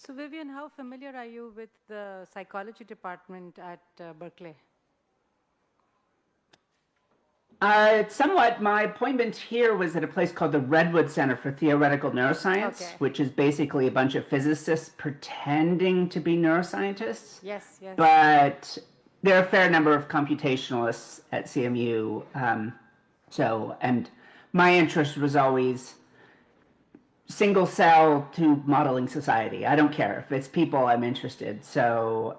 So Vivian, how familiar are you with the psychology department at Berkeley? Somewhat. My appointment here was at a place called the Redwood Center for Theoretical Neuroscience, which is basically a bunch of physicists pretending to be neuroscientists. Yes, yes. But there are a fair number of computationalists at CMU. And my interest was always single cell to modeling society. I don't care. If it's people, I'm interested. So,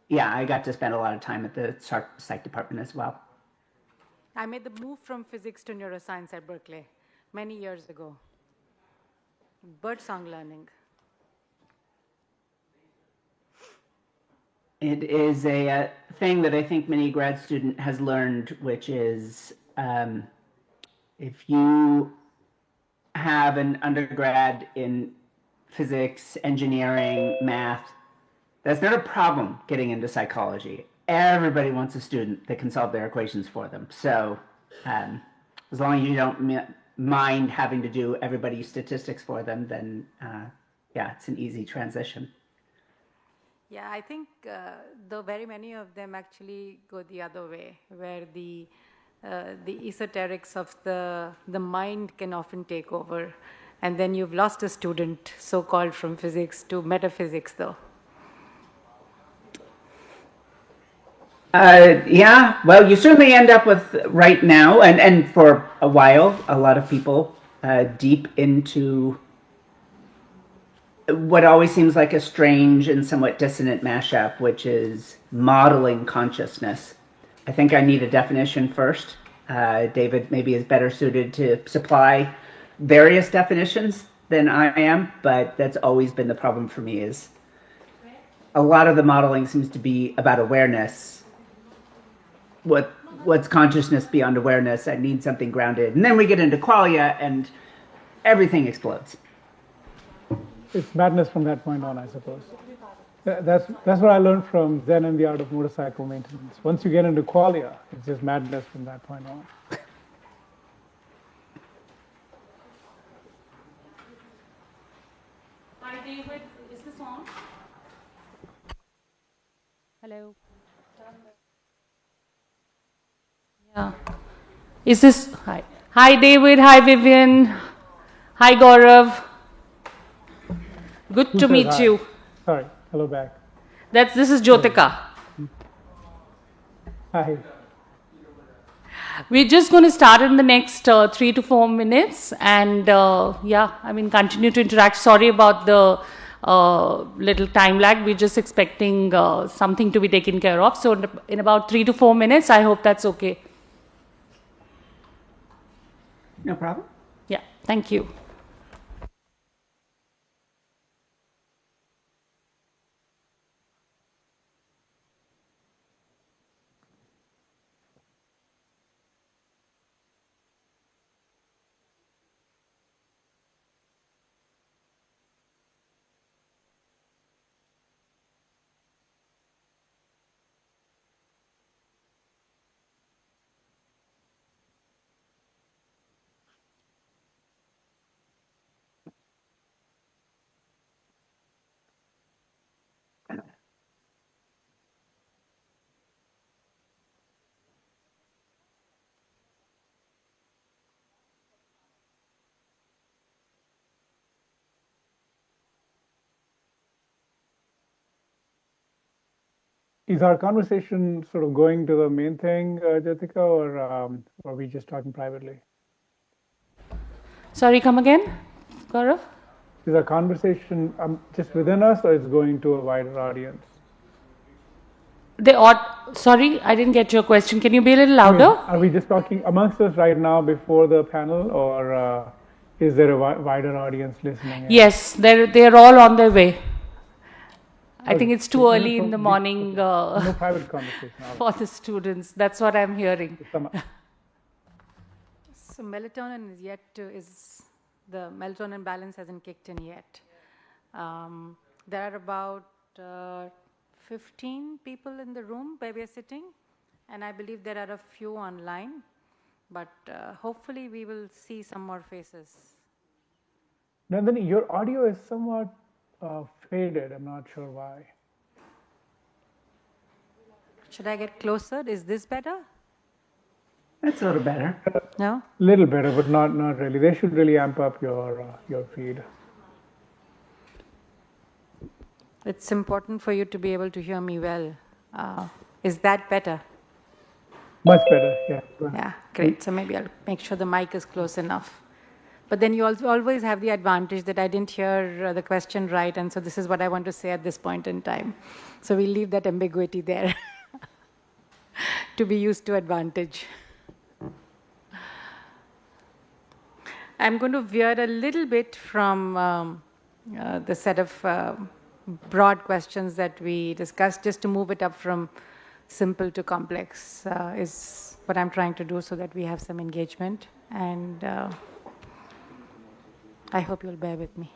yeah, I got to spend a lot of time at the psych department as well. I made the move from physics to neuroscience at Berkeley many years ago. Birdsong learning. It is a thing that I think many grad student has learned, which is if you have an undergrad in physics, engineering, math, that's not a problem getting into psychology. Everybody wants a student that can solve their equations for them. So as long as you don't mind having to do everybody's statistics for them, then yeah, it's an easy transition. Yeah, I think though very many of them actually go the other way, where the esoterics of the mind can often take over, and then you've lost a student, so-called from physics to metaphysics, though. Yeah, well, you certainly end up with right now, and for a while, a lot of people deep into what always seems like a strange and somewhat dissonant mashup, which is modeling consciousness. I think I need a definition first. David maybe is better suited to supply various definitions than I am, but that's always been the problem for me is a lot of the modeling seems to be about awareness. What's consciousness beyond awareness? I need something grounded. And then we get into qualia and everything explodes. It's madness from that point on, I suppose. That's what I learned from Zen and the Art of Motorcycle Maintenance. Once you get into qualia, it's just madness from that point on. Hi, David. Is this on? Hello. Yeah. Is this? Hi. Hi, David. Hi, Vivian. Hi, Gaurav. Good to meet you. Sorry. Hello back. This is Jyotika. Hi. We're just going to start in the next 3 to 4 minutes, and yeah, I mean, continue to interact. Sorry about the little time lag. We're just expecting something to be taken care of. So in about 3 to 4 minutes, I hope that's okay. No problem. Yeah, thank you. Is our conversation sort of going to the main thing, Jyotika, or are we just talking privately? Sorry, come again, Gaurav? Is our conversation just within us, or it's going to a wider audience? Sorry, I didn't get your question. Can you be a little louder? Are we just talking amongst us right now before the panel, or is there a wider audience listening? Yes, they're all on their way. I think it's too early in the morning no private conversation for the students. That's what I'm hearing. So melatonin the melatonin balance hasn't kicked in yet. There are about 15 people in the room where we are sitting, and I believe there are a few online, but hopefully we will see some more faces. Nandini, your audio is somewhat faded. I'm not sure why. Should I get closer? Is this better? That's a little better. No? Little better, but not really. They should really amp up your feed. It's important for you to be able to hear me well. Is that better? Much better, yeah. Yeah, great. So maybe I'll make sure the mic is close enough. But then you also always have the advantage that I didn't hear the question right, and so this is what I want to say at this point in time. So we'll leave that ambiguity there to be used to advantage. I'm going to veer a little bit from the set of broad questions that we discussed, just to move it up from simple to complex is what I'm trying to do so that we have some engagement. And I hope you'll bear with me.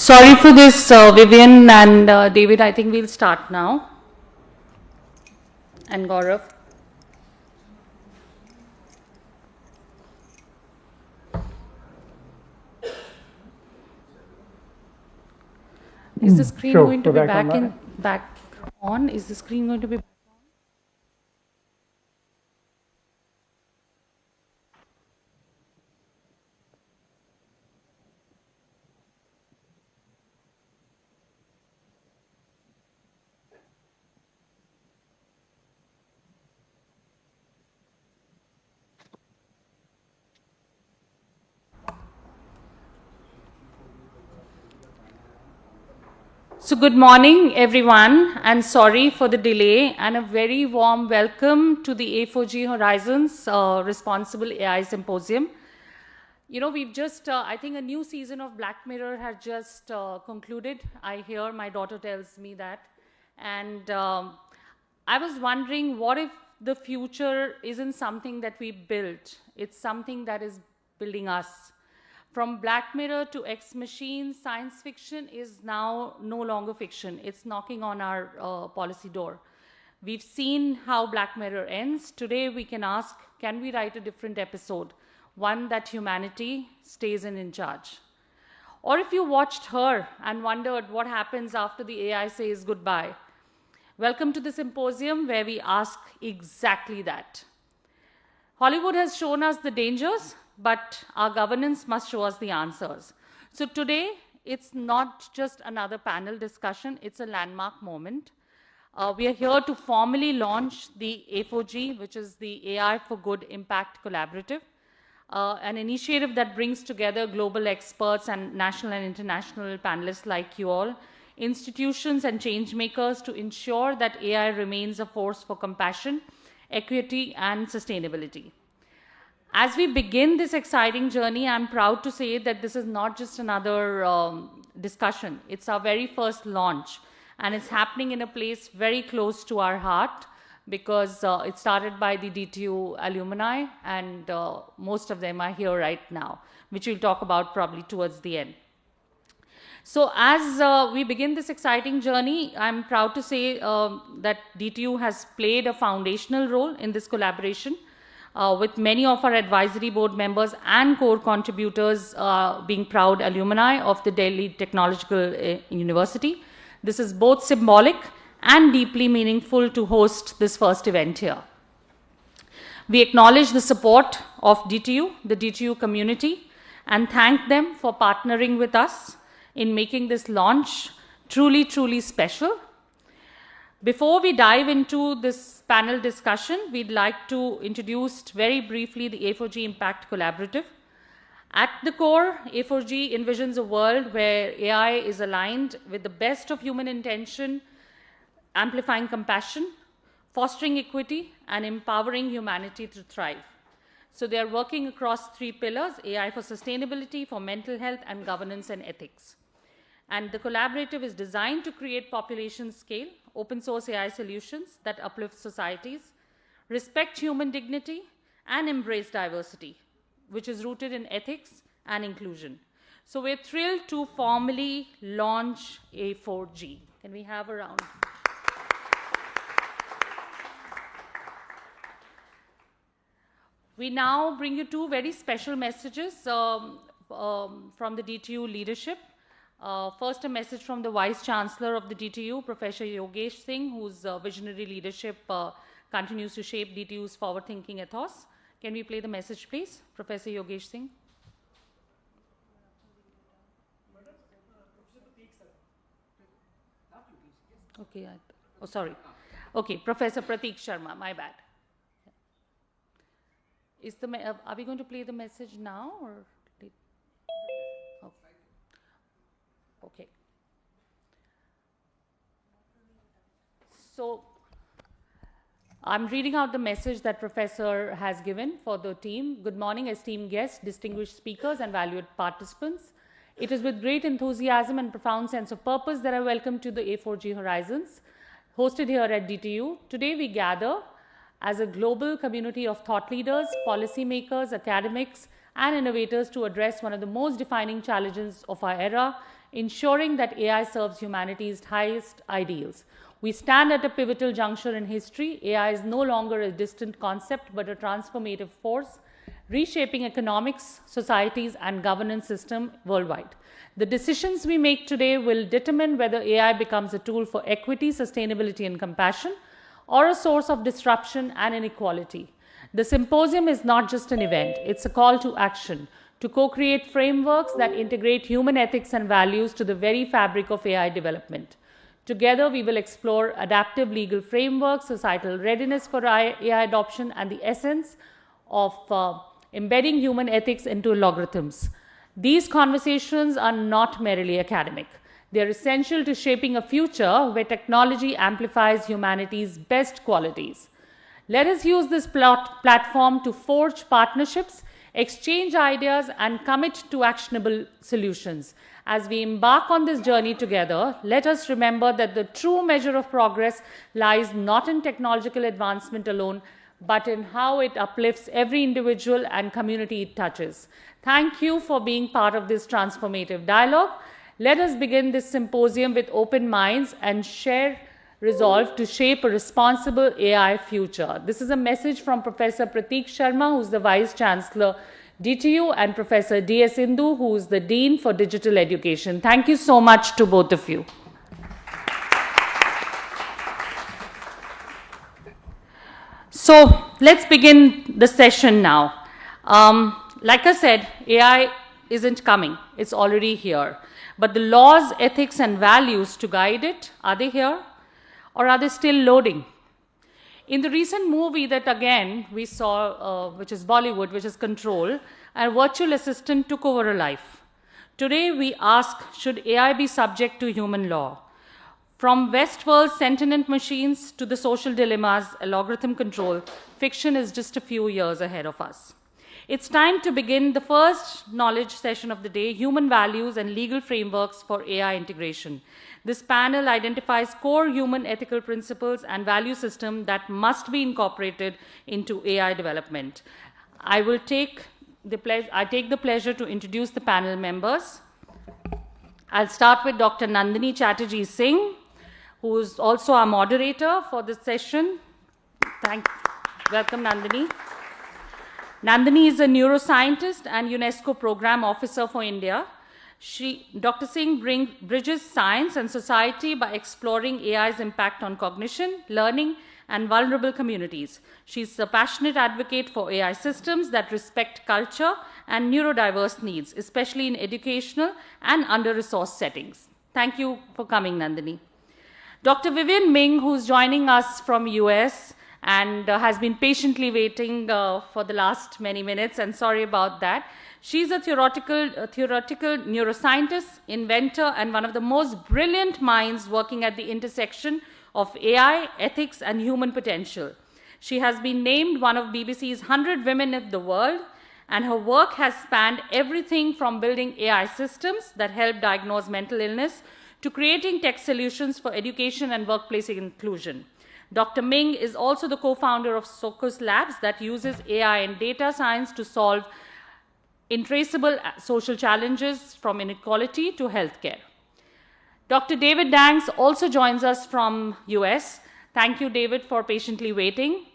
Sorry for this, Vivian and David. I think we'll start now. And Gaurav. Is the screen going to be back on? Is the screen going to be? So good morning, everyone, and sorry for the delay, and a very warm welcome to the A4G Horizons Responsible AI Symposium. You know, we've just, I think a new season of Black Mirror has just concluded. I hear my daughter tells me that. And I was wondering, what if the future isn't something that we build? It's something that is building us. From Black Mirror to Ex Machine, science fiction is now no longer fiction. It's knocking on our policy door. We've seen how Black Mirror ends. Today we can ask, can we write a different episode? One that humanity stays in charge. Or if you watched Her and wondered what happens after the AI says goodbye, welcome to the symposium where we ask exactly that. Hollywood has shown us the dangers, but our governance must show us the answers. So today, it's not just another panel discussion, it's a landmark moment. We are here to formally launch the A4G, which is the AI for Good Impact Collaborative, an initiative that brings together global experts and national and international panelists like you all, institutions and change makers to ensure that AI remains a force for compassion, equity, and sustainability. As we begin this exciting journey, I'm proud to say that this is not just another discussion. It's our very first launch, and it's happening in a place very close to our heart because it started by the DTU alumni, and most of them are here right now, which we'll talk about probably towards the end. So as we begin this exciting journey, I'm proud to say that DTU has played a foundational role in this collaboration. With many of our advisory board members and core contributors being proud alumni of the Delhi Technological University. This is both symbolic and deeply meaningful to host this first event here. We acknowledge the support of DTU, the DTU community, and thank them for partnering with us in making this launch truly, truly special. Before we dive into this panel discussion, we'd like to introduce very briefly the A4G Impact Collaborative. At the core, A4G envisions a world where AI is aligned with the best of human intention, amplifying compassion, fostering equity, and empowering humanity to thrive. So they are working across three pillars: AI for sustainability, for mental health, and governance and ethics. And the collaborative is designed to create population scale, open source AI solutions that uplift societies, respect human dignity, and embrace diversity, which is rooted in ethics and inclusion. So we're thrilled to formally launch A4G. Can we have a round? We now bring you two very special messages from the DTU leadership. First, a message from the Vice Chancellor of the DTU, Professor Yogesh Singh, whose visionary leadership continues to shape DTU's forward-thinking ethos. Can we play the message, please? Professor Yogesh Singh. Okay, oh, sorry. Okay, Professor Prateek Sharma, my bad. Is are we going to play the message now or? Okay. So I'm reading out the message that Professor has given for the team. Good morning, esteemed guests, distinguished speakers, and valued participants. It is with great enthusiasm and profound sense of purpose that I welcome to the A4G Horizons, hosted here at DTU. Today we gather as a global community of thought leaders, policymakers, academics, and innovators to address one of the most defining challenges of our era, ensuring that AI serves humanity's highest ideals. We stand at a pivotal juncture in history. AI is no longer a distant concept, but a transformative force, reshaping economics, societies, and governance system worldwide. The decisions we make today will determine whether AI becomes a tool for equity, sustainability, and compassion, or a source of disruption and inequality. The symposium is not just an event, it's a call to action, to co-create frameworks that integrate human ethics and values to the very fabric of AI development. Together, we will explore adaptive legal frameworks, societal readiness for AI adoption, and the essence of embedding human ethics into algorithms. These conversations are not merely academic. They are essential to shaping a future where technology amplifies humanity's best qualities. Let us use this platform to forge partnerships, exchange ideas, and commit to actionable solutions. As we embark on this journey together, let us remember that the true measure of progress lies not in technological advancement alone, but in how it uplifts every individual and community it touches. Thank you for being part of this transformative dialogue. Let us begin this symposium with open minds and share resolve to shape a responsible AI future. This is a message from Professor Prateek Sharma, who is the Vice Chancellor, DTU, and Professor D.S. Indu, who is the Dean for Digital Education. Thank you so much to both of you. So let's begin the session now. Like I said, AI isn't coming. It's already here. But the laws, ethics, and values to guide it, are they here? Or are they still loading? In the recent movie that again we saw, which is Bollywood, which is Control, a virtual assistant took over a life. Today we ask, should AI be subject to human law? From Westworld's sentient machines to the social dilemmas, algorithm control, fiction is just a few years ahead of us. It's time to begin the first knowledge session of the day, Human Values and Legal Frameworks for AI Integration. This panel identifies core human ethical principles and value systems that must be incorporated into AI development. I take the pleasure to introduce the panel members. I'll start with Dr. Nandini Chatterjee Singh, who is also our moderator for this session. Welcome, Nandini. Nandini is a neuroscientist and UNESCO Program Officer for India. Dr. Singh bridges science and society by exploring AI's impact on cognition, learning, and vulnerable communities. She's a passionate advocate for AI systems that respect culture and neurodiverse needs, especially in educational and under-resourced settings. Thank you for coming, Nandini. Dr. Vivian Ming, who's joining us from US and has been patiently waiting for the last many minutes, and sorry about that. She's a theoretical neuroscientist, inventor, and one of the most brilliant minds working at the intersection of AI, ethics, and human potential. She has been named one of BBC's 100 Women of the World, and her work has spanned everything from building AI systems that help diagnose mental illness to creating tech solutions for education and workplace inclusion. Dr. Ming is also the co-founder of Socus Labs that uses AI and data science to solve intraceable social challenges from inequality to healthcare. Dr. David Danks also joins us from US. Thank you, David, for patiently waiting.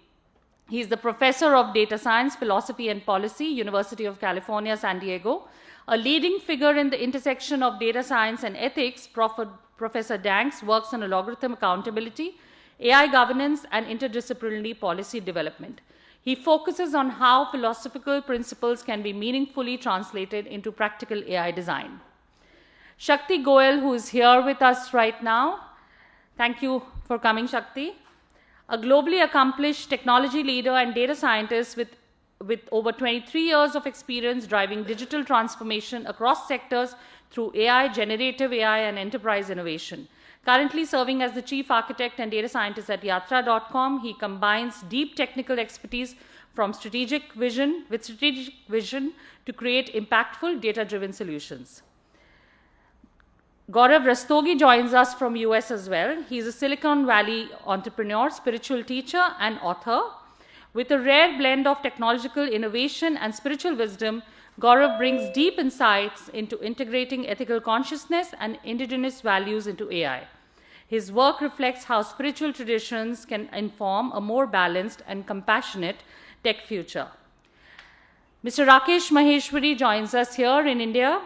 He's the professor of data science, philosophy, and policy, University of California, San Diego. A leading figure in the intersection of data science and ethics, Professor Danks works on algorithm accountability, AI governance, and interdisciplinary policy development. He focuses on how philosophical principles can be meaningfully translated into practical AI design. Shakti Goel, who is here with us right now. Thank you for coming, Shakti. A globally accomplished technology leader and data scientist with over 23 years of experience driving digital transformation across sectors through AI, generative AI, and enterprise innovation. Currently serving as the chief architect and data scientist at Yatra.com, he combines deep technical expertise with strategic vision to create impactful data-driven solutions. Gaurav Rastogi joins us from US as well. He's a Silicon Valley entrepreneur, spiritual teacher, and author. With a rare blend of technological innovation and spiritual wisdom, Gaurav brings deep insights into integrating ethical consciousness and indigenous values into AI. His work reflects how spiritual traditions can inform a more balanced and compassionate tech future. Mr. Rakesh Maheshwari joins us here in India.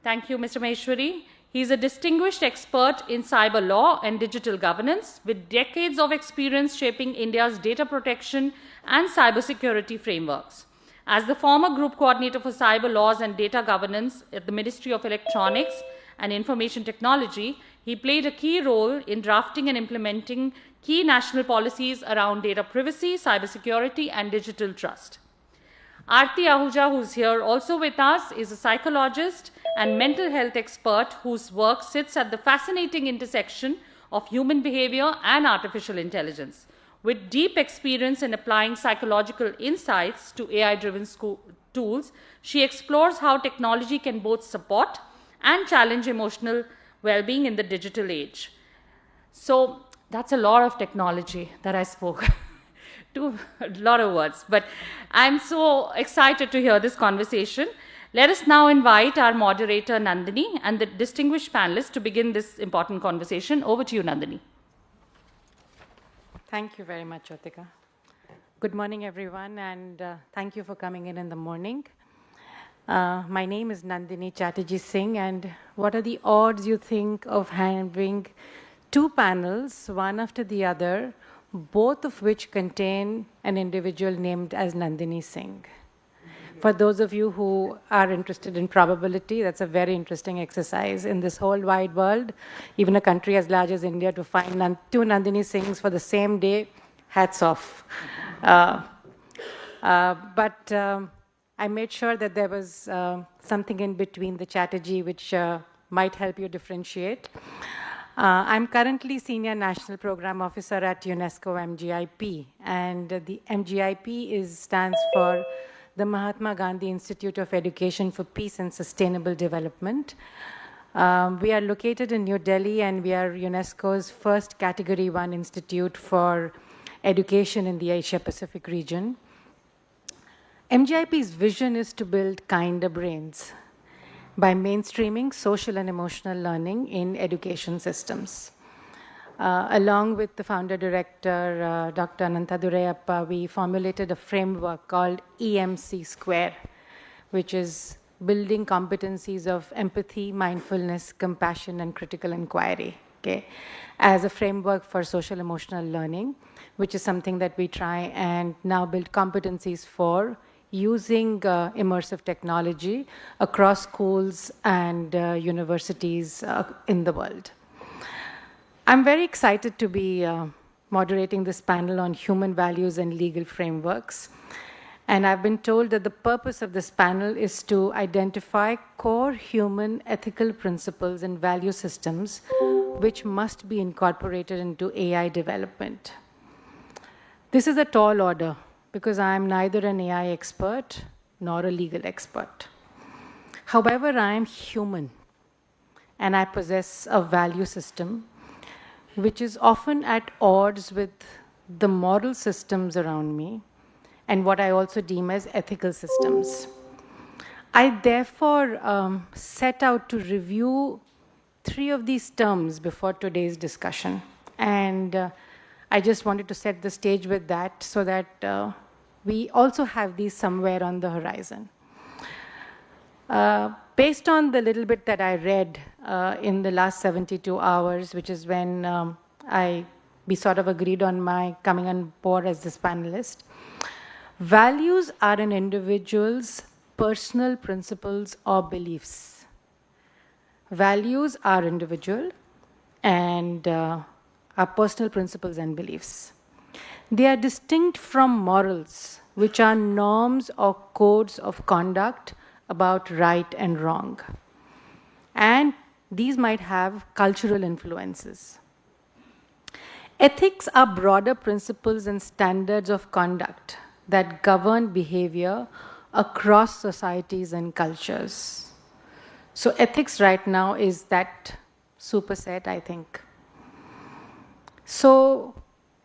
Thank you, Mr. Maheshwari. He is a distinguished expert in cyber law and digital governance with decades of experience shaping India's data protection and cybersecurity frameworks. As the former group coordinator for cyber laws and data governance at the Ministry of Electronics and Information Technology, he played a key role in drafting and implementing key national policies around data privacy, cybersecurity, and digital trust. Aarti Ahuja, who's here also with us, is a psychologist and mental health expert whose work sits at the fascinating intersection of human behavior and artificial intelligence. With deep experience in applying psychological insights to AI-driven tools, she explores how technology can both support and challenge emotional well-being in the digital age. So that's a lot of technology that I spoke. A lot of words, but I'm so excited to hear this conversation. Let us now invite our moderator, Nandini, and the distinguished panelists to begin this important conversation. Over to you, Nandini. Thank you very much, Jyotika. Good morning, everyone, and thank you for coming in the morning. My name is Nandini Chatterjee Singh, and what are the odds, you think, of having two panels, one after the other, both of which contain an individual named as Nandini Singh? For those of you who are interested in probability, that's a very interesting exercise. In this whole wide world, even a country as large as India, to find two Nandini Singhs for the same day, hats off. But I made sure that there was something in between the Chatterjee which might help you differentiate. I'm currently Senior National Program Officer at UNESCO MGIP, and the MGIP stands for the Mahatma Gandhi Institute of Education for Peace and Sustainable Development. We are located in New Delhi, and we are UNESCO's first Category 1 institute for education in the Asia-Pacific region. MGIP's vision is to build kinder brains by mainstreaming social and emotional learning in education systems. Along with the founder-director, Dr. Ananta Durayappa, we formulated a framework called EMC Square, which is building competencies of empathy, mindfulness, compassion, and critical inquiry, okay, as a framework for social emotional learning, which is something that we try and now build competencies for using immersive technology across schools and universities in the world. I'm very excited to be moderating this panel on human values and legal frameworks. And I've been told that the purpose of this panel is to identify core human ethical principles and value systems which must be incorporated into AI development. This is a tall order because I'm neither an AI expert nor a legal expert. However, I am human, and I possess a value system which is often at odds with the moral systems around me and what I also deem as ethical systems. I therefore set out to review 3 of these terms before today's discussion. And I just wanted to set the stage with that so that we also have these somewhere on the horizon. Based on the little bit that I read in the last 72 hours, which is when we sort of agreed on my coming on board as this panelist, values are an individual's personal principles or beliefs. Values are individual and are personal principles and beliefs. They are distinct from morals, which are norms or codes of conduct about right and wrong. And these might have cultural influences. Ethics are broader principles and standards of conduct that govern behavior across societies and cultures. So ethics right now is that superset, I think. So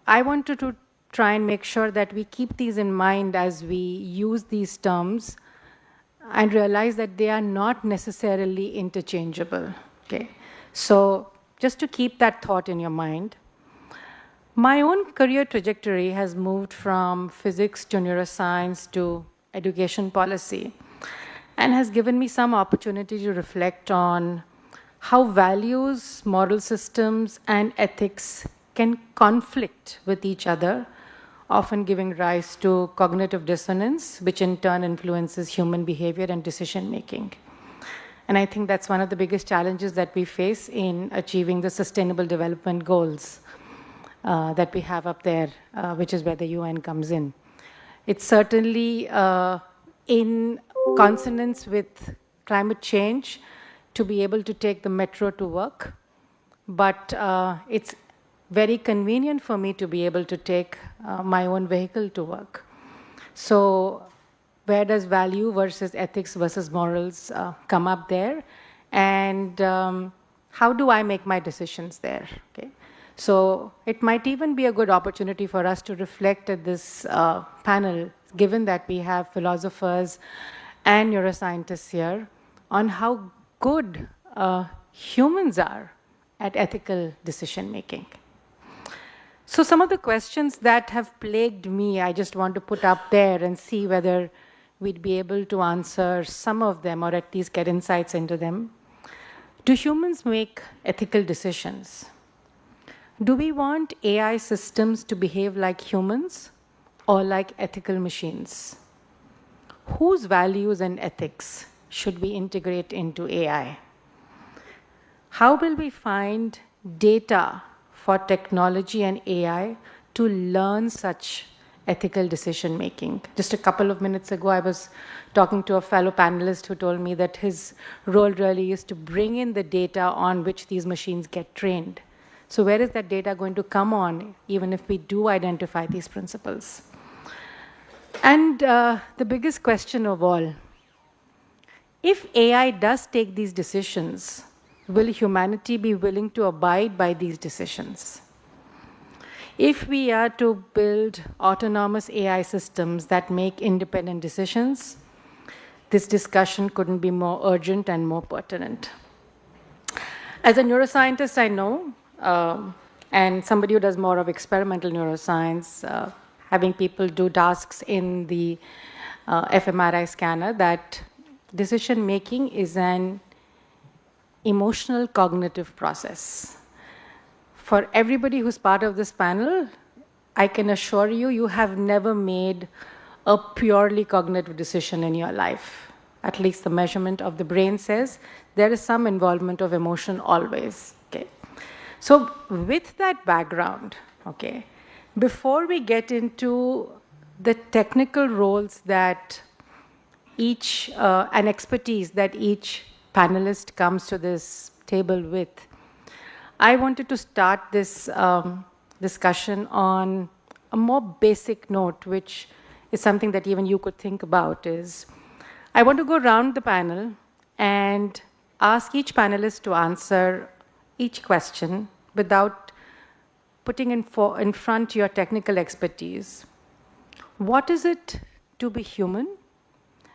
I wanted to try and make sure that we keep these in mind as we use these terms and realize that they are not necessarily interchangeable. Okay, so just to keep that thought in your mind, my own career trajectory has moved from physics to neuroscience to education policy, and has given me some opportunity to reflect on how values, moral systems, and ethics can conflict with each other, often giving rise to cognitive dissonance, which in turn influences human behavior and decision making. And I think that's one of the biggest challenges that we face in achieving the Sustainable Development Goals that we have up there, which is where the UN comes in. It's certainly in consonance with climate change to be able to take the metro to work, but it's very convenient for me to be able to take my own vehicle to work. So where does value versus ethics versus morals come up there? And how do I make my decisions there? Okay. So it might even be a good opportunity for us to reflect at this panel, given that we have philosophers and neuroscientists here, on how good humans are at ethical decision making. So some of the questions that have plagued me, I just want to put up there and see whether we'd be able to answer some of them, or at least get insights into them. Do humans make ethical decisions? Do we want AI systems to behave like humans or like ethical machines? Whose values and ethics should we integrate into AI? How will we find data for technology and AI to learn such ethical decision making? Just a couple of minutes ago, I was talking to a fellow panelist who told me that his role really is to bring in the data on which these machines get trained. So where is that data going to come on, even if we do identify these principles? And the biggest question of all, if AI does take these decisions, will humanity be willing to abide by these decisions? If we are to build autonomous AI systems that make independent decisions, this discussion couldn't be more urgent and more pertinent. As a neuroscientist, I know, and somebody who does more of experimental neuroscience, having people do tasks in the fMRI scanner, that decision making is an emotional cognitive process. For everybody who's part of this panel, I can assure you, you have never made a purely cognitive decision in your life. At least the measurement of the brain says there is some involvement of emotion always. Okay. So with that background, okay, before we get into the technical roles that each, and expertise that each panelist comes to this table with, I wanted to start this discussion on a more basic note, which is something that even you could think about, is I want to go around the panel and ask each panelist to answer each question without putting in front your technical expertise. What is it to be human?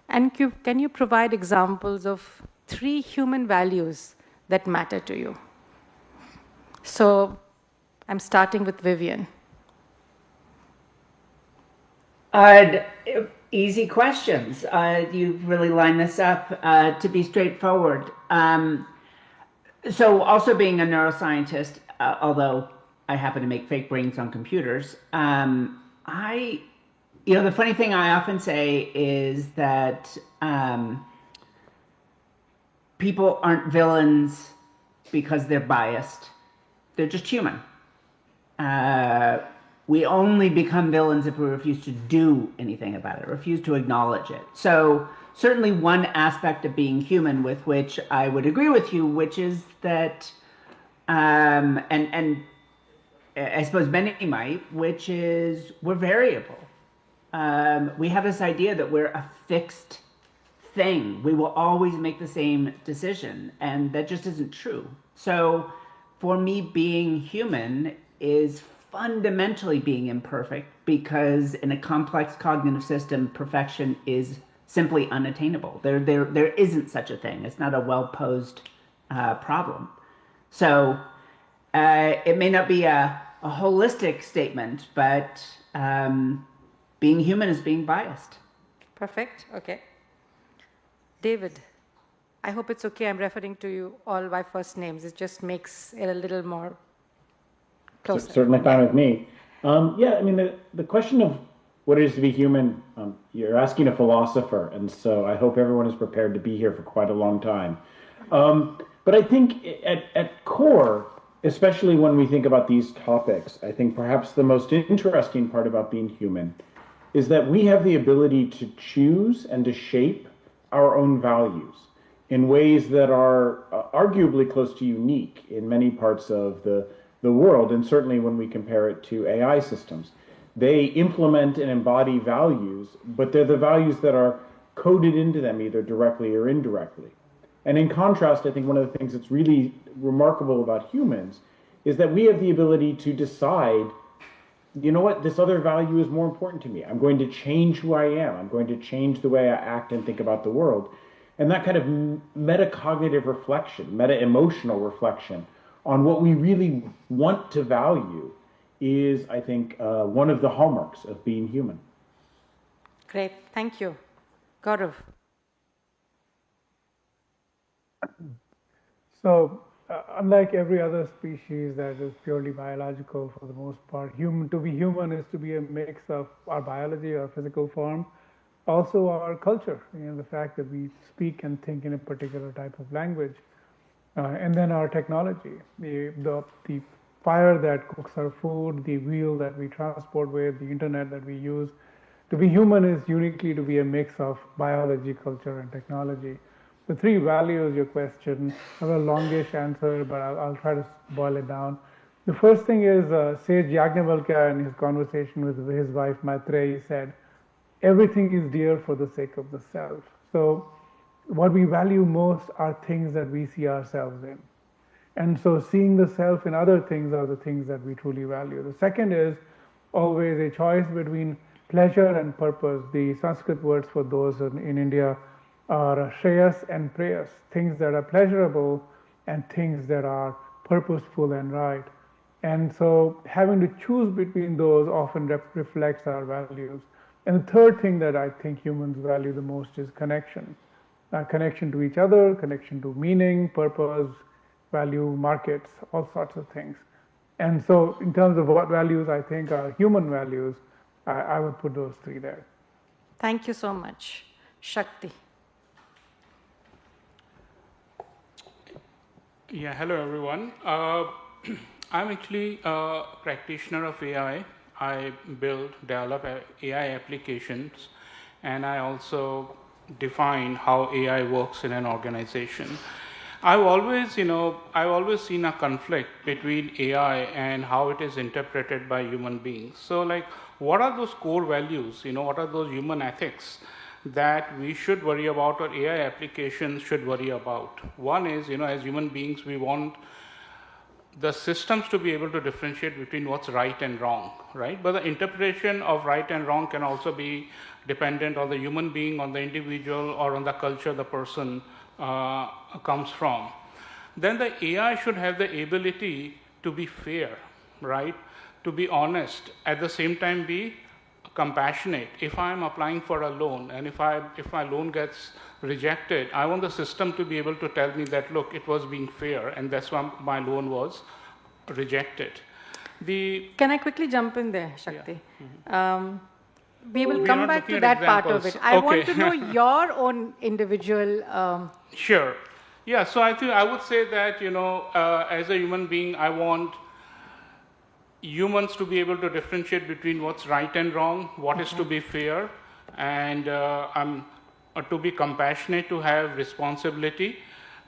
And can you provide examples of 3 human values that matter to you? So I'm starting with Vivian. Easy questions. You've really lined this up to be straightforward. So also being a neuroscientist, although I happen to make fake brains on computers, the funny thing I often say is that people aren't villains because they're biased. They're just human. We only become villains if we refuse to do anything about it, refuse to acknowledge it. So certainly one aspect of being human with which I would agree with you, which is that, and I suppose many might, which is we're variable. We have this idea that we're a fixed thing. We will always make the same decision, and that just isn't true. So for me, being human is fundamentally being imperfect, because in a complex cognitive system, perfection is simply unattainable. There isn't such a thing. It's not a well-posed problem. So it may not be a holistic statement, but being human is being biased. Perfect. Okay. David, I hope it's okay. I'm referring to you all by first names. It just makes it a little more closer. Certainly fine with me. Yeah, I mean, the question of what it is to be human, you're asking a philosopher, and so I hope everyone is prepared to be here for quite a long time. But I think at core, especially when we think about these topics, I think perhaps the most interesting part about being human is that we have the ability to choose and to shape our own values in ways that are arguably close to unique in many parts of the world, and certainly when we compare it to AI systems. They implement and embody values, but they're the values that are coded into them either directly or indirectly. And in contrast, I think one of the things that's really remarkable about humans is that we have the ability to decide, you know what, this other value is more important to me. I'm going to change who I am. I'm going to change the way I act and think about the world. And that kind of metacognitive reflection, meta-emotional reflection on what we really want to value is, I think, one of the hallmarks of being human. Great. Thank you. Gaurav. So, unlike every other species that is purely biological for the most part, to be human is to be a mix of our biology, our physical form, also our culture, the fact that we speak and think in a particular type of language, and then our technology, the fire that cooks our food, the wheel that we transport with, the internet that we use. To be human is uniquely to be a mix of biology, culture, and technology. The three values, your question, I have a longish answer, but I'll try to boil it down. The first thing is Sage Yajnavalkya in his conversation with his wife Maitreyi said, everything is dear for the sake of the self. So what we value most are things that we see ourselves in. And so seeing the self in other things are the things that we truly value. The second is always a choice between pleasure and purpose. The Sanskrit words for those in India are shreyas and preyas, things that are pleasurable and things that are purposeful and right. And so having to choose between those often reflects our values. And the third thing that I think humans value the most is connection. Connection to each other, connection to meaning, purpose, value, markets, all sorts of things. And so in terms of what values I think are human values, I would put those three there. Thank you so much. Shakti. Yeah, hello everyone. I'm actually a practitioner of AI. I build, develop AI applications, and I also define how AI works in an organization. I've always seen a conflict between AI and how it is interpreted by human beings. So like, what are those core values, what are those human ethics that we should worry about or AI applications should worry about? One is, as human beings, we want the systems to be able to differentiate between what's right and wrong, right? But the interpretation of right and wrong can also be dependent on the human being, on the individual, or on the culture the person comes from. Then the AI should have the ability to be fair, right? To be honest, at the same time be compassionate. If I'm applying for a loan and if my loan gets rejected, I want the system to be able to tell me that, look, it was being fair and that's why my loan was rejected. Can I quickly jump in there, Shakti? Yeah. We will come back to that part of it. I want to know your own individual... Sure. Yeah, so I would say that, as a human being, I want humans to be able to differentiate between what's right and wrong, what is to be fair, and to be compassionate, to have responsibility.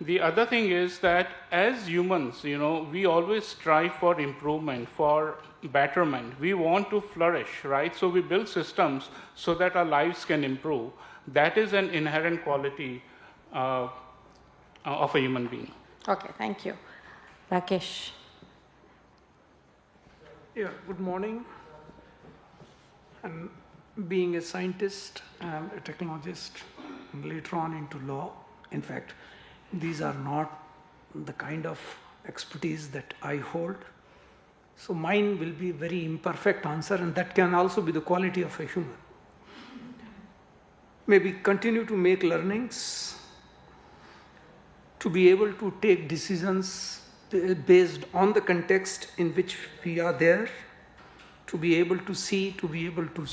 The other thing is that as humans, we always strive for improvement, for betterment. We want to flourish, right? So we build systems so that our lives can improve. That is an inherent quality of a human being. Okay, thank you. Rakesh. Yeah, good morning. And being a scientist and a technologist, and later on into law. In fact, these are not the kind of expertise that I hold. So mine will be a very imperfect answer, and that can also be the quality of a human. Maybe continue to make learnings, to be able to take decisions based on the context in which we are there, to be able to see, to be able to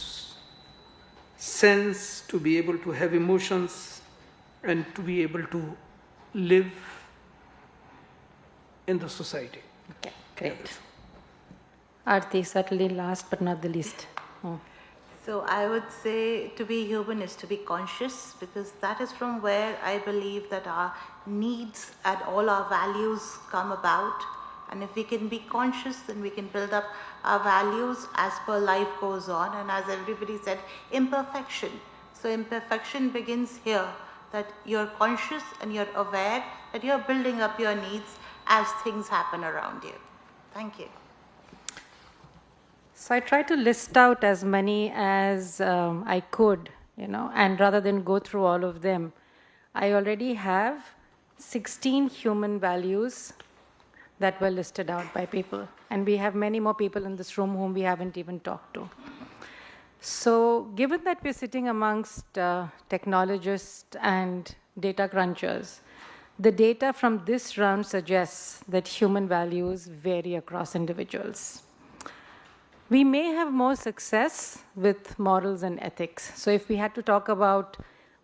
sense, to be able to have emotions, and to be able to live in the society. Okay, great. Aarti, certainly last but not the least. So I would say to be human is to be conscious, because that is from where I believe that our needs and all our values come about. And if we can be conscious, then we can build up our values as per life goes on. And as everybody said, imperfection. So imperfection begins here, that you're conscious and you're aware that you're building up your needs as things happen around you. Thank you. So I tried to list out as many as I could, and rather than go through all of them, I already have 16 human values that were listed out by people. And we have many more people in this room whom we haven't even talked to. So given that we're sitting amongst technologists and data crunchers, the data from this round suggests that human values vary across individuals. We may have more success with morals and ethics. So if we had to talk about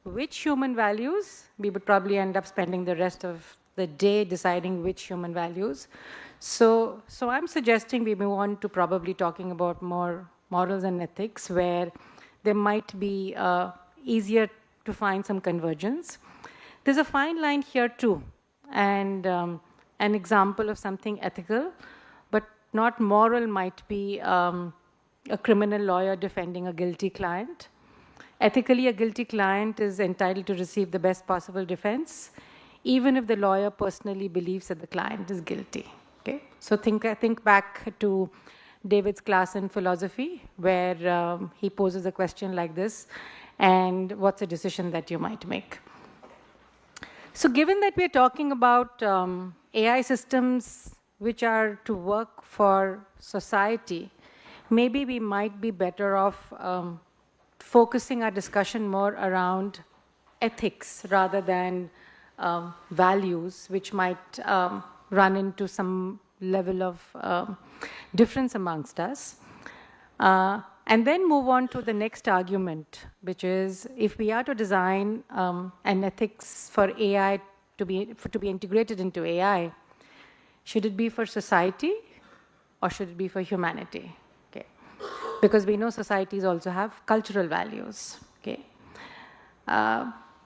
which human values, we would probably end up spending the rest of the day deciding which human values. So I'm suggesting we move on to probably talking about more morals and ethics, where there might be easier to find some convergence. There's a fine line here too, and an example of something ethical, but not moral might be a criminal lawyer defending a guilty client. Ethically, a guilty client is entitled to receive the best possible defense, even if the lawyer personally believes that the client is guilty. Okay? So think back to David's class in philosophy, where he poses a question like this, and what's a decision that you might make? So given that we're talking about AI systems which are to work for society, maybe we might be better off focusing our discussion more around ethics rather than values, which might run into some level of difference amongst us. And then move on to the next argument, which is if we are to design an ethics for AI to be integrated into AI, should it be for society or should it be for humanity? Okay. Because we know societies also have cultural values. Okay.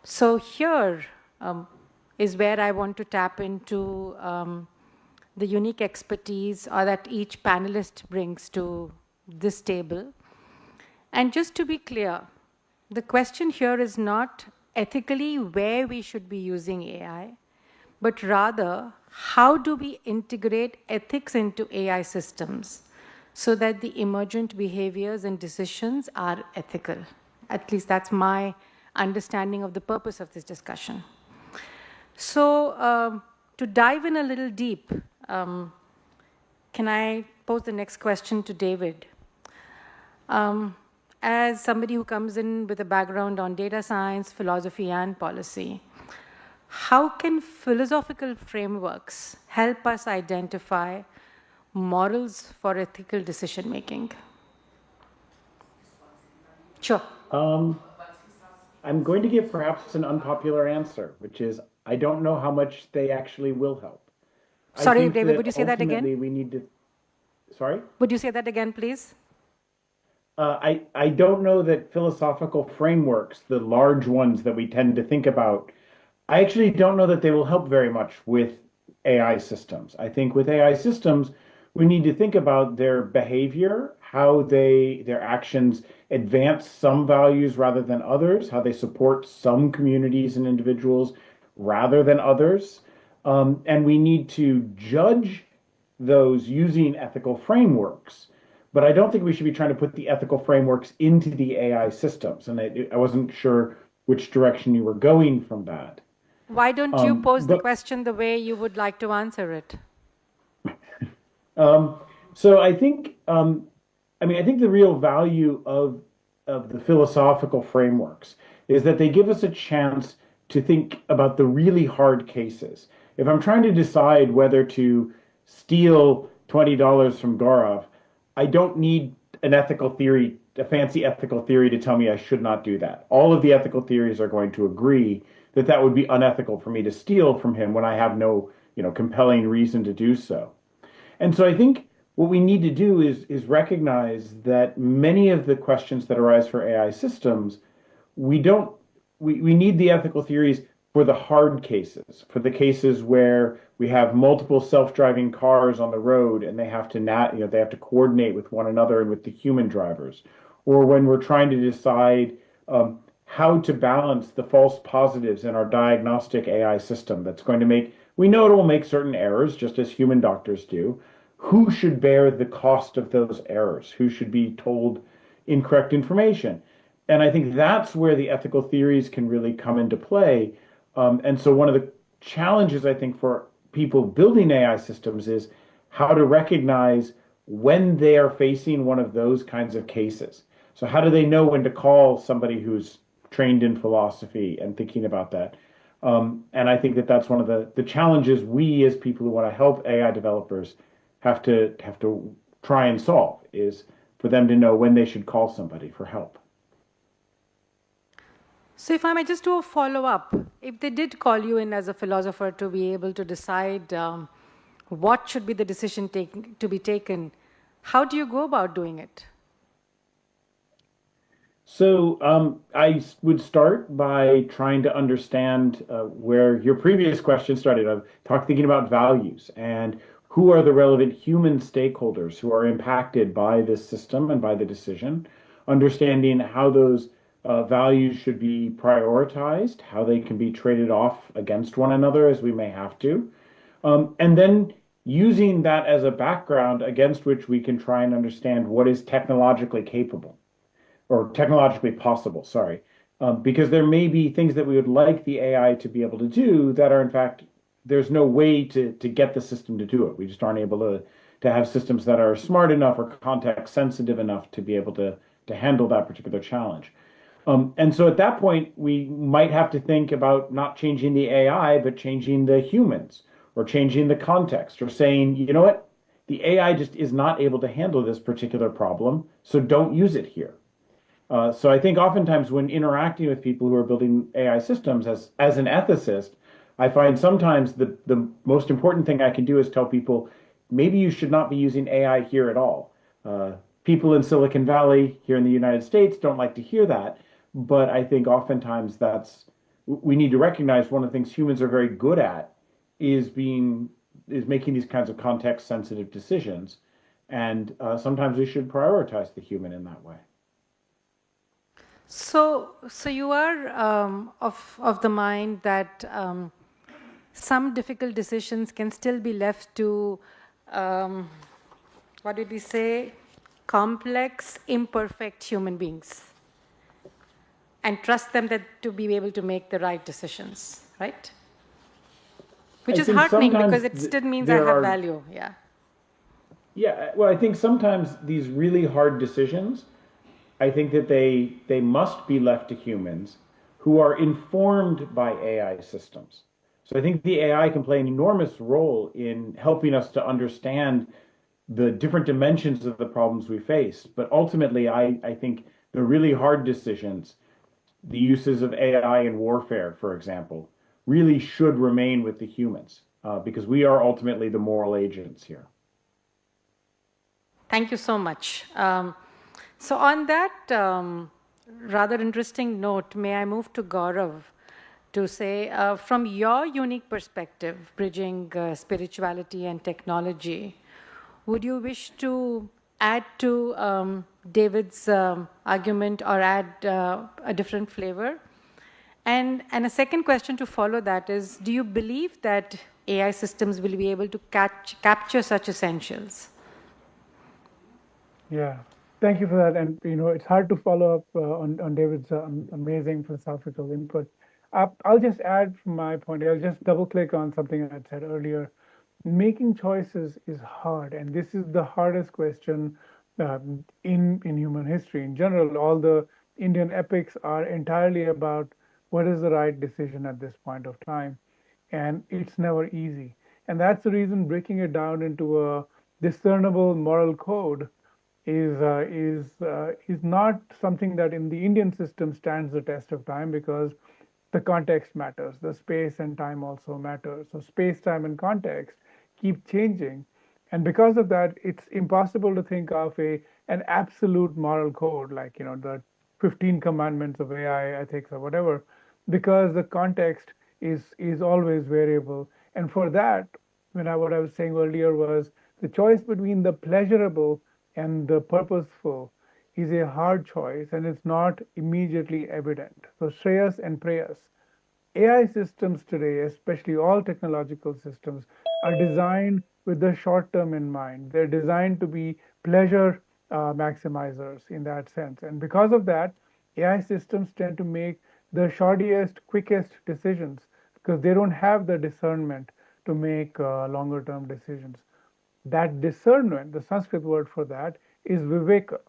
So here is where I want to tap into the unique expertise that each panelist brings to this table. And just to be clear, the question here is not ethically where we should be using AI, but rather how do we integrate ethics into AI systems so that the emergent behaviors and decisions are ethical. At least that's my understanding of the purpose of this discussion. So to dive in a little deep, can I pose the next question to David? As somebody who comes in with a background on data science, philosophy, and policy, how can philosophical frameworks help us identify morals for ethical decision making? Sure. I'm going to give perhaps an unpopular answer, which is I don't know how much they actually will help. Sorry, David, would you say that again? We need to. Sorry? Would you say that again, please? I don't know that philosophical frameworks, the large ones that we tend to think about, I actually don't know that they will help very much with AI systems. I think with AI systems, we need to think about their behavior, how their actions advance some values rather than others, how they support some communities and individuals rather than others. And we need to judge those using ethical frameworks. But I don't think we should be trying to put the ethical frameworks into the AI systems. And I wasn't sure which direction you were going from that. Why don't you pose the but- question the way you would like to answer it? So I think, I think the real value of the philosophical frameworks is that they give us a chance to think about the really hard cases. If I'm trying to decide whether to steal $20 from Gaurav, I don't need an ethical theory, a fancy ethical theory to tell me I should not do that. All of the ethical theories are going to agree that that would be unethical for me to steal from him when I have no, compelling reason to do so. And so I think what we need to do is recognize that many of the questions that arise for AI systems, we need the ethical theories for the hard cases, for the cases where we have multiple self-driving cars on the road and they have to they have to coordinate with one another and with the human drivers, or when we're trying to decide how to balance the false positives in our diagnostic AI system that's going to we know it will make certain errors, just as human doctors do. Who should bear the cost of those errors? Who should be told incorrect information? And I think that's where the ethical theories can really come into play. And so one of the challenges, I think, for people building AI systems is how to recognize when they are facing one of those kinds of cases. So how do they know when to call somebody who's trained in philosophy and thinking about that? And I think that that's one of the challenges we as people who want to help AI developers have to try and solve, is for them to know when they should call somebody for help. So if I may just do a follow-up, if they did call you in as a philosopher to be able to decide what should be the decision to be taken, how do you go about doing it? So I would start by trying to understand where your previous question started, of thinking about values and who are the relevant human stakeholders who are impacted by this system and by the decision, understanding how those values should be prioritized, how they can be traded off against one another as we may have to, and then using that as a background against which we can try and understand what is technologically capable, or technologically possible, sorry, because there may be things that we would like the AI to be able to do that are, in fact, there's no way to get the system to do it. We just aren't able to have systems that are smart enough or context sensitive enough to be able to handle that particular challenge. And so at that point, we might have to think about not changing the AI, but changing the humans, or changing the context, or saying, you know what, the AI just is not able to handle this particular problem, so don't use it here. So I think oftentimes when interacting with people who are building AI systems, as an ethicist, I find sometimes the most important thing I can do is tell people, maybe you should not be using AI here at all. People in Silicon Valley here in the United States don't like to hear that, but I think oftentimes we need to recognize one of the things humans are very good at is making these kinds of context-sensitive decisions, and sometimes we should prioritize the human in that way. So you are of the mind that some difficult decisions can still be left to, what did we say, complex, imperfect human beings, and trust them to be able to make the right decisions, right? Which is heartening because it still means I have value, yeah. Yeah, well, I think sometimes these really hard decisions, I think that they must be left to humans who are informed by AI systems. So I think the AI can play an enormous role in helping us to understand the different dimensions of the problems we face. But ultimately, I think the really hard decisions, the uses of AI in warfare, for example, really should remain with the humans because we are ultimately the moral agents here. Thank you so much. So on that rather interesting note, may I move to Gaurav to say, from your unique perspective, bridging spirituality and technology, would you wish to add to David's argument or add a different flavor? And a second question to follow that is, do you believe that AI systems will be able to capture such essentials? Yeah. Thank you for that. And it's hard to follow up on David's amazing philosophical input. I'll just add from my point. I'll just double click on something I said earlier. Making choices is hard, and this is the hardest question in human history. In general, all the Indian epics are entirely about what is the right decision at this point of time, and it's never easy. And that's the reason breaking it down into a discernible moral code is not something that in the Indian system stands the test of time, because the context matters, the space and time also matters. So space, time, and context keep changing, and because of that, it's impossible to think of a an absolute moral code like the 15 commandments of AI ethics or whatever, because the context is always variable. And for that, what I was saying earlier was the choice between the pleasurable and the purposeful is a hard choice, and it's not immediately evident. So Shreyas and Preyas, AI systems today, especially all technological systems, are designed with the short term in mind. They're designed to be pleasure maximizers in that sense. And because of that, AI systems tend to make the shortest, quickest decisions because they don't have the discernment to make longer term decisions. That discernment, the Sanskrit word for that, is viveka,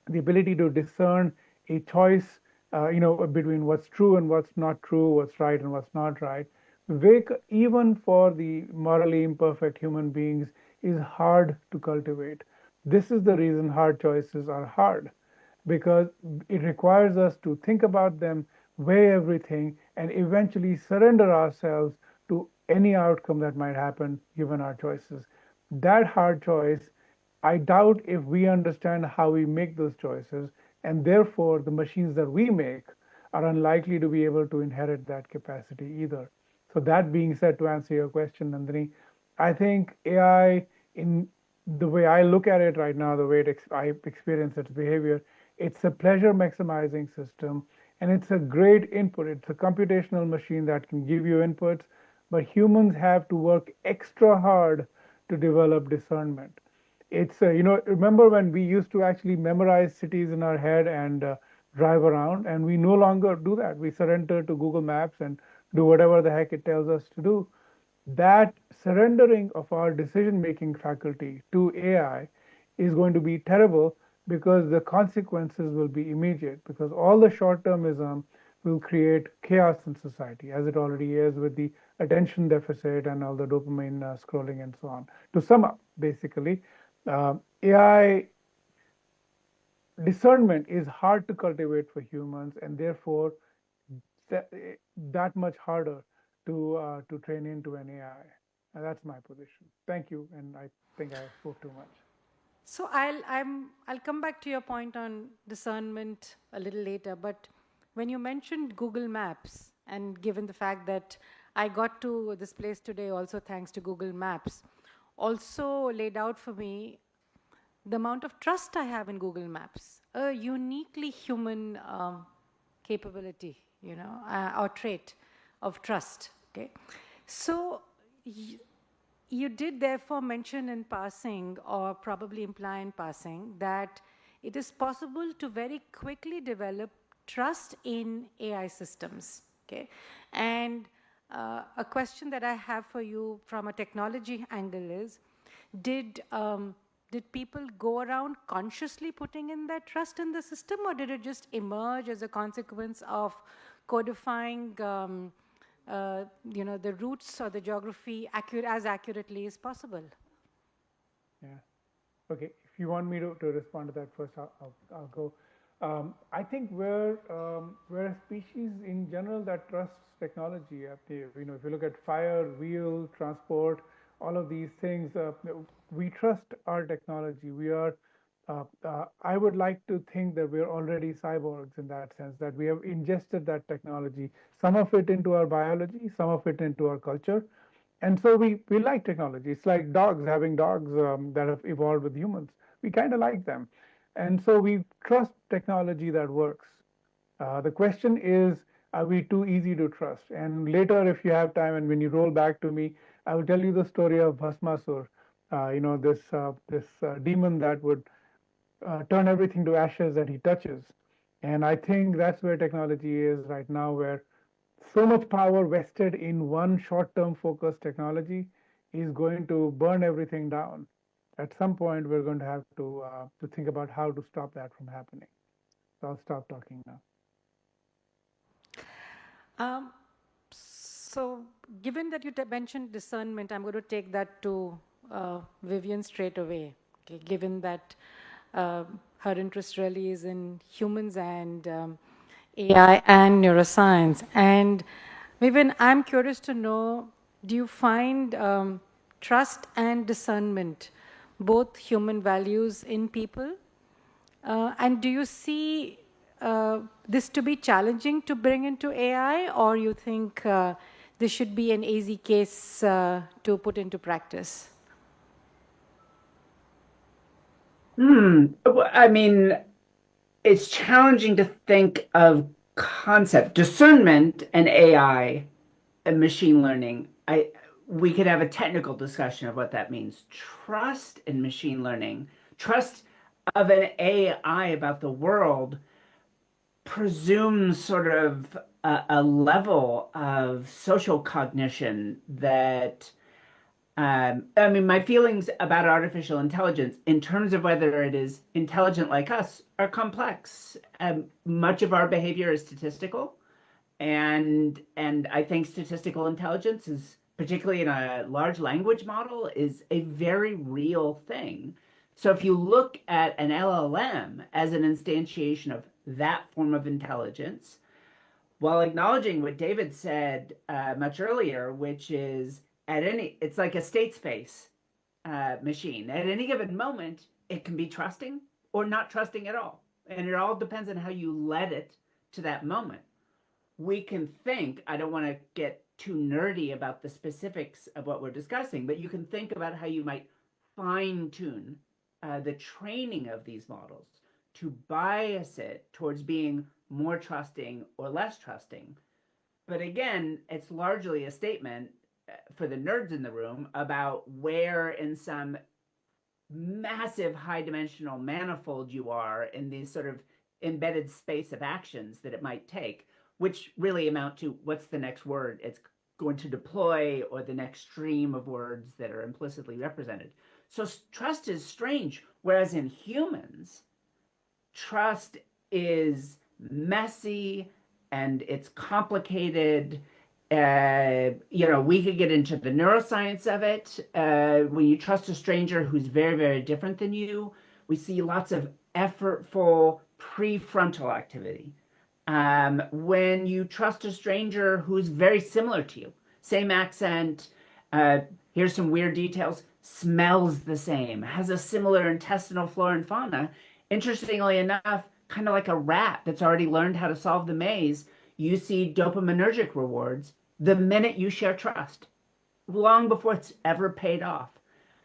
the ability to discern a choice, between what's true and what's not true, what's right and what's not right. Vivek, even for the morally imperfect human beings, is hard to cultivate. This is the reason hard choices are hard, because it requires us to think about them, weigh everything, and eventually surrender ourselves to any outcome that might happen given our choices. That hard choice, I doubt if we understand how we make those choices, and therefore the machines that we make are unlikely to be able to inherit that capacity either. So, that being said, to answer your question, Nandini, I think AI, in the way I look at it right now, the way I experience its behavior, it's a pleasure maximizing system, and it's a great input. It's a computational machine that can give you inputs, but humans have to work extra hard to develop discernment. It's remember when we used to actually memorize cities in our head and drive around, and we no longer do that. We surrender to Google Maps and do whatever the heck it tells us to do. That surrendering of our decision making faculty to AI is going to be terrible, because the consequences will be immediate, because all the short termism will create chaos in society, as it already is with the attention deficit and all the dopamine scrolling and so on. To sum up, basically, AI discernment is hard to cultivate for humans, and therefore that, that much harder to train into an AI. And that's my position. Thank you, and I think I spoke too much. So I'll come back to your point on discernment a little later, but when you mentioned Google Maps, and given the fact that I got to this place today also thanks to Google Maps, also laid out for me the amount of trust I have in Google Maps, a uniquely human capability, or trait of trust. Okay, so you did therefore mention in passing, or probably imply in passing, that it is possible to very quickly develop trust in AI systems. Okay, and a question that I have for you from a technology angle is, did people go around consciously putting in that trust in the system, or did it just emerge as a consequence of codifying the roots or the geography as accurately as possible? Yeah. Okay. If you want me to respond to that first, I'll go. I think we're a species in general that trusts technology. If you look at fire, wheel, transport, all of these things, we trust our technology. I would like to think that we're already cyborgs in that sense, that we have ingested that technology, some of it into our biology, some of it into our culture. And so we like technology. It's like dogs, having dogs that have evolved with humans. We kind of like them. And so we trust technology that works. The question is, are we too easy to trust? And later, if you have time and when you roll back to me, I will tell you the story of Bhasmasur, this demon that would turn everything to ashes that he touches. And I think that's where technology is right now, where so much power vested in one short-term focused technology is going to burn everything down. At some point, we're going to have to think about how to stop that from happening. So I'll stop talking now. So, given that you mentioned discernment, I'm going to take that to Vivian straight away. Okay, given that her interest really is in humans and AI and neuroscience. And Vivian, I'm curious to know, do you find trust and discernment both human values in people? And do you see this to be challenging to bring into AI, or you think this should be an easy case to put into practice? I mean, it's challenging to think of concept discernment and AI and machine learning. We could have a technical discussion of what that means. Trust in machine learning, trust of an AI about the world presumes sort of a level of social cognition that I mean, my feelings about artificial intelligence, in terms of whether it is intelligent like us, are complex. Much of our behavior is statistical, and I think statistical intelligence is, particularly in a large language model, is a very real thing. So if you look at an LLM as an instantiation of that form of intelligence, while acknowledging what David said much earlier, which is it's like a state space machine. At any given moment, it can be trusting or not trusting at all. And it all depends on how you let it to that moment. We can think, I don't want to get too nerdy about the specifics of what we're discussing, but you can think about how you might fine tune the training of these models to bias it towards being more trusting or less trusting. But again, it's largely a statement for the nerds in the room about where in some massive high dimensional manifold you are in these sort of embedded space of actions that it might take, which really amount to what's the next word it's going to deploy or the next stream of words that are implicitly represented. So trust is strange, whereas in humans, trust is messy and it's complicated. We could get into the neuroscience of it. When you trust a stranger who's very, very different than you, we see lots of effortful prefrontal activity. When you trust a stranger who's very similar to you, same accent, here's some weird details, smells the same, has a similar intestinal flora and fauna, interestingly enough, kind of like a rat that's already learned how to solve the maze, you see dopaminergic rewards the minute you share trust, long before it's ever paid off.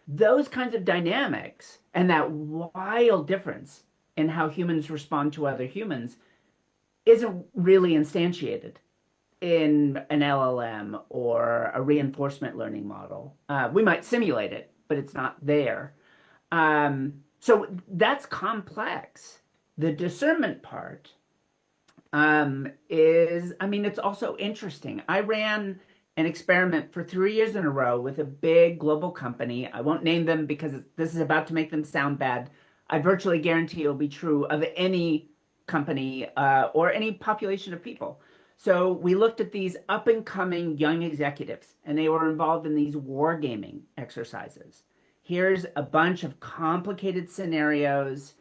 Those kinds of dynamics and that wild difference in how humans respond to other humans isn't really instantiated in an LLM or a reinforcement learning model. We might simulate it, but it's not there. So that's complex. The discernment part it's also interesting. I ran an experiment for 3 years in a row with a big global company. I won't name them because this is about to make them sound bad. I virtually guarantee it'll be true of any company or any population of people. So we looked at these up and coming young executives, and they were involved in these wargaming exercises. Here's a bunch of complicated scenarios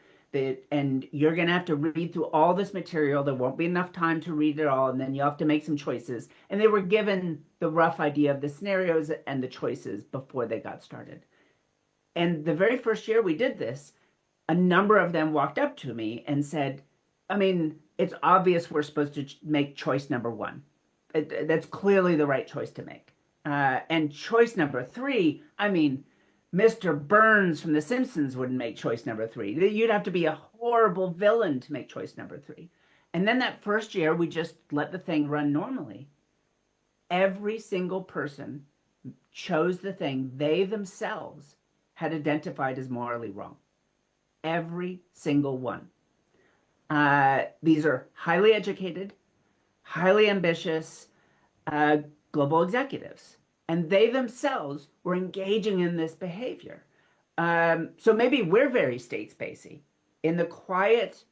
and you're going to have to read through all this material. There won't be enough time to read it all, and then you'll have to make some choices. And they were given the rough idea of the scenarios and the choices before they got started. And the very first year we did this, a number of them walked up to me and said, I mean, it's obvious we're supposed to make choice number one. That's clearly the right choice to make. And choice number three, I mean, Mr. Burns from The Simpsons wouldn't make choice number three. You'd have to be a horrible villain to make choice number three. And then that first year, we just let the thing run normally. Every single person chose the thing they themselves had identified as morally wrong. every single one. These are highly educated, highly ambitious global executives, and they themselves were engaging in this behavior. So maybe we're very state-spacey. In the quiet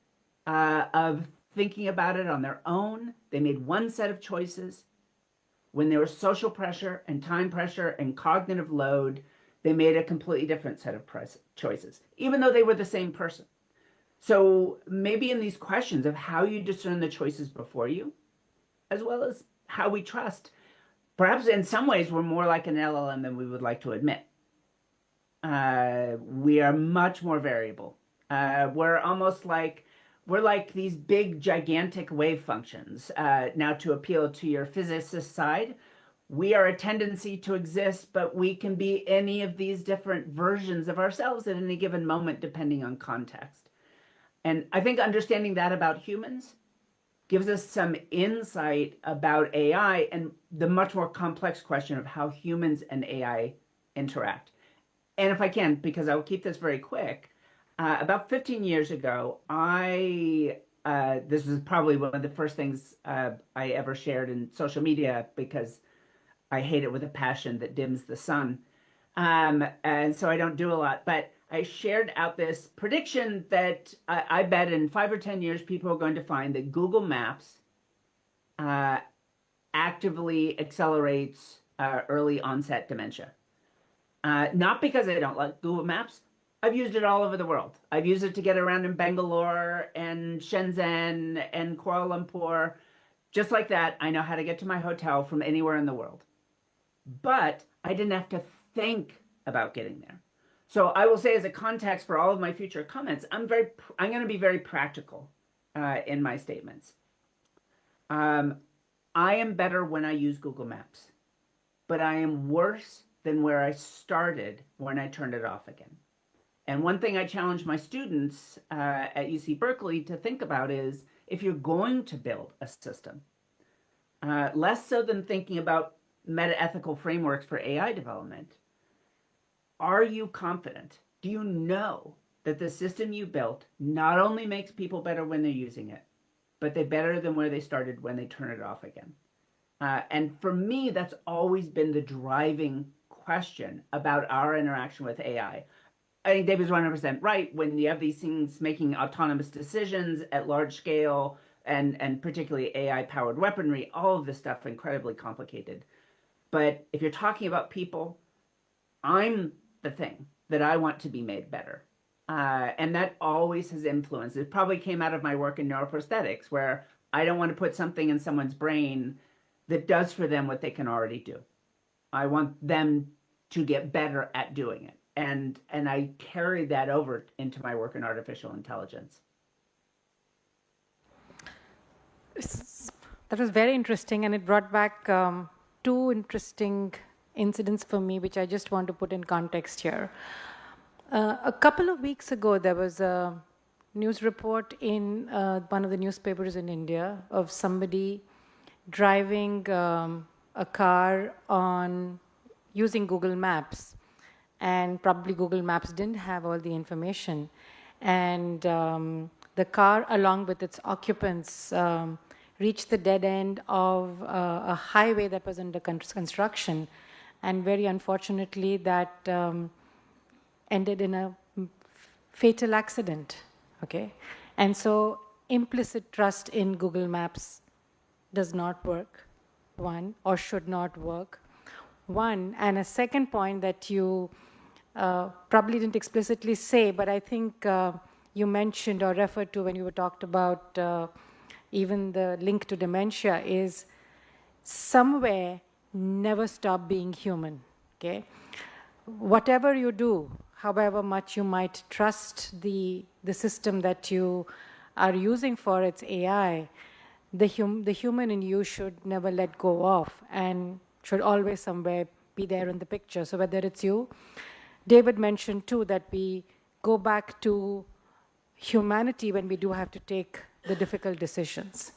of thinking about it on their own, they made one set of choices. When there was social pressure and time pressure and cognitive load, they made a completely different set of choices, even though they were the same person. So maybe in these questions of how you discern the choices before you, as well as how we trust, perhaps in some ways we're more like an LLM than we would like to admit. We are much more variable. We're like these big, gigantic wave functions. Now, to appeal to your physicist side, we are a tendency to exist, but we can be any of these different versions of ourselves at any given moment, depending on context. And I think understanding that about humans gives us some insight about AI and the much more complex question of how humans and AI interact. And if I can, because I will keep this very quick, about 15 years ago, this was probably one of the first things I ever shared in social media because I hate it with a passion that dims the sun. And so I don't do a lot, but I shared out this prediction that I bet in 5 or 10 years, people are going to find that Google Maps actively accelerates early onset dementia. Not because I don't like Google Maps. I've used it all over the world. I've used it to get around in Bangalore and Shenzhen and Kuala Lumpur. Just like that, I know how to get to my hotel from anywhere in the world. But I didn't have to think about getting there. So I will say, as a context for all of my future comments, I'm going to be very practical in my statements. I am better when I use Google Maps, but I am worse than where I started when I turned it off again. And one thing I challenge my students at UC Berkeley to think about is, if you're going to build a system, less so than thinking about meta-ethical frameworks for AI development, are you confident? Do you know that the system you built not only makes people better when they're using it, but they're better than where they started when they turn it off again? And for me, that's always been the driving question about our interaction with AI. I think David's 100% right. When you have these things making autonomous decisions at large scale, and particularly AI-powered weaponry, all of this stuff incredibly complicated. But if you're talking about people, I'm the thing that I want to be made better. And that always has influenced. It probably came out of my work in neuroprosthetics, where I don't want to put something in someone's brain that does for them what they can already do. I want them to get better at doing it. And I carry that over into my work in artificial intelligence. That was very interesting, and it brought back two interesting incidents for me, which I just want to put in context here. A couple of weeks ago, there was a news report in one of the newspapers in India of somebody driving a car on using Google Maps, and probably Google Maps didn't have all the information, and the car, along with its occupants, reached the dead end of a highway that was under construction, and very unfortunately that ended in a fatal accident. Okay, and so implicit trust in Google Maps does not work, one, or should not work, one. And a second point that you probably didn't explicitly say, but I think you mentioned or referred to when you were talked about even the link to dementia, is somewhere never stop being human. Okay, whatever you do, however much you might trust the system that you are using for its AI, the human in you should never let go of and should always somewhere be there in the picture. So whether it's you, David mentioned too that we go back to humanity when we do have to take the difficult decisions.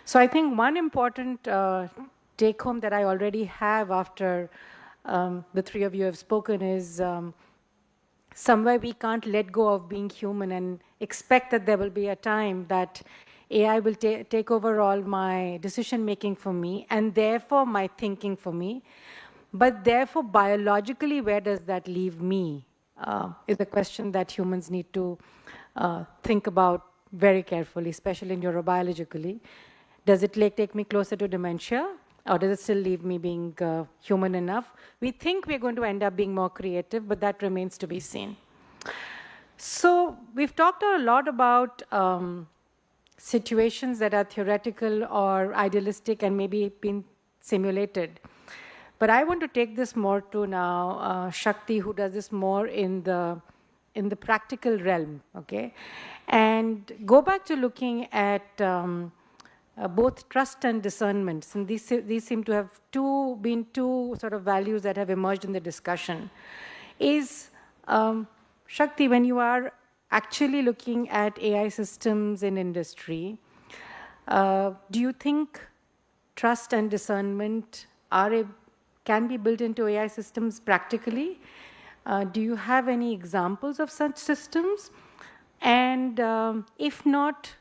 So I think one important take home that I already have after the three of you have spoken is somewhere we can't let go of being human and expect that there will be a time that AI will take over all my decision making for me and therefore my thinking for me. But therefore, biologically, where does that leave me? Is a question that humans need to think about very carefully, especially neurobiologically. Does it take me closer to dementia? Or does it still leave me being human enough? We think we're going to end up being more creative, but that remains to be seen. So we've talked a lot about situations that are theoretical or idealistic and maybe been simulated. But I want to take this more to now Shakti, who does this more in the practical realm, okay? And go back to looking at both trust and discernment. And these seem to have been two sort of values that have emerged in the discussion. Is, Shakti, when you are actually looking at AI systems in industry, do you think trust and discernment can be built into AI systems practically? Do you have any examples of such systems? And if not,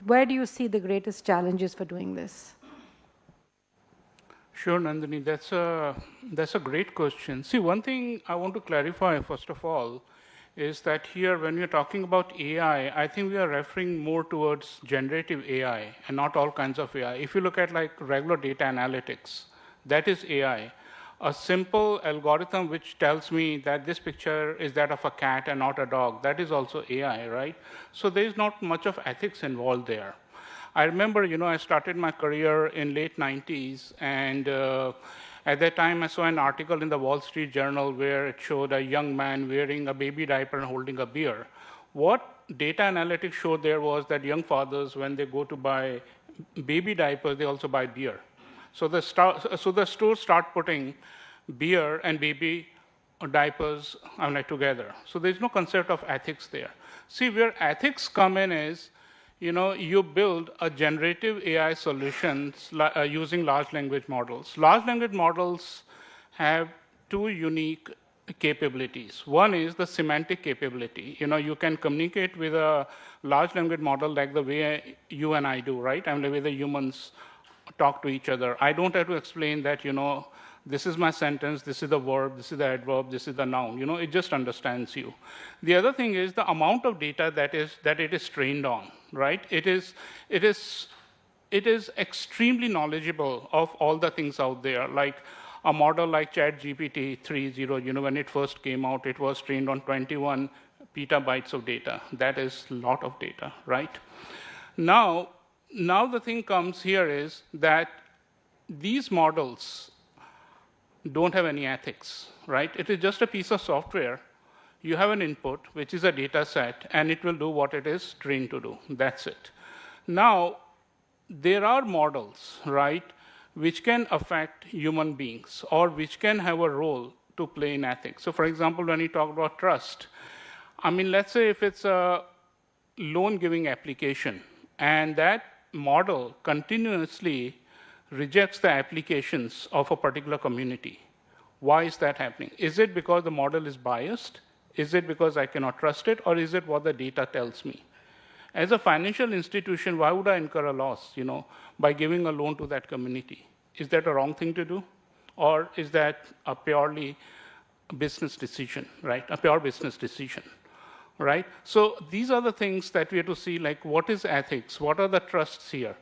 where do you see the greatest challenges for doing this? Sure, Nandini, that's a great question. See, one thing I want to clarify, first of all, is that here, when we're talking about AI, I think we are referring more towards generative AI and not all kinds of AI. If you look at like regular data analytics, that is AI. A simple algorithm which tells me that this picture is that of a cat and not a dog, that is also AI, right? So there is not much of ethics involved there. I remember, I started my career in late 90s, and at that time I saw an article in the Wall Street Journal where it showed a young man wearing a baby diaper and holding a beer. What data analytics showed there was that young fathers, when they go to buy baby diapers, they also buy beer. So the stores start putting beer and baby diapers together. So there's no concept of ethics there. See, where ethics come in is, you build a generative AI solutions using large language models. Large language models have two unique capabilities. One is the semantic capability. You can communicate with a large language model like the way you and I do, right? The way the humans talk to each other. I don't have to explain that, this is my sentence, this is the verb, this is the adverb, this is the noun. It just understands you. The other thing is the amount of data that it is trained on, right? It is extremely knowledgeable of all the things out there. Like a model like ChatGPT 3.0, when it first came out, it was trained on 21 petabytes of data. That is a lot of data, right? Now the thing comes here is that these models don't have any ethics, right? It is just a piece of software. You have an input, which is a data set, and it will do what it is trained to do. That's it. Now, there are models, right, which can affect human beings or which can have a role to play in ethics. So, for example, when you talk about trust, let's say if it's a loan-giving application, and that model continuously rejects the applications of a particular community. Why is that happening? Is it because the model is biased? Is it because I cannot trust it? Or is it what the data tells me? As a financial institution, why would I incur a loss, by giving a loan to that community? Is that a wrong thing to do? Or is that a purely business decision, right? A pure business decision. Right? So these are the things that we have to see, like what is ethics? What are the trusts here?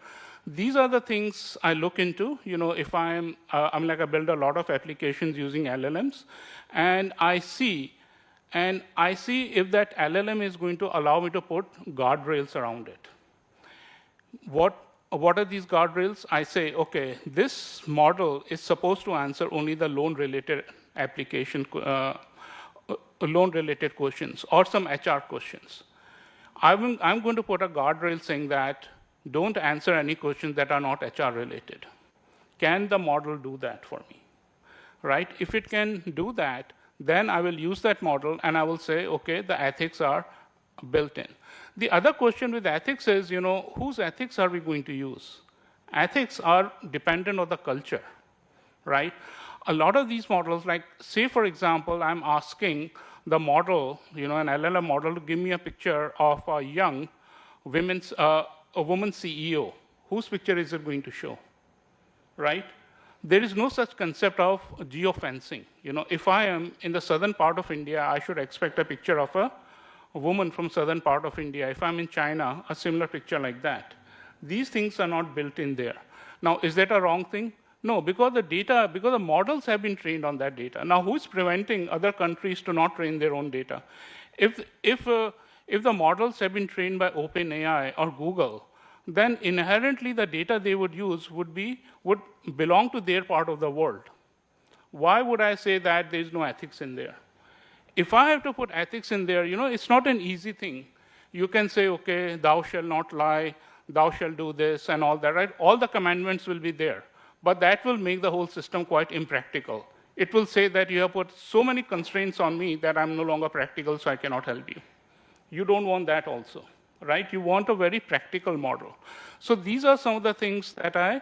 These are the things I look into. If I build a lot of applications using LLMs, and I see if that LLM is going to allow me to put guardrails around it. What are these guardrails? I say, okay, this model is supposed to answer only the loan-related application loan-related questions or some HR questions. I'm going to put a guardrail saying that don't answer any questions that are not HR related. Can the model do that for me? Right? If it can do that, then I will use that model and I will say, okay, the ethics are built in. The other question with ethics is, whose ethics are we going to use? Ethics are dependent on the culture, right? A lot of these models, like say, for example, I'm asking the model, an LLM model, to give me a picture of a young a woman CEO, whose picture is it going to show, right? There is no such concept of geofencing. If I am in the southern part of India, I should expect a picture of a woman from southern part of India. If I'm in China, a similar picture like that. These things are not built in there. Now, is that a wrong thing? No, because the models have been trained on that data. Now, who is preventing other countries to not train their own data? If the models have been trained by OpenAI or Google, then inherently the data they would use would belong to their part of the world. Why would I say that there is no ethics in there? If I have to put ethics in there, it's not an easy thing. You can say, okay, thou shalt not lie, thou shalt do this, and all that, right? All the commandments will be there. But that will make the whole system quite impractical. It will say that you have put so many constraints on me that I'm no longer practical, so I cannot help you. You don't want that also, right? You want a very practical model. So these are some of the things that I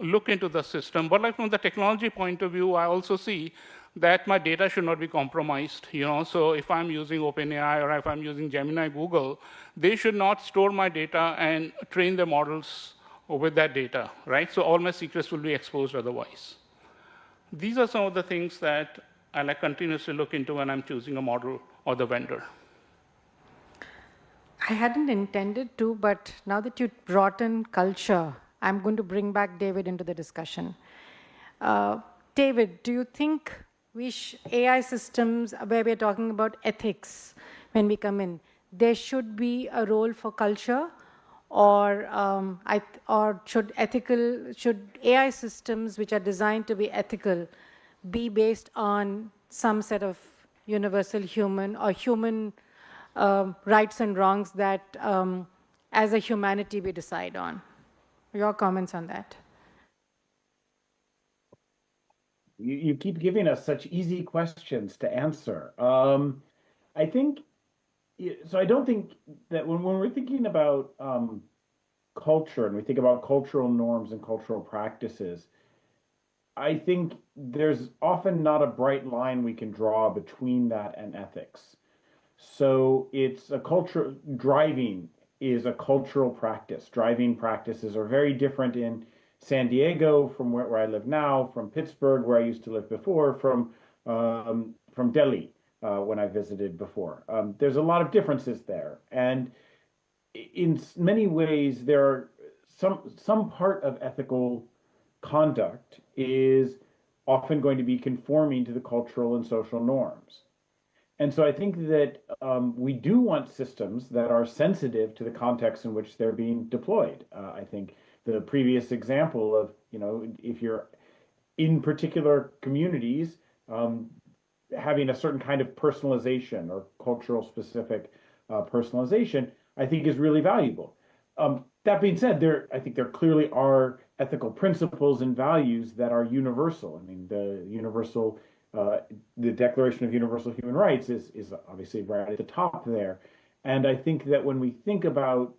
look into the system. But from the technology point of view, I also see that my data should not be compromised. So if I'm using OpenAI or if I'm using Gemini, Google, they should not store my data and train their models with that data, right? So all my secrets will be exposed otherwise. These are some of the things that I continuously look into when I'm choosing a model or the vendor. I hadn't intended to, but now that you brought in culture, I'm going to bring back David into the discussion. David, do you think AI systems, where we're talking about ethics, when we come in, there should be a role for culture, or should AI systems which are designed to be ethical be based on some set of universal human or human rights and wrongs that as a humanity we decide on? Your comments on that? You keep giving us such easy questions to answer. I think, so I don't think that when we're thinking about culture and we think about cultural norms and cultural practices, I think there's often not a bright line we can draw between that and ethics. So it's a culture, driving is a cultural practice. Driving practices are very different in San Diego from where I live now, from Pittsburgh, where I used to live before, from Delhi, when I visited before. There's a lot of differences there. And in many ways, there are some part of ethical conduct is often going to be conforming to the cultural and social norms. And so I think that we do want systems that are sensitive to the context in which they're being deployed. I think the previous example of, if you're in particular communities, having a certain kind of personalization or cultural specific personalization, I think is really valuable. That being said, I think there clearly are ethical principles and values that are universal. I mean, the Declaration of Universal Human Rights is obviously right at the top there. And I think that when we think about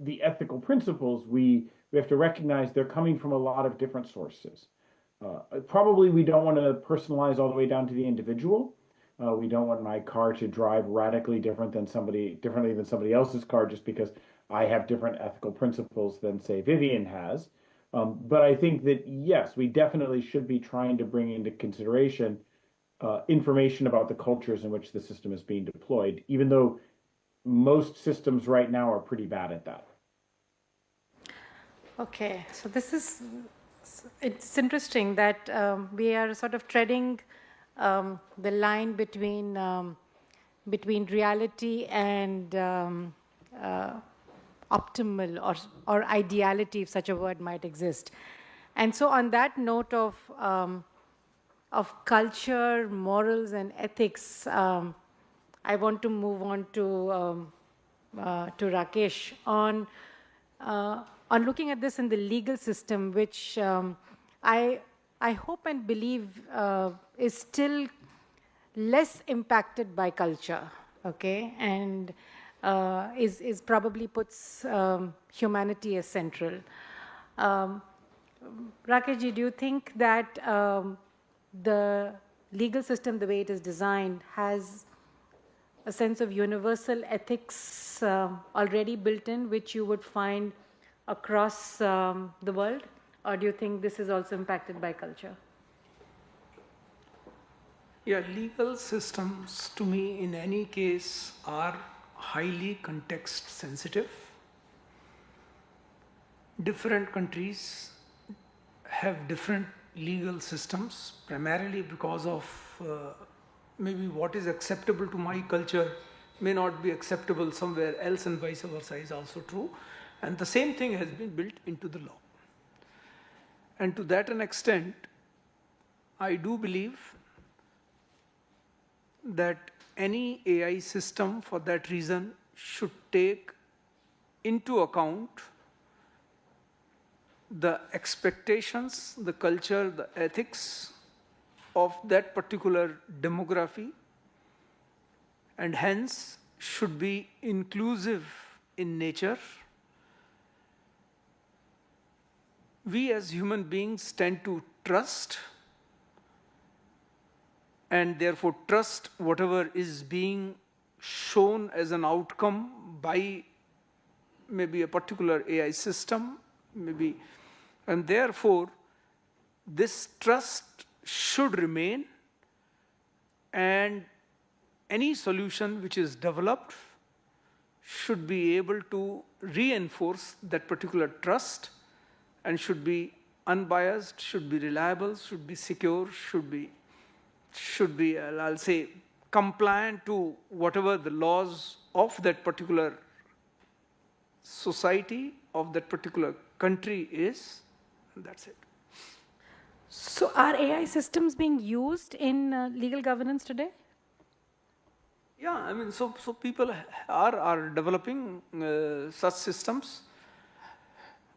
the ethical principles, we have to recognize they're coming from a lot of different sources. Probably we don't want to personalize all the way down to the individual. We don't want my car to drive radically differently than somebody else's car just because I have different ethical principles than, say, Vivian has. But I think that, yes, we definitely should be trying to bring into consideration information about the cultures in which the system is being deployed, even though most systems right now are pretty bad at that. Okay, so it's interesting that we are sort of treading the line between reality and optimal or ideality, if such a word might exist. And so on that note of culture, morals, and ethics, I want to move on to Rakesh on looking at this in the legal system, which I hope and believe is still less impacted by culture, okay, and is probably puts humanity as central. Rakeshji, do you think that the legal system, the way it is designed, has a sense of universal ethics already built in, which you would find across the world? Or do you think this is also impacted by culture? Yeah, legal systems to me in any case are highly context sensitive. Different countries have different legal systems, primarily because of maybe what is acceptable to my culture may not be acceptable somewhere else, and vice versa is also true. And the same thing has been built into the law. And to that an extent, I do believe that any AI system for that reason should take into account the expectations, the culture, the ethics of that particular demography, and hence should be inclusive in nature. We as human beings tend to trust, and therefore trust whatever is being shown as an outcome by maybe a particular AI system, maybe, and therefore this trust should remain, and any solution which is developed should be able to reinforce that particular trust and should be unbiased, should be reliable, should be secure, should be I'll say compliant to whatever the laws of that particular society, of that particular country is, and that's it. So are AI systems being used in legal governance today? Yeah, I mean, so people are developing such systems,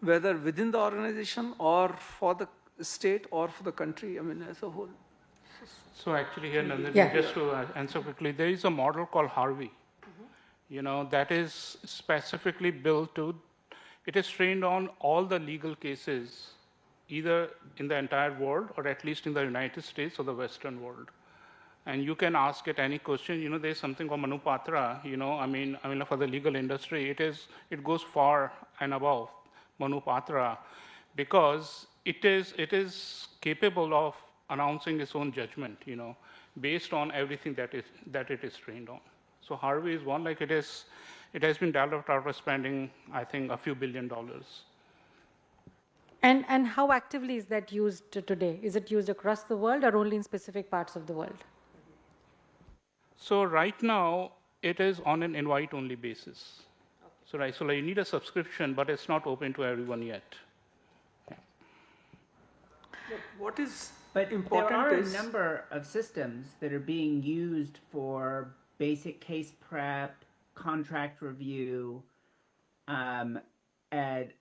whether within the organization or for the state or for the country, I mean, as a whole. So actually here, Nandini, Yeah. just to answer quickly, there is a model called Harvey, that is specifically built to, it is trained on all the legal cases, either in the entire world or at least in the United States or the Western world. And you can ask it any question. There's something called Manupatra. I mean, for the legal industry, it goes far and above Manupatra, because it is capable of announcing its own judgment. Based on everything that it is trained on. So Harvey is one. Like it has been developed after spending, I think, a few $1 billion. And how actively is that used today? Is it used across the world or only in specific parts of the world? So right now, it is on an invite-only basis. Okay. So you need a subscription, but it's not open to everyone yet. Yeah. What is But important there are is a number of systems that are being used for basic case prep, contract review, and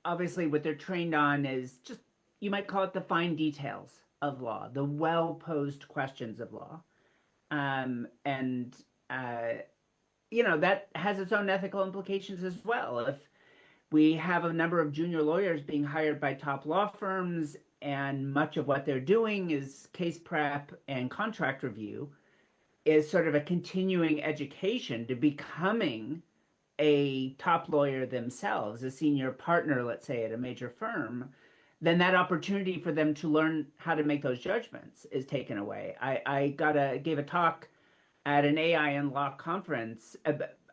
obviously what they're trained on is just, you might call it the fine details of law, the well-posed questions of law. That has its own ethical implications as well. If we have a number of junior lawyers being hired by top law firms, and much of what they're doing is case prep and contract review, is sort of a continuing education to becoming a top lawyer themselves, a senior partner, let's say, at a major firm, then that opportunity for them to learn how to make those judgments is taken away. I gave a talk at an AI and law conference.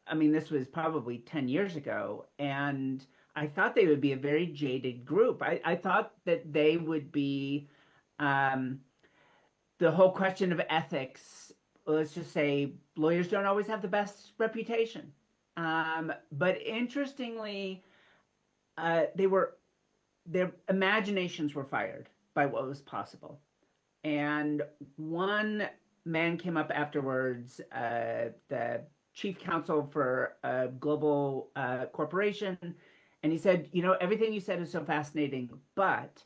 I mean, this was probably 10 years ago, and I thought they would be a very jaded group. I thought that they would be the whole question of ethics. Let's just say lawyers don't always have the best reputation. But interestingly, their imaginations were fired by what was possible. And one man came up afterwards, the chief counsel for a global corporation, and he said, everything you said is so fascinating, but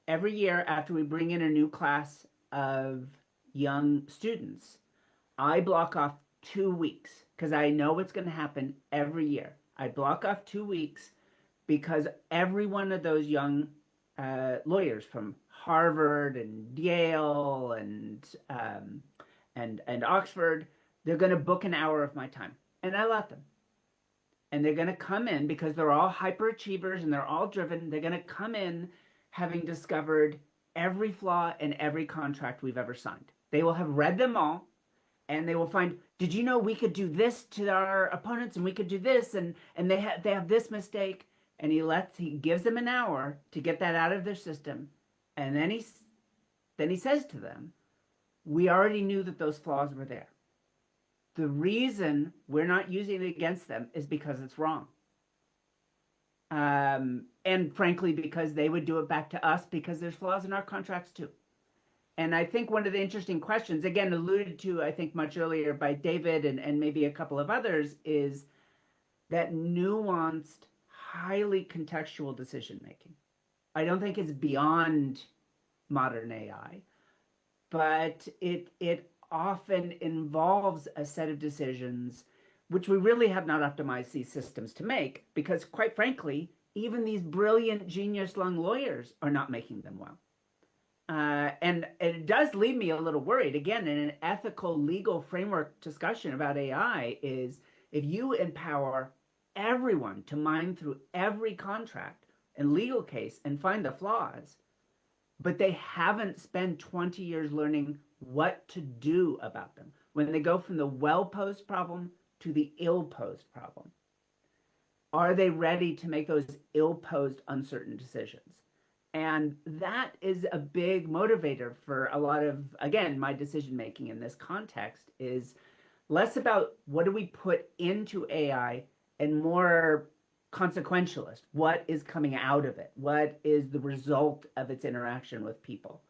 every year after we bring in a new class of young students, I block off 2 weeks because I know what's going to happen every year. I block off 2 weeks because every one of those young lawyers from Harvard and Yale and Oxford. They're going to book an hour of my time, and I let them. And they're going to come in because they're all hyperachievers and they're all driven. They're going to come in having discovered every flaw in every contract we've ever signed. They will have read them all, and they will find, did you know we could do this to our opponents and we could do this, and they have this mistake, and he gives them an hour to get that out of their system, and then he says to them, we already knew that those flaws were there. The reason we're not using it against them is because it's wrong. And frankly, because they would do it back to us because there's flaws in our contracts too. And I think one of the interesting questions, again, alluded to, I think, much earlier by David and maybe a couple of others, is that nuanced, highly contextual decision-making. I don't think it's beyond modern AI, but it often involves a set of decisions which we really have not optimized these systems to make, because quite frankly, even these brilliant genius-lung lawyers are not making them well. And it does leave me a little worried. Again, in an ethical legal framework discussion about AI, is if you empower everyone to mine through every contract and legal case and find the flaws, but they haven't spent 20 years learning what to do about them, when they go from the well-posed problem to the ill-posed problem, are they ready to make those ill-posed, uncertain decisions? And that is a big motivator for a lot of, again, my decision-making in this context is less about what do we put into AI and more consequentialist. What is coming out of it? What is the result of its interaction with people?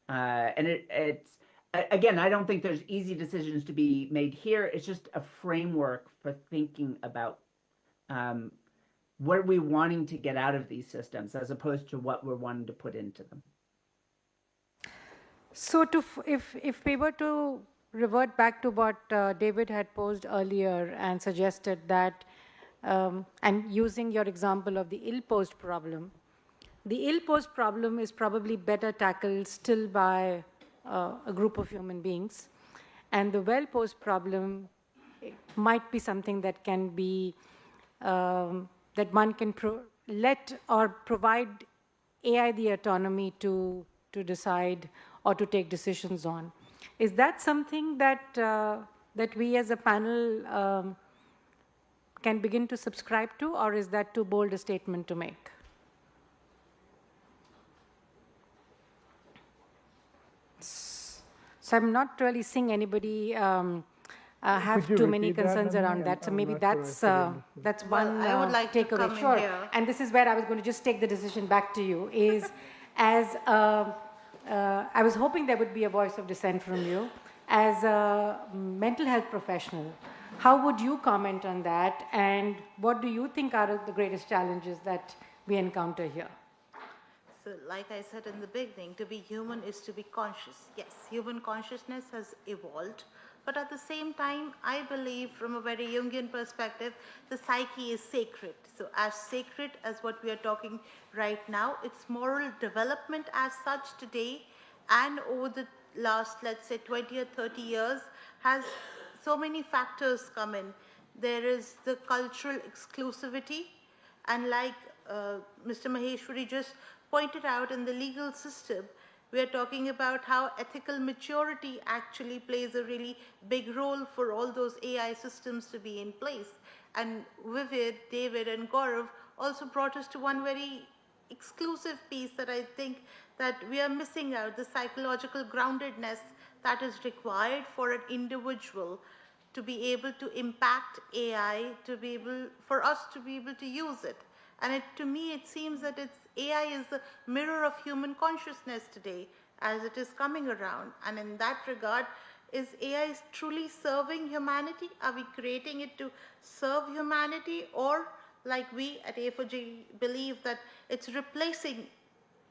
And it's, again, I don't think there's easy decisions to be made here. It's just a framework for thinking about what are we wanting to get out of these systems as opposed to what we're wanting to put into them. So if we were to revert back to what David had posed earlier and suggested that, and using your example of the ill-posed problem, the ill-posed problem is probably better tackled still by a group of human beings, and the well-posed problem might be something that can be that one can let or provide AI the autonomy to decide or to take decisions on. Is that something that that we as a panel can begin to subscribe to, or is that too bold a statement to make? So I'm not really seeing anybody have too many concerns around that. So maybe that's one I would like takeaway. to Sure. here. And this is where I was going to just take the decision back to you. Is as I was hoping there would be a voice of dissent from you as a mental health professional. How would you comment on that? And what do you think are the greatest challenges that we encounter here? So like I said in the beginning, to be human is to be conscious. Yes, human consciousness has evolved, but at the same time, I believe from a very Jungian perspective, the psyche is sacred. So as sacred as what we are talking right now, its moral development as such today and over the last, let's say 20 or 30 years has so many factors come in. There is the cultural exclusivity, and like Mr. Maheshwari just pointed out, in the legal system, we are talking about how ethical maturity actually plays a really big role for all those AI systems to be in place. And Vivid, David, and Gaurav also brought us to one very exclusive piece that I think that we are missing out, the psychological groundedness that is required for an individual to be able to impact AI, for us to be able to use it. And to me, it seems that AI is the mirror of human consciousness today as it is coming around. And in that regard, is AI truly serving humanity? Are we creating it to serve humanity? Or like we at A4G believe that it's replacing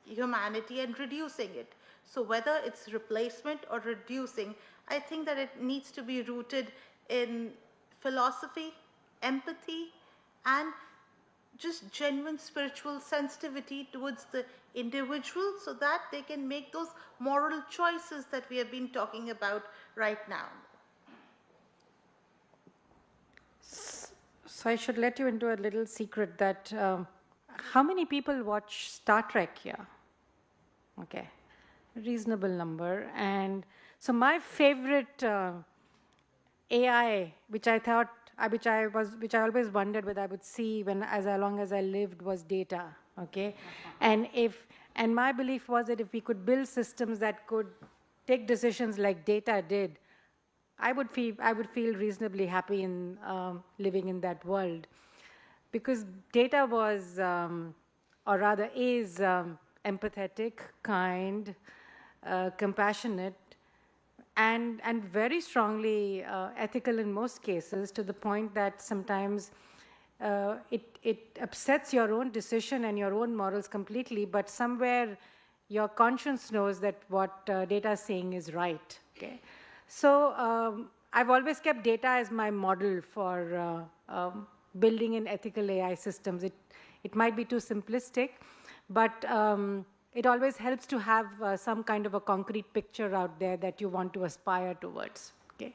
humanity and reducing it. So whether it's replacement or reducing, I think that it needs to be rooted in philosophy, empathy, and just genuine spiritual sensitivity towards the individual so that they can make those moral choices that we have been talking about right now. So I should let you into a little secret that how many people watch Star Trek here? Okay, reasonable number. And so my favorite AI, which I thought, which I always wondered whether I would see when, as long as I lived, was data. Okay, and my belief was that if we could build systems that could take decisions like data did, I would feel reasonably happy in living in that world, because data was, or rather is, empathetic, kind, compassionate, and very strongly ethical in most cases, to the point that sometimes it upsets your own decision and your own morals completely, but somewhere your conscience knows that what data is saying is right. Okay, so I've always kept data as my model for building in ethical AI systems. It might be too simplistic, but it always helps to have some kind of a concrete picture out there that you want to aspire towards. Okay.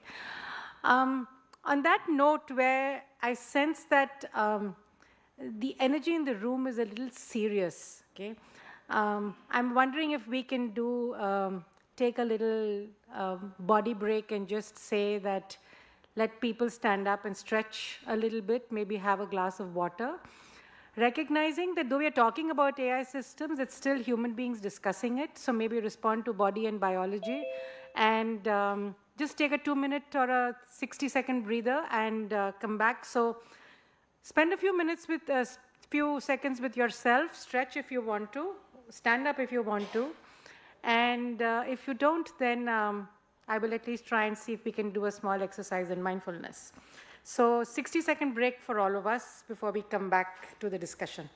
On that note, where I sense that the energy in the room is a little serious. Okay, I'm wondering if we can take a little body break and just say that, let people stand up and stretch a little bit, maybe have a glass of water, recognizing that though we are talking about AI systems, it's still human beings discussing it. So maybe respond to body and biology, and just take a 2-minute or a 60-second breather and come back. So spend a few minutes with few seconds with yourself, stretch if you want to, stand up if you want to, and if you don't, then I will at least try and see if we can do a small exercise in mindfulness. So 60-second break for all of us before we come back to the discussion.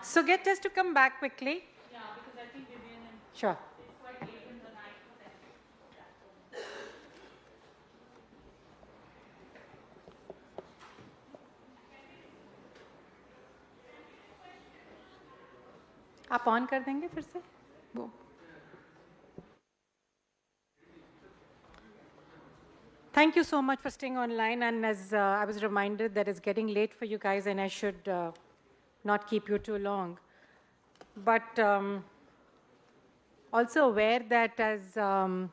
So get us to come back quickly. Yeah, because I think Vivian and Sure. it's quite late in the night for them. आप on कर देंगे फिर से वो Thank you so much for staying online. And as I was reminded that it's getting late for you guys and I should not keep you too long. But also aware that as a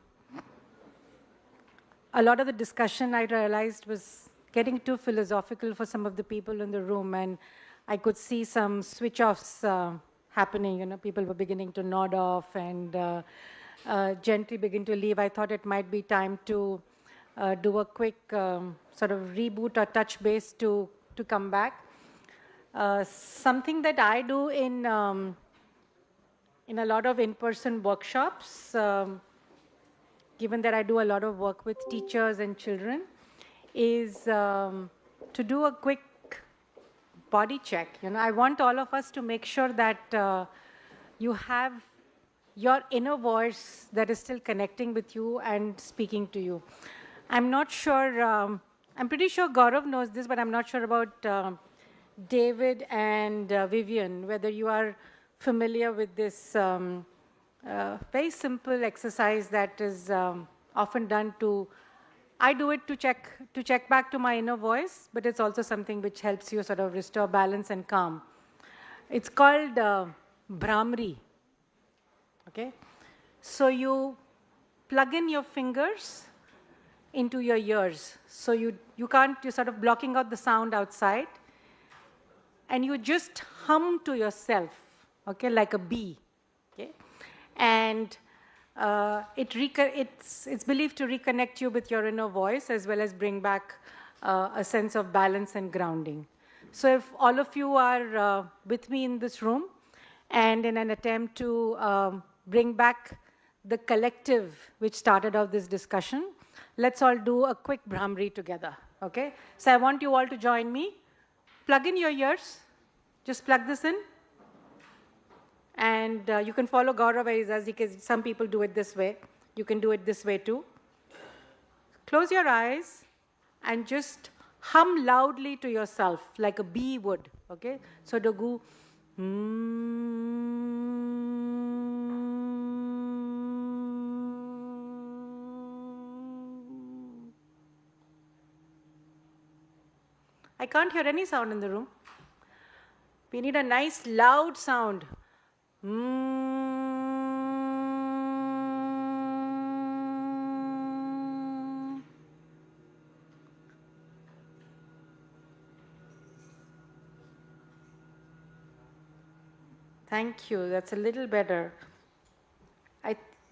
lot of the discussion I realized was getting too philosophical for some of the people in the room, and I could see some switch-offs happening. You know, people were beginning to nod off and gently begin to leave. I thought it might be time to do a quick sort of reboot or touch base to come back. Something that I do in a lot of in-person workshops, given that I do a lot of work with teachers and children, is to do a quick body check. You know, I want all of us to make sure that you have your inner voice that is still connecting with you and speaking to you. I'm not sure, I'm pretty sure Gaurav knows this, but I'm not sure about David and Vivian, whether you are familiar with this very simple exercise that is often done to, I do it to check back to my inner voice, but it's also something which helps you sort of restore balance and calm. It's called Brahmari, okay? So you plug in your fingers into your ears. So you're sort of blocking out the sound outside, and you just hum to yourself, okay, like a bee, okay? And it's believed to reconnect you with your inner voice as well as bring back a sense of balance and grounding. So if all of you are with me in this room, and in an attempt to bring back the collective which started off this discussion, let's all do a quick Brahmari together, okay? So I want you all to join me. Plug in your ears. Just plug this in. And you can follow Gaurav as some people do it this way. You can do it this way too. Close your eyes and just hum loudly to yourself like a bee would, okay? So Dogu. I can't hear any sound in the room. We need a nice loud sound. Thank you. That's a little better.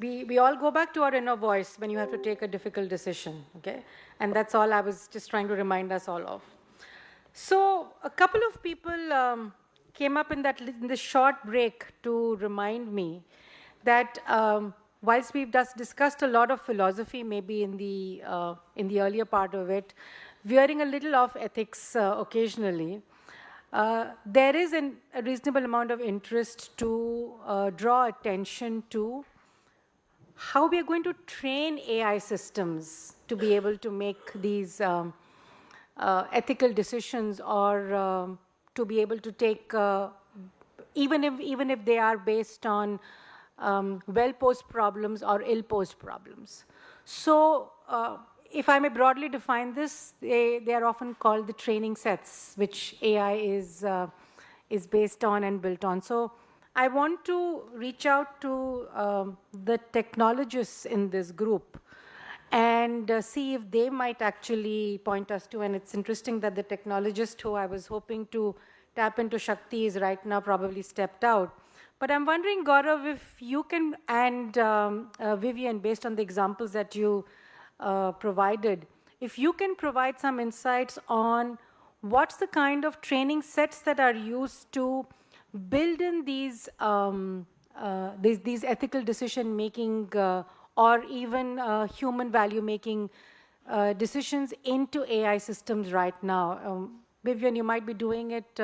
We all go back to our inner voice when you have to take a difficult decision, okay? And that's all I was just trying to remind us all of. So a couple of people came up in this short break to remind me that whilst we've just discussed a lot of philosophy, maybe in the earlier part of it, veering a little off ethics occasionally, there is a reasonable amount of interest to draw attention to how we are going to train AI systems to be able to make these ethical decisions, or to be able to take, even if they are based on well-posed problems or ill-posed problems. So if I may broadly define this, they are often called the training sets, which AI is based on and built on. So I want to reach out to the technologists in this group and see if they might actually point us to, and it's interesting that the technologist who I was hoping to tap into Shakti is right now probably stepped out. But I'm wondering, Gaurav, if you can, and Vivian, based on the examples that you provided, if you can provide some insights on what's the kind of training sets that are used to build in these ethical decision-making or even human value-making decisions into AI systems right now. Vivian, you might be doing it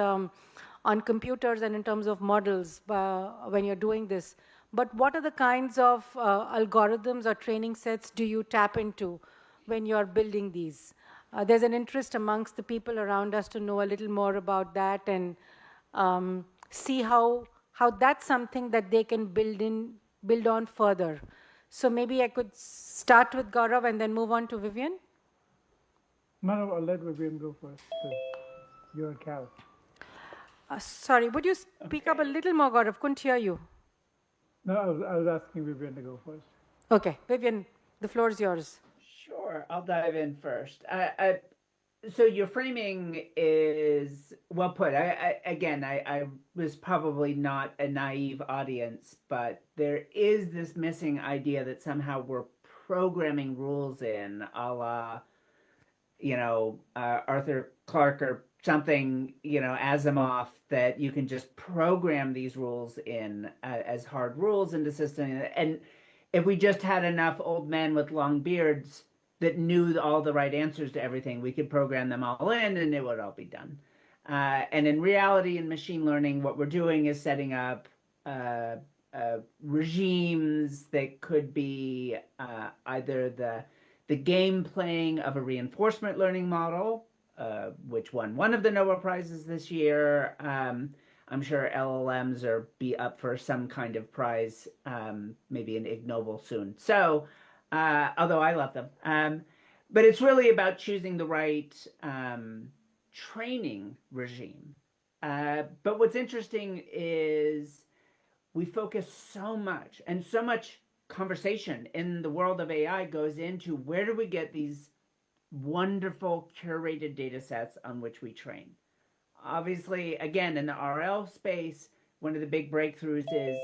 on computers and in terms of models when you're doing this. But what are the kinds of algorithms or training sets do you tap into when you're building these? There's an interest amongst the people around us to know a little more about that and see how that's something that they can build on further. So maybe I could start with Gaurav and then move on to Vivian. No, I'll let Vivian go first. You're Cal. Sorry, would you speak up a little more, Gaurav? Couldn't hear you. No, I was asking Vivian to go first. Okay, Vivian, the floor is yours. Sure, I'll dive in first. So your framing is well put. I was probably not a naive audience, but there is this missing idea that somehow we're programming rules in, a la, Arthur Clarke or something, Asimov, that you can just program these rules in as hard rules into system. And if we just had enough old men with long beards that knew all the right answers to everything, we could program them all in and it would all be done. And in reality, in machine learning, what we're doing is setting up regimes that could be either the game playing of a reinforcement learning model, which won one of the Nobel Prizes this year. I'm sure LLMs are be up for some kind of prize, maybe an Ig Nobel soon. So, although I love them. But it's really about choosing the right training regime. But what's interesting is we focus so much, and so much conversation in the world of AI goes into where do we get these wonderful curated data sets on which we train. Obviously, again, in the RL space, one of the big breakthroughs is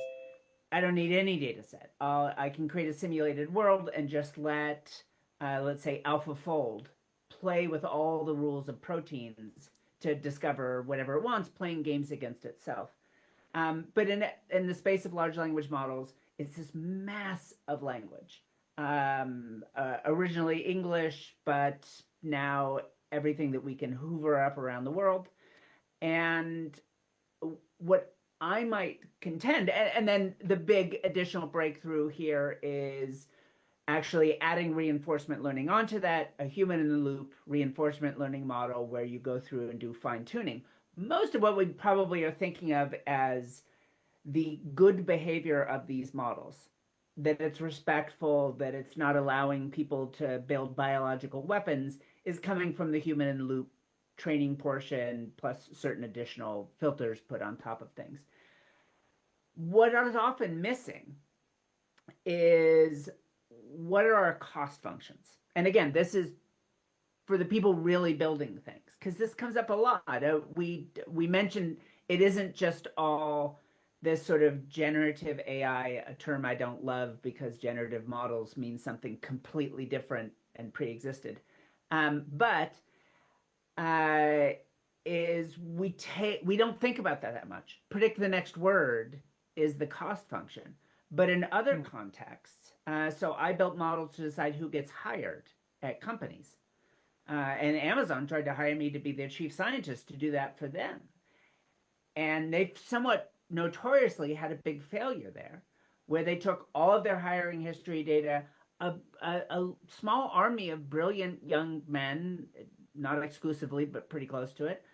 I don't need any data set. I can create a simulated world and just let, let's say, AlphaFold play with all the rules of proteins to discover whatever it wants, playing games against itself. But in the space of large language models, it's this mass of language. Originally English, but now everything that we can hoover up around the world. And what I might contend, and then the big additional breakthrough here is actually adding reinforcement learning onto that, a human-in-the-loop reinforcement learning model where you go through and do fine-tuning. Most of what we probably are thinking of as the good behavior of these models, that it's respectful, that it's not allowing people to build biological weapons, is coming from the human-in-the-loop training portion, plus certain additional filters put on top of things. What is often missing is what are our cost functions? And again, this is for the people really building things, because this comes up a lot. We mentioned it isn't just all this sort of generative AI, a term I don't love because generative models mean something completely different and pre-existed. But is we don't think about that much. Predict the next word is the cost function. But in other contexts, so I built models to decide who gets hired at companies. And Amazon tried to hire me to be their chief scientist to do that for them. And they somewhat notoriously had a big failure there, where they took all of their hiring history data, a small army of brilliant young men, not exclusively, but pretty close to it,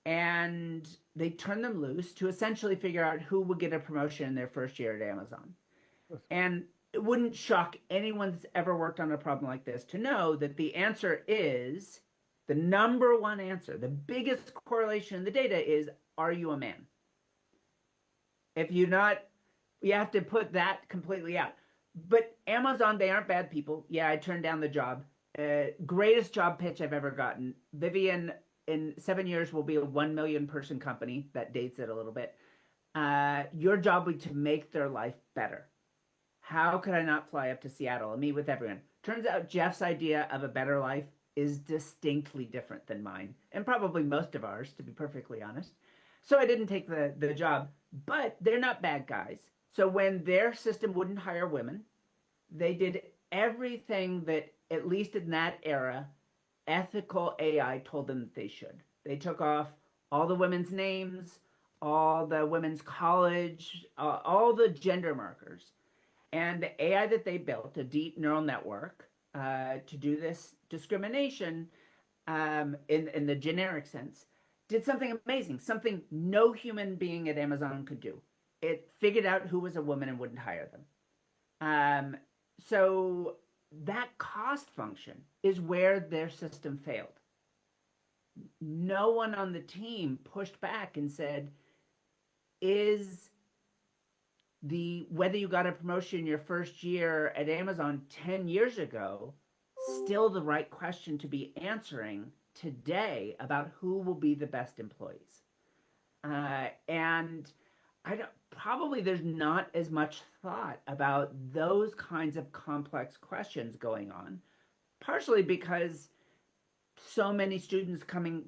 and they turned them loose to essentially figure out who would get a promotion in their first year at Amazon. And it wouldn't shock anyone that's ever worked on a problem like this to know that the answer is, the number one answer, the biggest correlation in the data is, are you a man? If you're not, you have to put that completely out. But Amazon, they aren't bad people. Yeah, I turned down the job. Greatest job pitch I've ever gotten. Vivian, in 7 years, will be a 1 million person company. That dates it a little bit. Your job will be to make their life better. How could I not fly up to Seattle and meet with everyone? Turns out Jeff's idea of a better life is distinctly different than mine, and probably most of ours, to be perfectly honest. So I didn't take the job, but they're not bad guys. So when their system wouldn't hire women, they did everything that, at least in that era, ethical AI told them that they should. They took off all the women's names, all the women's college, all the gender markers. And the AI that they built, a deep neural network, to do this discrimination in the generic sense, did something amazing, something no human being at Amazon could do. It figured out who was a woman and wouldn't hire them. So that cost function is where their system failed. No one on the team pushed back and said, is whether you got a promotion your first year at Amazon 10 years ago still the right question to be answering today about who will be the best employees? And probably there's not as much thought about those kinds of complex questions going on, partially because so many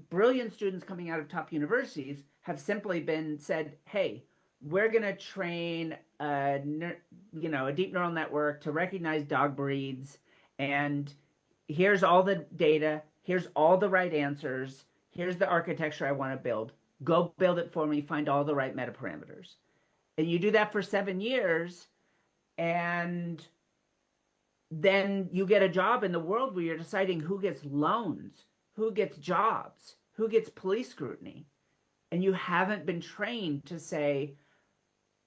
brilliant students coming out of top universities have simply been said, hey, we're going to train a deep neural network to recognize dog breeds, and here's all the data, here's all the right answers, here's the architecture I want to build. Go build it for me, find all the right metaparameters. And you do that for 7 years, and then you get a job in the world where you're deciding who gets loans, who gets jobs, who gets police scrutiny. And you haven't been trained to say,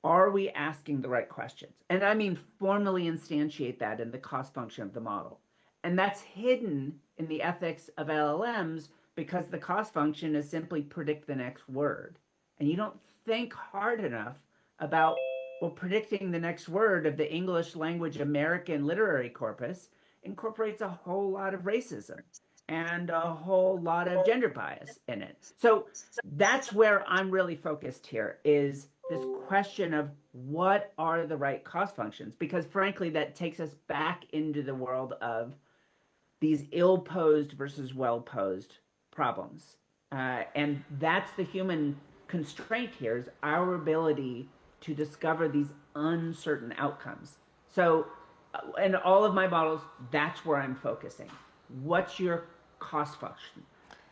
are we asking the right questions? And I mean formally instantiate that in the cost function of the model. And that's hidden in the ethics of LLMs because the cost function is simply predict the next word. And you don't think hard enough about, well, predicting the next word of the English language American literary corpus incorporates a whole lot of racism and a whole lot of gender bias in it. So that's where I'm really focused here, is this question of what are the right cost functions? Because frankly, that takes us back into the world of these ill-posed versus well-posed problems. And that's the human constraint here, is our ability to discover these uncertain outcomes. So in all of my models, that's where I'm focusing. What's your cost function?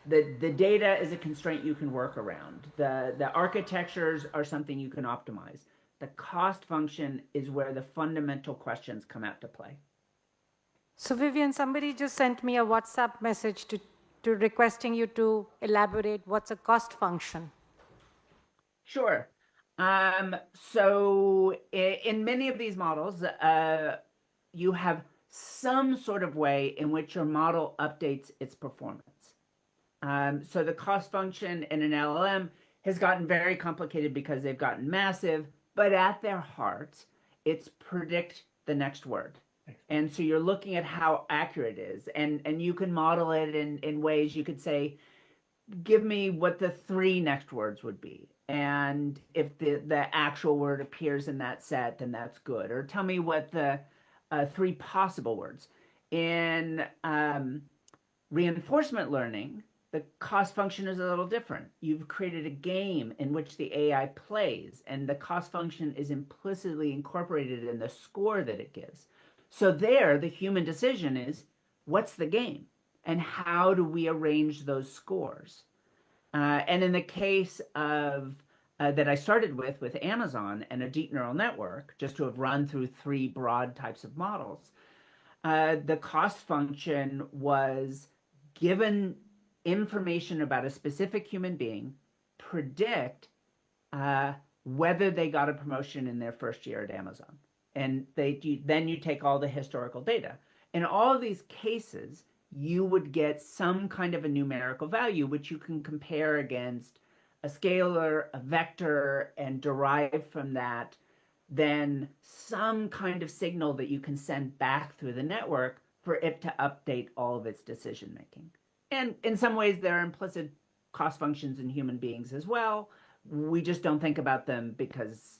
The data is a constraint you can work around. The architectures are something you can optimize. The cost function is where the fundamental questions come out to play. So Vivian, somebody just sent me a WhatsApp message to requesting you to elaborate what's a cost function. Sure. So in many of these models, you have some sort of way in which your model updates its performance. So the cost function in an LLM has gotten very complicated because they've gotten massive, but at their heart, it's predict the next word. And so you're looking at how accurate it is. And you can model it in ways you could say, give me what the 3 next words would be. And if the actual word appears in that set, then that's good. Or tell me what the 3 possible words. In reinforcement learning, the cost function is a little different. You've created a game in which the AI plays, and the cost function is implicitly incorporated in the score that it gives. So there, the human decision is, what's the game? And how do we arrange those scores? And in the case of that I started with Amazon and a deep neural network, just to have run through 3 broad types of models, the cost function was given information about a specific human being, predict whether they got a promotion in their first year at Amazon. And then you take all the historical data. In all of these cases, you would get some kind of a numerical value, which you can compare against a scalar, a vector, and derive from that then some kind of signal that you can send back through the network for it to update all of its decision making. And in some ways, there are implicit cost functions in human beings as well. We just don't think about them because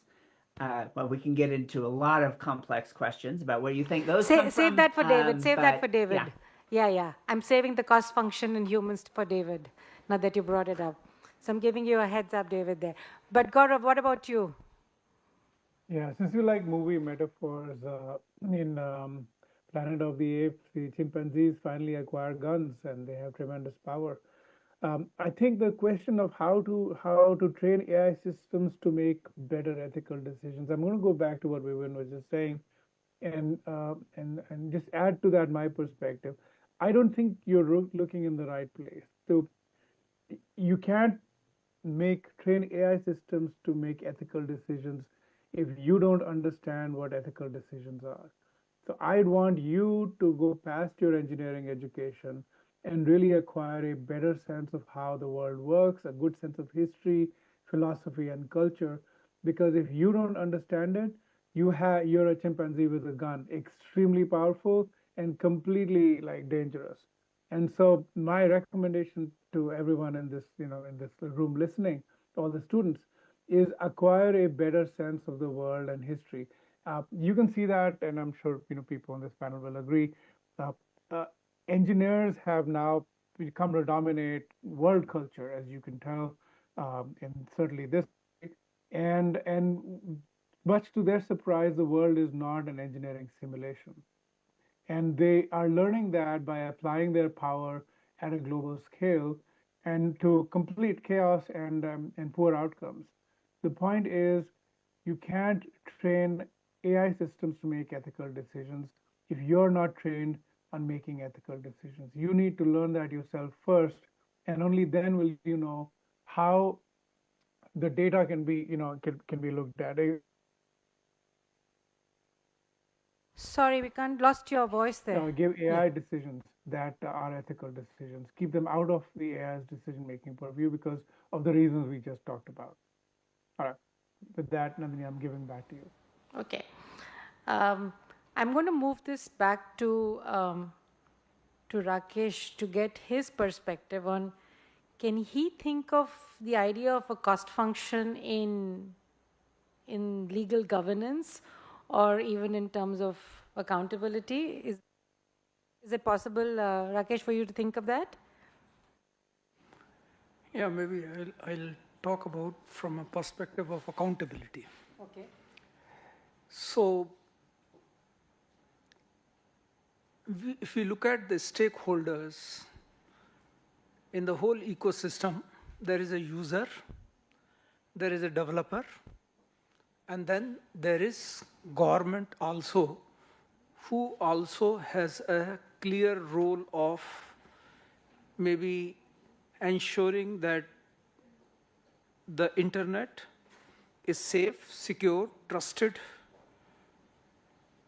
well, we can get into a lot of complex questions about where you think those come from. Save that for David. Save that for David. Yeah. Yeah. I'm saving the cost function in humans for David, now that you brought it up. So I'm giving you a heads up, David, there. But Gaurav, what about you? Yeah, since you like movie metaphors, in Planet of the Apes, the chimpanzees finally acquire guns and they have tremendous power. I think the question of how to train AI systems to make better ethical decisions. I'm going to go back to what Vivian was just saying, and just add to that my perspective. I don't think you're looking in the right place. So you can't train AI systems to make ethical decisions if you don't understand what ethical decisions are. So I'd want you to go past your engineering education and really acquire a better sense of how the world works, a good sense of history, philosophy, and culture. Because if you don't understand it, you're a chimpanzee with a gun, extremely powerful and completely like dangerous. And so my recommendation to everyone in this, in this room listening, all the students, is acquire a better sense of the world and history. You can see that, and I'm sure people on this panel will agree. Uh, uh, Engineers have now become to dominate world culture, as you can tell, and certainly this. And much to their surprise, the world is not an engineering simulation. And they are learning that by applying their power at a global scale and to complete chaos and poor outcomes. The point is, you can't train AI systems to make ethical decisions if you're not trained on making ethical decisions. You need to learn that yourself first, and only then will you know how the data can be, can be looked at. Sorry, we can't lost your voice there. Give AI decisions that are ethical decisions. Keep them out of the AI's decision-making purview because of the reasons we just talked about. All right. With that, Nandini, I'm giving back to you. Okay. I'm going to move this back to Rakesh to get his perspective on, can he think of the idea of a cost function in legal governance or even in terms of accountability? Is it possible, Rakesh, for you to think of that? Yeah, maybe I'll talk about from a perspective of accountability. Okay. So if we look at the stakeholders in the whole ecosystem, there is a user, there is a developer, and then there is government also, who also has a clear role of maybe ensuring that the internet is safe, secure, trusted.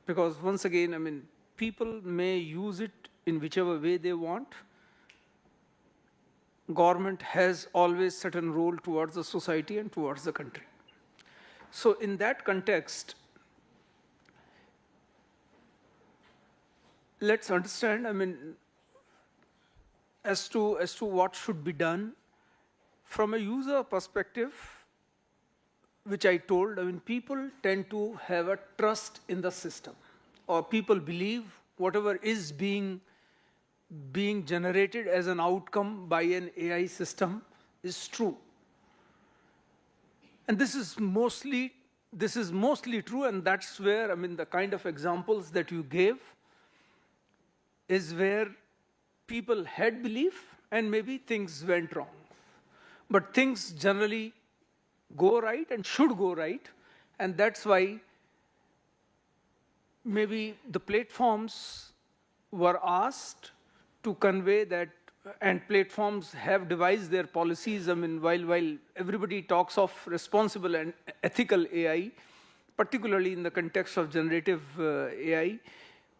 Because once again, I mean, people may use it in whichever way they want. Government has always certain role towards the society and towards the country. So in that context, let's understand, I mean, as to what should be done from a user perspective, which I told, I mean, people tend to have a trust in the system, or people believe whatever is being generated as an outcome by an AI system is true. And this is mostly true, and that's where, I mean, the kind of examples that you gave is where people had belief and maybe things went wrong. But things generally go right and should go right, and that's why maybe the platforms were asked to convey that, and platforms have devised their policies. I mean, while everybody talks of responsible and ethical AI, particularly in the context of generative AI,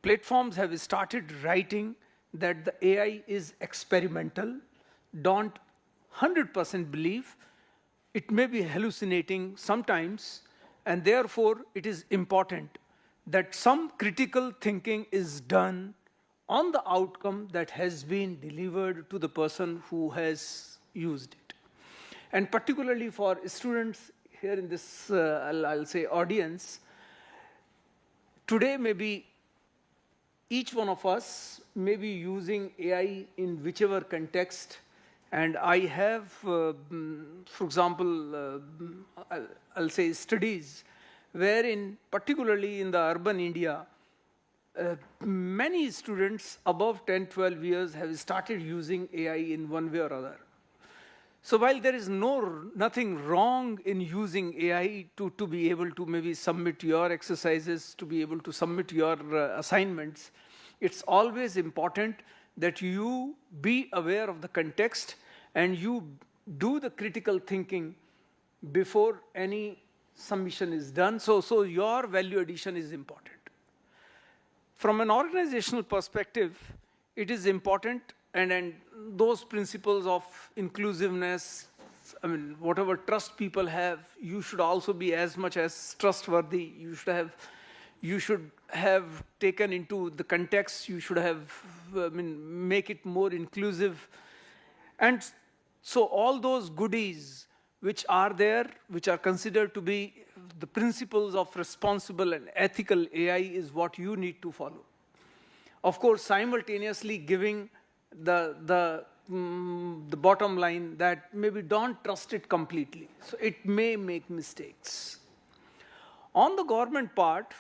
platforms have started writing that the AI is experimental. Don't 100% believe. It may be hallucinating sometimes, and therefore it is important that some critical thinking is done on the outcome that has been delivered to the person who has used it. And particularly for students here in this, I'll say, audience, today maybe each one of us may be using AI in whichever context. And I have, for example, I'll say studies wherein, particularly in the urban India, many students above 10, 12 years have started using AI in one way or other. So while there is nothing wrong in using AI to be able to maybe submit your exercises, to be able to submit your assignments, it's always important that you be aware of the context and you do the critical thinking before any submission is done. So your value addition is important. From an organizational perspective, it is important, and those principles of inclusiveness, I mean, whatever trust people have, you should also be as much as trustworthy. You should have taken into the context. You should have, make it more inclusive. And so all those goodies which are there, which are considered to be the principles of responsible and ethical AI, is what you need to follow. Of course, simultaneously giving the bottom line that maybe don't trust it completely. So it may make mistakes. On the government part,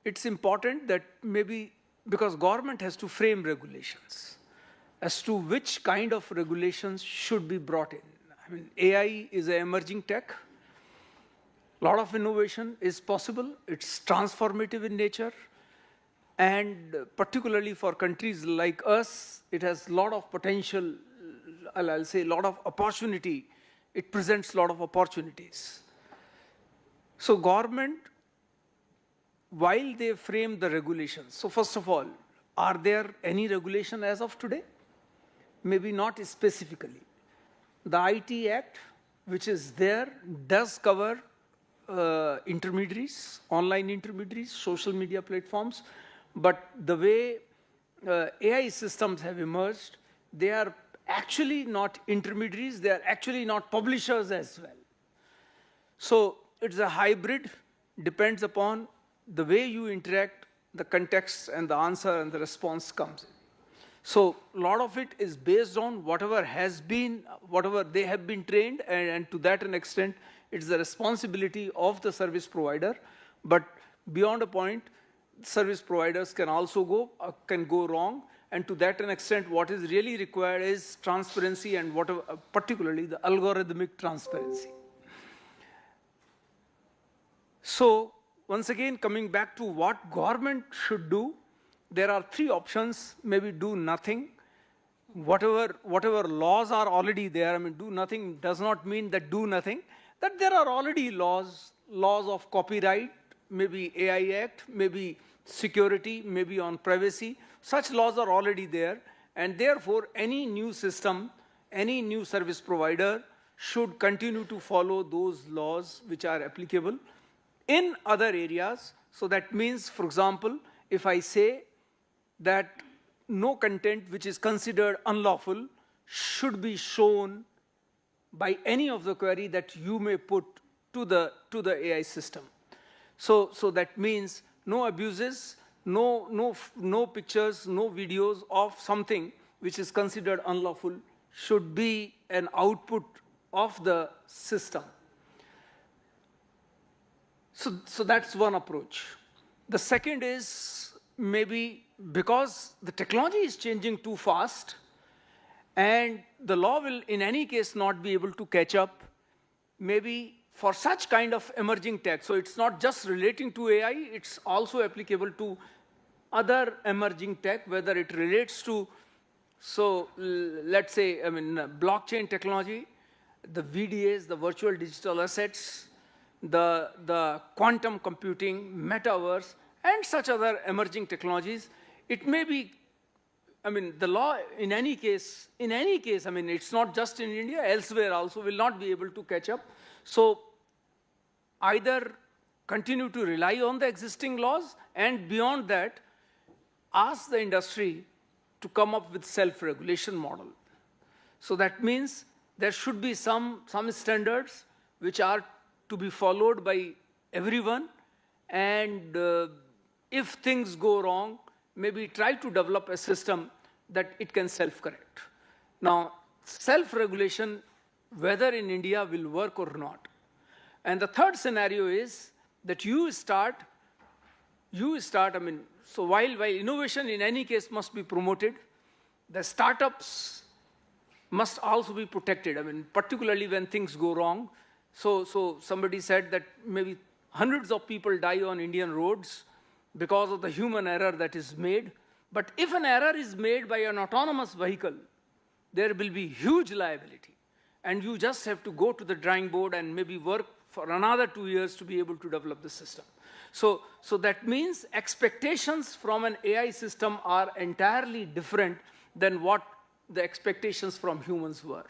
it's important that maybe, because government has to frame regulations as to which kind of regulations should be brought in. I mean, AI is an emerging tech. A lot of innovation is possible. It's transformative in nature. And particularly for countries like us, it has a lot of potential, I'll say a lot of opportunity. It presents a lot of opportunities. So government, while they frame the regulations, so first of all, are there any regulation as of today? Maybe not specifically. The IT Act, which is there, does cover intermediaries, online intermediaries, social media platforms. But the way AI systems have emerged, they are actually not intermediaries, they are actually not publishers as well. So it's a hybrid, depends upon the way you interact, the context, and the answer and the response comes in. So a lot of it is based on whatever they have been trained, and to that an extent, it's the responsibility of the service provider. But beyond a point, service providers can also go wrong, and to that an extent, what is really required is transparency, and whatever, particularly the algorithmic transparency. So once again, coming back to what government should do, there are three options. Maybe do nothing. Whatever laws are already there, I mean, do nothing does not mean that do nothing. That there are already laws of copyright, maybe AI Act, maybe security, maybe on privacy. Such laws are already there, and therefore any new system, any new service provider should continue to follow those laws which are applicable in other areas. So that means, for example, if I say that no content which is considered unlawful should be shown by any of the query that you may put to the AI system. So that means no abuses, no pictures, no videos of something which is considered unlawful should be an output of the system. So that's one approach. The second is maybe because the technology is changing too fast, and the law will in any case not be able to catch up, maybe for such kind of emerging tech. So it's not just relating to AI, it's also applicable to other emerging tech, whether it relates to, so let's say, I mean, blockchain technology, the VDAs, the virtual digital assets, the quantum computing, metaverse, and such other emerging technologies. It may be, I mean, the law in any case, I mean, it's not just in India, elsewhere also will not be able to catch up. So either continue to rely on the existing laws, and beyond that, ask the industry to come up with self-regulation model. So that means there should be some standards which are to be followed by everyone, and if things go wrong, maybe try to develop a system that it can self-correct. Now, self-regulation, whether in India will work or not. And the third scenario is that you start, I mean, so while innovation in any case must be promoted, the startups must also be protected. I mean, particularly when things go wrong. So somebody said that maybe hundreds of people die on Indian roads because of the human error that is made. But if an error is made by an autonomous vehicle, there will be huge liability. And you just have to go to the drawing board and maybe work for another 2 years to be able to develop the system. So that means expectations from an AI system are entirely different than what the expectations from humans were.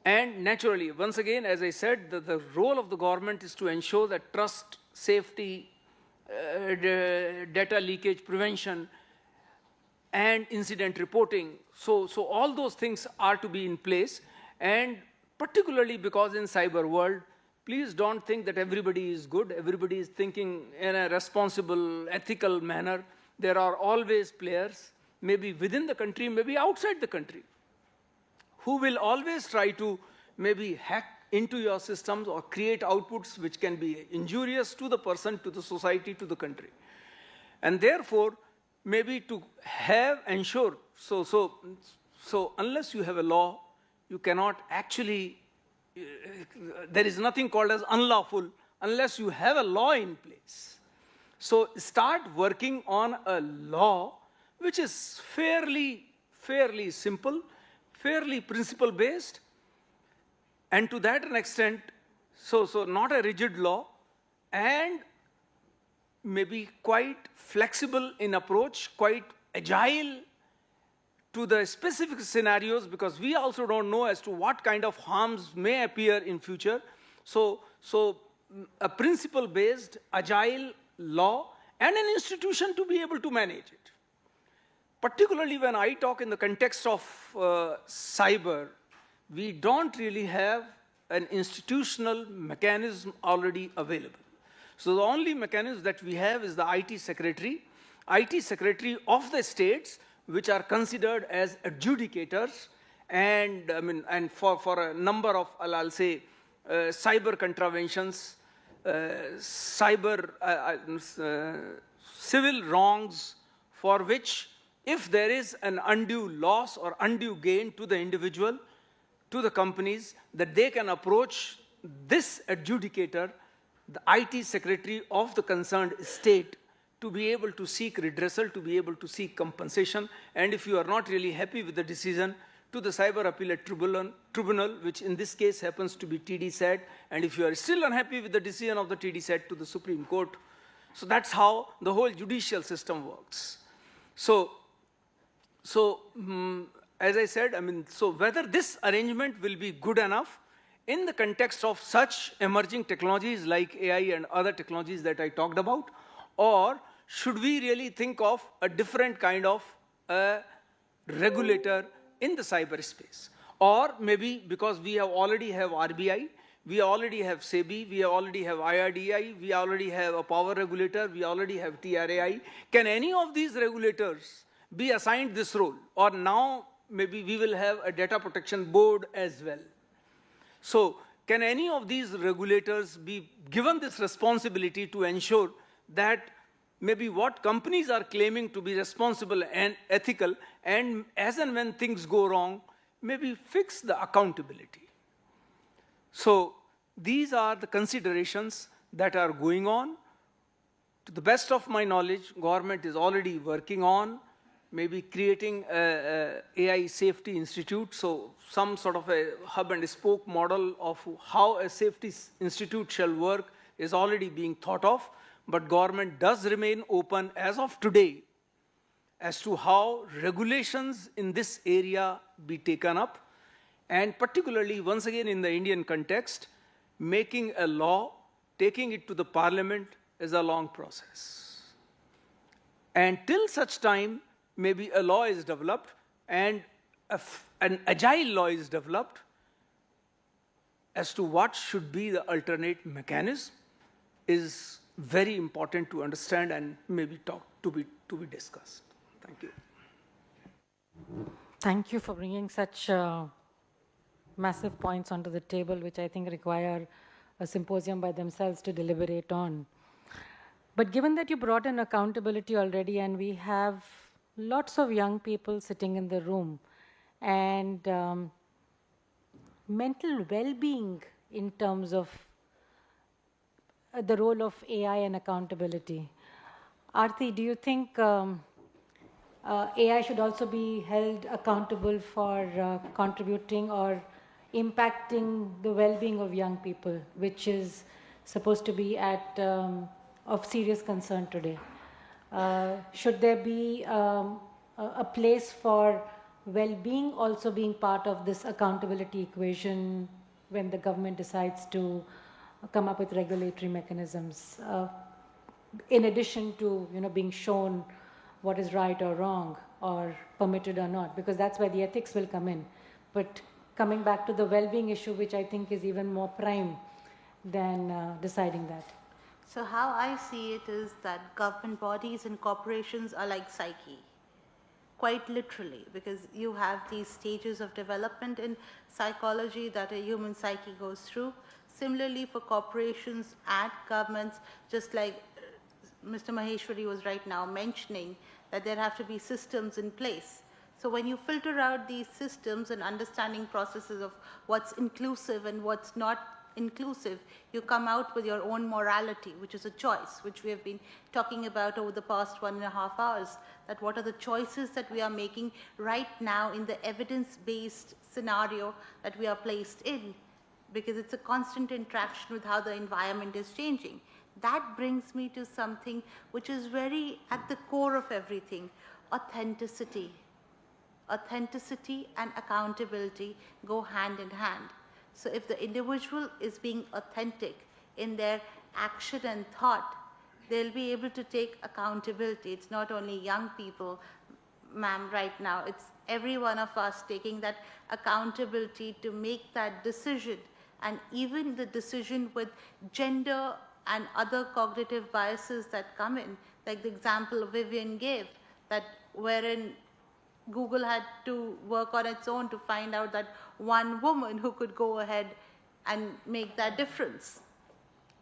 And naturally, once again, as I said, the role of the government is to ensure that trust, safety, data leakage prevention, and incident reporting. So all those things are to be in place. And particularly because in cyber world, please don't think that everybody is good. Everybody is thinking in a responsible, ethical manner. There are always players, maybe within the country, maybe outside the country, who will always try to maybe hack into your systems or create outputs which can be injurious to the person, to the society, to the country. And therefore, maybe to ensure, so unless you have a law, you cannot actually, there is nothing called as unlawful unless you have a law in place. So start working on a law which is fairly simple, fairly principle-based, and to that extent, so not a rigid law, and maybe quite flexible in approach, quite agile to the specific scenarios, because we also don't know as to what kind of harms may appear in future. So a principle-based, agile law and an institution to be able to manage it. Particularly when I talk in the context of cyber, we don't really have an institutional mechanism already available. So the only mechanism that we have is the IT secretary of the states, which are considered as adjudicators, and for a number of, I'll say, cyber contraventions, civil wrongs, for which if there is an undue loss or undue gain to the individual, to the companies, that they can approach this adjudicator, the IT secretary of the concerned state, to be able to seek redressal, to be able to seek compensation. And if you are not really happy with the decision, to the Cyber Appellate Tribunal, which in this case happens to be TDSAT, and if you are still unhappy with the decision of the TDSAT, to the Supreme Court. So that's how the whole judicial system works. So as I said, so whether this arrangement will be good enough in the context of such emerging technologies like AI and other technologies that I talked about, or should we really think of a different kind of regulator in the cyberspace? Or maybe because we already have RBI, we already have SEBI, we already have IRDI, we already have a power regulator, we already have TRAI. Can any of these regulators be assigned this role? Or now maybe we will have a data protection board as well. So can any of these regulators be given this responsibility to ensure that maybe what companies are claiming to be responsible and ethical, and as and when things go wrong, maybe fix the accountability? So these are the considerations that are going on. To the best of my knowledge, government is already working on maybe creating a AI Safety Institute, so some sort of a hub and spoke model of how a safety institute shall work is already being thought of, but government does remain open as of today as to how regulations in this area be taken up, and particularly, once again, in the Indian context, making a law, taking it to the parliament is a long process. And till such time, maybe a law is developed and an agile law is developed as to what should be the alternate mechanism is very important to understand and maybe to be discussed. Thank you. Thank you for bringing such massive points onto the table, which I think require a symposium by themselves to deliberate on. But given that you brought in accountability already, and we have lots of young people sitting in the room, and mental well-being in terms of the role of AI and accountability. Aarti, do you think AI should also be held accountable for contributing or impacting the well-being of young people, which is supposed to be of serious concern today? Should there be a place for well-being also being part of this accountability equation when the government decides to come up with regulatory mechanisms, in addition to being shown what is right or wrong or permitted or not, because that's where the ethics will come in. But coming back to the well-being issue, which I think is even more prime than deciding that. So how I see it is that government bodies and corporations are like psyche, quite literally, because you have these stages of development in psychology that a human psyche goes through. Similarly, for corporations and governments, just like Mr. Maheshwari was right now mentioning, that there have to be systems in place. So when you filter out these systems and understanding processes of what's inclusive and what's not inclusive, you come out with your own morality, which is a choice, which we have been talking about over the past 1.5 hours, that what are the choices that we are making right now in the evidence-based scenario that we are placed in, because it's a constant interaction with how the environment is changing. That brings me to something which is very at the core of everything: authenticity. Authenticity and accountability go hand in hand. So if the individual is being authentic in their action and thought, they'll be able to take accountability. It's not only young people, ma'am, right now, it's every one of us taking that accountability to make that decision. And even the decision with gender and other cognitive biases that come in, like the example Vivian gave, that wherein Google had to work on its own to find out that one woman who could go ahead and make that difference.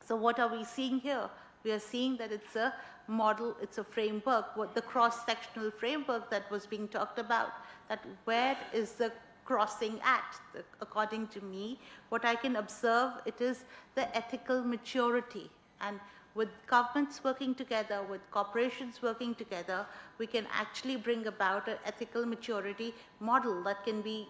So what are we seeing here? We are seeing that it's a model, it's a framework, what the cross-sectional framework that was being talked about, that where is the crossing at? According to me, what I can observe, it is the ethical maturity. And with governments working together, with corporations working together, we can actually bring about an ethical maturity model that can be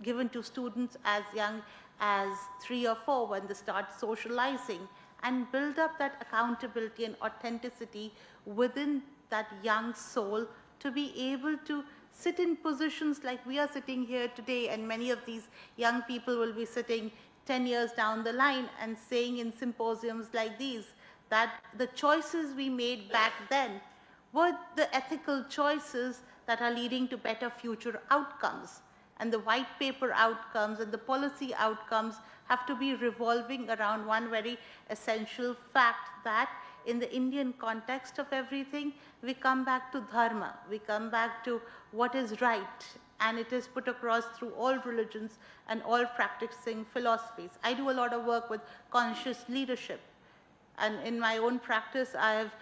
given to students as young as 3 or 4 when they start socializing, and build up that accountability and authenticity within that young soul to be able to sit in positions like we are sitting here today, and many of these young people will be sitting 10 years down the line and saying in symposiums like these, that the choices we made back then were the ethical choices that are leading to better future outcomes. And the white paper outcomes and the policy outcomes have to be revolving around one very essential fact, that in the Indian context of everything, we come back to dharma, we come back to what is right, and it is put across through all religions and all practicing philosophies. I do a lot of work with conscious leadership. And in my own practice, I have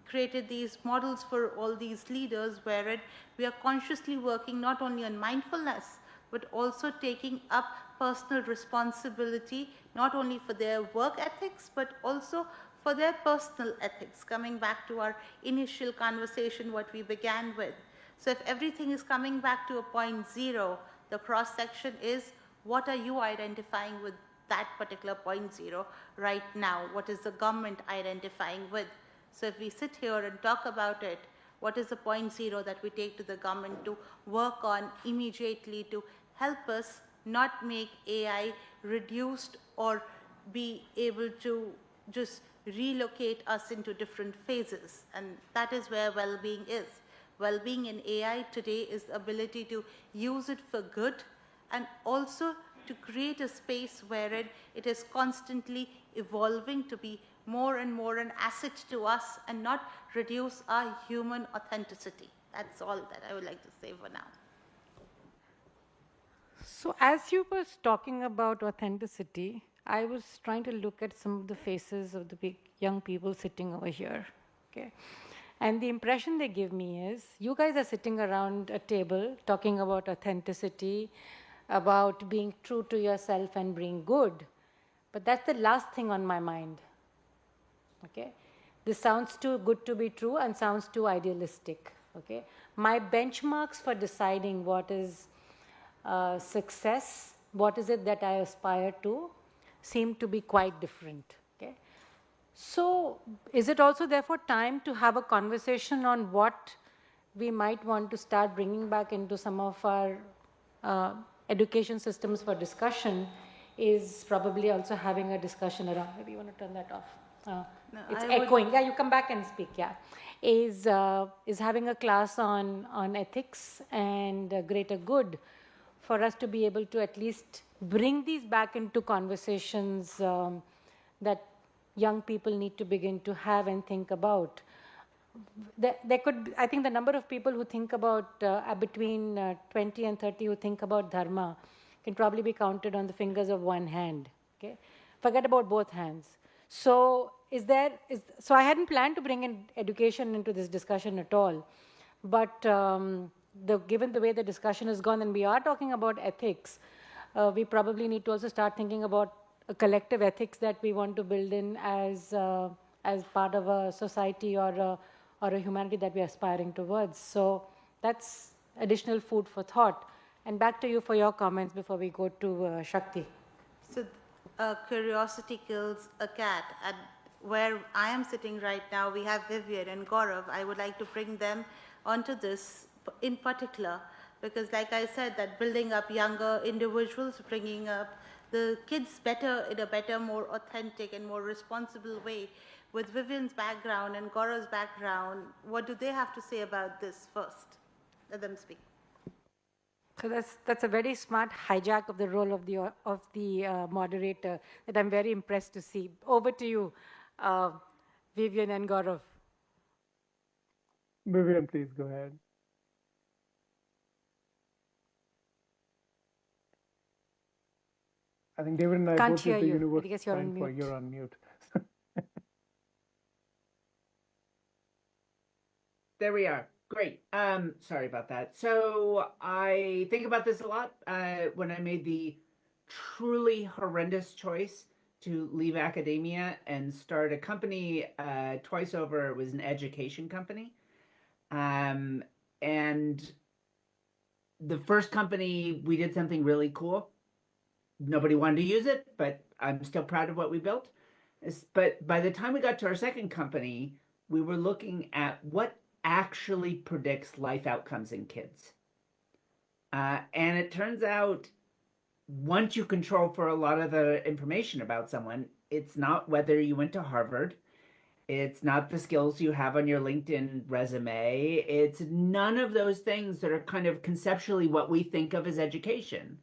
created these models for all these leaders wherein we are consciously working not only on mindfulness, but also taking up personal responsibility, not only for their work ethics, but also for their personal ethics, coming back to our initial conversation, what we began with. So if everything is coming back to a point zero, the cross-section is, what are you identifying with that particular point zero right now? What is the government identifying with? So if we sit here and talk about it, what is the point zero that we take to the government to work on immediately to help us not make AI reduced or be able to just relocate us into different phases? And that is where well-being is. Well-being in AI today is the ability to use it for good, and also to create a space wherein it is constantly evolving to be more and more an asset to us and not reduce our human authenticity. That's all that I would like to say for now. So as you were talking about authenticity, I was trying to look at some of the faces of the big young people sitting over here. Okay. And the impression they give me is, you guys are sitting around a table talking about authenticity, about being true to yourself and being good. But that's the last thing on my mind. Okay? This sounds too good to be true and sounds too idealistic. Okay? My benchmarks for deciding what is success, what is it that I aspire to, seem to be quite different. Okay? So, is it also therefore time to have a conversation on what we might want to start bringing back into some of our education systems for discussion? Is probably also having a discussion around, maybe you want to turn that off. No, It's I echoing. Yeah, you come back and speak. Yeah, is having a class on ethics and greater good, for us to be able to at least bring these back into conversations that young people need to begin to have and think about. There could, I think the number of people who think about, between 20 and 30 who think about dharma can probably be counted on the fingers of one hand. Okay? Forget about both hands. So so I hadn't planned to bring in education into this discussion at all. But given the way the discussion has gone and we are talking about ethics, we probably need to also start thinking about a collective ethics that we want to build in as part of a society or a humanity that we are aspiring towards. So that's additional food for thought. And back to you for your comments before we go to Shakti. So, curiosity kills a cat. And where I am sitting right now, we have Vivian and Gaurav. I would like to bring them onto this in particular, because like I said, that building up younger individuals, bringing up the kids better, in a better, more authentic and more responsible way. With Vivian's background and Gaurav's background, what do they have to say about this first? Let them speak. So that's a very smart hijack of the role of the moderator that I'm very impressed to see. Over to you, Vivian and Gaurav. Vivian, please go ahead. I think David and I Can't both hear did the you. universe I guess you're on sign for mute. you're on mute. There we are. Great. Sorry about that. So I think about this a lot when I made the truly horrendous choice to leave academia and start a company twice over. It was an education company. And the first company, we did something really cool. Nobody wanted to use it, but I'm still proud of what we built. But by the time we got to our second company, we were looking at what actually predicts life outcomes in kids. And it turns out, once you control for a lot of the information about someone, it's not whether you went to Harvard, it's not the skills you have on your LinkedIn resume, it's none of those things that are kind of conceptually what we think of as education.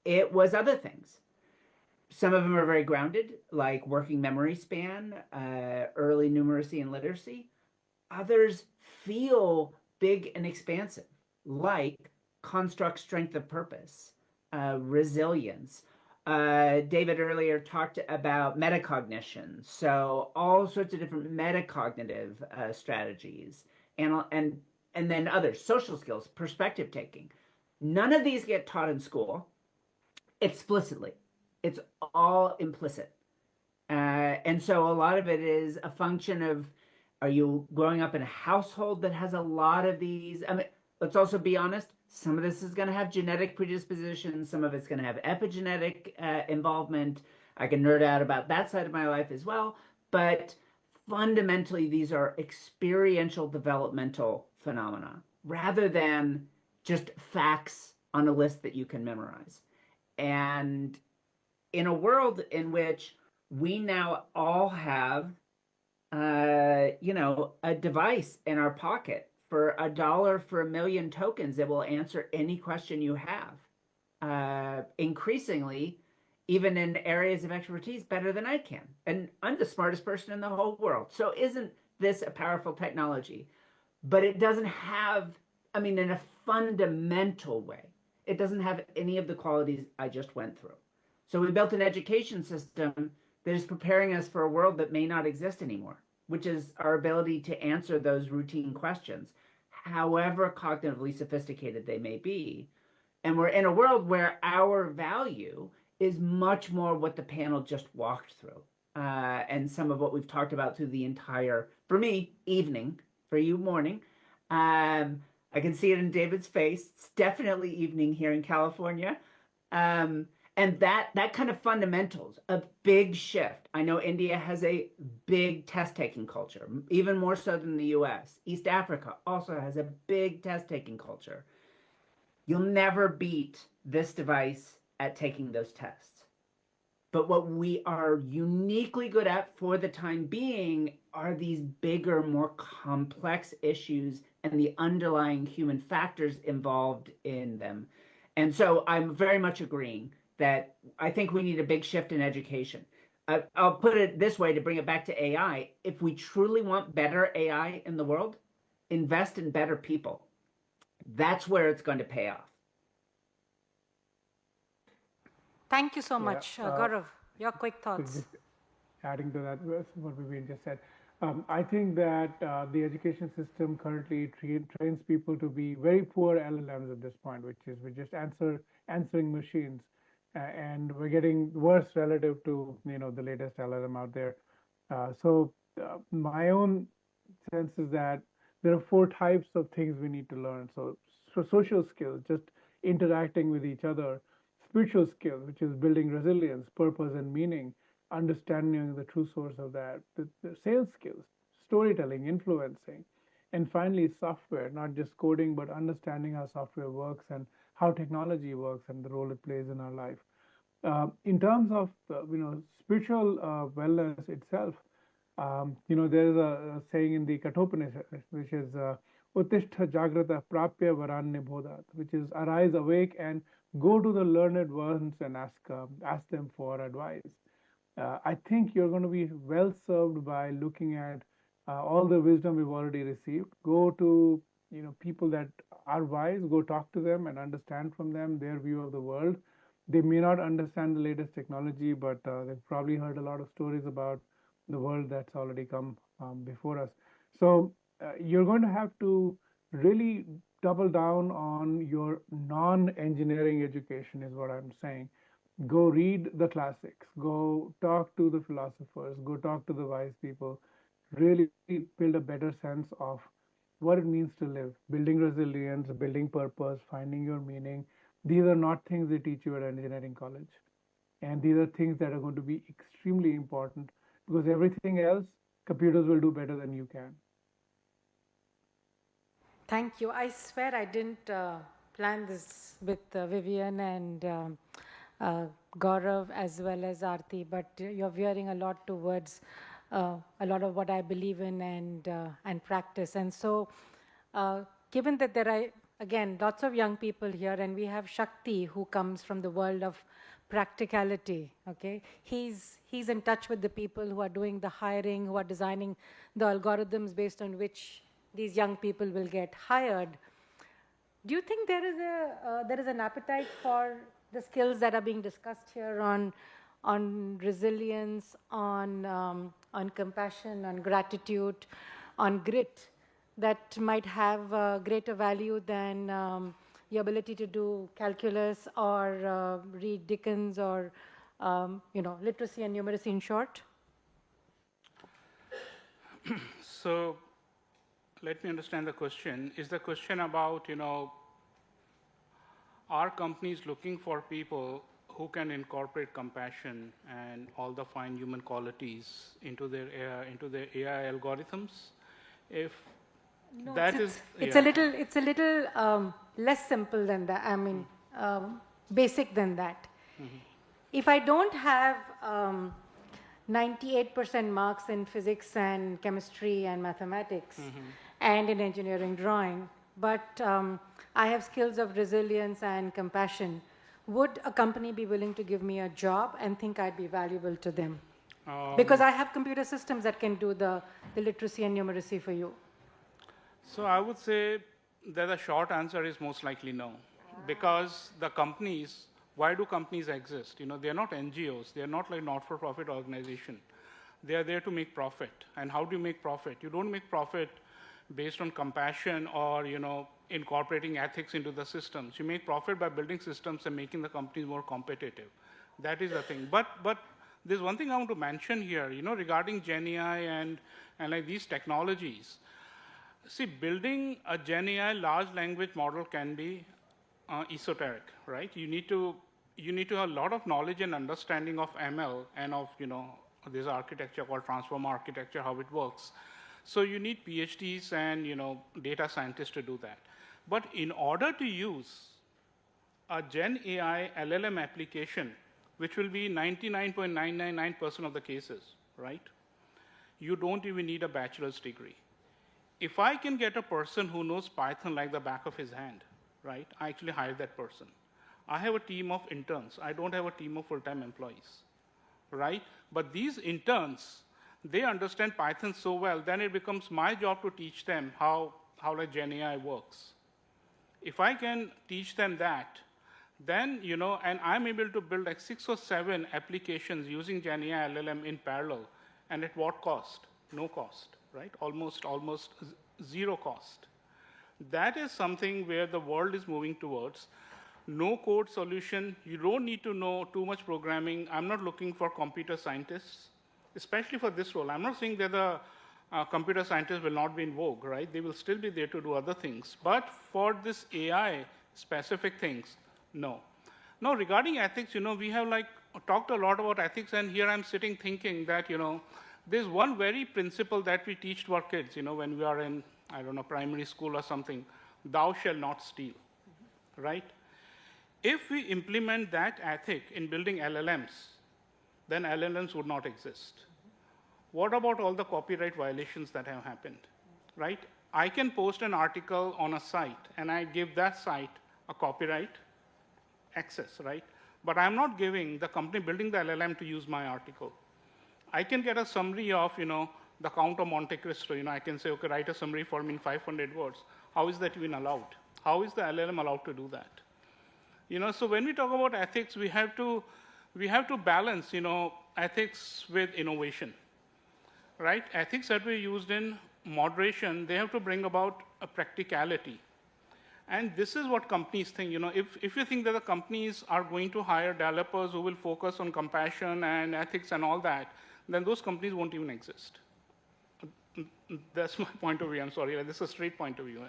It was other things. Some of them are very grounded, like working memory span, early numeracy and literacy. Others feel big and expansive, like construct strength of purpose, resilience. David earlier talked about metacognition, so all sorts of different metacognitive strategies, and then others, social skills, perspective taking. None of these get taught in school explicitly. It's all implicit. And so a lot of it is a function of, are you growing up in a household that has a lot of these? I mean, let's also be honest, some of this is going to have genetic predisposition, some of it's going to have epigenetic involvement. I can nerd out about that side of my life as well, but fundamentally these are experiential developmental phenomena rather than just facts on a list that you can memorize. And in a world in which we now all have a device in our pocket for $1 for 1 million tokens that will answer any question you have. Increasingly, even in areas of expertise, better than I can. And I'm the smartest person in the whole world. So isn't this a powerful technology? But it doesn't have, I mean, in a fundamental way, it doesn't have any of the qualities I just went through. So we built an education system that is preparing us for a world that may not exist anymore. which is our ability to answer those routine questions, however cognitively sophisticated they may be. And we're in a world where our value is much more what the panel just walked through. And some of what we've talked about through the entire, for me, evening, for you, morning. I can see it in David's face. It's definitely evening here in California. And that kind of fundamentals, a big shift. I know India has a big test-taking culture, even more so than the US. East Africa also has a big test-taking culture. You'll never beat this device at taking those tests. But what we are uniquely good at for the time being are these bigger, more complex issues and the underlying human factors involved in them. And so I'm very much agreeing that I think we need a big shift in education. I'll put it this way to bring it back to AI. If we truly want better AI in the world, invest in better people. That's where it's going to pay off. Thank you so much. Gaurav, your quick thoughts. Adding to that, what Vivian just said, I think that the education system currently trains people to be very poor LLMs at this point, which is we're just answering machines, and we're getting worse relative to the latest LLM out there. So my own sense is that there are 4 types of things we need to learn. So social skills, just interacting with each other; spiritual skills, which is building resilience, purpose, and meaning; understanding the true source of that; the sales skills, storytelling, influencing; and finally software, not just coding, but understanding how software works and how technology works and the role it plays in our life. In terms of spiritual wellness itself, there is a saying in the Kathopanishad, which is Uttishta Jagrata Prapya Varanya Bodhat, which is arise, awake, and go to the learned ones and ask them for advice. I think you're going to be well served by looking at all the wisdom we've already received. Go to people that are wise. Go talk to them and understand from them their view of the world. They may not understand the latest technology, but they've probably heard a lot of stories about the world that's already come before us. So you're going to have to really double down on your non-engineering education, is what I'm saying. Go read the classics, go talk to the philosophers, go talk to the wise people, really build a better sense of what it means to live, building resilience, building purpose, finding your meaning. These are not things they teach you at engineering college. And these are things that are going to be extremely important, because everything else, computers will do better than you can. Thank you. I swear I didn't plan this with Vivian and Gaurav as well as Aarti, but you're veering a lot towards a lot of what I believe in and practice. And so, given that there are, again, lots of young people here, and we have Shakti, who comes from the world of practicality, okay? He's in touch with the people who are doing the hiring, who are designing the algorithms based on which these young people will get hired. Do you think there is an appetite for the skills that are being discussed here on resilience, on compassion, on gratitude, on grit, that might have greater value than the ability to do calculus or read Dickens or literacy and numeracy in short? So let me understand the question. Is the question about, are companies looking for people who can incorporate compassion and all the fine human qualities into their AI algorithms? If no, that it's a little less simple than that. I mean, basic than that. Mm-hmm. If I don't have 98% marks in physics and chemistry and mathematics, mm-hmm. and in engineering drawing, but I have skills of resilience and compassion, would a company be willing to give me a job and think I'd be valuable to them? Because I have computer systems that can do the literacy and numeracy for you. So I would say that the short answer is most likely no. Because the companies, why do companies exist? They're not NGOs. They're not like not-for-profit organization. They are there to make profit. And how do you make profit? You don't make profit based on compassion or, incorporating ethics into the systems. You make profit by building systems and making the companies more competitive. That is the thing. But there's one thing I want to mention here, regarding Gen AI and like these technologies. See, building a Gen AI large language model can be esoteric, right? You need to have a lot of knowledge and understanding of ML and of, this architecture called transformer architecture, how it works. So you need PhDs and, data scientists to do that. But in order to use a Gen AI LLM application, which will be 99.999% of the cases, right? You don't even need a bachelor's degree. If I can get a person who knows Python like the back of his hand, right, I actually hire that person. I have a team of interns. I don't have a team of full-time employees, right? But these interns, they understand Python so well, then it becomes my job to teach them how like Gen AI works. If I can teach them that, then, and I'm able to build like 6 or 7 applications using Gen AI LLM in parallel, and at what cost? No cost, right? Almost zero cost. That is something where the world is moving towards. No code solution. You don't need to know too much programming. I'm not looking for computer scientists, especially for this role. I'm not saying that the computer scientists will not be in vogue, right? They will still be there to do other things. But for this AI specific things, no. Now, regarding ethics, we have like talked a lot about ethics, and here I'm sitting thinking that, there's one very principle that we teach to our kids, when we are in, I don't know, primary school or something, thou shalt not steal, right? If we implement that ethic in building LLMs, then LLMs would not exist. What about all the copyright violations that have happened, right? I can post an article on a site, and I give that site a copyright access, right? But I'm not giving the company building the LLM to use my article. I can get a summary of, the Count of Monte Cristo. I can say, okay, write a summary for me in 500 words. How is that even allowed? How is the LLM allowed to do that? So when we talk about ethics, we have to balance, ethics with innovation, right? Ethics that we used in moderation, they have to bring about a practicality. And this is what companies think. If you think that the companies are going to hire developers who will focus on compassion and ethics and all that, then those companies won't even exist. That's my point of view. I'm sorry. This is a straight point of view.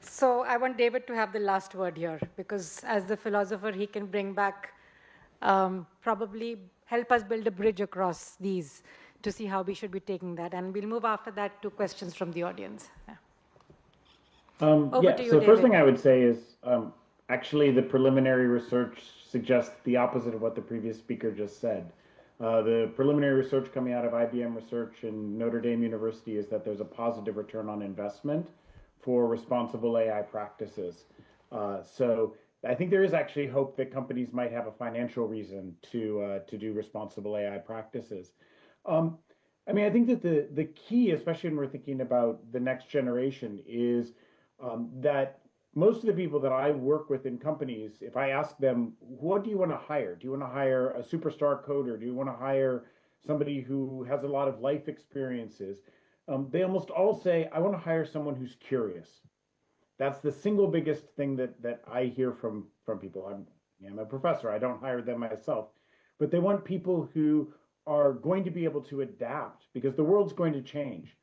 So I want David to have the last word here, because as the philosopher, he can bring back, probably help us build a bridge across these to see how we should be taking that. And we'll move after that to questions from the audience. Yeah. So the first thing I would say is actually the preliminary research suggests the opposite of what the previous speaker just said. The preliminary research coming out of IBM Research and Notre Dame University is that there's a positive return on investment for responsible AI practices. So I think there is actually hope that companies might have a financial reason to do responsible AI practices. I think that the key, especially when we're thinking about the next generation, is that most of the people that I work with in companies, if I ask them, what do you want to hire? Do you want to hire a superstar coder? Do you want to hire somebody who has a lot of life experiences? They almost all say, I want to hire someone who's curious. That's the single biggest thing that I hear from people. I'm a professor. I don't hire them myself. But they want people who are going to be able to adapt, because the world's going to change.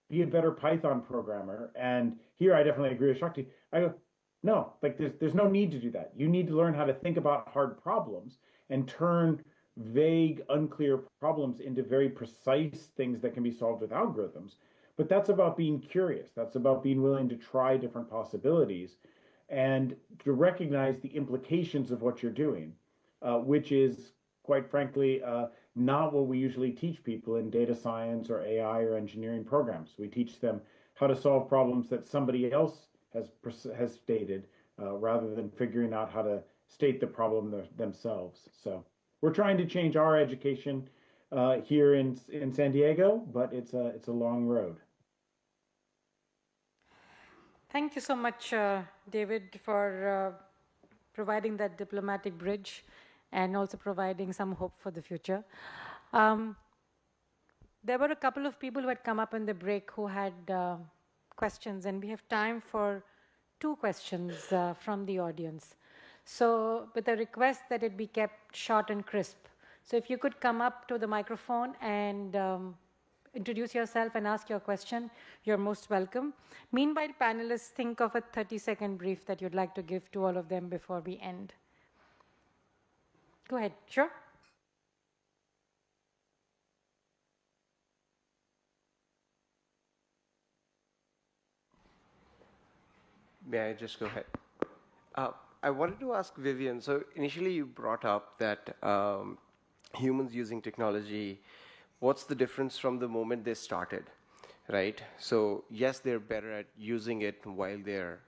Be a better Python programmer. And here I definitely agree with Shakti. I go, no, like there's no need to do that. You need to learn how to think about hard problems and turn vague, unclear problems into very precise things that can be solved with algorithms. But that's about being curious. That's about being willing to try different possibilities and to recognize the implications of what you're doing, which is, quite frankly, not what we usually teach people in data science or AI or engineering programs. We teach them how to solve problems that somebody else has stated, rather than figuring out how to state the problem themselves. So we're trying to change our education here in San Diego, but it's a long road. Thank you so much, David, for providing that diplomatic bridge. and also providing some hope for the future. There were a couple of people who had come up in the break who had questions, and we have time for 2 questions from the audience. So with a request that it be kept short and crisp. So if you could come up to the microphone and introduce yourself and ask your question, you're most welcome. Meanwhile, panelists, think of a 30-second brief that you'd like to give to all of them before we end. Go ahead. Sure. May I just go ahead? I wanted to ask Vivian, so initially you brought up that humans using technology, what's the difference from the moment they started, right? So yes, they're better at using it while they're,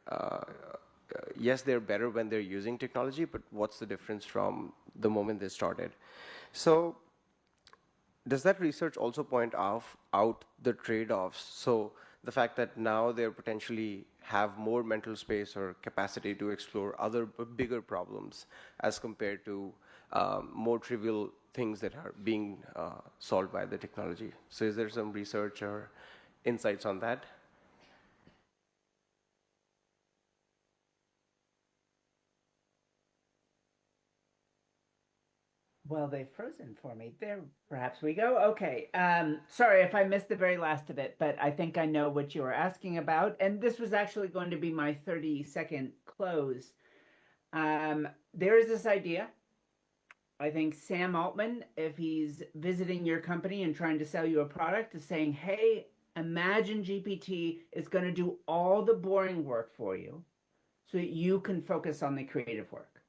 yes, they're better when they're using technology, but what's the difference from the moment they started? So does that research also point out the trade-offs? So the fact that now they potentially have more mental space or capacity to explore other bigger problems as compared to more trivial things that are being solved by the technology. So is there some research or insights on that? Well, they've frozen for me. There, perhaps we go. Okay. Sorry if I missed the very last of it, but I think I know what you were asking about. And this was actually going to be my 30-second close. There is this idea. I think Sam Altman, if he's visiting your company and trying to sell you a product, is saying, hey, imagine GPT is going to do all the boring work for you so that you can focus on the creative work.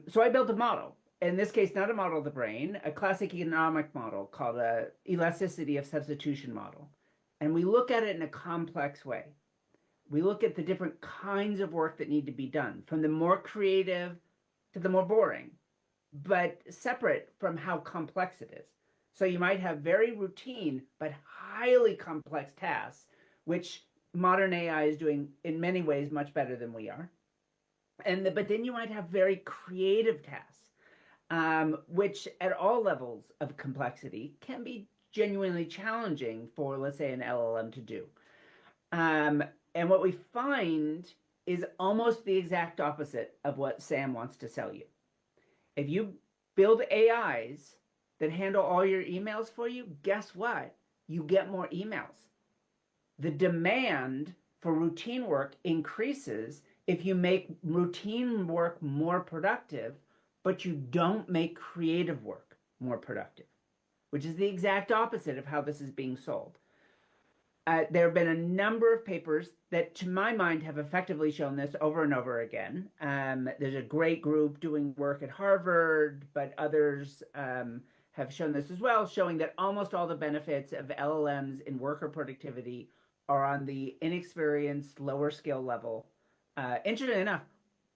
So I built a model. In this case, not a model of the brain, a classic economic model called a elasticity of substitution model. And we look at it in a complex way. We look at the different kinds of work that need to be done, from the more creative to the more boring, but separate from how complex it is. So you might have very routine but highly complex tasks, which modern AI is doing in many ways much better than we are. But then you might have very creative tasks, which at all levels of complexity can be genuinely challenging for, let's say, an LLM to do. And what we find is almost the exact opposite of what Sam wants to sell you. If you build AIs that handle all your emails for you, guess what? You get more emails. The demand for routine work increases if you make routine work more productive, but you don't make creative work more productive, which is the exact opposite of how this is being sold. There have been a number of papers that, to my mind, have effectively shown this over and over again. There's a great group doing work at Harvard, but others have shown this as well, showing that almost all the benefits of LLMs in worker productivity are on the inexperienced, lower skill level. Interesting enough,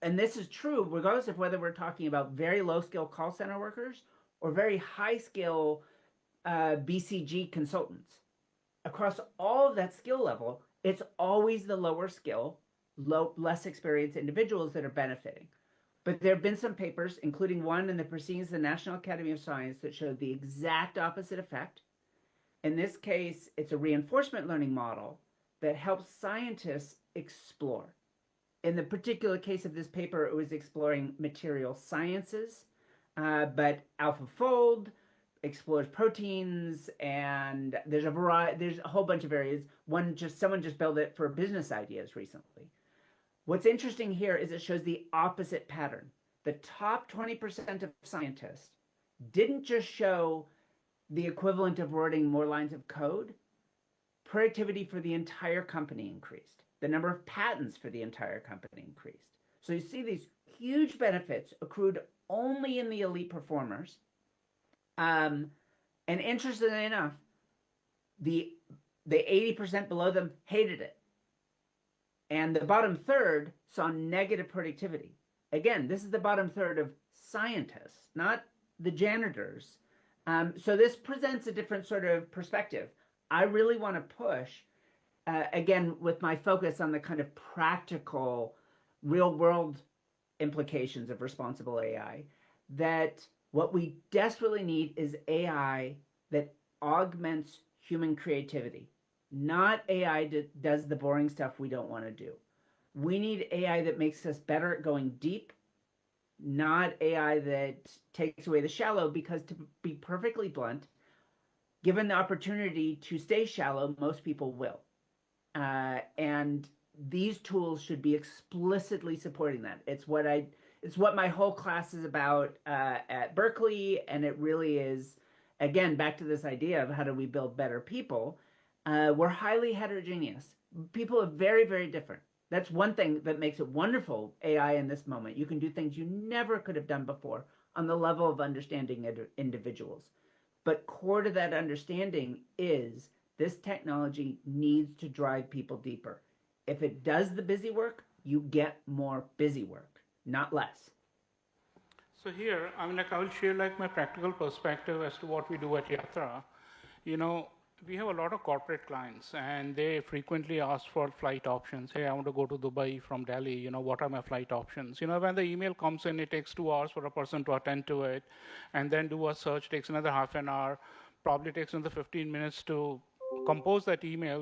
and this is true regardless of whether we're talking about very low skill call center workers or very high skill BCG consultants. Across all of that skill level, it's always the lower skill, less experienced individuals that are benefiting. But there have been some papers, including one in the Proceedings of the National Academy of Science, that showed the exact opposite effect. In this case, it's a reinforcement learning model that helps scientists explore. In the particular case of this paper, it was exploring material sciences, but AlphaFold explores proteins, and there's a whole bunch of areas. Someone just built it for business ideas recently. What's interesting here is it shows the opposite pattern. The top 20% of scientists didn't just show the equivalent of writing more lines of code. Productivity for the entire company increased. The number of patents for the entire company increased. So you see these huge benefits accrued only in the elite performers. And interestingly enough, the 80% below them hated it. And the bottom third saw negative productivity. Again, this is the bottom third of scientists, not the janitors. So this presents a different sort of perspective. I really want to push, again, with my focus on the kind of practical, real-world implications of responsible AI. that what we desperately need is AI that augments human creativity, not AI that does the boring stuff we don't want to do. We need AI that makes us better at going deep, not AI that takes away the shallow, because to be perfectly blunt, given the opportunity to stay shallow, most people will. And these tools should be explicitly supporting that. It's what my whole class is about at Berkeley, and it really is, again, back to this idea of how do we build better people. We're highly heterogeneous. People are very, very different. That's one thing that makes it wonderful, AI in this moment. You can do things you never could have done before on the level of understanding individuals. But core to that understanding is this technology needs to drive people deeper. If it does the busy work, you get more busy work, not less. So here, I will share my practical perspective as to what we do at Yatra. We have a lot of corporate clients, and they frequently ask for flight options. Hey, I want to go to Dubai from Delhi. What are my flight options? When the email comes in, it takes 2 hours for a person to attend to it, and then do a search. Takes another half an hour. Probably takes another 15 minutes to compose that email,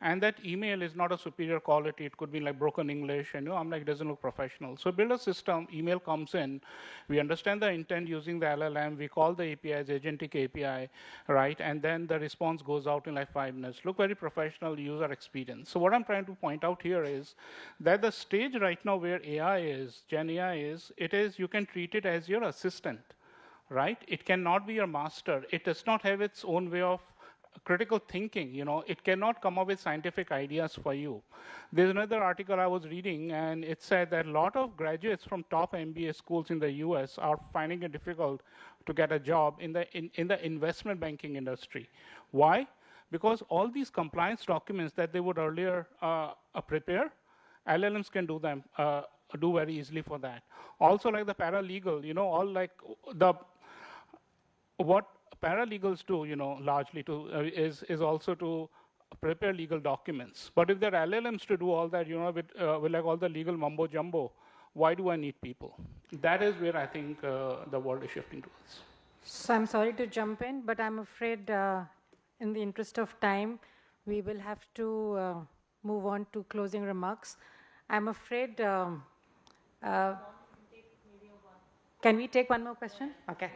and that email is not a superior quality. It could be like broken English, and I'm like, it doesn't look professional. So build a system, email comes in, we understand the intent using the LLM, we call the API as agentic API, right? And then the response goes out in like 5 minutes. Look very professional user experience. So what I'm trying to point out here is that the stage right now where AI is, Gen AI is, you can treat it as your assistant, right? It cannot be your master. It does not have its own way of critical thinking. It cannot come up with scientific ideas for you. There's another article I was reading, and it said that a lot of graduates from top MBA schools in the US are finding it difficult to get a job in the investment banking industry. Why? Because all these compliance documents that they would earlier prepare, LLMs can do them, do very easily for that. Also, like the paralegal, all like what paralegals do, largely is also to prepare legal documents. But if there are LLMs to do all that, with like all the legal mumbo jumbo, why do I need people? That is where I think the world is shifting towards. So I'm sorry to jump in, but I'm afraid in the interest of time, we will have to move on to closing remarks. I'm afraid, can we take one more question? Okay.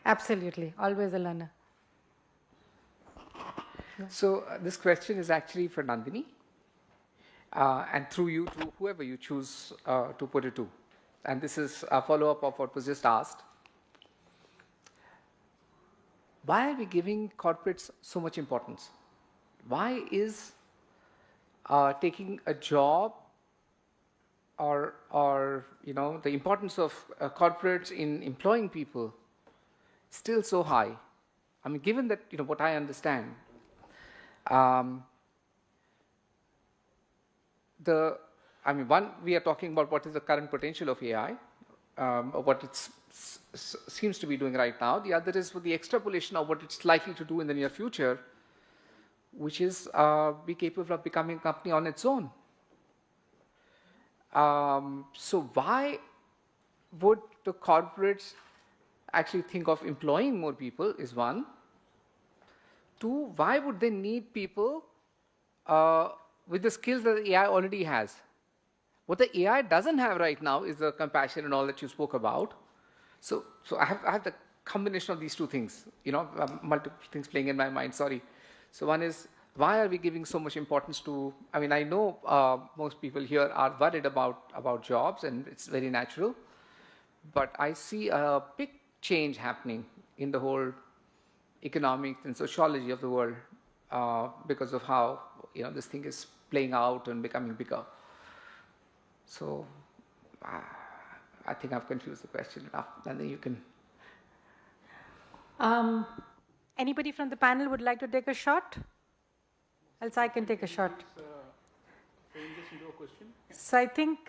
Absolutely, always a learner. So this question is actually for Nandini, and through you to whoever you choose to put it to. And this is a follow-up of what was just asked. Why are we giving corporates so much importance? Why is taking a job or the importance of corporates in employing people still so high? I mean, given that, what I understand, one, we are talking about what is the current potential of AI, what it seems to be doing right now. The other is with the extrapolation of what it's likely to do in the near future, which is be capable of becoming a company on its own. So why would the corporates actually think of employing more people is one. Two, why would they need people with the skills that the AI already has? What the AI doesn't have right now is the compassion and all that you spoke about. So I have the combination of these two things, multiple things playing in my mind, sorry. So one is, why are we giving so much importance to, I know most people here are worried about jobs, and it's very natural, but I see a big change happening in the whole economics and sociology of the world because of how this thing is playing out and becoming bigger. So I think I've confused the question enough, and then you can. Anybody from the panel would like to take a shot? Else I can take a shot. So I think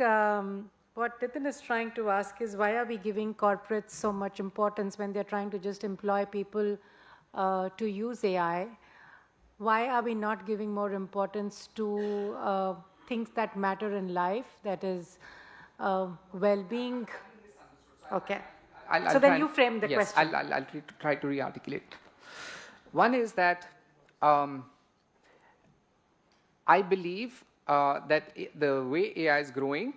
what Nitin is trying to ask is, why are we giving corporates so much importance when they're trying to just employ people to use AI? why are we not giving more importance to things that matter in life, that is well-being? Okay. So then you frame the question. I'll try to re-articulate. One is that I believe that the way AI is growing,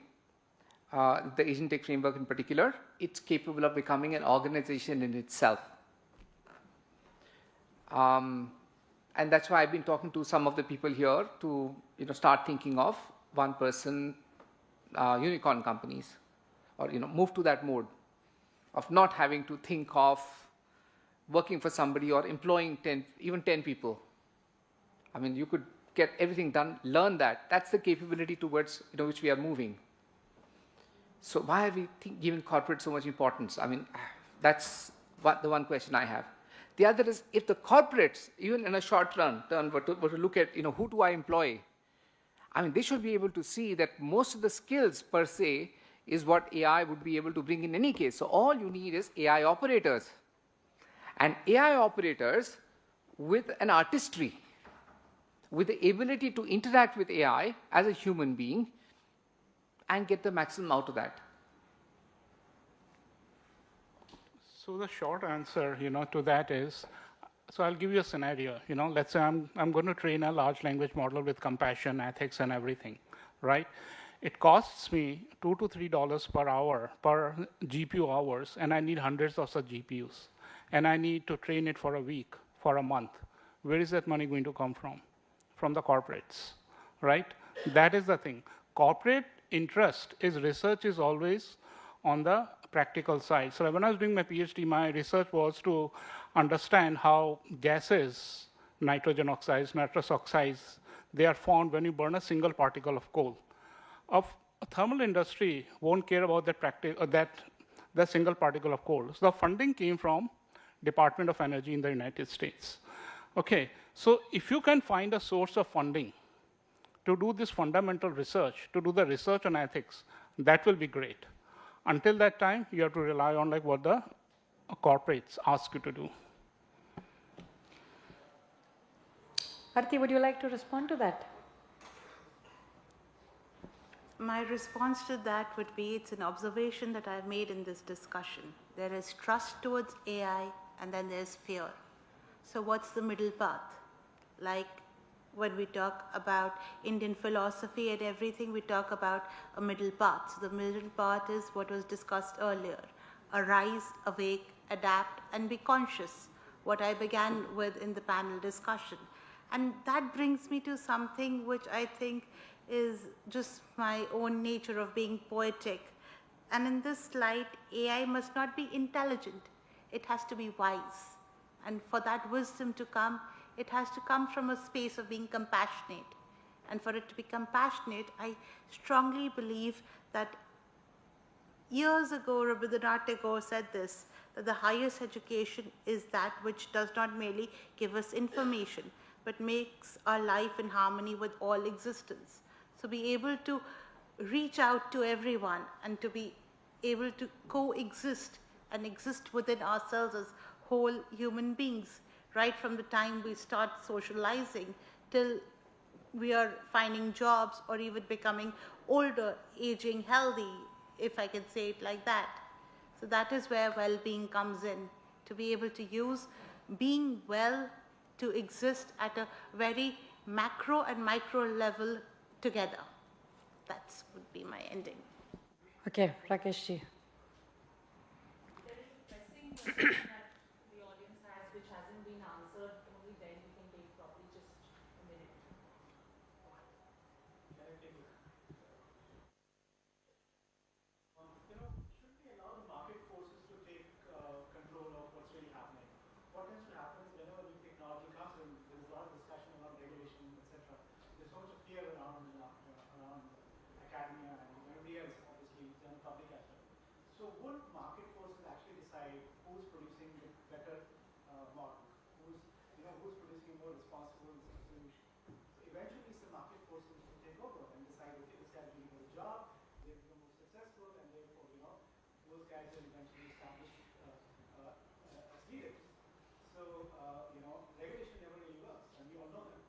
the agentic framework in particular, it's capable of becoming an organization in itself. And that's why I've been talking to some of the people here to start thinking of one-person unicorn companies, or move to that mode of not having to think of working for somebody or employing even 10 people. I mean, you could get everything done, learn that. That's the capability towards which we are moving. So why are we giving corporate so much importance? I mean, that's the one question I have. The other is, if the corporates, even in a short term, were to look at, who do I employ? I mean, they should be able to see that most of the skills per se is what AI would be able to bring in any case. So all you need is AI operators. And AI operators with an artistry, with the ability to interact with AI as a human being and get the maximum out of that. So the short answer, to that is, so I'll give you a scenario. Let's say I'm going to train a large language model with compassion, ethics, and everything, right? It costs me $2 to $3 per hour per GPU hours, and I need hundreds of such GPUs, and I need to train it for a week, for a month. Where is that money going to come from? From the corporates, right? That is the thing. Corporate interest is research is always on the practical side. So when I was doing my PhD, my research was to understand how gases, nitrogen oxides, nitrous oxides, they are formed when you burn a single particle of coal. A thermal industry won't care about that single particle of coal. So the funding came from Department of Energy in the United States. Okay, so if you can find a source of funding to do this fundamental research, to do the research on ethics, that will be great. Until that time, you have to rely on what the corporates ask you to do. Arti, would you like to respond to that? My response to that would be, it's an observation that I've made in this discussion. There is trust towards AI, and then there's fear. So what's the middle path? Like when we talk about Indian philosophy and everything, we talk about a middle path. So the middle path is what was discussed earlier. Arise, awake, adapt, and be conscious. What I began with in the panel discussion. And that brings me to something which I think is just my own nature of being poetic. And in this light, AI must not be intelligent. It has to be wise. And for that wisdom to come, it has to come from a space of being compassionate. And for it to be compassionate, I strongly believe that years ago, Rabindranath Tagore said this, that the highest education is that which does not merely give us information, but makes our life in harmony with all existence. So be able to reach out to everyone and to be able to coexist and exist within ourselves as whole human beings, right from the time we start socializing till we are finding jobs or even becoming older, aging healthy, if I can say it like that. So that is where well-being comes in, to be able to use being well to exist at a very macro and micro level together. That would be my ending. Okay, Rakeshji. There is a pressing question that the audience has which hasn't been answered. Only then we can take probably just a minute. Should we allow the market forces to take control of what's really happening? What tends to happen is whenever new technology comes in, there's a lot of discussion around regulation, etc. There's so much fear around academia and everybody else, obviously, in the public as well. So would market forces actually decide who's producing the better model, who's producing a more responsible solution? So eventually, some market forces will take over and decide, okay, this guy's doing a good job, they become more successful, and therefore, those guys will eventually establish as leaders. So, regulation never really works, and we all know that.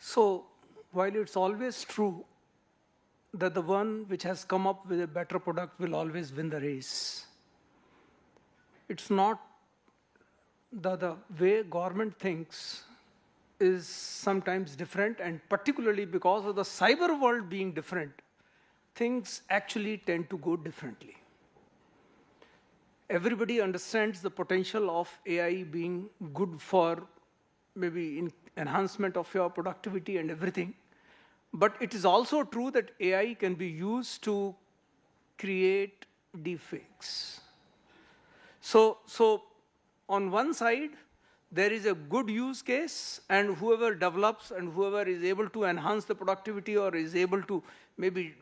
So while it's always true that the one which has come up with a better product will always win the race, it's not the way government thinks is sometimes different, and particularly because of the cyber world being different, things actually tend to go differently. Everybody understands the potential of AI being good for maybe enhancement of your productivity and everything. But it is also true that AI can be used to create deepfakes. So on one side, there is a good use case, and whoever develops and whoever is able to enhance the productivity or is able to maybe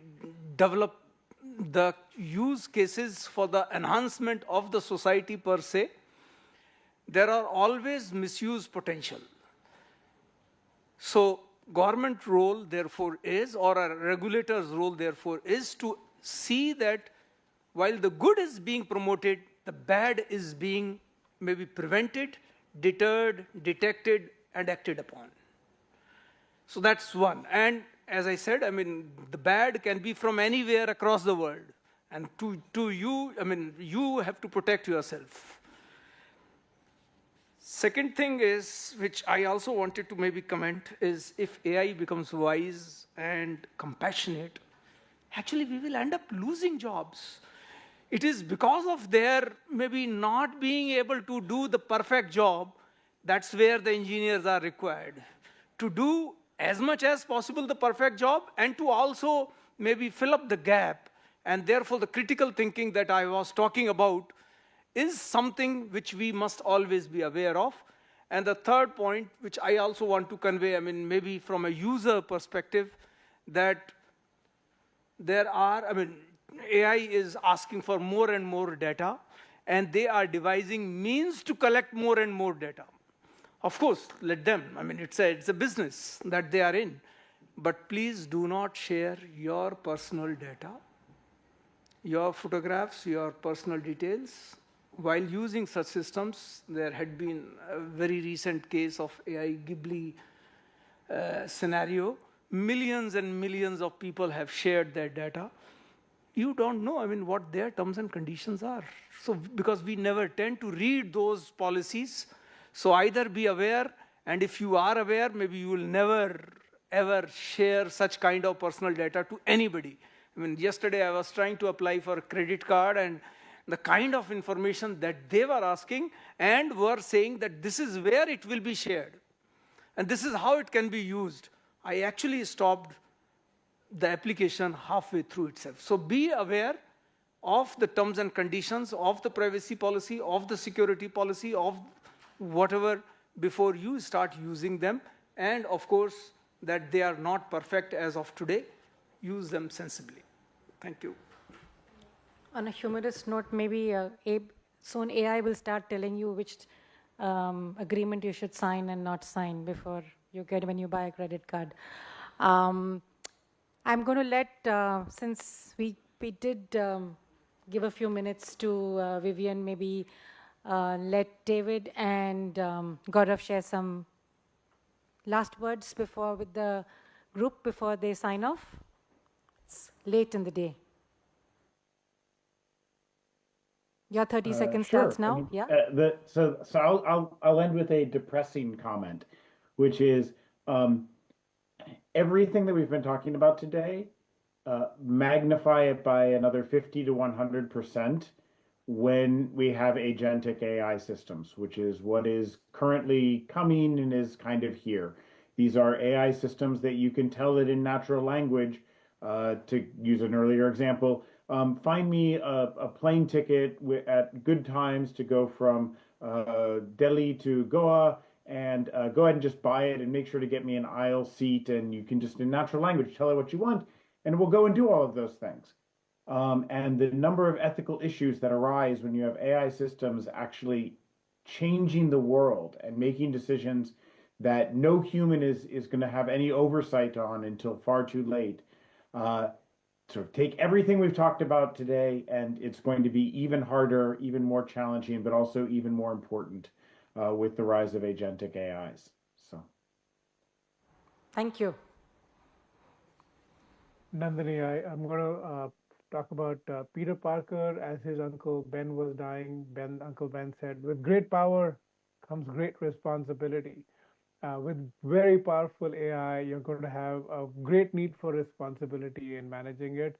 develop the use cases for the enhancement of the society per se, there are always misuse potential. So government role therefore is, or a regulator's role therefore is, to see that while the good is being promoted, the bad is being maybe prevented, deterred, detected, and acted upon. So that's one. And as I said, I mean, the bad can be from anywhere across the world. And to you, I mean, you have to protect yourself. Second thing is, which I also wanted to maybe comment, is if AI becomes wise and compassionate, actually we will end up losing jobs. It is because of their maybe not being able to do the perfect job, that's where the engineers are required. To do as much as possible the perfect job, and to also maybe fill up the gap. And therefore the critical thinking that I was talking about is something which we must always be aware of. And the third point, which I also want to convey, I mean, maybe from a user perspective, that there are, I mean, AI is asking for more and more data, and they are devising means to collect more and more data. Of course, let them. I mean, it's a business that they are in. But please do not share your personal data, your photographs, your personal details. While using such systems, there had been a very recent case of AI Ghibli scenario. Millions and millions of people have shared their data. You don't know, I mean, what their terms and conditions are. So, because we never tend to read those policies, so either be aware, and if you are aware, maybe you will never, ever share such kind of personal data to anybody. I mean, yesterday I was trying to apply for a credit card, and the kind of information that they were asking and were saying that this is where it will be shared, and this is how it can be used. I actually stopped the application halfway through itself. So be aware of the terms and conditions, of the privacy policy, of the security policy, of whatever, before you start using them. And of course, that they are not perfect as of today. Use them sensibly. Thank you. On a humorous note, maybe soon AI will start telling you which agreement you should sign and not sign before you when you buy a credit card. I'm going to let, since we did give a few minutes to Vivian, maybe let David and Gaurav share some last words with the group before they sign off. It's late in the day. Your 30 seconds Sure. starts now. I mean, Yeah. So I'll end with a depressing comment, which is everything that we've been talking about today, magnify it by another 50 to 100% when we have agentic AI systems, which is what is currently coming and is kind of here. These are AI systems that you can tell it in natural language. To use an earlier example, find me a plane ticket at good times to go from Delhi to Goa, and go ahead and just buy it and make sure to get me an aisle seat. And you can just, in natural language, tell it what you want, and we'll go and do all of those things. And the number of ethical issues that arise when you have AI systems actually changing the world and making decisions that no human is going to have any oversight on until far too late. So take everything we've talked about today, and it's going to be even harder, even more challenging, but also even more important with the rise of agentic AIs. So, Thank you. Nandini, I'm going to talk about Peter Parker as his uncle Ben was dying. Uncle Ben said, with great power comes great responsibility. With very powerful AI, you're going to have a great need for responsibility in managing it.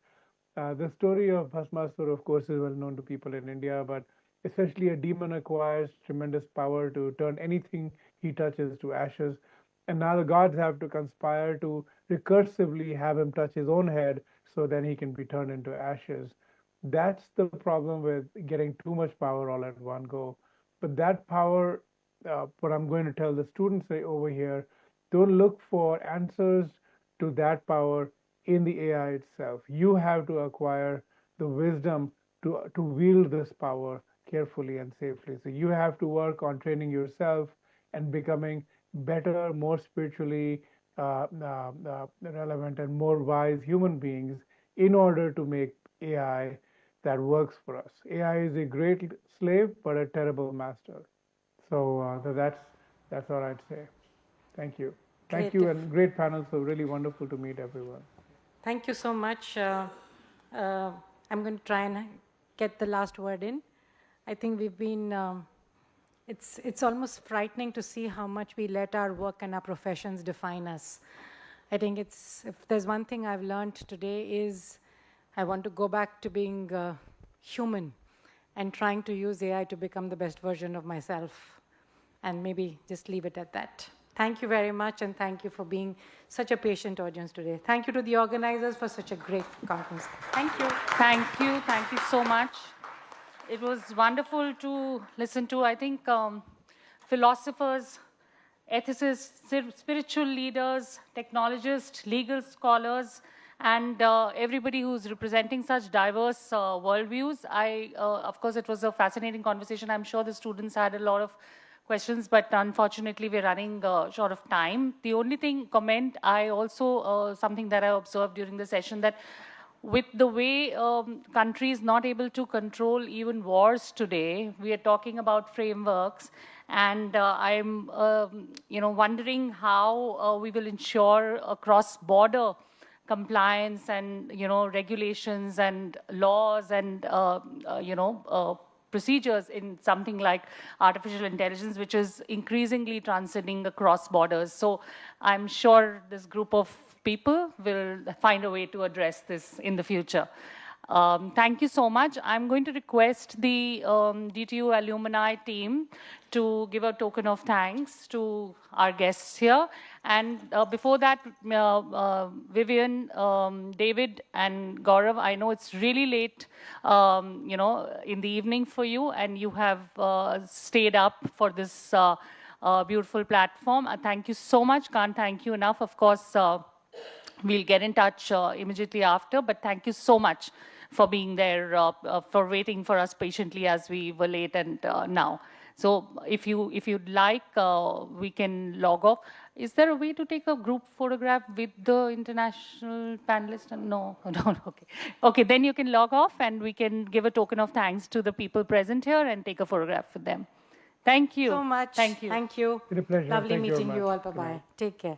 The story of Bhasmasura, of course, is well known to people in India, but essentially a demon acquires tremendous power to turn anything he touches to ashes. And now the gods have to conspire to recursively have him touch his own head so then he can be turned into ashes. That's the problem with getting too much power all at one go. But that power, what I'm going to tell the students over here, don't look for answers to that power in the AI itself. You have to acquire the wisdom to wield this power carefully and safely. So you have to work on training yourself and becoming better, more spiritually relevant, and more wise human beings in order to make AI that works for us. AI is a great slave, but a terrible master. So that's all I'd say. Thank you. Thank you, and great panel. So really wonderful to meet everyone. Thank you so much. I'm going to try and get the last word in. I think we've been, it's almost frightening to see how much we let our work and our professions define us. I think if there's one thing I've learned today is I want to go back to being human and trying to use AI to become the best version of myself, and maybe just leave it at that. Thank you very much, and thank you for being such a patient audience today. Thank you to the organizers for such a great conference. Thank you. Thank you. Thank you so much. It was wonderful to listen to. I think philosophers, ethicists, spiritual leaders, technologists, legal scholars, and everybody who's representing such diverse worldviews. Of course, it was a fascinating conversation. I'm sure the students had a lot of questions, but unfortunately, we're running short of time. The only comment I also, something that I observed during the session, that with the way countries not able to control even wars today, we are talking about frameworks, and I'm wondering how we will ensure a cross-border compliance and regulations and laws and procedures in something like artificial intelligence, which is increasingly transcending across borders. So I'm sure this group of people will find a way to address this in the future. Thank you so much. I'm going to request the DTU alumni team to give a token of thanks to our guests here. And before that, Vivian, David, and Gaurav, I know it's really late, in the evening for you, and you have stayed up for this beautiful platform. Thank you so much. Can't thank you enough. Of course, we'll get in touch immediately after, but thank you so much for being there, for waiting for us patiently as we were late and now. So if you'd like, we can log off. Is there a way to take a group photograph with the international panelists? No, okay. Okay, then you can log off and we can give a token of thanks to the people present here and take a photograph with them. Thank you. So much. Thank you. Thank you. It's a pleasure. Lovely Thank meeting you you all. very much. Bye-bye. Take care.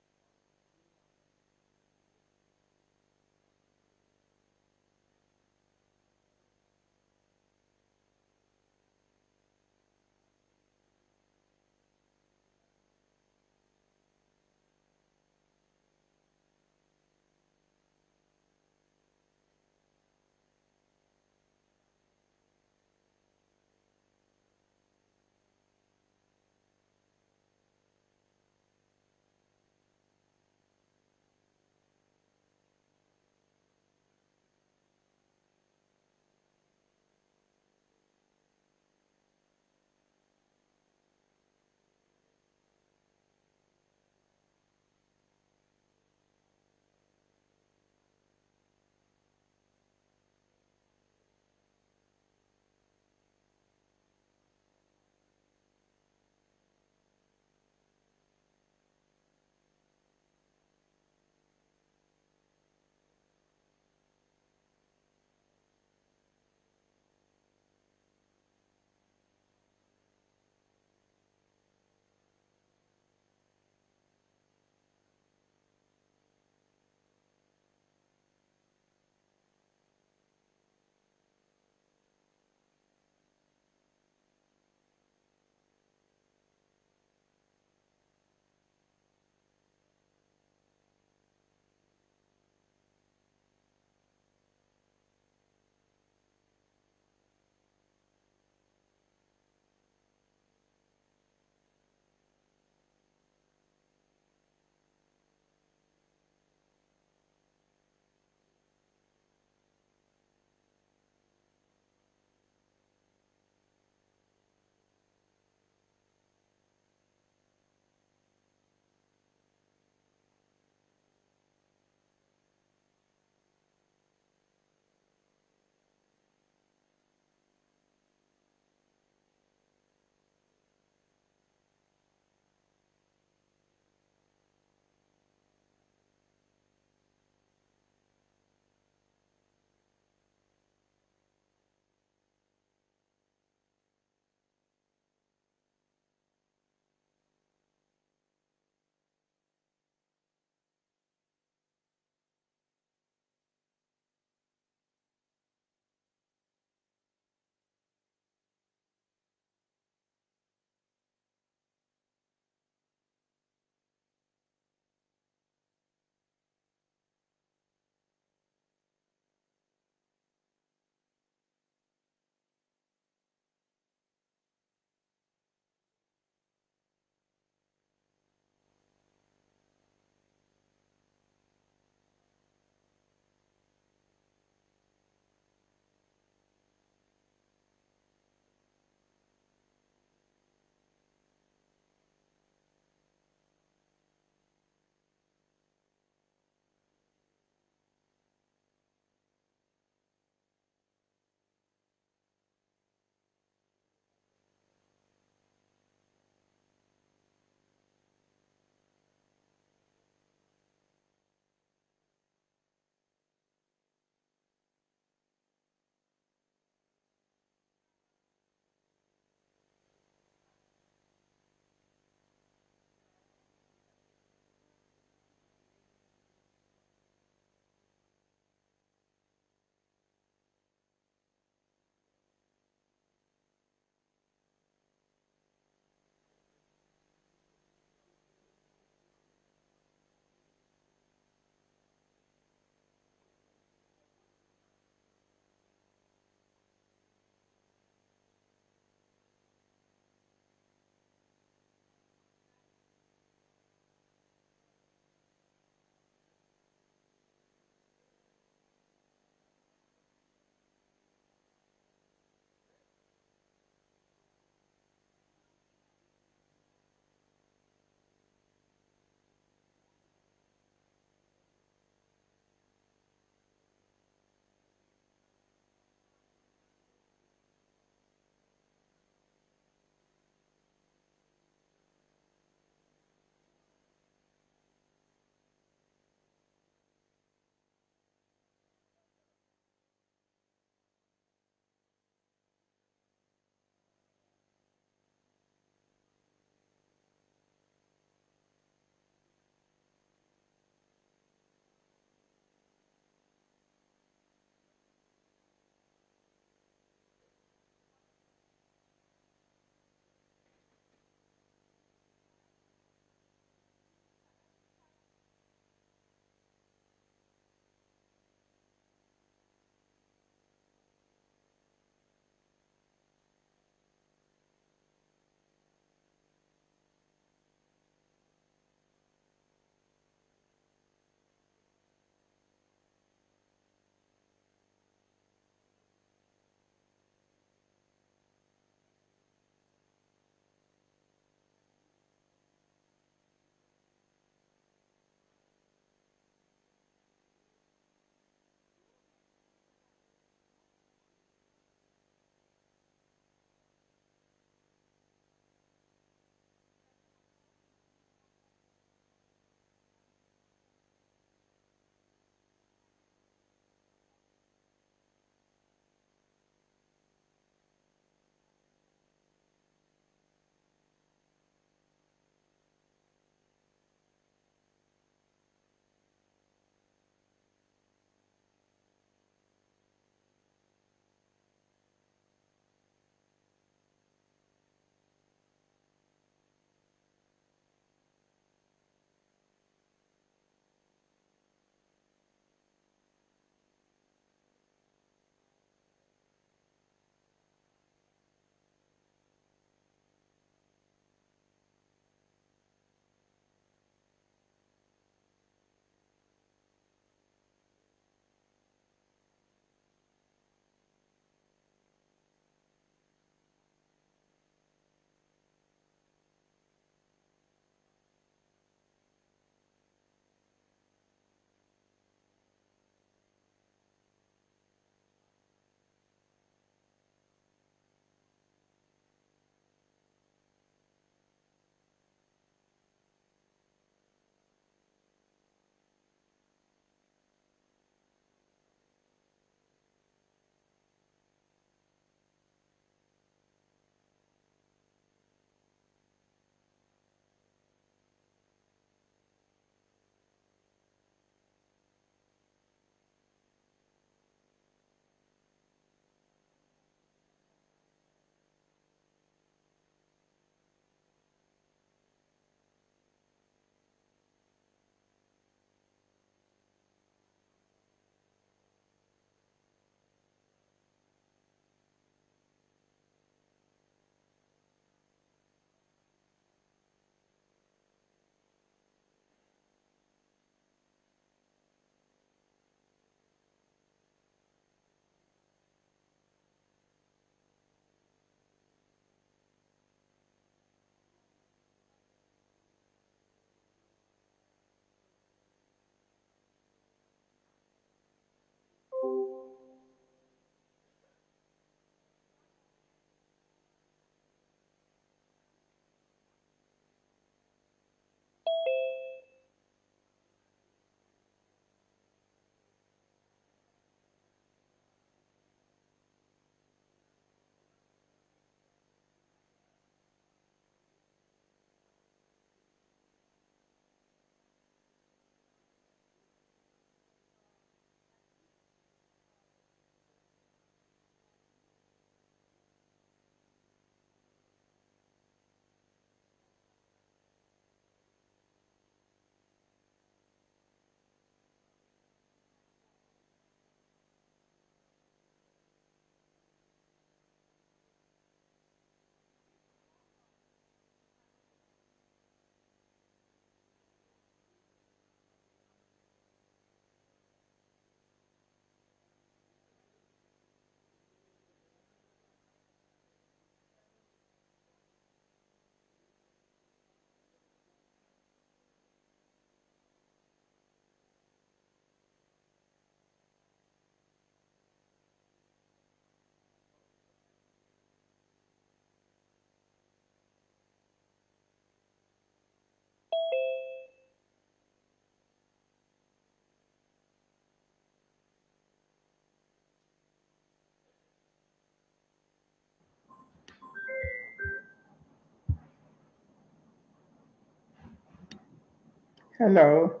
Hello.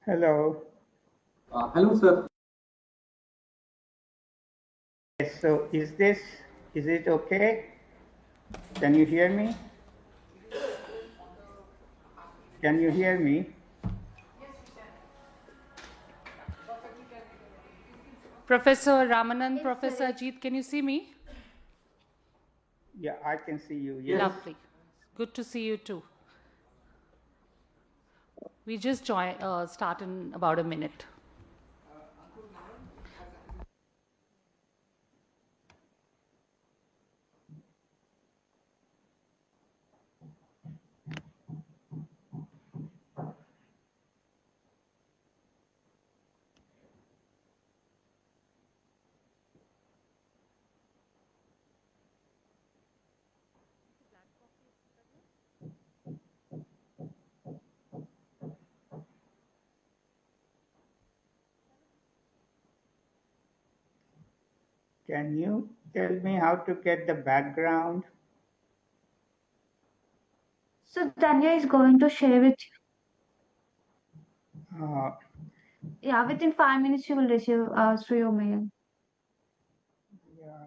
Hello. Hello, sir. Yes, so is it okay? Can you hear me? Can you hear me? Professor Ramanand, Professor Ajit, can you see me? Yeah, I can see you. Yes. Lovely. Good to see you too. We just start in about a minute. Can you tell me how to get the background? So Tanya is going to share with you. Uh, Yeah, within 5 minutes you will receive through your mail. yeah,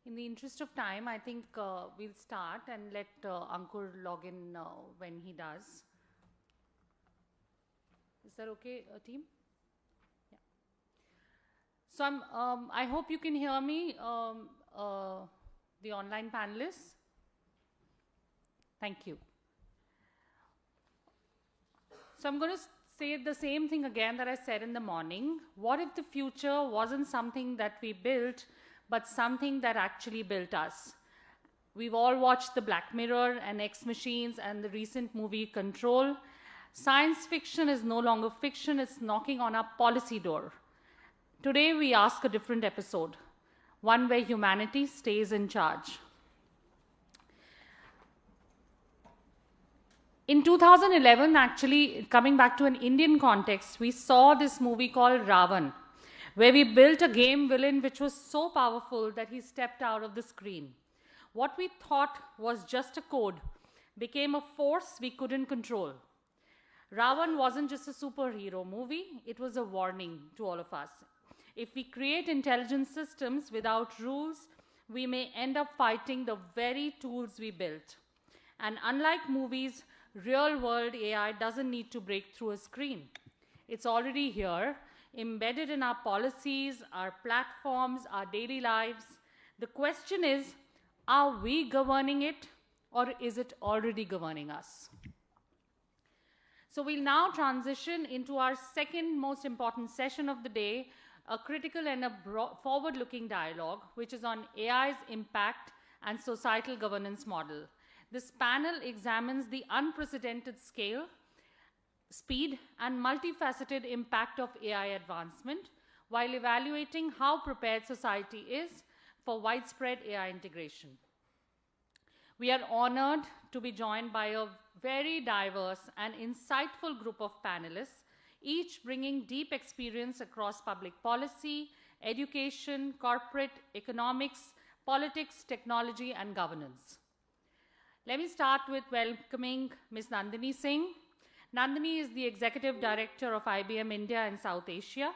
In the interest of time, I think we'll start and let Ankur log in when he does. Is that okay, team? Yeah. So I hope you can hear me, the online panelists. Thank you. So I'm going to say the same thing again that I said in the morning. What if the future wasn't something that we built, but something that actually built us? We've all watched the Black Mirror and Ex Machines and the recent movie Control. Science fiction is no longer fiction, it's knocking on our policy door. Today we ask a different episode, one where humanity stays in charge. In 2011, actually, coming back to an Indian context, we saw this movie called Ravan, where we built a game villain which was so powerful that he stepped out of the screen. What we thought was just a code became a force we couldn't control. Ravan wasn't just a superhero movie, it was a warning to all of us. If we create intelligent systems without rules, we may end up fighting the very tools we built. And unlike movies, real-world AI doesn't need to break through a screen. It's already here, embedded in our policies, our platforms, our daily lives. The question is, are we governing it, or is it already governing us? So we'll now transition into our second most important session of the day, a critical and a forward-looking dialogue, which is on AI's impact and societal governance model. This panel examines the unprecedented scale, speed, and multifaceted impact of AI advancement while evaluating how prepared society is for widespread AI integration. We are honored to be joined by a very diverse and insightful group of panelists, each bringing deep experience across public policy, education, corporate economics, politics, technology, and governance. Let me start with welcoming Ms. Nandini Singh. Nandini is the Executive Director of IBM India and South Asia,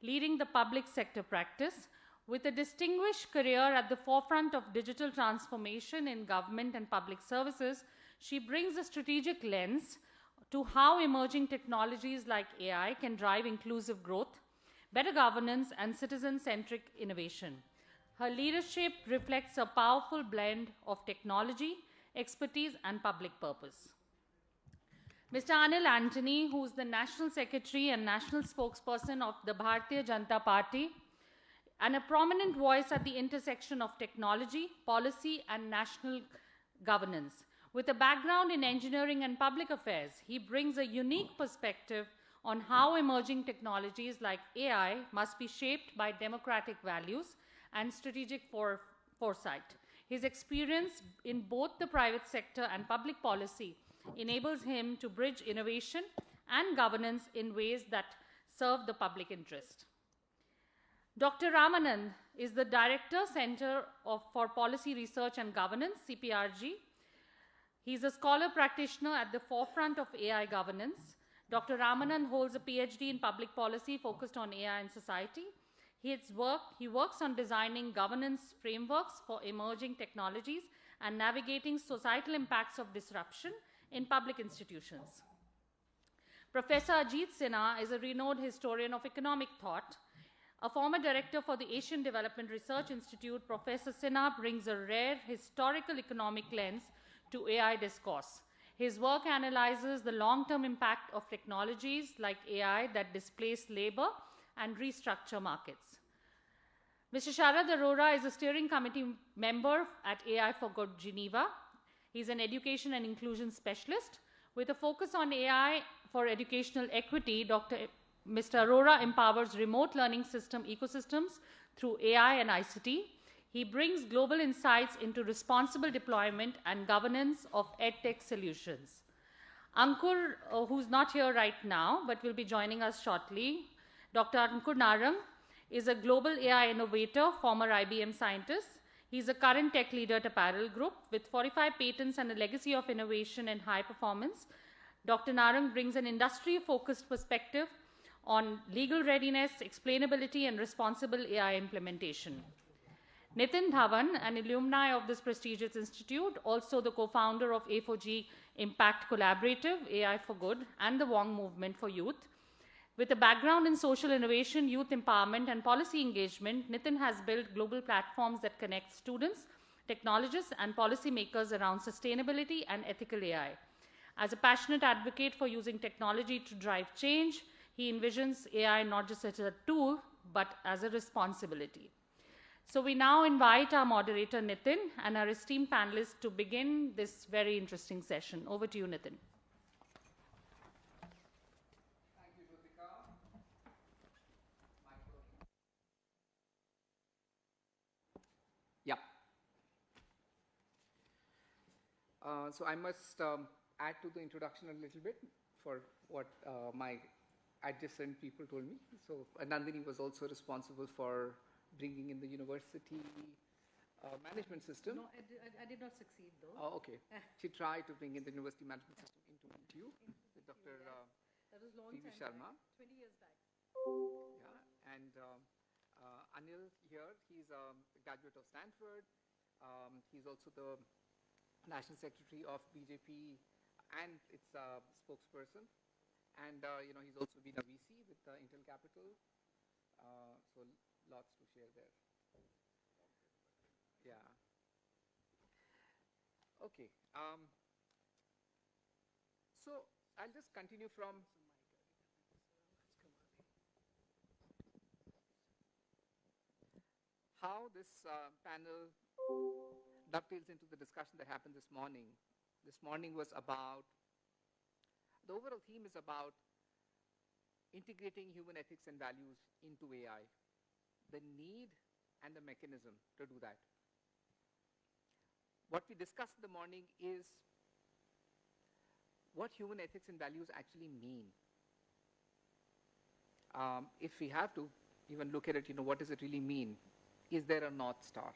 leading the public sector practice. With a distinguished career at the forefront of digital transformation in government and public services, she brings a strategic lens to how emerging technologies like AI can drive inclusive growth, better governance, and citizen-centric innovation. Her leadership reflects a powerful blend of technology, expertise, and public purpose. Mr. Anil Antony, who is the National Secretary and National Spokesperson of the Bharatiya Janata Party, and a prominent voice at the intersection of technology, policy, and national governance. With a background in engineering and public affairs, he brings a unique perspective on how emerging technologies like AI must be shaped by democratic values and strategic foresight. His experience in both the private sector and public policy enables him to bridge innovation and governance in ways that serve the public interest. Dr. Ramanand is the Director, Center for Policy Research and Governance, CPRG. He's a scholar practitioner at the forefront of AI governance. Dr. Ramanand holds a PhD in public policy focused on AI and society. He works on designing governance frameworks for emerging technologies and navigating societal impacts of disruption in public institutions. Professor Ajit Sinha is a renowned historian of economic thought. A former director for the Asian Development Research Institute, Professor Sinha brings a rare historical economic lens to AI discourse. His work analyzes the long-term impact of technologies like AI that displace labor and restructure markets. Mr. Sharad Arora is a steering committee member at AI for Good Geneva. He's an education and inclusion specialist. With a focus on AI for educational equity, Mr. Arora empowers remote learning system ecosystems through AI and ICT. He brings global insights into responsible deployment and governance of EdTech solutions. Ankur, who's not here right now, but will be joining us shortly, Dr. Ankur Narang is a global AI innovator, former IBM scientist. He's a current tech leader at Apparel Group with 45 patents and a legacy of innovation and high performance. Dr. Narang brings an industry-focused perspective on legal readiness, explainability, and responsible AI implementation. Nitin Dhawan, an alumni of this prestigious institute, also the co-founder of A4G Impact Collaborative, AI for Good, and the Wong Movement for Youth. With a background in social innovation, youth empowerment, and policy engagement, Nitin has built global platforms that connect students, technologists, and policymakers around sustainability and ethical AI. As a passionate advocate for using technology to drive change, he envisions AI not just as a tool, but as a responsibility. So we now invite our moderator, Nitin, and our esteemed panelists to begin this very interesting session. Over to you, Nitin. Thank you, Jyotika. Yeah. So I must add to the introduction a little bit for what my adjacent people told me. So Nandini was also responsible for bringing in the university management system. No, I did not succeed, though. Oh, okay. She tried to bring in the university management system into NTU with Dr. That was long P.V. time Sharma. back, 20 years back. Yeah, and Anil here, he's a graduate of Stanford. He's also the National Secretary of BJP and its spokesperson. And he's also been a VC with Intel Capital. So lots to share there. Yeah. Okay. So I'll just continue from how this panel dovetails into the discussion that happened this morning. This morning was about, the overall theme is about integrating human ethics and values into AI, the need and the mechanism to do that. What we discussed in the morning is what human ethics and values actually mean. If we have to even look at it, what does it really mean? Is there a North Star?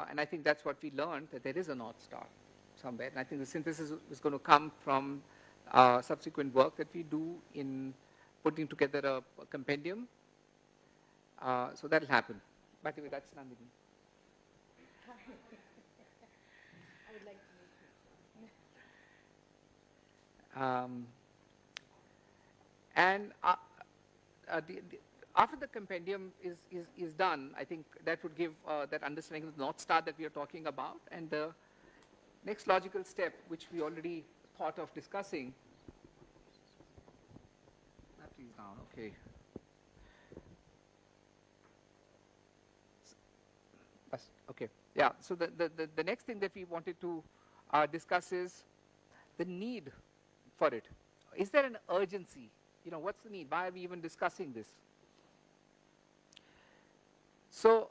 And I think that's what we learned, that there is a North Star somewhere. And I think the synthesis is going to come from subsequent work that we do in putting together a compendium. So that'll happen. By the way, that's Nandini. I would like to meet you. After the compendium is done, I think that would give that understanding of the North Star that we are talking about. And the next logical step, which we already thought of discussing. Please down, okay. Okay, yeah, so the next thing that we wanted to discuss is the need for it. Is there an urgency? You know, what's the need? Why are we even discussing this? So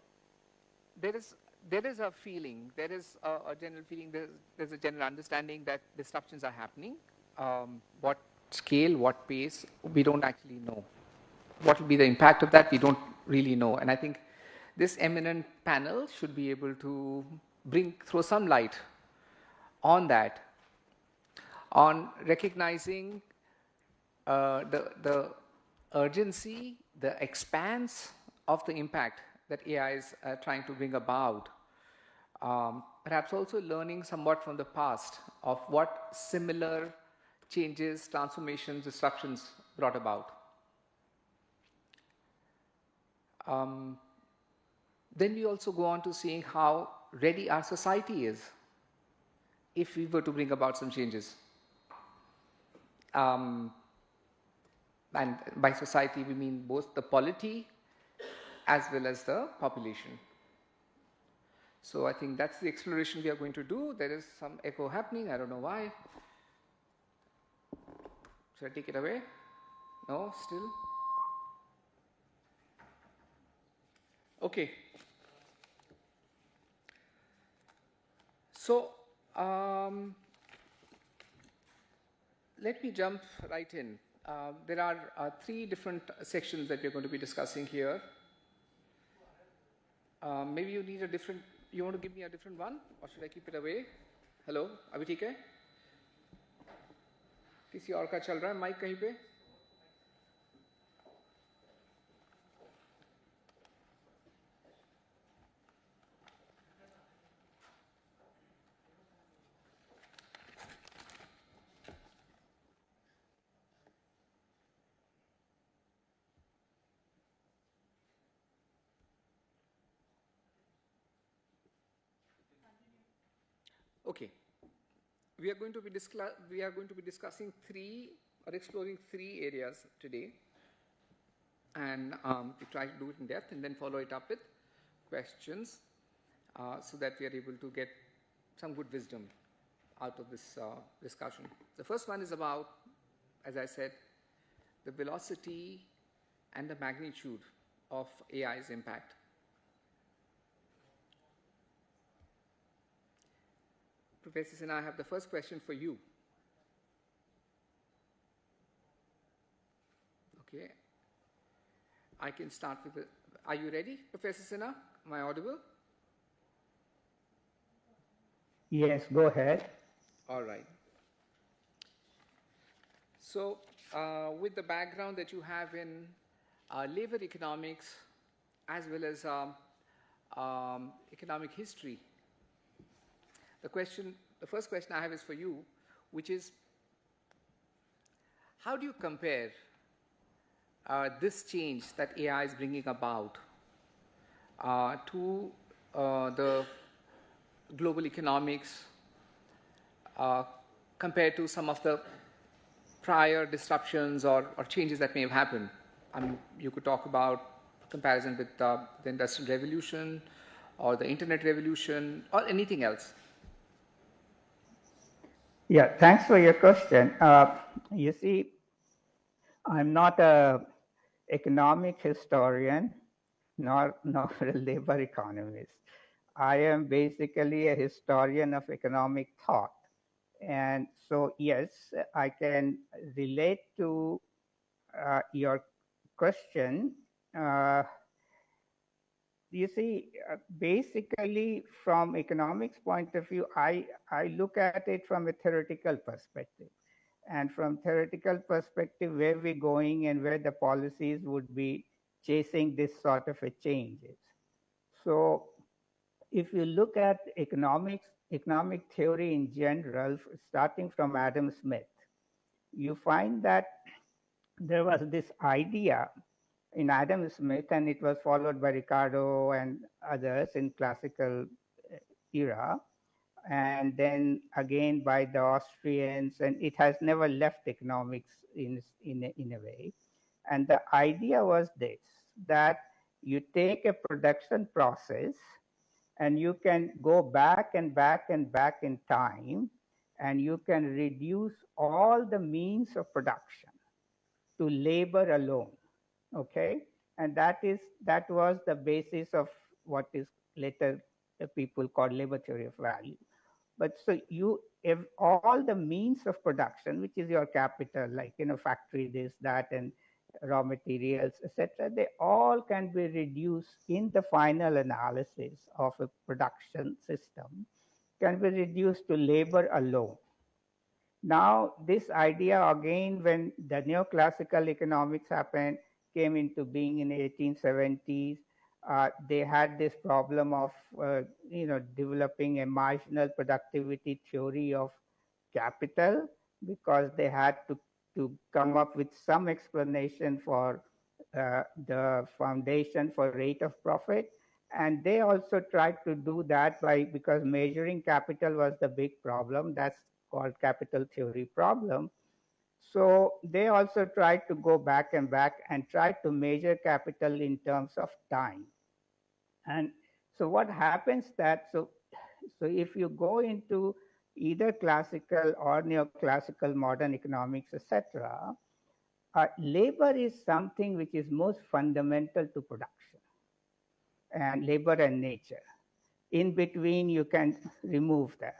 there is a feeling, there is a general feeling, there's a general understanding that disruptions are happening. What scale, what pace, we don't actually know. What will be the impact of that, we don't really know. And I think this eminent panel should be able to throw some light on that, on recognizing the urgency, the expanse of the impact that AI is trying to bring about. Perhaps also learning somewhat from the past of what similar changes, transformations, disruptions brought about. Then we also go on to seeing how ready our society is if we were to bring about some changes. And by society we mean both the polity as well as the population. So I think that's the exploration we are going to do. There is some echo happening, I don't know why. Should I take it away? No, still? Okay. So let me jump right in. There are three different sections that we're going to be discussing here. Maybe you need a different, you want to give me a different one, or should I keep it away? Hello, abhi theek hai? किसी और का चल रहा है mic कहीं पे? Okay, we are going to be discussing exploring three areas today, and we try to do it in depth and then follow it up with questions so that we are able to get some good wisdom out of this discussion. The first one is about, as I said, the velocity and the magnitude of AI's impact. Professor Sinha, I have the first question for you. Okay. I can start with the, are you ready, Professor Sinha? Am I audible? Yes, go ahead. All right. So, with the background that you have in labor economics as well as economic history, the first question I have is for you, which is, how do you compare this change that AI is bringing about to the global economics compared to some of the prior disruptions or changes that may have happened? I mean, you could talk about comparison with the Industrial Revolution or the Internet Revolution or anything else. Yeah, thanks for your question. You see, I'm not an economic historian, nor a labor economist. I am basically a historian of economic thought. And so, yes, I can relate to your question. You see, basically, from economics point of view, I look at it from a theoretical perspective. And from theoretical perspective, where we're going and where the policies would be chasing this sort of a changes. So if you look at economic theory in general, starting from Adam Smith, you find that there was this idea in Adam Smith, and it was followed by Ricardo and others in classical era, and then again by the Austrians, and it has never left economics in a way. And the idea was this, that you take a production process and you can go back and back and back in time, and you can reduce all the means of production to labor alone. Okay, and that was the basis of what is later people call labor theory of value. But so you have all the means of production, which is your capital, like factory, this, that, and raw materials, etc. They all can be reduced in the final analysis of a production system, can be reduced to labor alone. Now, this idea again, when the neoclassical economics happened, came into being in the 1870s, they had this problem of developing a marginal productivity theory of capital, because they had to come up with some explanation for the foundation for rate of profit. And they also tried to do that because measuring capital was the big problem. That's called capital theory problem. So they also tried to go back and try to measure capital in terms of time. And so what happens that, so if you go into either classical or neoclassical modern economics, etc., labor is something which is most fundamental to production, and labor and nature. In between, you can remove that.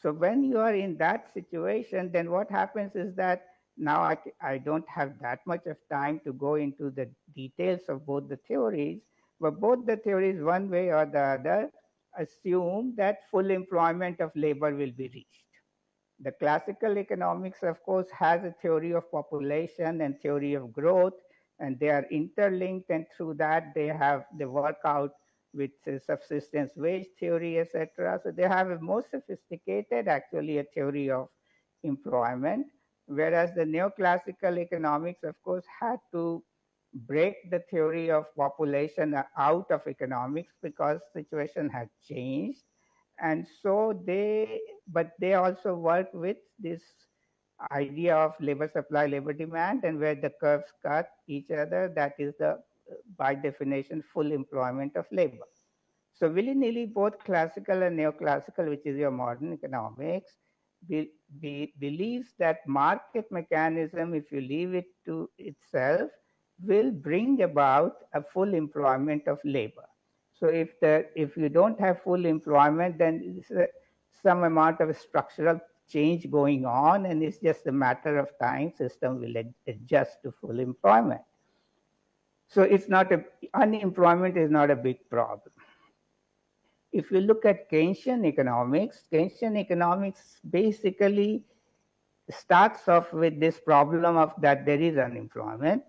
So when you are in that situation, then what happens is that now I don't have that much of time to go into the details of both the theories, but both the theories, one way or the other, assume that full employment of labor will be reached. The classical economics, of course, has a theory of population and theory of growth, and they are interlinked, and through that they work out with subsistence wage theory, etc. So they have a more sophisticated, actually, a theory of employment, whereas the neoclassical economics, of course, had to break the theory of population out of economics because situation had changed. And so they also work with this idea of labor supply, labor demand, and where the curves cut each other, that is by definition, full employment of labor. So willy-nilly, both classical and neoclassical, which is your modern economics, believes that market mechanism, if you leave it to itself, will bring about a full employment of labor. So if you don't have full employment, then some amount of structural change going on, and it's just a matter of time, system will adjust to full employment. So unemployment is not a big problem. If you look at Keynesian economics basically starts off with this problem of that there is unemployment,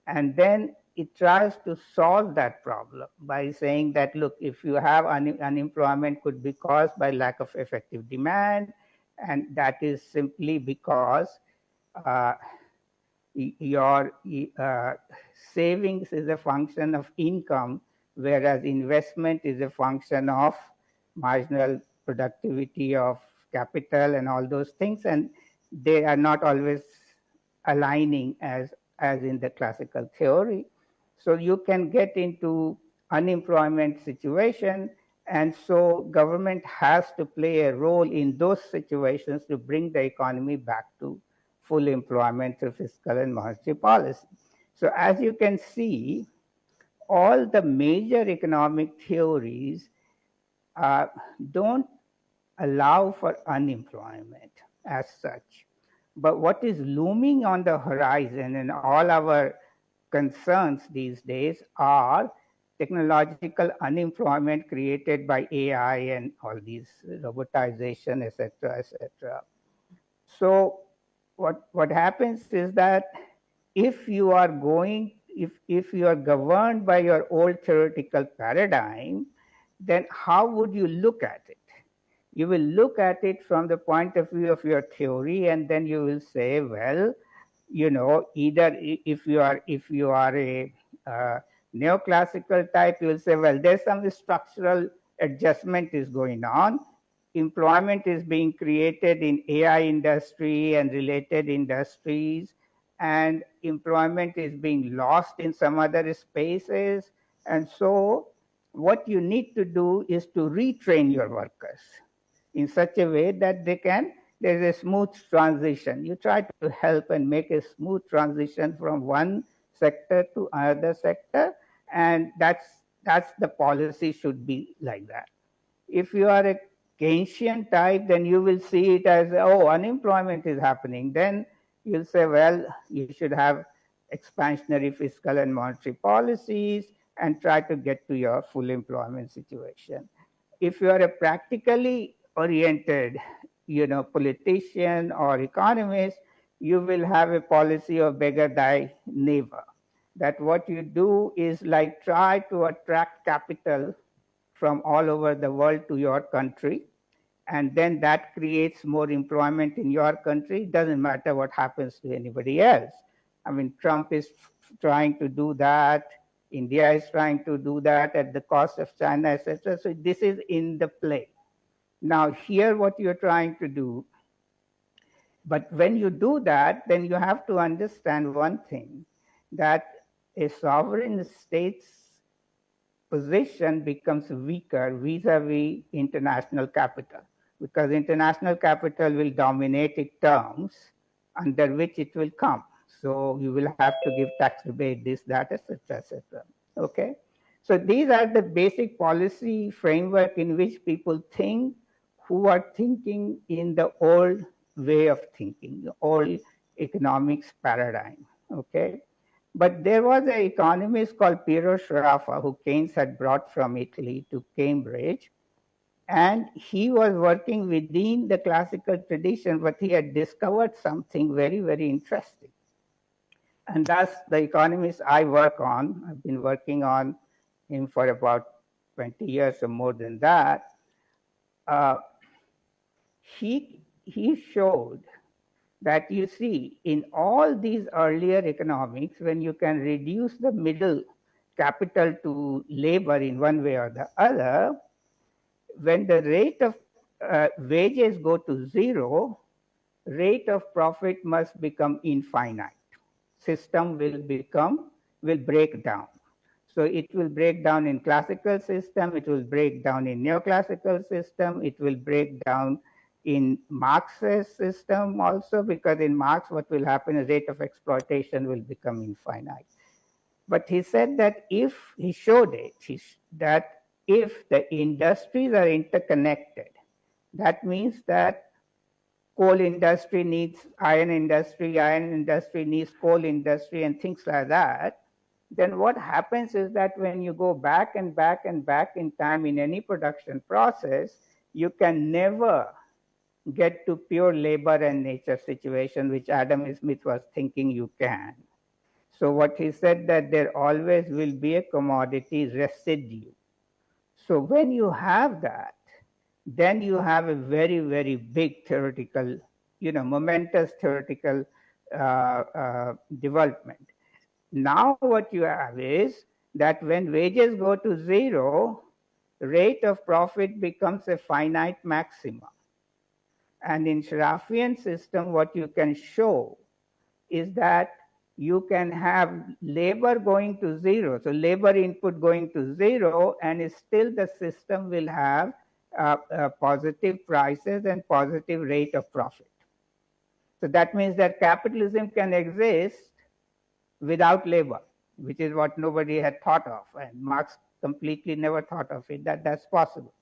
and then it tries to solve that problem by saying that, look, if you have unemployment could be caused by lack of effective demand, and that is simply because your savings is a function of income, whereas investment is a function of marginal productivity of capital and all those things, and they are not always aligning as in the classical theory. So you can get into unemployment situation, and so government has to play a role in those situations to bring the economy back to full employment through fiscal and monetary policy. So as you can see, all the major economic theories don't allow for unemployment as such. But what is looming on the horizon, and all our concerns these days, are technological unemployment created by AI and all these robotization, etc., etc. So what happens is that if you are governed by your old theoretical paradigm, then how would you look at it? You will look at it from the point of view of your theory, and then you will say, well, either if you are a neoclassical type, you will say, well, there's some structural adjustment is going on. employment is being created in AI industry and related industries, and employment is being lost in some other spaces. And so what you need to do is to retrain your workers in such a way that there's a smooth transition. You try to help and make a smooth transition from one sector to another sector, and that's the policy should be like that. If you are a Keynesian type, then you will see it as, oh, unemployment is happening. Then you'll say, well, you should have expansionary fiscal and monetary policies and try to get to your full employment situation. If you are a practically oriented, politician or economist, you will have a policy of beggar thy neighbor. That what you do is like try to attract capital from all over the world to your country, and then that creates more employment in your country. It doesn't matter what happens to anybody else. I mean, Trump is trying to do that. India is trying to do that at the cost of China, etc. So this is in the play. Now, here what you're trying to do, but when you do that, then you have to understand one thing, that a sovereign state's position becomes weaker vis-a-vis international capital, because international capital will dominate its terms under which it will come. So you will have to give tax rebate, this, that, etc., etc. Okay. So these are the basic policy framework in which people think who are thinking in the old way of thinking, the old economics paradigm. Okay. But there was an economist called Piero Sraffa who Keynes had brought from Italy to Cambridge, and he was working within the classical tradition, but he had discovered something very, very interesting. And that's the economist I work on. I've been working on him for about 20 years or more than that. He showed that, you see, in all these earlier economics, when you can reduce the middle capital to labor in one way or the other, when the rate of wages go to zero, rate of profit must become infinite. System will break down. So it will break down in classical system, it will break down in neoclassical system, it will break down in Marx's system also, because in Marx what will happen is rate of exploitation will become infinite. But he said that if he showed it, that if the industries are interconnected, that means that coal industry needs iron industry needs coal industry, and things like that, then what happens is that when you go back and back and back in time in any production process, you can never get to pure labor and nature situation, which Adam Smith was thinking you can. So what he said, that there always will be a commodity residue. So when you have that, then you have a very, very big theoretical, momentous theoretical development. Now what you have is that when wages go to zero, rate of profit becomes a finite maximum. And in Sraffian system, what you can show is that you can have labor going to zero, so labor input going to zero, and still the system will have positive prices and positive rate of profit. So that means that capitalism can exist without labor, which is what nobody had thought of, and Marx completely never thought of it, that's possible,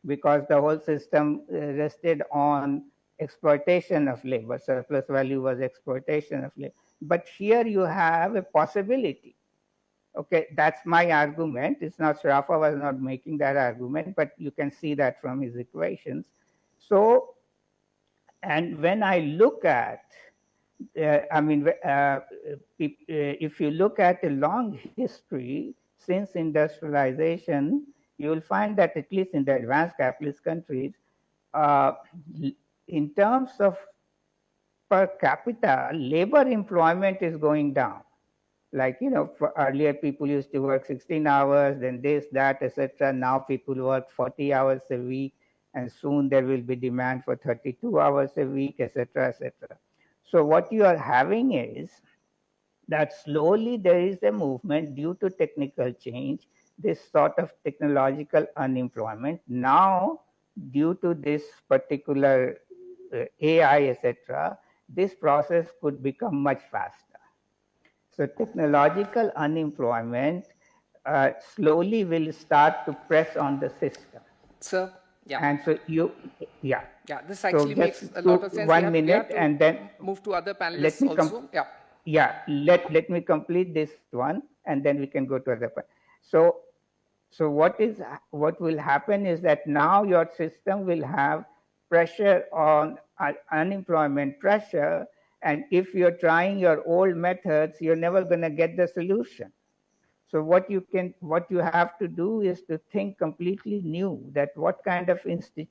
because the whole system rested on exploitation of labor. Surplus value was exploitation of labor. But here you have a possibility. Okay, that's my argument. It's not, Sraffa was not making that argument, but you can see that from his equations. So, and when I look at, if you look at a long history since industrialization, you will find that at least in the advanced capitalist countries, in terms of per capita, labor employment is going down. Like, earlier people used to work 16 hours, then this, that, etc. Now people work 40 hours a week. and soon there will be demand for 32 hours a week, etc., etc. So what you are having is that slowly there is a movement due to technical change, this sort of technological unemployment. Now, due to this particular AI, etc., this process could become much faster. So technological unemployment slowly will start to press on the system. So, yeah. And so yeah. Yeah, this actually makes a lot of sense. 1 minute and then move to other panelists also. Yeah. Yeah, let me complete this one and then we can go to other point. So what will happen is that now your system will have pressure on unemployment pressure, and if you're trying your old methods, you're never going to get the solution. So what you have to do is to think completely new, that what kind of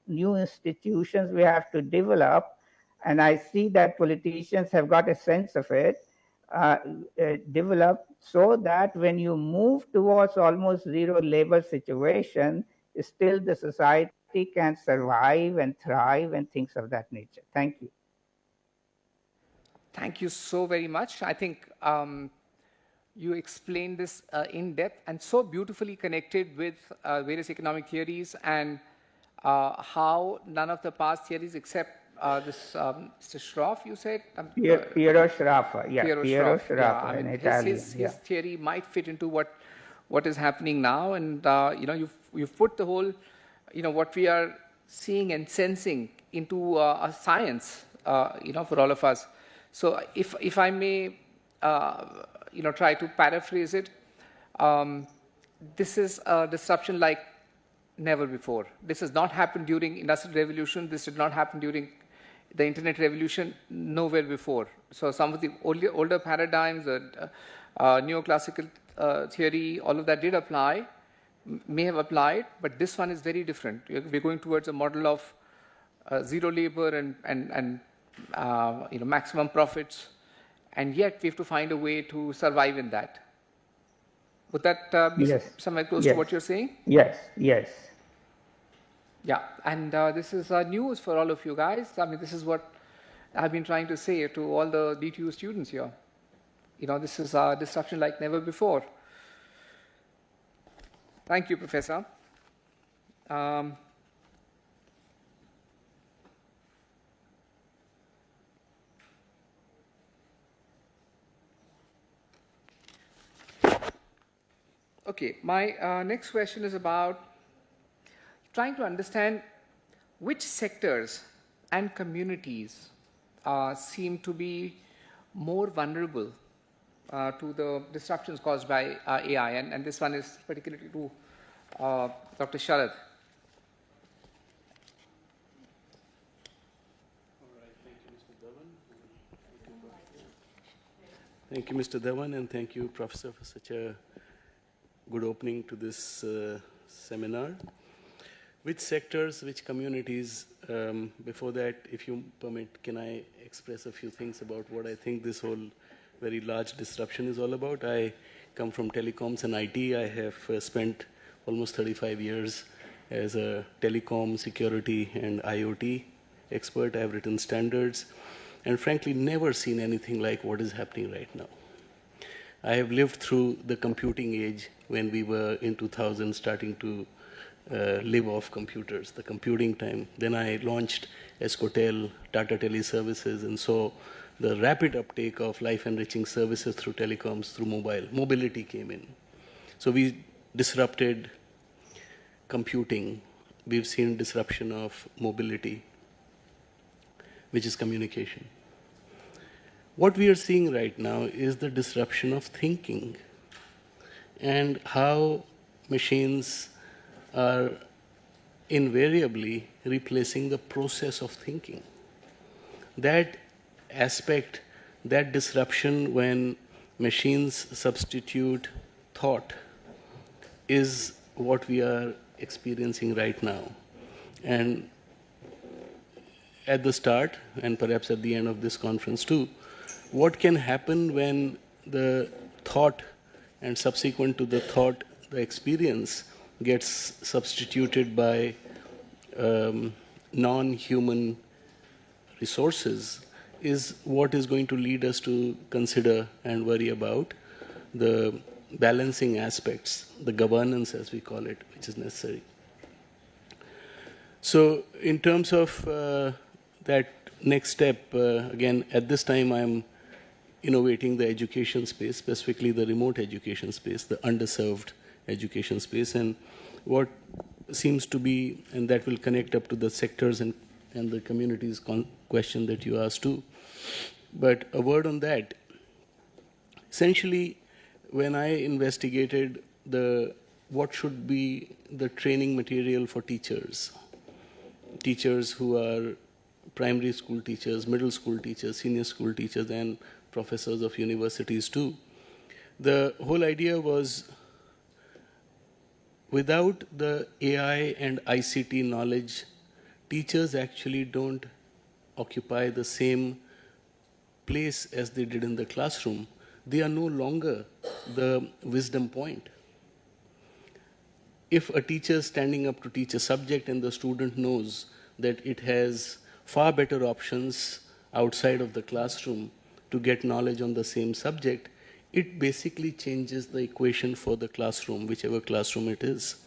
new institutions we have to develop. And I see that politicians have got a sense of it, develop, so that when you move towards almost zero labor situation, still the society can survive and thrive and things of that nature. Thank you. Thank you so very much. I think you explained this in depth and so beautifully connected with various economic theories and how none of the past theories except this Mr. Schroff, you said? Piero Sraffa, yeah. Piero Sraffa, I mean, in Italian. His theory might fit into what is happening now, and you've put the whole, what we are seeing and sensing into a science, for all of us. So if I may, try to paraphrase it, this is a disruption like never before. This has not happened during Industrial Revolution. This did not happen during the Internet Revolution, nowhere before. So some of the older paradigms, neoclassical theory, all of that did apply, may have applied, but this one is very different. We're going towards a model of zero labor and maximum profits, and yet we have to find a way to survive in that. Would that be somewhere close to what you're saying? Yes. Yeah, and this is news for all of you guys. I mean, this is what I've been trying to say to all the DTU students here. This is a disruption like never before. Thank you, Professor. Okay, my next question is about trying to understand which sectors and communities seem to be more vulnerable to the disruptions caused by AI, and this one is particularly to Dr. Sharad. Thank you, Mr. Dhawan, and thank you, Professor, for such a good opening to this seminar. Which sectors, which communities? Before that, if you permit, can I express a few things about what I think this whole very large disruption is all about? I come from telecoms and IT. I have spent almost 35 years as a telecom, security, and IoT expert. I have written standards, and frankly, never seen anything like what is happening right now. I have lived through the computing age when we were in 2000 starting to live off computers, the computing time. Then I launched Escotel, Tata Teleservices, and so the rapid uptake of life-enriching services through telecoms, through mobile. Mobility came in. So we disrupted computing. We've seen disruption of mobility, which is communication. What we are seeing right now is the disruption of thinking and how machines are invariably replacing the process of thinking. That aspect, that disruption when machines substitute thought is what we are experiencing right now. And at the start, and perhaps at the end of this conference too, what can happen when the thought and subsequent to the thought, the experience gets substituted by non-human resources is what is going to lead us to consider and worry about the balancing aspects, the governance as we call it, which is necessary. So in terms of that next step, again, at this time I'm innovating the education space, specifically the remote education space, the underserved education space, and what seems to be, and that will connect up to the sectors and the communities question that you asked too. But a word on that. Essentially, when I investigated what should be the training material for teachers who are primary school teachers, middle school teachers, senior school teachers, and professors of universities too, the whole idea was without the AI and ICT knowledge, teachers actually don't occupy the same place as they did in the classroom. They are no longer the wisdom point. If a teacher is standing up to teach a subject and the student knows that it has far better options outside of the classroom to get knowledge on the same subject, it basically changes the equation for the classroom, whichever classroom it is.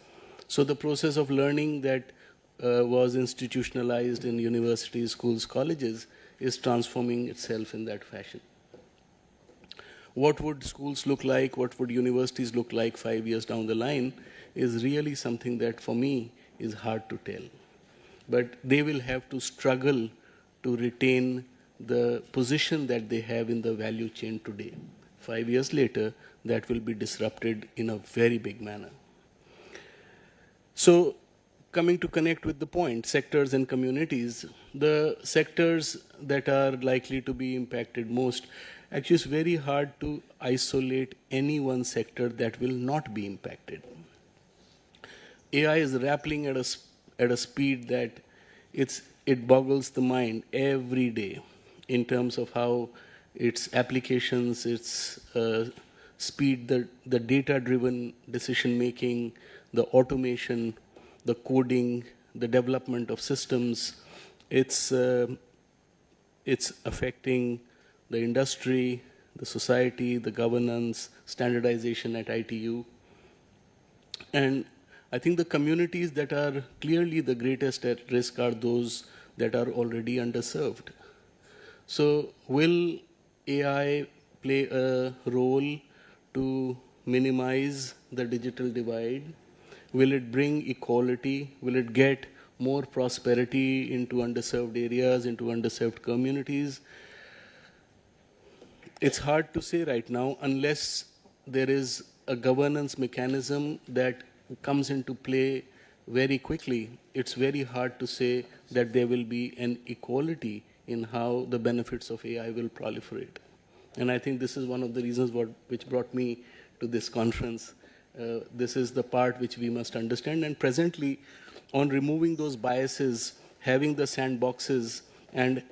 So the process of learning that was institutionalized in universities, schools, colleges is transforming itself in that fashion. What would schools look like, what would universities look like 5 years down the line is really something that for me is hard to tell. But they will have to struggle to retain the position that they have in the value chain today. 5 years later, that will be disrupted in a very big manner. So, coming to connect with the point, sectors and communities, the sectors that are likely to be impacted most, actually it's very hard to isolate any one sector that will not be impacted. AI is rappelling at a speed that it boggles the mind every day in terms of how its applications, its speed, the data-driven decision-making, the automation, the coding, the development of systems. It's affecting the industry, the society, the governance, standardization at ITU. And I think the communities that are clearly the greatest at risk are those that are already underserved. So will AI play a role to minimize the digital divide? Will it bring equality? Will it get more prosperity into underserved areas, into underserved communities? It's hard to say right now unless there is a governance mechanism that comes into play very quickly. It's very hard to say that there will be an equality in how the benefits of AI will proliferate. And I think this is one of the reasons which brought me to this conference. This is the part which we must understand. And presently, on removing those biases, having the sandboxes, and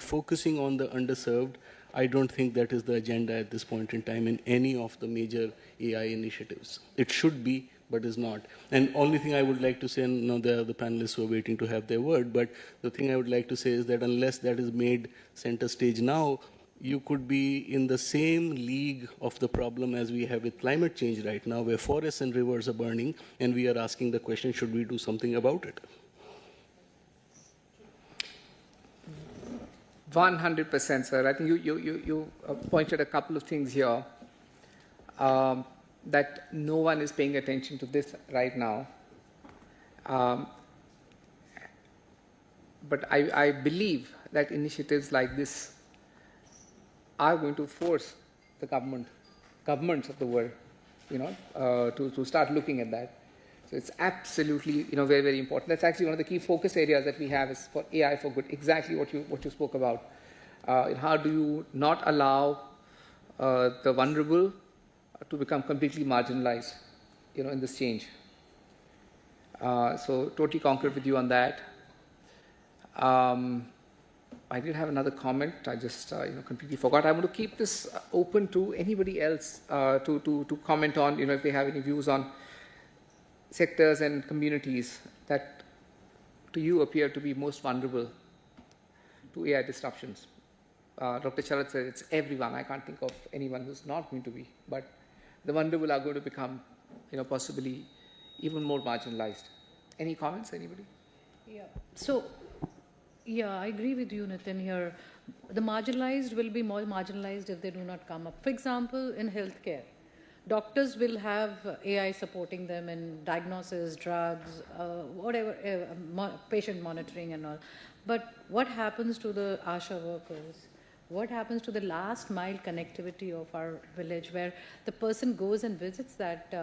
focusing on the underserved, I don't think that is the agenda at this point in time in any of the major AI initiatives. It should be, but is not. And only thing I would like to say, and the other panelists who are waiting to have their word, but the thing I would like to say is that unless that is made center stage now, you could be in the same league of the problem as we have with climate change right now, where forests and rivers are burning, and we are asking the question, should we do something about it? 100%, sir. I think you pointed a couple of things here that no one is paying attention to this right now. But I believe that initiatives like this are going to force the governments of the world, to start looking at that. So it's absolutely, very, very important. That's actually one of the key focus areas that we have is for AI for good. Exactly what you spoke about. How do you not allow the vulnerable to become completely marginalized, in this change? So totally concur with you on that. I did have another comment. I just completely forgot. I want to keep this open to anybody else to comment on, if they have any views on sectors and communities that to you appear to be most vulnerable to AI disruptions? Dr. Sharat said it's everyone. I can't think of anyone who's not going to be, but the vulnerable are going to become, possibly even more marginalized. Any comments, anybody? Yeah. So, yeah, I agree with you, Nitin, here. The marginalized will be more marginalized if they do not come up. For example, in healthcare, doctors will have AI supporting them in diagnosis, drugs, whatever, patient monitoring and all. But what happens to the ASHA workers? What happens to the last mile connectivity of our village where the person goes and visits that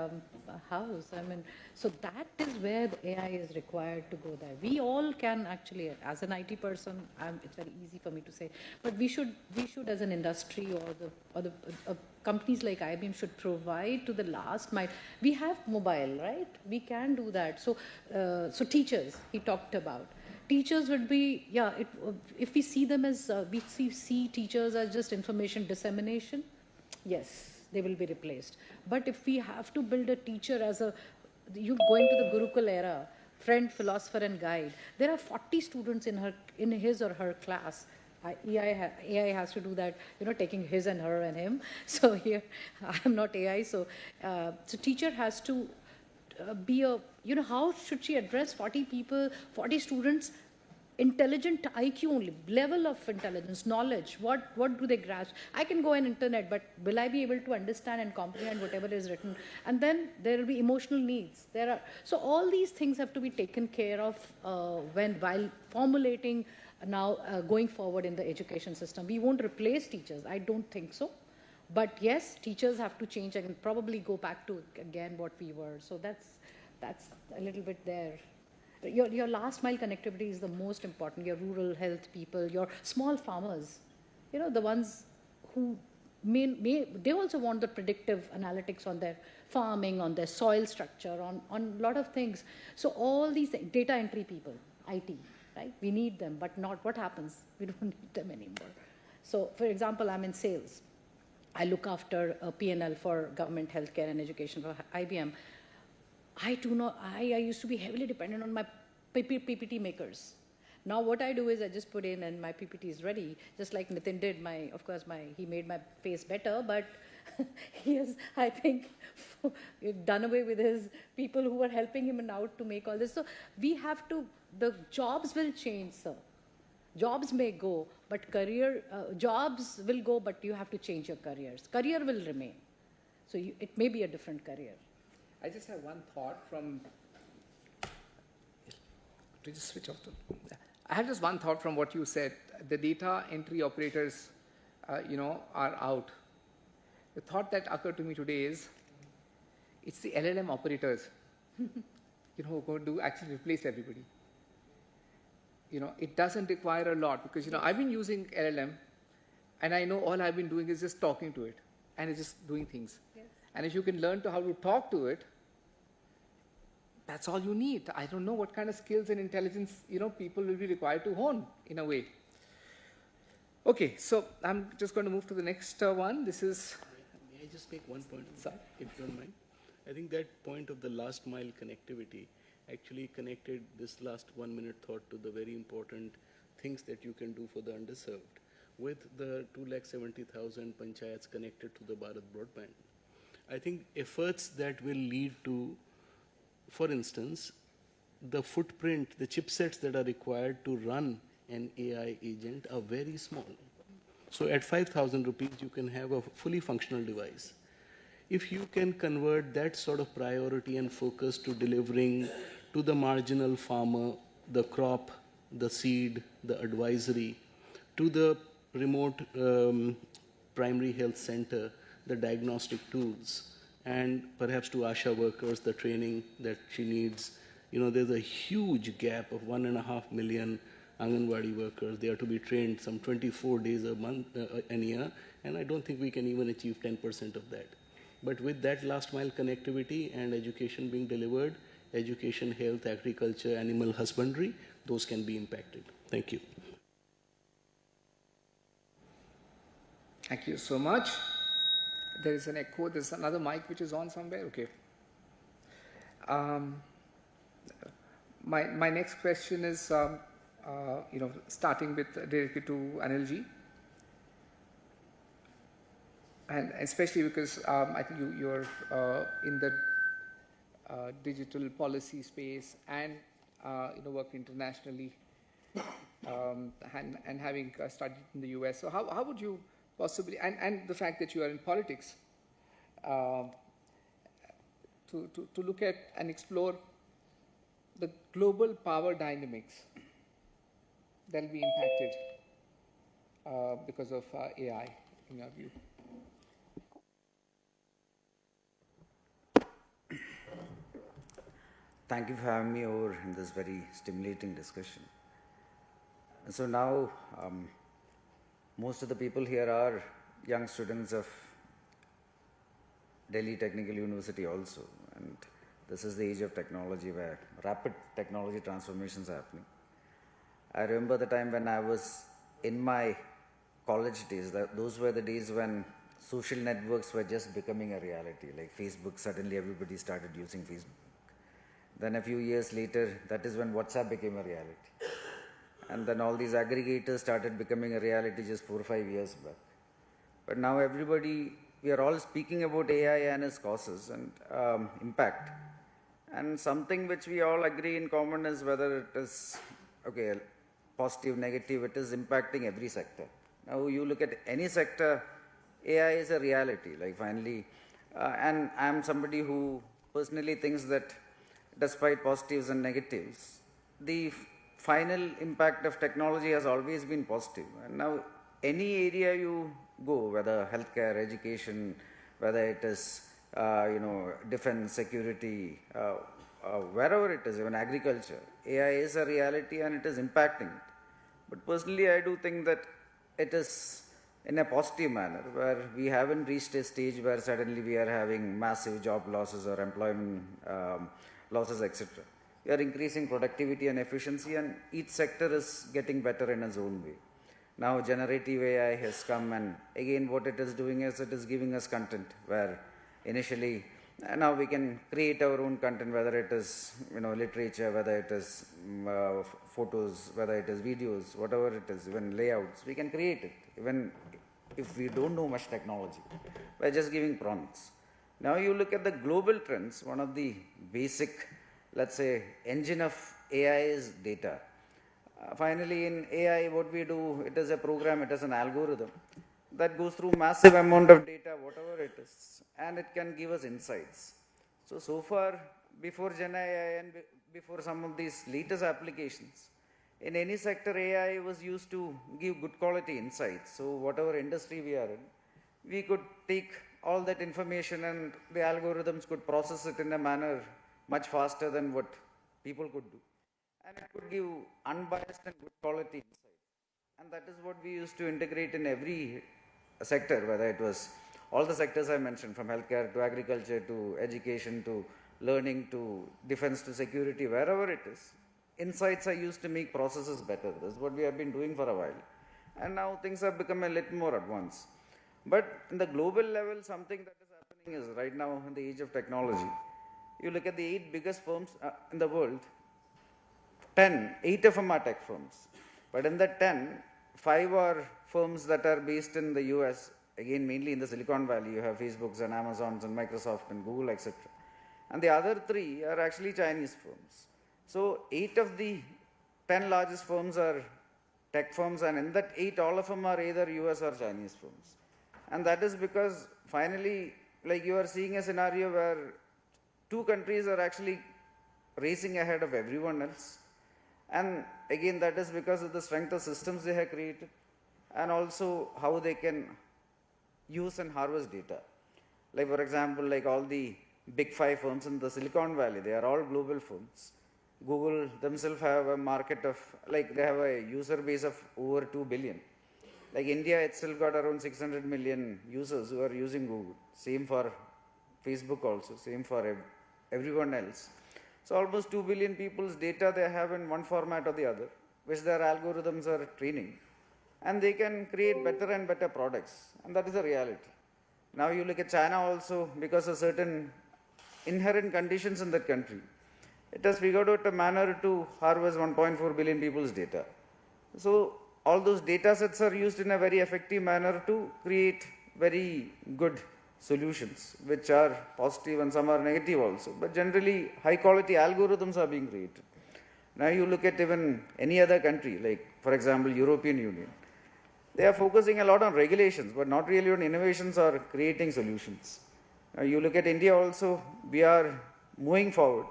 house? I mean, so that is where the AI is required to go there. We all can actually, as an IT person, it's very easy for me to say, but we should as an industry or the companies like IBM should provide to the last mile. We have mobile, right? We can do that. So, so teachers, he talked about. Teachers would be, if we see them as, we see teachers as just information dissemination, yes, they will be replaced. But if we have to build a teacher as you going to the Gurukul era, friend, philosopher and guide, there are 40 students in his or her class. AI has to do that, taking his and her and him. So here, I'm not AI, so teacher has to be how should she address 40 people, 40 students, intelligent IQ only, level of intelligence, knowledge, what do they grasp? I can go on internet, but will I be able to understand and comprehend whatever is written? And then there will be emotional needs. So all these things have to be taken care of while formulating now going forward in the education system. We won't replace teachers, I don't think so. But yes, teachers have to change and probably go back to, again, what we were. So that's a little bit there. Your last mile connectivity is the most important. Your rural health people, your small farmers, the ones who they also want the predictive analytics on their farming, on their soil structure, on a lot of things. So all these things, data entry people, IT, right? We need them, but not what happens. We don't need them anymore. So, for example, I'm in sales. I look after P&L for government healthcare and education for IBM. I used to be heavily dependent on my PPT makers. Now what I do is I just put in and my PPT is ready, just like Nitin did. He made my face better, but he has, I think, done away with his people who were helping him out to make all this. So we have to, the jobs will change, sir. Jobs may go, but jobs will go, but you have to change your careers. Career will remain. So it may be a different career. I just have one thought from, to just switch off I have just one thought from what you said. The data entry operators, are out. The thought that occurred to me today is, it's the LLM operators, who are going to actually replace everybody. It doesn't require a lot because, I've been using LLM and I know all I've been doing is just talking to it and it's just doing things. Yes. And if you can learn how to talk to it, that's all you need. I don't know what kind of skills and intelligence, people will be required to hone in a way. Okay, so I'm just going to move to the next one. This is... May I just make one point, if you don't mind? I think that point of the last mile connectivity actually connected this last 1 minute thought to the very important things that you can do for the underserved. With the 270,000 panchayats connected to the Bharat broadband, I think efforts that will lead to, for instance, the footprint, the chipsets that are required to run an AI agent are very small. So at 5,000 rupees, you can have a fully functional device. If you can convert that sort of priority and focus to delivering to the marginal farmer the crop, the seed, the advisory, to the remote primary health center, the diagnostic tools, and perhaps to ASHA workers, the training that she needs. There's a huge gap of 1.5 million Anganwadi workers. They are to be trained some 24 days a month, a year, and I don't think we can even achieve 10% of that. But with that last mile connectivity and education being delivered, education, health, agriculture, animal husbandry, those can be impacted. Thank you. Thank you so much. There is an echo. There's another mic which is on somewhere. Okay. my next question is, starting with directly to Anilji, and especially because I think you're in the digital policy space and work internationally, and having studied in the US. So how would you possibly, and the fact that you are in politics, to look at and explore the global power dynamics that will be impacted because of AI, in your view? Thank you for having me over in this very stimulating discussion. And so now, most of the people here are young students of Delhi Technical University also, and this is the age of technology where rapid technology transformations are happening. I remember the time when I was in my college days, those were the days when social networks were just becoming a reality, like Facebook. Suddenly everybody started using Facebook. Then a few years later, that is when WhatsApp became a reality. And then all these aggregators started becoming a reality just 4 or 5 years back. But now we are all speaking about AI and its causes and impact. And something which we all agree in common is whether it is, positive, negative, it is impacting every sector. Now you look at any sector, AI is a reality, like finally, and I'm somebody who personally thinks that despite positives and negatives, the final impact of technology has always been positive. And now any area you go, whether healthcare, education, whether it is defense, security, wherever it is, even agriculture, AI is a reality and it is impacting it. But personally, I do think that it is in a positive manner, where we haven't reached a stage where suddenly we are having massive job losses or employment losses, etc. We are increasing productivity and efficiency, and each sector is getting better in its own way. Now generative AI has come, and again what it is doing is it is giving us content, where initially now we can create our own content, whether it is literature, whether it is photos, whether it is videos, whatever it is, even layouts, we can create it even if we don't know much technology, by just giving prompts. Now you look at the global trends, one of the basic, let's say, engine of AI is data. Finally, in AI, what we do, it is a program, it is an algorithm that goes through massive amount of data, whatever it is, and it can give us insights. So far, before Gen AI and before some of these latest applications, in any sector, AI was used to give good quality insights. So whatever industry we are in, we could take all that information and the algorithms could process it in a manner much faster than what people could do. And it could give unbiased and good quality insight. And that is what we used to integrate in every sector, whether it was all the sectors I mentioned, from healthcare to agriculture to education to learning to defense to security, wherever it is. Insights are used to make processes better. That's what we have been doing for a while. And now things have become a little more advanced. But in the global level, something that is happening is right now in the age of technology, you look at the 8 biggest firms in the world, 8 of them are tech firms. But in the 10, 5 are firms that are based in the US, again mainly in the Silicon Valley. You have Facebooks and Amazons and Microsoft and Google, etc. And the other 3 are actually Chinese firms. So 8 of the 10 largest firms are tech firms, and in that 8, all of them are either US or Chinese firms. And that is because finally, like you are seeing a scenario where 2 countries are actually racing ahead of everyone else. And again, that is because of the strength of systems they have created, and also how they can use and harvest data. Like for example, like all the big 5 firms in the Silicon Valley, they are all global firms. Google themselves have a market of, like they have a user base of over 2 billion. Like India itself got around 600 million users who are using Google. Same for Facebook also, same for everyone else. So almost 2 billion people's data they have in one format or the other, which their algorithms are training. And they can create better and better products. And that is a reality. Now you look at China also, because of certain inherent conditions in that country. it has figured out a manner to harvest 1.4 billion people's data. So all those data sets are used in a very effective manner to create very good solutions, which are positive and some are negative also. But generally, high quality algorithms are being created. Now you look at even any other country, like for example, European Union. They are focusing a lot on regulations, but not really on innovations or creating solutions. Now you look at India also, we are moving forward.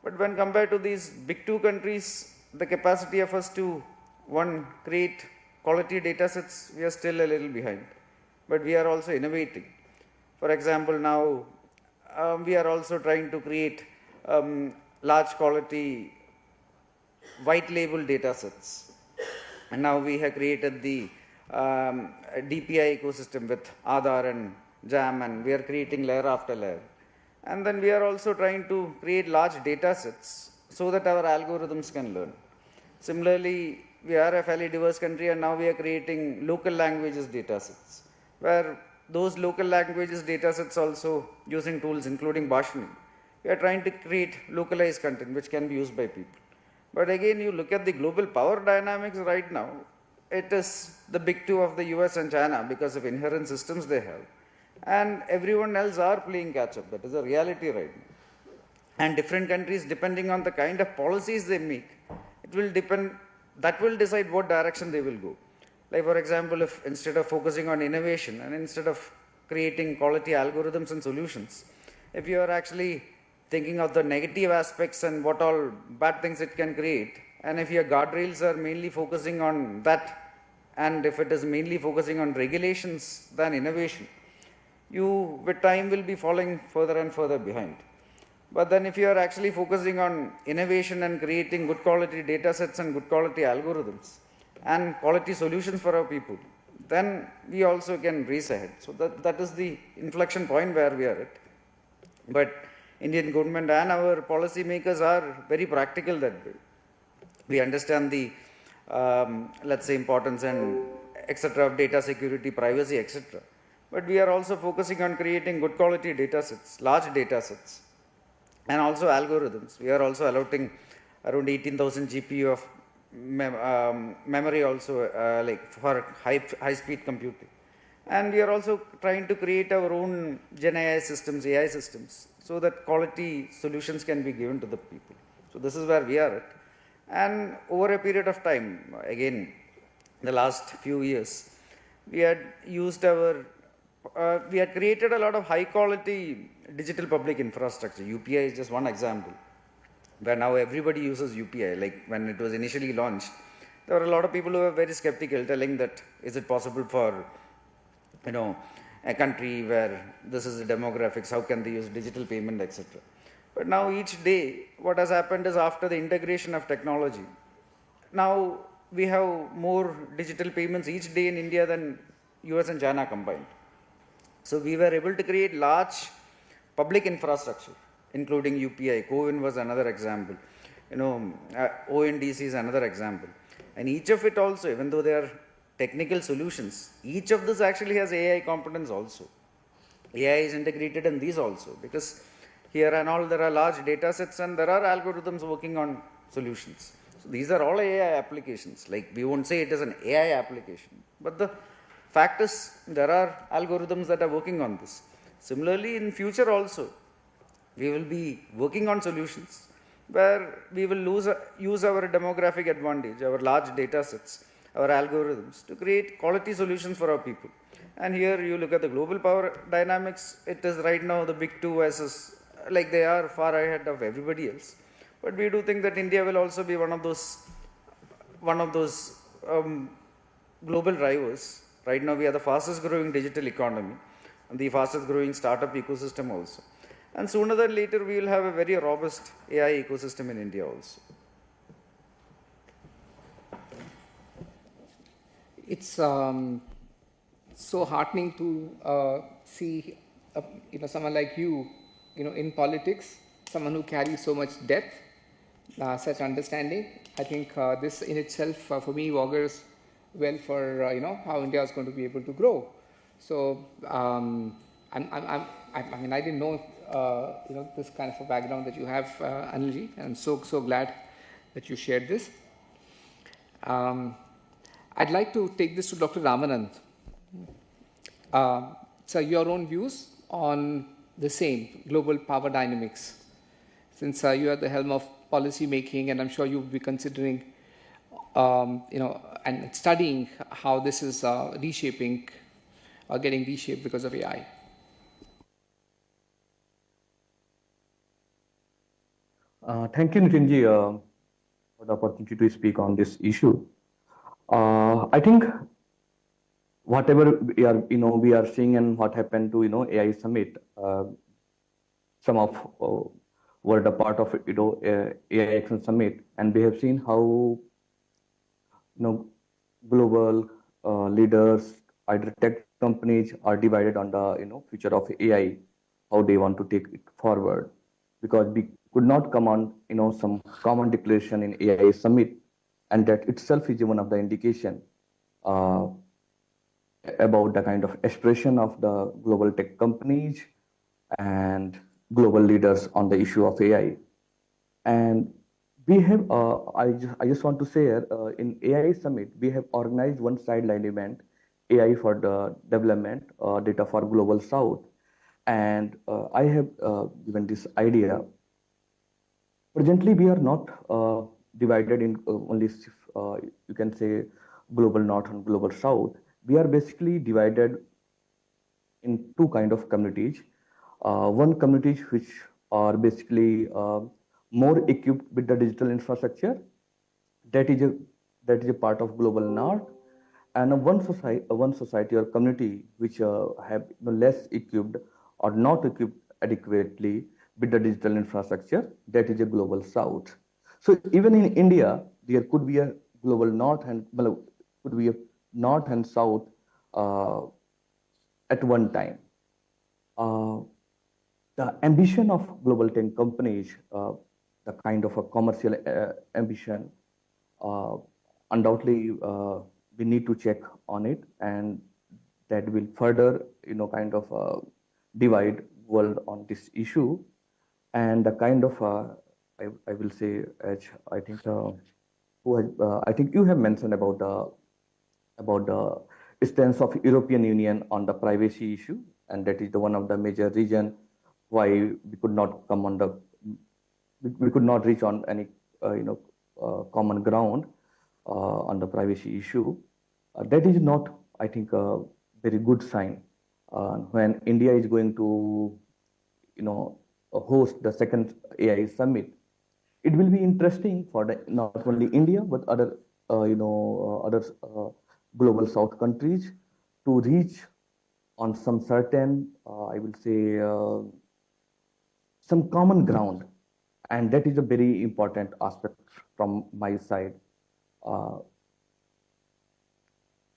But when compared to these big two countries, the capacity of us to, one, create quality data sets, we are still a little behind. But we are also innovating. For example, now we are also trying to create large quality white label data sets. And now we have created the DPI ecosystem with Aadhaar and JAM, and we are creating layer after layer. And then we are also trying to create large data sets so that our algorithms can learn. Similarly, we are a fairly diverse country, and now we are creating local languages data sets, where those local languages data sets also using tools including Bhashani. We are trying to create localized content which can be used by people. But again, you look at the global power dynamics right now, it is the big two of the US and China because of inherent systems they have. And everyone else are playing catch up. That is a reality right now. And different countries, depending on the kind of policies they make, it will depend, that will decide what direction they will go. Like for example, if instead of focusing on innovation and instead of creating quality algorithms and solutions, if you are actually thinking of the negative aspects and what all bad things it can create, and if your guardrails are mainly focusing on that, and if it is mainly focusing on regulations than innovation, you with time will be falling further and further behind. But then if you are actually focusing on innovation and creating good quality data sets and good quality algorithms and quality solutions for our people, then we also can race ahead. So that is the inflection point where we are at. But Indian government and our policy makers are very practical that way. We understand the, let's say, importance and etc. of data security, privacy, etc. But we are also focusing on creating good quality data sets, large data sets, and also algorithms. We are also allotting around 18,000 GPU of memory also like for high speed computing. And we are also trying to create our own Gen AI systems, AI systems, so that quality solutions can be given to the people. So this is where we are at. And over a period of time, again, the last few years, we had used our, we had created a lot of high quality digital public infrastructure. UPI is just one example, where now everybody uses UPI. Like when it was initially launched, there were a lot of people who were very skeptical, telling that, is it possible for, you know, a country where this is the demographics, how can they use digital payment, etc. But now each day, what has happened is after the integration of technology, now we have more digital payments each day in India than US and China combined. So we were able to create large public infrastructure, including UPI. CoWIN was another example. You know, ONDC is another example. And each of it also, even though they are technical solutions, each of this actually has AI competence also. AI is integrated in these also, because here and all there are large data sets and there are algorithms working on solutions. So these are all AI applications. Like we won't say it is an AI application, but the fact is there are algorithms that are working on this. Similarly, in future also, we will be working on solutions where we will use our demographic advantage, our large data sets, our algorithms to create quality solutions for our people. And here you look at the global power dynamics, it is right now the big two versus, like they are far ahead of everybody else. But we do think that India will also be one of those global drivers. Right now we are the fastest growing digital economy and the fastest growing startup ecosystem also. And sooner than later we will have a very robust AI ecosystem in India also. It's so heartening to see someone like you in politics, someone who carries so much depth, such understanding. I think this in itself for me augurs well for how India is going to be able to grow. So I mean I didn't know this kind of a background that you have, Anilji, and I'm so glad that you shared this. I'd like to take this to Dr. Ramanand. So your own views on the same global power dynamics, since you are at the helm of policy making, and I'm sure you'll be considering, and studying how this is reshaping or getting reshaped because of AI. Thank you, Nitinji, for the opportunity to speak on this issue. I think whatever we are seeing and what happened to AI summit, some of were the part of AI Action Summit, and we have seen how global leaders, either tech companies, are divided on the future of AI, how they want to take it forward, because we could not come on some common declaration in AI Summit, and that itself is one of the indication about the kind of expression of the global tech companies and global leaders on the issue of AI. And we have, I just want to say, in AI Summit, we have organized one sideline event, AI for the development, data for global South. And I have given this idea. Presently, we are not divided in only, you can say, global North and global South. We are basically divided in two kind of communities. One communities which are basically more equipped with the digital infrastructure. That is a part of global North, and one society or community which have less equipped or not equipped adequately with the digital infrastructure. That is a global South. So even in India, there could be a global North and could be a North and South at one time. The ambition of global tech companies, the kind of a commercial ambition, undoubtedly we need to check on it, and that will further, kind of divide world on this issue. And the kind of, I will say, as I think, I think you have mentioned about the stance of European Union on the privacy issue, and that is the one of the major reason why we could not come on the, we could not reach on any common ground on the privacy issue. That is not, I think, a very good sign when India is going to host the second AI summit. It will be interesting for not only India but other other global South countries to reach on some certain, I will say, some common ground, and that is a very important aspect from my side.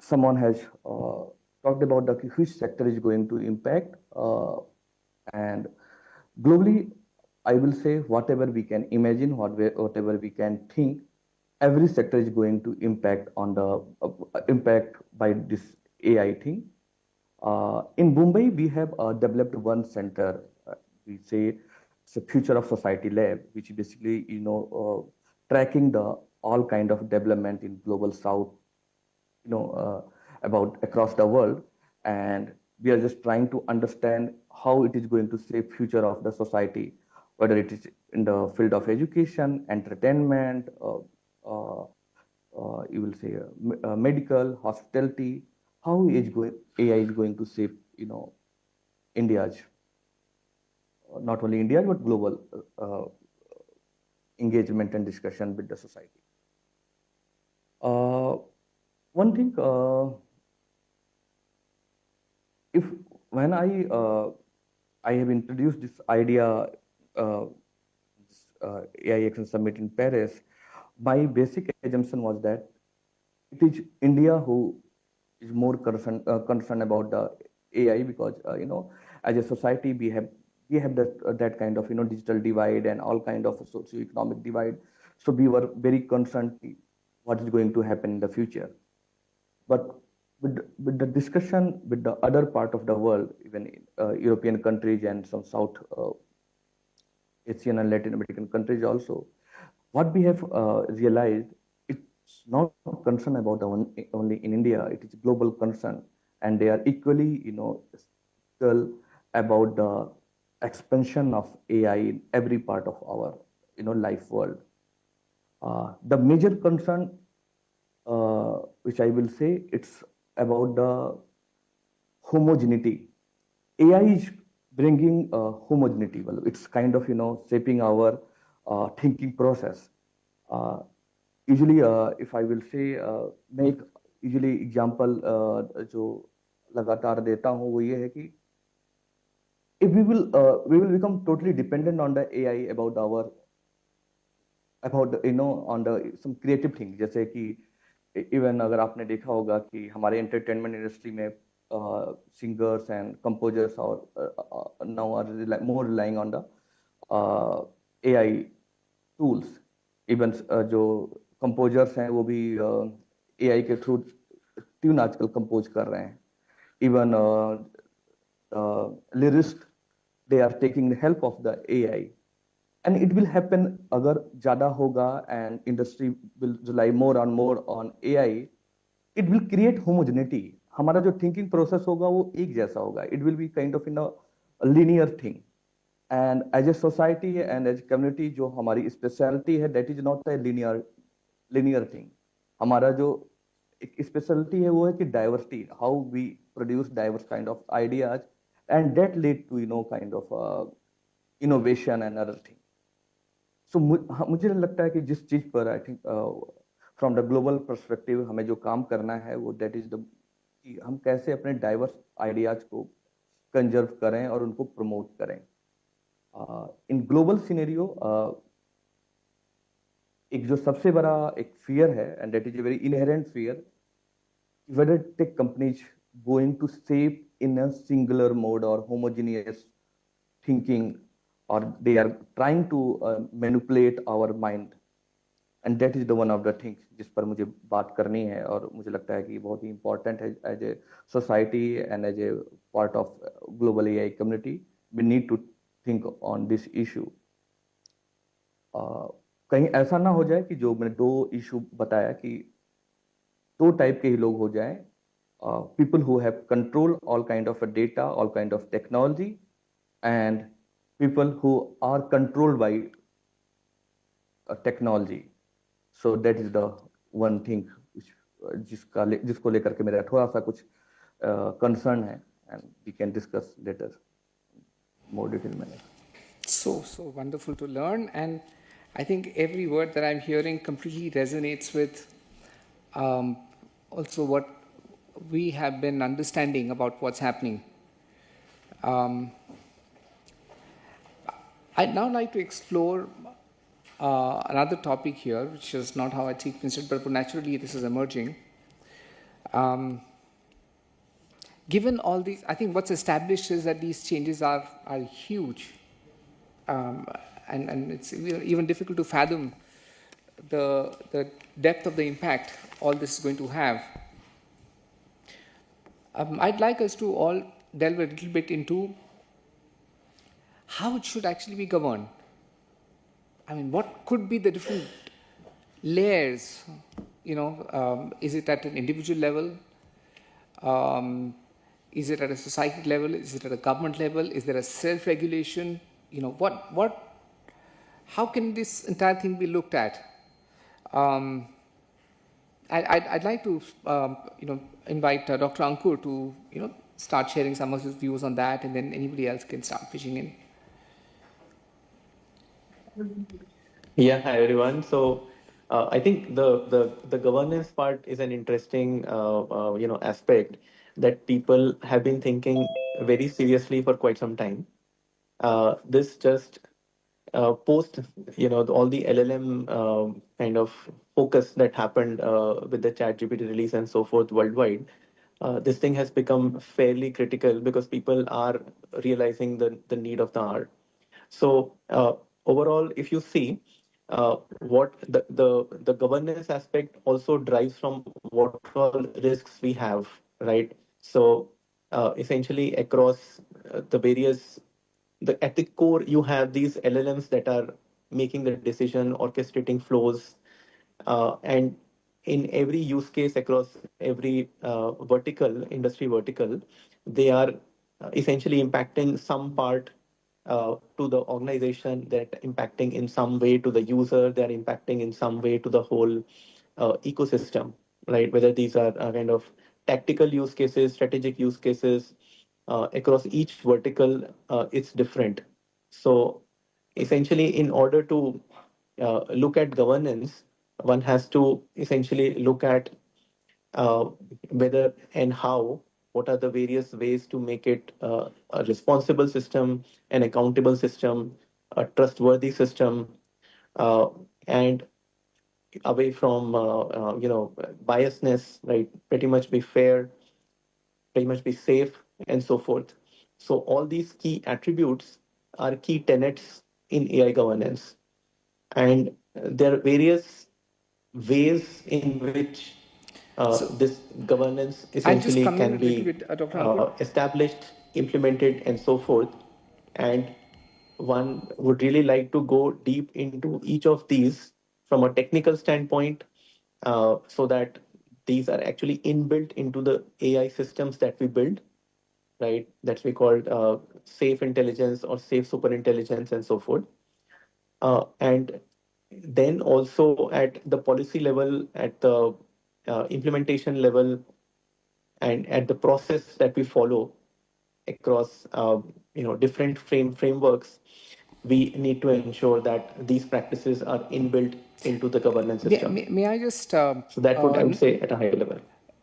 Someone has talked about which sector is going to impact, and globally, I will say whatever we can imagine, whatever we can think, every sector is going to impact on the impact by this AI thing. In Mumbai, we have developed one center. We say it's a Future of Society Lab, which basically tracking the all kind of development in global South, about across the world, and we are just trying to understand how it is going to shape future of the society, whether it is in the field of education, entertainment, you will say medical, hospitality. How AI is going to shape India's, not only India but global engagement and discussion with the society. One thing, if when I have introduced this idea, AI Action Summit in Paris, my basic assumption was that it is India who is more concerned about the AI, because as a society we have that kind of digital divide and all kind of socio-economic divide. So we were very concerned what is going to happen in the future. But with the discussion with the other part of the world, even European countries and some South Asian and Latin American countries also, what we have realized, it's not concern about only in India, it is global concern, and they are equally, skeptical about the expansion of AI in every part of our, life world. The major concern, which I will say, it's about the homogeneity. AI is bringing homogeneity. Well, it's kind of shaping our thinking process. Usually, if I will say, make usually example जो लगातार देता हूँ वो ये है कि if we will become totally dependent on the AI about our on the some creative thing, जैसे कि इवन अगर आपने देखा होगा कि हमारे एंटरटेनमेंट इंडस्ट्री में singers and composers are now are more relying on the AI tools. Even जो composers हैं वो भी AI के थ्रू ट्यून आजकल कंपोज कर रहे हैं. Even lyricists, they are taking the help of the AI. And it will happen अगर ज़्यादा होगा and industry will rely more and more on AI, it will create homogeneity. हमारा जो thinking process होगा वो एक जैसा होगा. It will be kind of a linear thing. And as a society and as a community, जो हमारी specialty है, that is not a linear thing. हमारा जो एक specialty है वो है कि diversity, how we produce diverse kind of ideas, and that lead to kind of innovation and other things. So मुझे लगता है कि जिस चीज पर I think from the global perspective हमें जो काम करना है वो दैट इज द कि हम कैसे अपने डाइवर्स आइडियाज को कंजर्व करें और उनको प्रमोट करें. इन ग्लोबल सिनेरियो एक जो सबसे बड़ा एक फियर है and that is a very inherent fear, whether tech companies going to shape in a singular mode or homogeneous thinking, or they are trying to manipulate our mind, and that is the one of the things जिस पर मुझे बात करनी है और मुझे लगता है कि बहुत ही important है as a society and as a part of global AI community. We need to think on this issue. कहीं ऐसा ना हो जाए कि जो मैंने दो इशू बताया कि दो टाइप के ही लोग हो जाएं, people who have control all kind of data, all kind of technology, and people who are controlled by technology. So that is the one thing which जिसको लेकर के मेरा थोड़ा सा कुछ concern है, and we can discuss later more detail manner. So wonderful to learn, and I think every word that I'm hearing completely resonates with also what we have been understanding about what's happening. I'd now like to explore another topic here, which is not how I sequenced it, but naturally this is emerging. Given all these, I think what's established is that these changes are huge, and it's even difficult to fathom the depth of the impact all this is going to have. I'd like us to all delve a little bit into how it should actually be governed. I mean, what could be the different layers? Is it at an individual level? Is it at a society level? Is it at a government level? Is there a self-regulation? How can this entire thing be looked at? I'd like to, invite Dr. Ankur to, start sharing some of his views on that, and then anybody else can start pitching in. Yeah, hi everyone. So I think the governance part is an interesting aspect that people have been thinking very seriously for quite some time. This just post all the LLM kind of focus that happened with the ChatGPT release and so forth worldwide. This thing has become fairly critical because people are realizing the need of the hour. So overall, if you see what the governance aspect also drives from what all risks we have, right? So essentially across the various, at the core, you have these LLMs that are making the decision, orchestrating flows, and in every use case across every industry vertical, they are essentially impacting some part to the organization, that impacting in some way to the user, they're impacting in some way to the whole ecosystem, right? Whether these are kind of tactical use cases, strategic use cases, across each vertical, it's different. So essentially, in order to look at governance, one has to essentially look at uh, whether and how, what are the various ways to make it a responsible system, an accountable system, a trustworthy system, uh, and away from biasness, right? Pretty much be fair, pretty much be safe, and so forth. So all these key attributes are key tenets in AI governance, and there are various ways in which this governance I'll just essentially come in can a little be bit, Dr. Ankur. established, implemented, and so forth. And one would really like to go deep into each of these from a technical standpoint, so that these are actually inbuilt into the AI systems that we build, right? That's we called safe intelligence or safe superintelligence and so forth. And then also at the policy level, at the implementation level, and at the process that we follow across different frameworks, we need to ensure that these practices are inbuilt into the governance system. May I just So that would, I would say, at a higher level.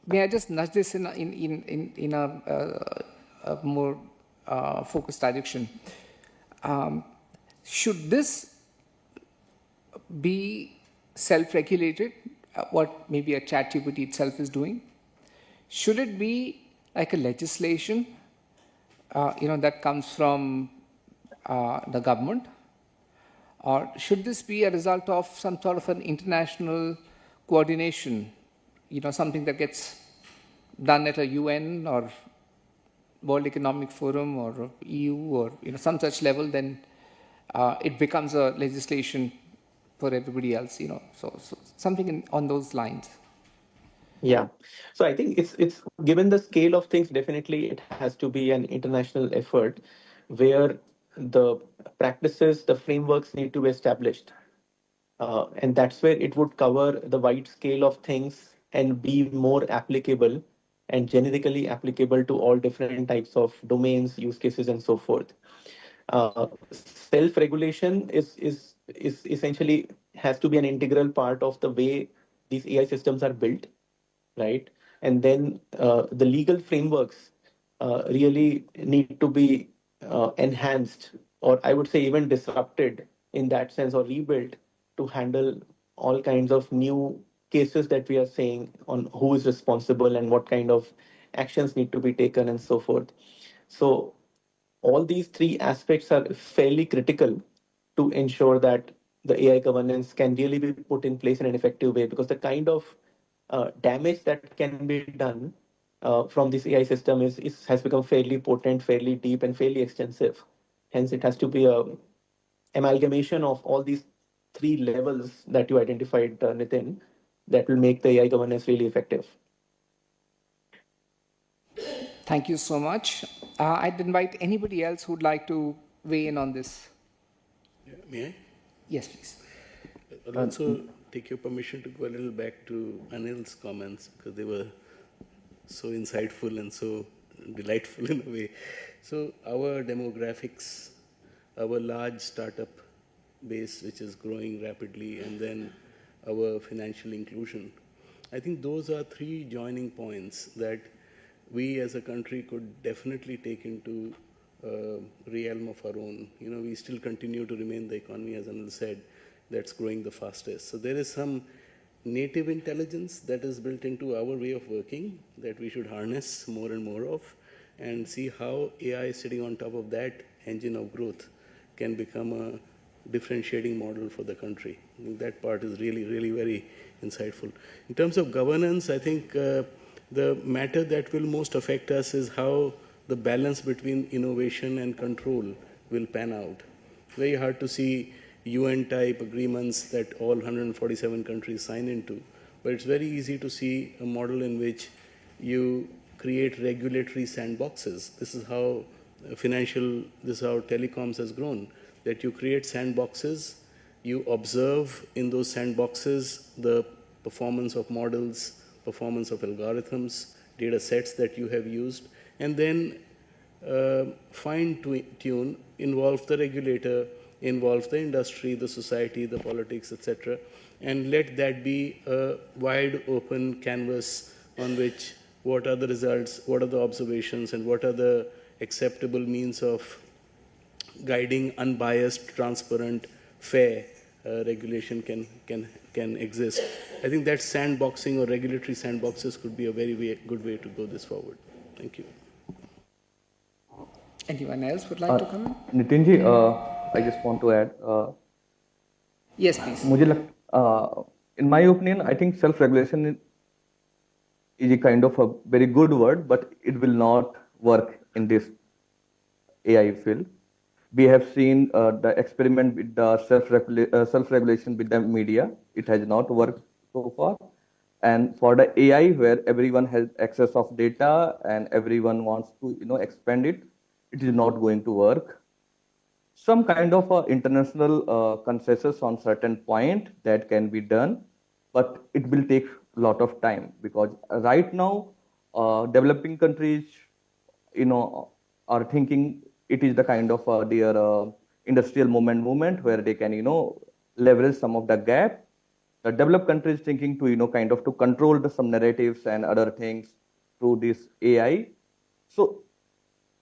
may I just nudge this in a more focused direction? Should this be self-regulated, what maybe a ChatGPT itself is doing? Should it be like a legislation, that comes from the government? Or should this be a result of some sort of an international coordination, something that gets done at a UN or World Economic Forum or EU or some such level, then it becomes a legislation for everybody else, so something on those lines. Yeah. So I think it's given the scale of things, definitely it has to be an international effort where the practices, the frameworks need to be established. And that's where it would cover the wide scale of things and be more applicable and generically applicable to all different types of domains, use cases, and so forth. Self-regulation is essentially has to be an integral part of the way these AI systems are built, right? And then the legal frameworks really need to be enhanced, or I would say even disrupted in that sense, or rebuilt to handle all kinds of new cases that we are saying on who is responsible and what kind of actions need to be taken and so forth. So all these three aspects are fairly critical to ensure that the AI governance can really be put in place in an effective way, because the kind of damage that can be done from this AI system has become fairly potent, fairly deep, and fairly extensive. Hence, it has to be a amalgamation of all these three levels that you identified, Nitin, that will make the AI governance really effective. Thank you so much. I'd invite anybody else who'd like to weigh in on this. Yeah, may I? Yes, please. I'll also take your permission to go a little back to Anil's comments, because they were so insightful and so delightful in a way. So our demographics, our large startup base, which is growing rapidly, and then our financial inclusion, I think those are three joining points that we as a country could definitely take into realm of our own. We still continue to remain the economy, as Anil said, that's growing the fastest. So there is some native intelligence that is built into our way of working that we should harness more and more of, and see how AI sitting on top of that engine of growth can become a differentiating model for the country. I think that part is really, really very insightful. In terms of governance, I think the matter that will most affect us is how the balance between innovation and control will pan out. Very hard to see UN-type agreements that all 147 countries sign into, but it's very easy to see a model in which you create regulatory sandboxes. This is how this is how telecoms has grown, that you create sandboxes, you observe in those sandboxes the performance of models, performance of algorithms, data sets that you have used, and then fine-tune, involve the regulator, involve the industry, the society, the politics, etc., and let that be a wide open canvas on which what are the results, what are the observations, and what are the acceptable means of guiding unbiased, transparent, fair regulation can exist. I think that sandboxing or regulatory sandboxes could be a very good way to go this forward. Thank you. Anyone else would like to comment? Nitinji, I just want to add. Yes, please. In my opinion, I think self-regulation is a kind of a very good word, but it will not work in this AI field. We have seen the experiment with the self-regulation with the media. It has not worked so far. And for the AI, where everyone has access of data and everyone wants to expand it, it is not going to work. Some kind of international consensus on certain point that can be done, but it will take a lot of time, because right now developing countries are thinking it is the kind of their industrial movement where they can leverage some of the gap. The developed countries thinking to kind of to control some narratives and other things through this AI. So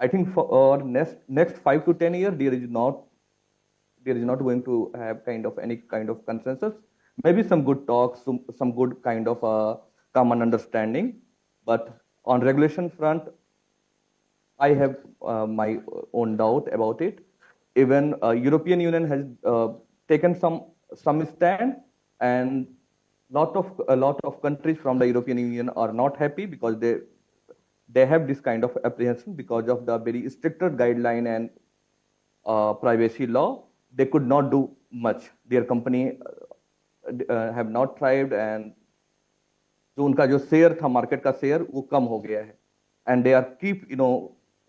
I think for next 5 to 10 years there is not going to have any kind of consensus. Maybe some good talks, some good kind of common understanding, but on regulation front, I have my own doubt about it. Even European Union has taken some stand, and a lot of countries from the European Union are not happy because they have this kind of apprehension because of the very stricter guideline and privacy law. They could not do much. Their company have not thrived, and जो उनका जो share था market का share वो कम हो गया है, and they are keep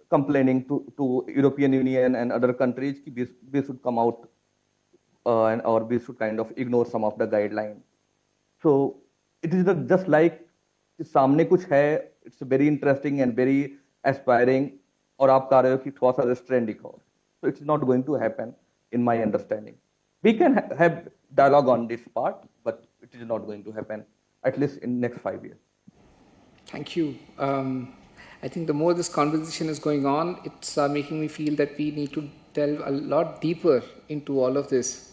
complaining to European Union and other countries we should come out or we should kind of ignore some of the guidelines. So it is just like सामने कुछ है, it's very interesting and very aspiring, और आप कह रहे हो कि थोड़ा सा restraint दिखाओ. So it's not going to happen in my understanding. We can have dialogue on this part, but it is not going to happen, at least in next 5 years. Thank you. I think the more this conversation is going on, it's making me feel that we need to delve a lot deeper into all of this.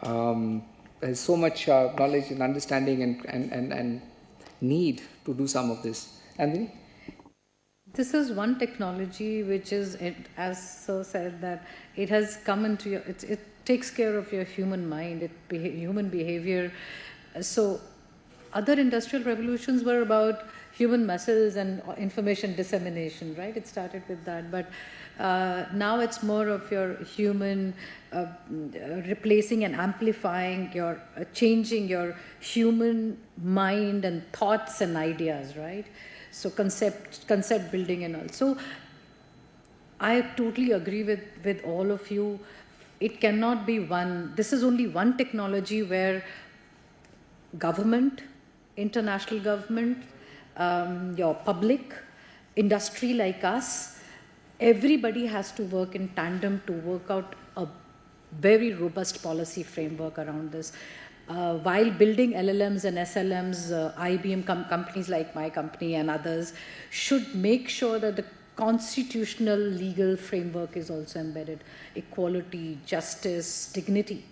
There's so much knowledge and understanding and need to do some of this. Andini? This is one technology which is, as Sir said, that it has come into your, it takes care of your human mind, human behavior. So other industrial revolutions were about human muscles and information dissemination, right? It started with that, but now it's more of your human replacing and amplifying your, changing your human mind and thoughts and ideas, right? So concept building and all. So I totally agree with all of you. It cannot be one. This is only one technology where government, international government, your public, industry like us, everybody has to work in tandem to work out a very robust policy framework around this. While building LLMs and SLMs, IBM companies like my company and others should make sure that the constitutional legal framework is also embedded. Equality, justice, dignity.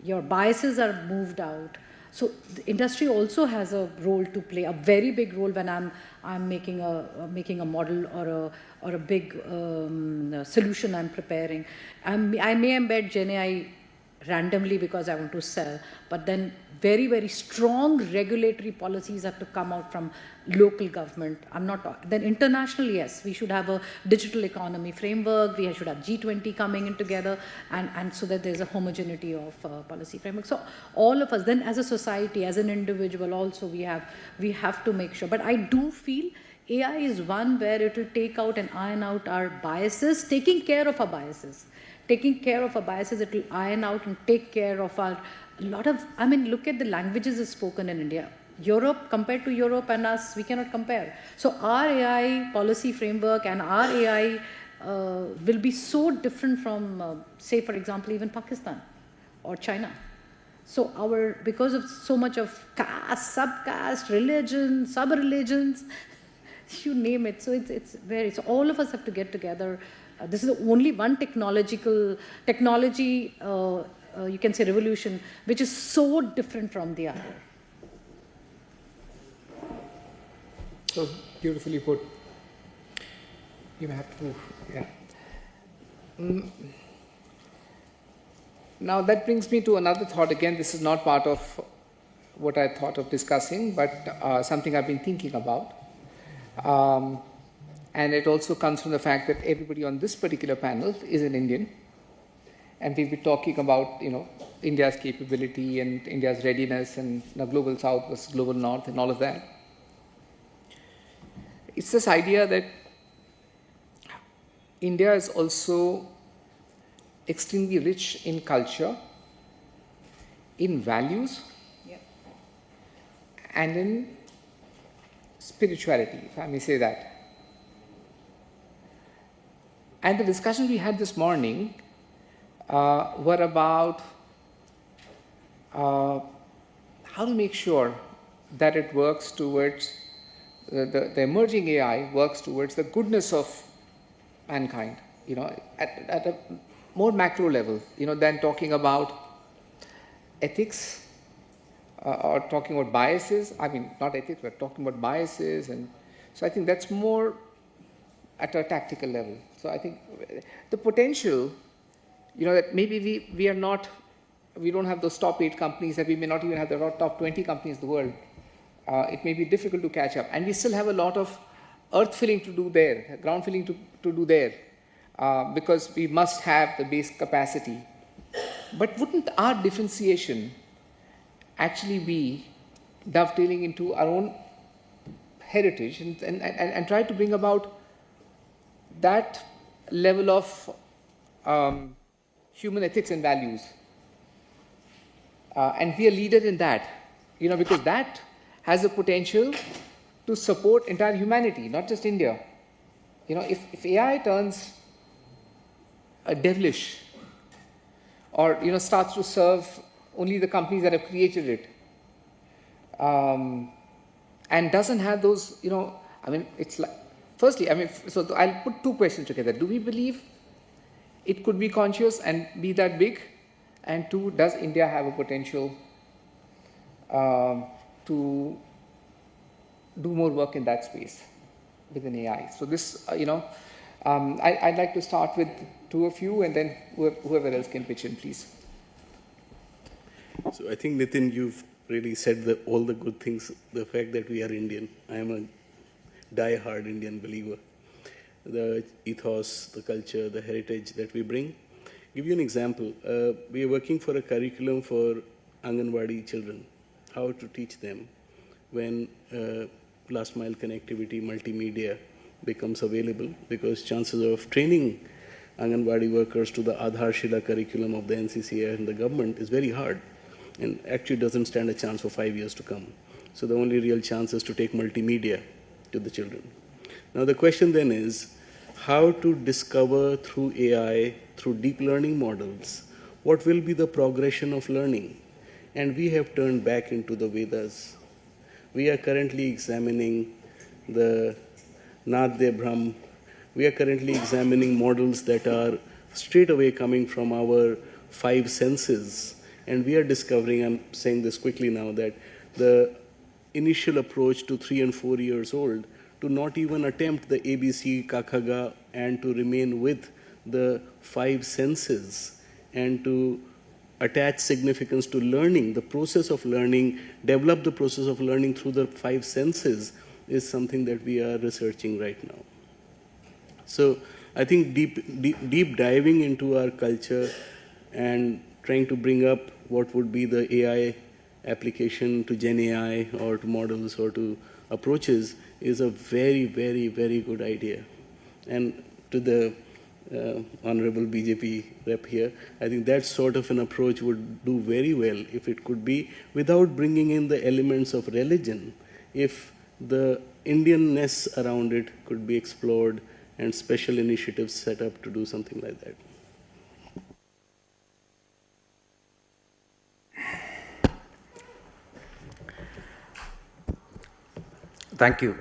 Your biases are moved out. So the industry also has a role to play, a very big role when I'm making a model or a big solution I'm preparing. I may embed GenAI randomly because I want to sell, but then very, very strong regulatory policies have to come out from local government. Then international, yes, we should have a digital economy framework, we should have G20 coming in together, and so that there's a homogeneity of policy framework. So all of us, then as a society, as an individual also, we have to make sure. But I do feel AI is one where it will take out and iron out our biases, taking care of our biases. Taking care of our biases, it will iron out and take care of look at the languages is spoken in India. Europe, compared to Europe and us, we cannot compare. So our AI policy framework and our AI will be so different from, say, for example, even Pakistan or China. So because of so much of caste, subcaste, religion, sub-religions, you name it. So so all of us have to get together. This is only one technology, you can say revolution, which is so different from the other. So beautifully put. You may have to, yeah. Now that brings me to another thought. Again, this is not part of what I thought of discussing, but something I've been thinking about. And it also comes from the fact that everybody on this particular panel is an Indian. And we'll be talking about, India's capability and India's readiness and the global south versus global north and all of that. It's this idea that India is also extremely rich in culture, in values, and in spirituality, if I may say that. And the discussions we had this morning were about how to make sure that it works towards, the emerging AI works towards the goodness of mankind, at a more macro level, than talking about ethics or talking about biases. I mean, not ethics, but talking about biases. And so I think that's more at a tactical level. So I think the potential, that maybe we don't have those top 8 companies, that we may not even have the top 20 companies in the world. It may be difficult to catch up. And we still have a lot of earth filling to do there, ground filling to do there, because we must have the base capacity. But wouldn't our differentiation actually be dovetailing into our own heritage and try to bring about that level of human ethics and values, and be a leader in that, because that has the potential to support entire humanity, not just India. If AI turns devilish, or starts to serve only the companies that have created it, and doesn't have those, it's like, firstly, so I'll put 2 questions together. Do we believe it could be conscious and be that big? And 2, does India have a potential to do more work in that space within AI? So this, I'd like to start with 2 of you, and then whoever else can pitch in, please. So I think, Nitin, you've really said all the good things. The fact that we are Indian. I am a die-hard Indian believer. The ethos, the culture, the heritage that we bring. Give you an example. We are working for a curriculum for Anganwadi children, how to teach them when last mile connectivity, multimedia becomes available, because chances of training Anganwadi workers to the Adharshila curriculum of the NCCI and the government is very hard, and actually doesn't stand a chance for 5 years to come. So the only real chance is to take multimedia to the children. Now the question then is how to discover through AI, through deep learning models, what will be the progression of learning. And we have turned back into the Vedas. We are currently examining the Nadya Brahm. We are currently examining models that are straight away coming from our 5 senses. And we are discovering, I'm saying this quickly now, that the initial approach to 3 and 4 years old to not even attempt the ABC, Kakhaga, and to remain with the 5 senses and to attach significance to learning, the process of learning, develop the process of learning through the 5 senses is something that we are researching right now. So I think deep diving into our culture and trying to bring up what would be the AI application to Gen AI or to models or to approaches is a very, very, very good idea. And to the honorable BJP rep here, I think that sort of an approach would do very well if it could be without bringing in the elements of religion, if the Indianness around it could be explored and special initiatives set up to do something like that. Thank you.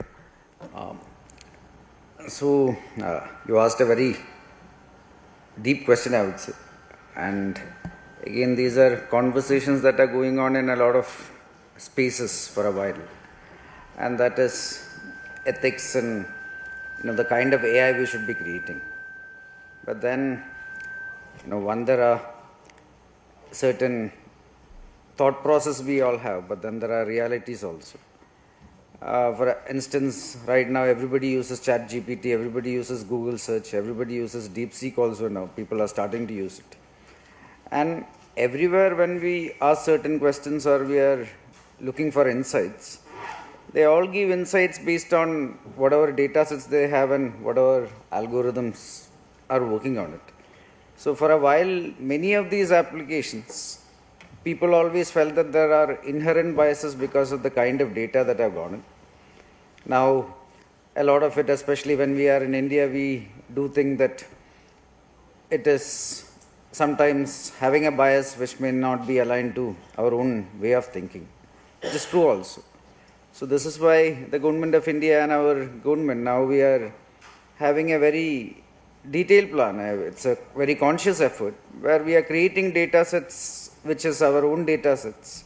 You asked a very deep question, I would say. And again, these are conversations that are going on in a lot of spaces for a while. And that is ethics and the kind of AI we should be creating. But then, one, there are certain thought process we all have, but then there are realities also. For instance, right now everybody uses ChatGPT, everybody uses Google search, everybody uses DeepSeek also now. People are starting to use it. And everywhere when we ask certain questions or we are looking for insights, they all give insights based on whatever data sets they have and whatever algorithms are working on it. So for a while, many of these applications, people always felt that there are inherent biases because of the kind of data that have gone in. Now, a lot of it, especially when we are in India, we do think that it is sometimes having a bias which may not be aligned to our own way of thinking, which is true also. So this is why the government of India and our government, now we are having a very detailed plan. It's a very conscious effort where we are creating data sets which is our own data sets,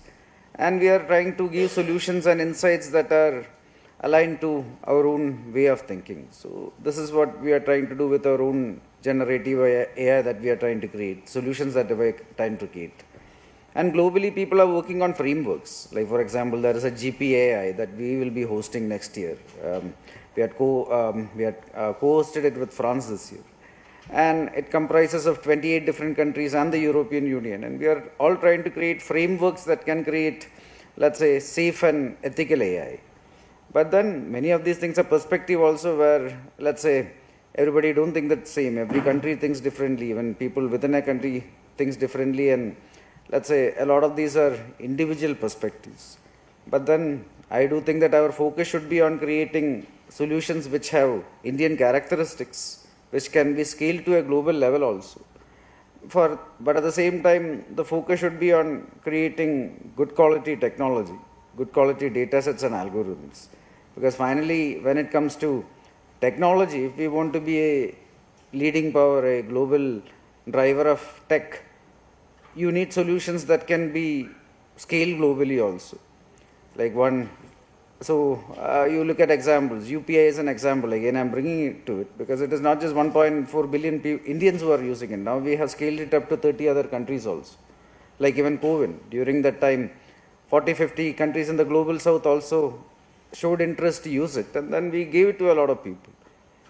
and we are trying to give solutions and insights that are aligned to our own way of thinking. So this is what we are trying to do with our own generative AI that we are trying to create, solutions that we are trying to create. And globally, people are working on frameworks. Like, for example, there is a GPAI that we will be hosting next year. We had co-hosted it with France this year. And it comprises of 28 different countries and the European Union. And we are all trying to create frameworks that can create, let's say, safe and ethical AI. But then many of these things are perspective also where, let's say, everybody don't think the same. Every country thinks differently. Even people within a country thinks differently. And let's say a lot of these are individual perspectives. But then I do think that our focus should be on creating solutions which have Indian characteristics, which can be scaled to a global level also. But at the same time, the focus should be on creating good quality technology, good quality data sets and algorithms. Because finally, when it comes to technology, if we want to be a leading power, a global driver of tech, you need solutions that can be scaled globally also. Like you look at examples. UPI is an example. Again, I'm bringing it to it because it is not just 1.4 billion Indians who are using it. Now we have scaled it up to 30 other countries also. Like even COVID, during that time, 40, 50 countries in the global south also showed interest to use it. And then we gave it to a lot of people.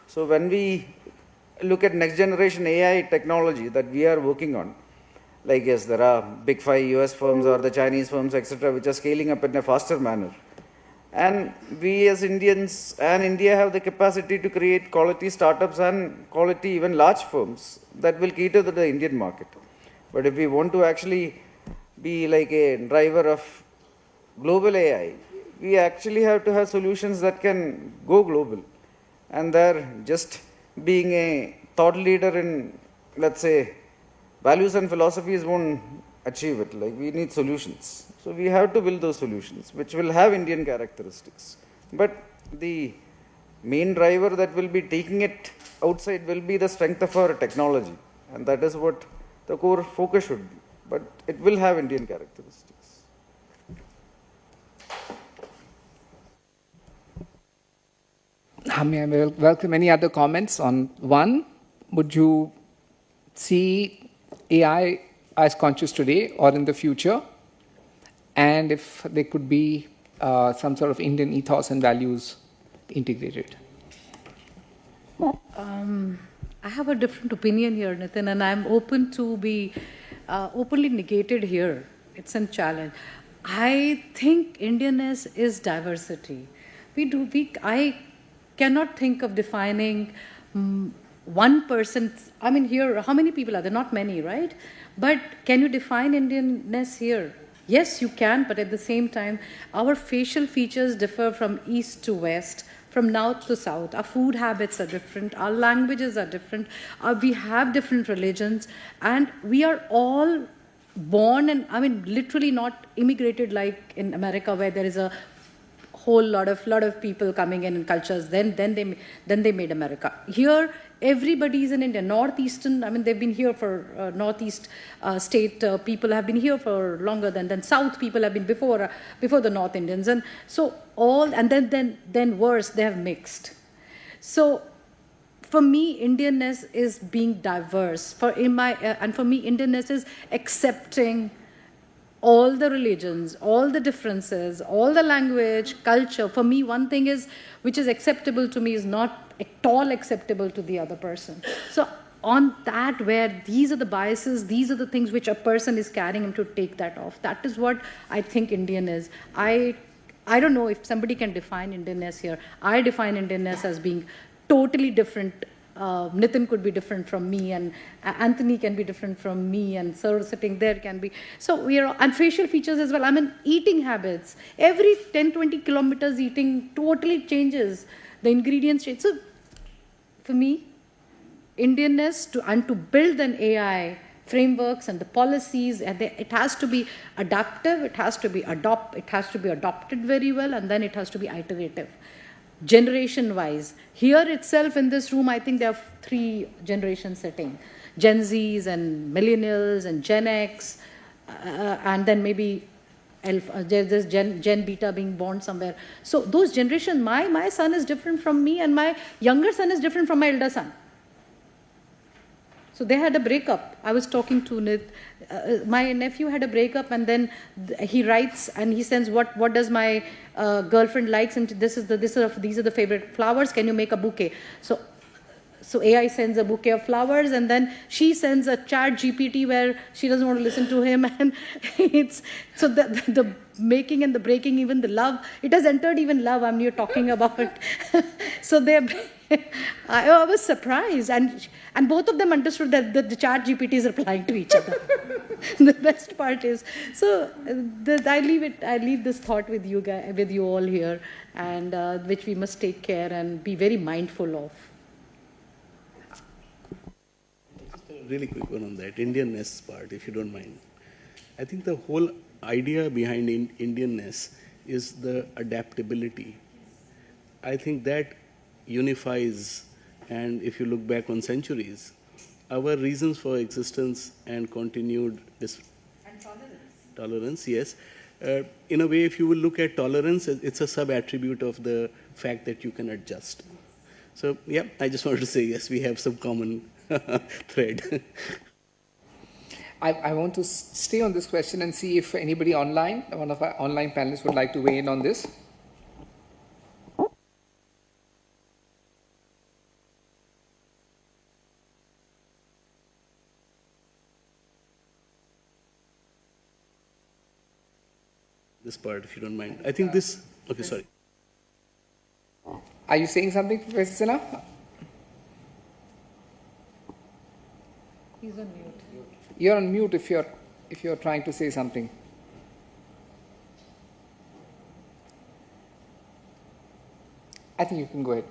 So when we look at next generation AI technology that we are working on, like yes, there are big 5 US firms or the Chinese firms, etc., which are scaling up in a faster manner. And we as Indians and India have the capacity to create quality startups and quality even large firms that will cater to the Indian market. But if we want to actually be like a driver of global AI, we actually have to have solutions that can go global. And there, just being a thought leader in, let's say, values and philosophies won't achieve it. Like, we need solutions. So we have to build those solutions, which will have Indian characteristics. But the main driver that will be taking it outside will be the strength of our technology. And that is what the core focus should be. But it will have Indian characteristics. May I welcome any other comments on one? Would you see AI as conscious today or in the future, and if there could be some sort of Indian ethos and values integrated. I have a different opinion here, Nitin, and I'm open to be openly negated here. It's a challenge. I think Indianness is diversity. I cannot think of defining one person. I mean, here, how many people are there? Not many, right? But can you define Indianness here? Yes, you can, but at the same time, our facial features differ from east to west, from north to south. Our food habits are different, our languages are different, we have different religions, and we are all born, and I mean literally not immigrated like in America, where there is a whole lot of people coming in and cultures, then they made America. Here everybody is in India. Northeastern, I mean, they've been here for Northeast state people have been here for longer than South people have been before the North Indians, and so all, and then worse, they have mixed. So for me, Indianness is being diverse. And for me, Indianness is accepting all the religions, all the differences, all the language, culture. For me, one thing is, which is acceptable to me is not at all acceptable to the other person. So on that, where these are the biases, these are the things which a person is carrying, him to take that off. That is what I think Indian is. I don't know if somebody can define Indianness here. I define Indianness as being totally different. Nitin could be different from me, and Anthony can be different from me, and Sir sitting there can be. So we are, and facial features as well. I mean, eating habits. Every 10-20 kilometers eating totally changes. The ingredients change. So for me, Indianness to build an AI frameworks and the policies, and it has to be adaptive, it has to be adopted very well, and then it has to be iterative. Generation wise, here itself in this room, I think there are 3 generations sitting: Gen Zs and millennials and Gen X, and then maybe there's Gen Beta being born somewhere. So those generations, my son is different from me, and my younger son is different from my elder son. So they had a breakup. I was talking to Nit. My nephew had a breakup, and then he writes and he sends, what does my girlfriend likes, and these are the favorite flowers. Can you make a bouquet? So AI sends a bouquet of flowers, and then she sends a chat GPT where she doesn't want to listen to him, and it's so the making and the breaking, even the love, it has entered even love. I mean, you're talking about it. So I was surprised, and both of them understood that the chat GPT is replying to each other. The best part is, so I leave this thought with you guys, with you all here, and which we must take care and be very mindful of. Really quick one on that Indianness part, if you don't mind. I think the whole idea behind Indianness is the adaptability. I think that unifies, and if you look back on centuries, our reasons for existence and continued tolerance, yes. In a way, if you will look at tolerance, it's a sub-attribute of the fact that you can adjust. So, yeah, I just wanted to say, yes, we have some common thread. I want to stay on this question and see if anybody online, one of our online panelists would like to weigh in on this. This part, if you don't mind. I think this, okay, sorry. Are you saying something, Professor Sinha? He's on mute. You're on mute if you're trying to say something. I think you can go ahead.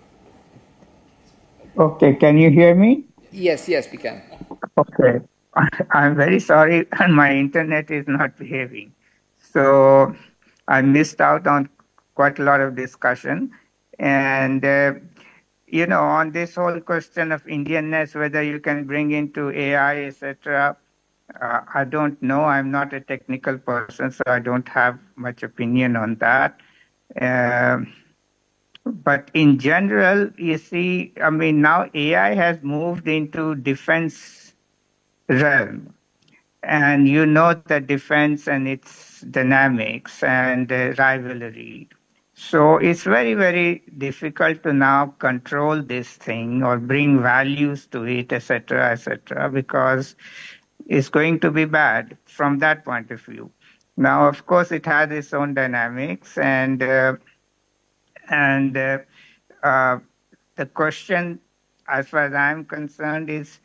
Okay, can you hear me? Yes, we can. Okay. I'm very sorry, my internet is not behaving. So I missed out on quite a lot of discussion. And, on this whole question of Indianness, whether you can bring into AI, etc., I don't know. I'm not a technical person, so I don't have much opinion on that. But in general, you see, I mean, now AI has moved into defense realm. and you know the defense and its dynamics and rivalry. So it's very, very difficult to now control this thing or bring values to it, etc., because it's going to be bad from that point of view. Now, of course, it has its own dynamics, and the question, as far as I'm concerned, is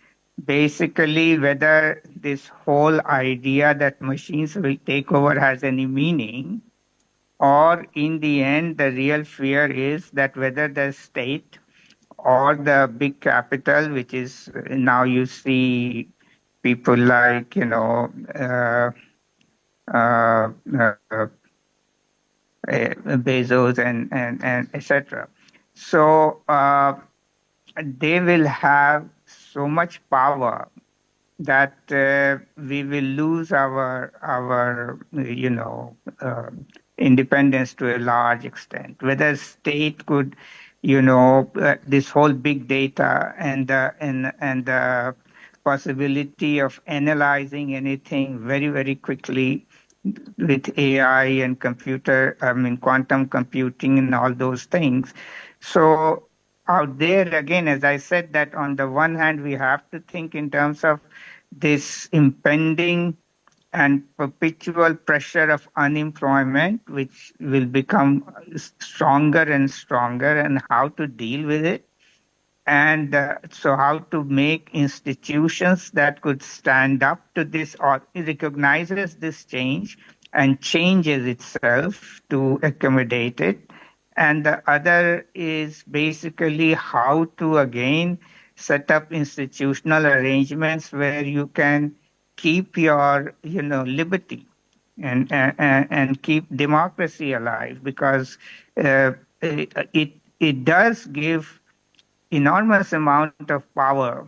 basically whether this whole idea that machines will take over has any meaning, or in the end, the real fear is that whether the state or the big capital, which is now you see people like, uh, uh, Bezos and etc. So they will have so much power that we will lose our independence to a large extent. Whether state could, this whole big data and the possibility of analyzing anything very, very quickly with AI and quantum computing and all those things. So out there again, as I said, that on the one hand, we have to think in terms of this impending and perpetual pressure of unemployment, which will become stronger and stronger, and how to deal with it. And so how to make institutions that could stand up to this or recognizes this change and changes itself to accommodate it. And the other is basically how to again set up institutional arrangements where you can keep your liberty and keep democracy alive, because it does give enormous amount of power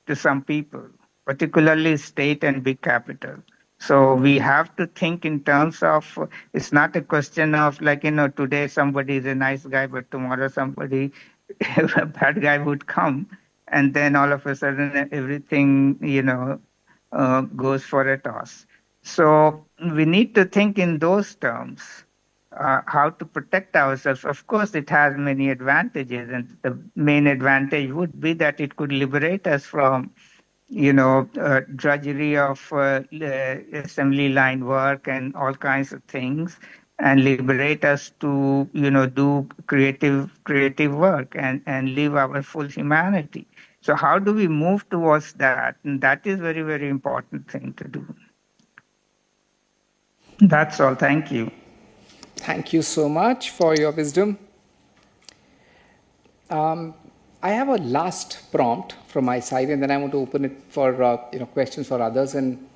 to some people, particularly state and big capital. So we have to think in terms of, it's not a question of like, today somebody is a nice guy, but tomorrow somebody, a bad guy would come. And then all of a sudden everything, goes for a toss. So we need to think in those terms. How to protect ourselves. Of course, it has many advantages, and the main advantage would be that it could liberate us from, drudgery of assembly line work and all kinds of things, and liberate us to, do creative work and live our full humanity. So how do we move towards that? And that is very, very important thing to do. That's all. Thank you. Thank you so much for your wisdom. I have a last prompt from my side, and then I want to open it for questions for others. And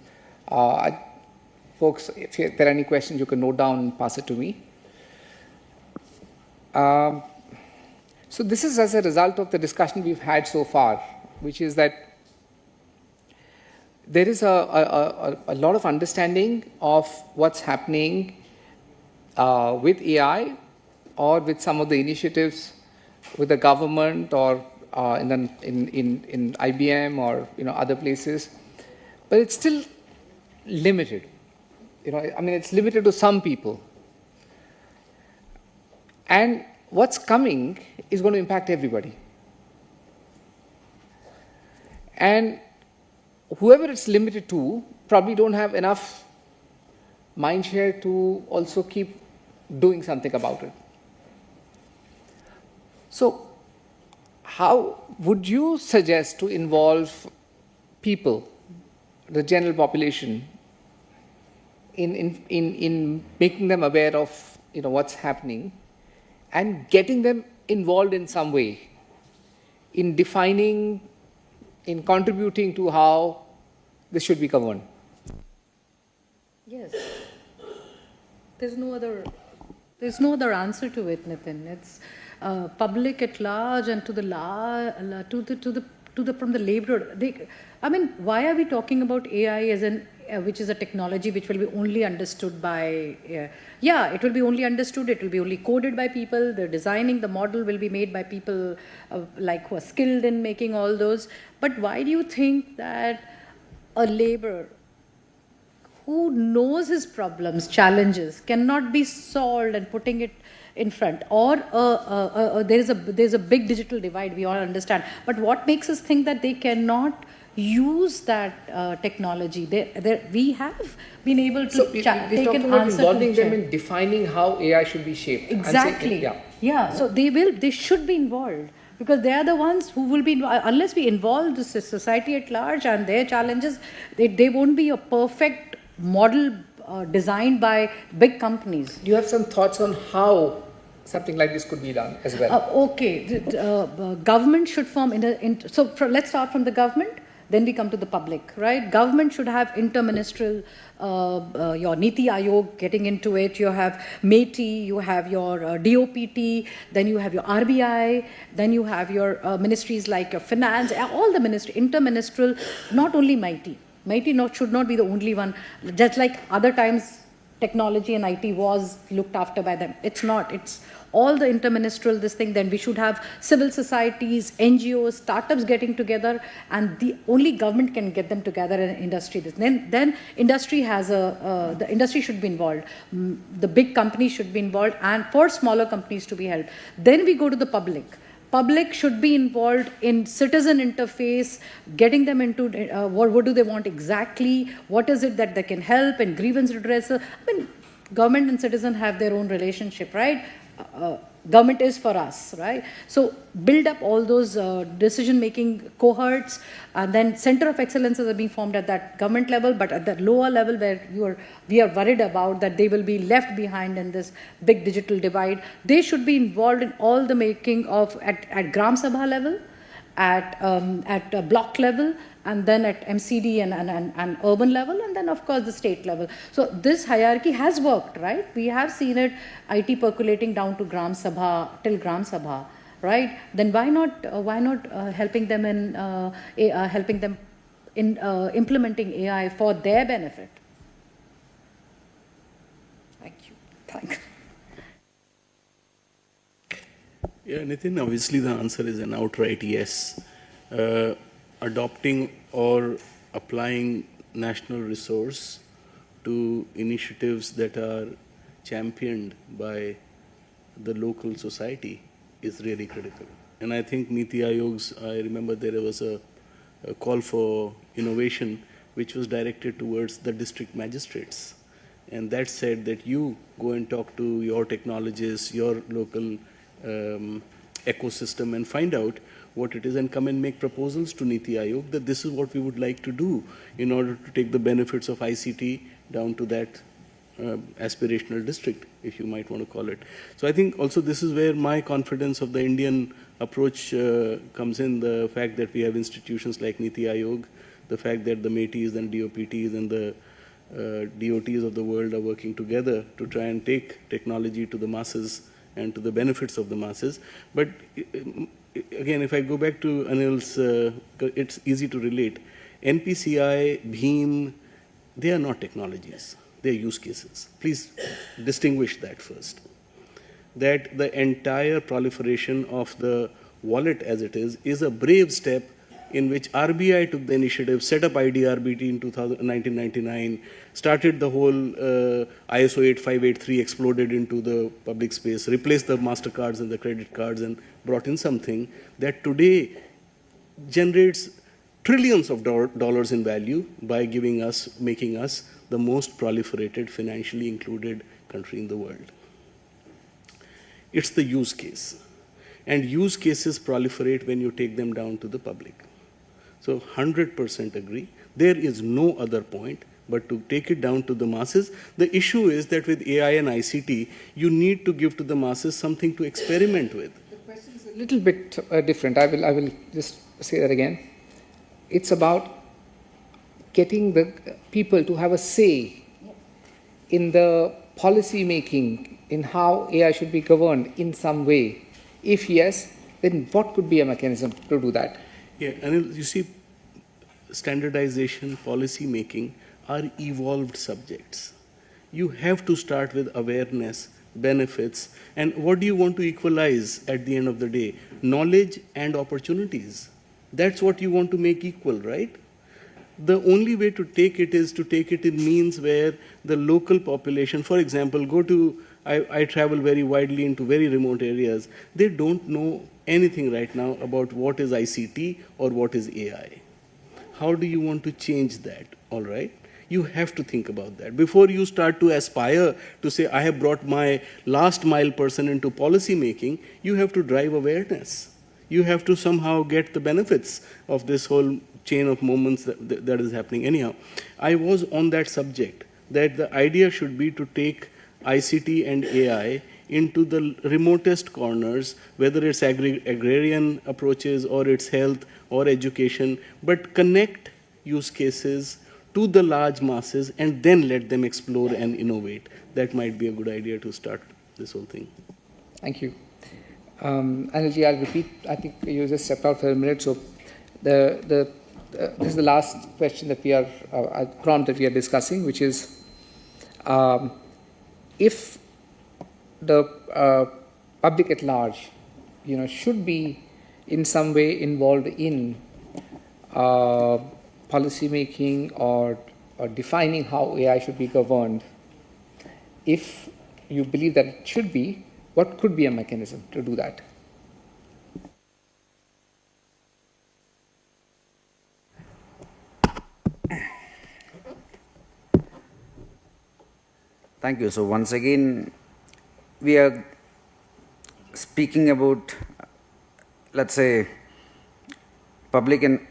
folks, if there are any questions, you can note down and pass it to me. So this is as a result of the discussion we've had so far, which is that there is a lot of understanding of what's happening with AI or with some of the initiatives with the government or in IBM or other places, but it's still limited. It's limited to some people, and what's coming is going to impact everybody. And whoever it's limited to probably don't have enough mind share to also keep doing something about it. So how would you suggest to involve people, the general population, in making them aware of what's happening and getting them involved in some way in defining, in contributing to how this should be governed? Yes. There's no other answer to it, Nitin. It's public at large and to the from the laborer. Why are we talking about AI as which is a technology which will be only understood by? It will be only understood. It will be only coded by people. The designing, the model will be made by people who are skilled in making all those. But why do you think that a laborer who knows his problems, challenges, cannot be solved and putting it in front. Or there's a big digital divide, we all understand. But what makes us think that they cannot use that technology? We have been able to take an answer involving them in defining how AI should be shaped. Exactly. Yeah. So they should be involved, because they are the ones who will be, unless we involve the society at large and their challenges, they won't be a perfect model designed by big companies. Do you have some thoughts on how something like this could be done as well? Okay. Government should form, let's start from the government. Then we come to the public, right? Government should have interministerial, your Niti Aayog getting into it. You have METI, you have your DOPT, then you have your RBI, then you have your ministries like your finance, all the ministry, interministerial, not only MITI. MITI should not be the only one. Just like other times, technology and IT was looked after by them. It's not. It's all the interministerial this thing. Then we should have civil societies, NGOs, startups getting together, and the only government can get them together in industry. Then industry has the industry should be involved. The big companies should be involved, and for smaller companies to be helped. Then we go to the public. Public should be involved in citizen interface, getting them into what do they want exactly, what is it that they can help, and grievance redressal. I mean, government and citizen have their own relationship, right? Government is for us, right? So build up all those decision-making cohorts, and then center of excellences are being formed at that government level, but at that lower level where we are worried about that they will be left behind in this big digital divide, they should be involved in all the making of at Gram Sabha level, at block level, and then at MCD and urban level, and then of course the state level. So this hierarchy has worked, right? We have seen it, IT percolating down to Gram Sabha, till Gram Sabha, right? Then why not helping them in implementing AI for their benefit? Thank you. Thanks. Yeah, Nitin, obviously the answer is an outright yes. Adopting or applying national resource to initiatives that are championed by the local society is really critical. And I think Niti Aayog's, I remember there was a call for innovation which was directed towards the district magistrates. And that said that you go and talk to your technologists, your local ecosystem, and find out what it is and come and make proposals to Niti Aayog that this is what we would like to do in order to take the benefits of ICT down to that aspirational district, if you might want to call it. So I think also this is where my confidence of the Indian approach comes in, the fact that we have institutions like Niti Aayog, the fact that the METIs and DOPTs and the DOTs of the world are working together to try and take technology to the masses and to the benefits of the masses. But again, if I go back to Anil's, it's easy to relate. NPCI, BHIM, they are not technologies. They are use cases. Please distinguish that first. That the entire proliferation of the wallet as it is a brave step in which RBI took the initiative, set up IDRBT in 1999, started the whole ISO 8583, exploded into the public space, replaced the MasterCards and the credit cards, and brought in something that today generates trillions of dollars in value by making us the most proliferated, financially included country in the world. It's the use case. And use cases proliferate when you take them down to the public. So 100% agree. There is no other point but to take it down to the masses. The issue is that with AI and ICT, you need to give to the masses something to experiment with. The question is a little bit different. I will just say that again. It's about getting the people to have a say in the policy making, in how AI should be governed in some way. If yes, then what could be a mechanism to do that? Yeah, and you see, standardization, policy making are evolved subjects. You have to start with awareness, benefits, and what do you want to equalize at the end of the day? Knowledge and opportunities. That's what you want to make equal, right? the only way to take it is to take it in means where the local population, for example, I travel very widely into very remote areas. They don't know anything right now about what is ICT or what is AI. How do you want to change that, all right? You have to think about that. Before you start to aspire to say, I have brought my last mile person into policy making, you have to drive awareness. You have to somehow get the benefits of this whole chain of moments that is happening. Anyhow, I was on that subject, that the idea should be to take ICT and AI into the remotest corners, whether it's agrarian approaches or it's health or education, but connect use cases to the large masses and then let them explore and innovate. That might be a good idea to start this whole thing. Thank you. Anilji, I'll repeat. I think you just stepped out for a minute. So this is the last question that we are, prompt that we are discussing, which is, if the public at large, should be in some way involved in policy making or defining how AI should be governed, if you believe that it should be, what could be a mechanism to do that? Thank you. So once again, we are speaking about, let's say, public and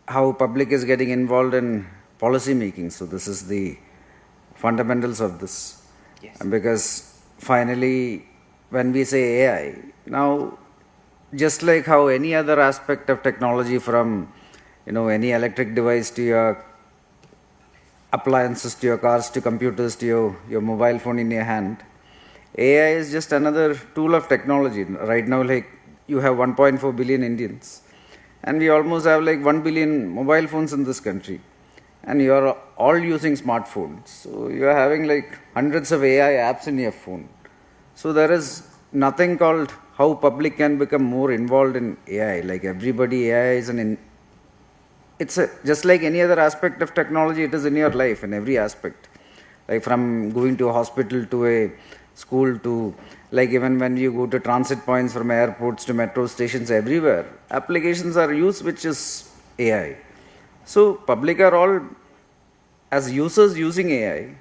how public is getting involved in policy making. So this is the fundamentals of this. Yes. And because finally, when we say AI, now just like how any other aspect of technology, from any electric device to your appliances, to your cars, to computers, to your mobile phone in your hand, AI is just another tool of technology. Right now, like, you have 1.4 billion Indians, and we almost have like 1 billion mobile phones in this country, and you are all using smartphones. So you are having like hundreds of AI apps in your phone. So there is nothing called how public can become more involved in AI. Like everybody, AI is just like any other aspect of technology, it is in your life in every aspect. Like from going to a hospital to a school to, like, even when you go to transit points from airports to metro stations, everywhere, applications are used which is AI. So public are all as users using AI,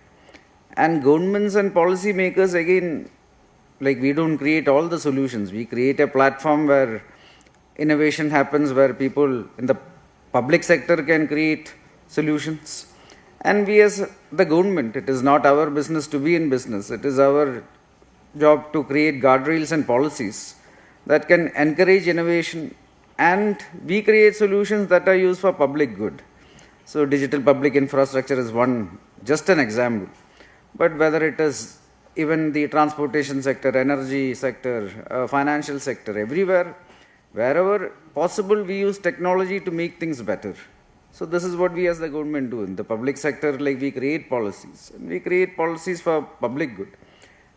and governments and policy makers, again, like, we don't create all the solutions. We create a platform where innovation happens, where people in the public sector can create solutions. And we as the government, it is not our business to be in business. It is our job to create guardrails and policies that can encourage innovation, and we create solutions that are used for public good. So digital public infrastructure is just an example. But whether it is even the transportation sector, energy sector, financial sector, everywhere, wherever possible, we use technology to make things better. So this is what we as the government do. In the public sector, like, we create policies. And we create policies for public good.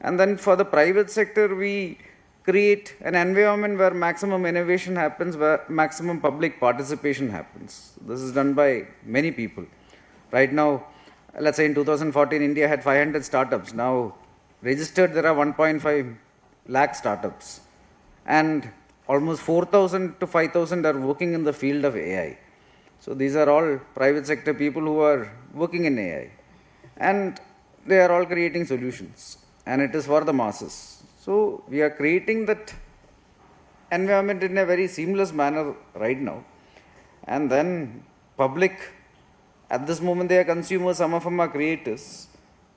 And then for the private sector, we create an environment where maximum innovation happens, where maximum public participation happens. This is done by many people. Right now, let's say in 2014, India had 500 startups. Now, registered, there are 1.5 lakh startups. And almost 4,000 to 5,000 are working in the field of AI. So these are all private sector people who are working in AI. And they are all creating solutions. And it is for the masses. So we are creating that environment in a very seamless manner right now. And then public, at this moment, they are consumers, some of them are creators.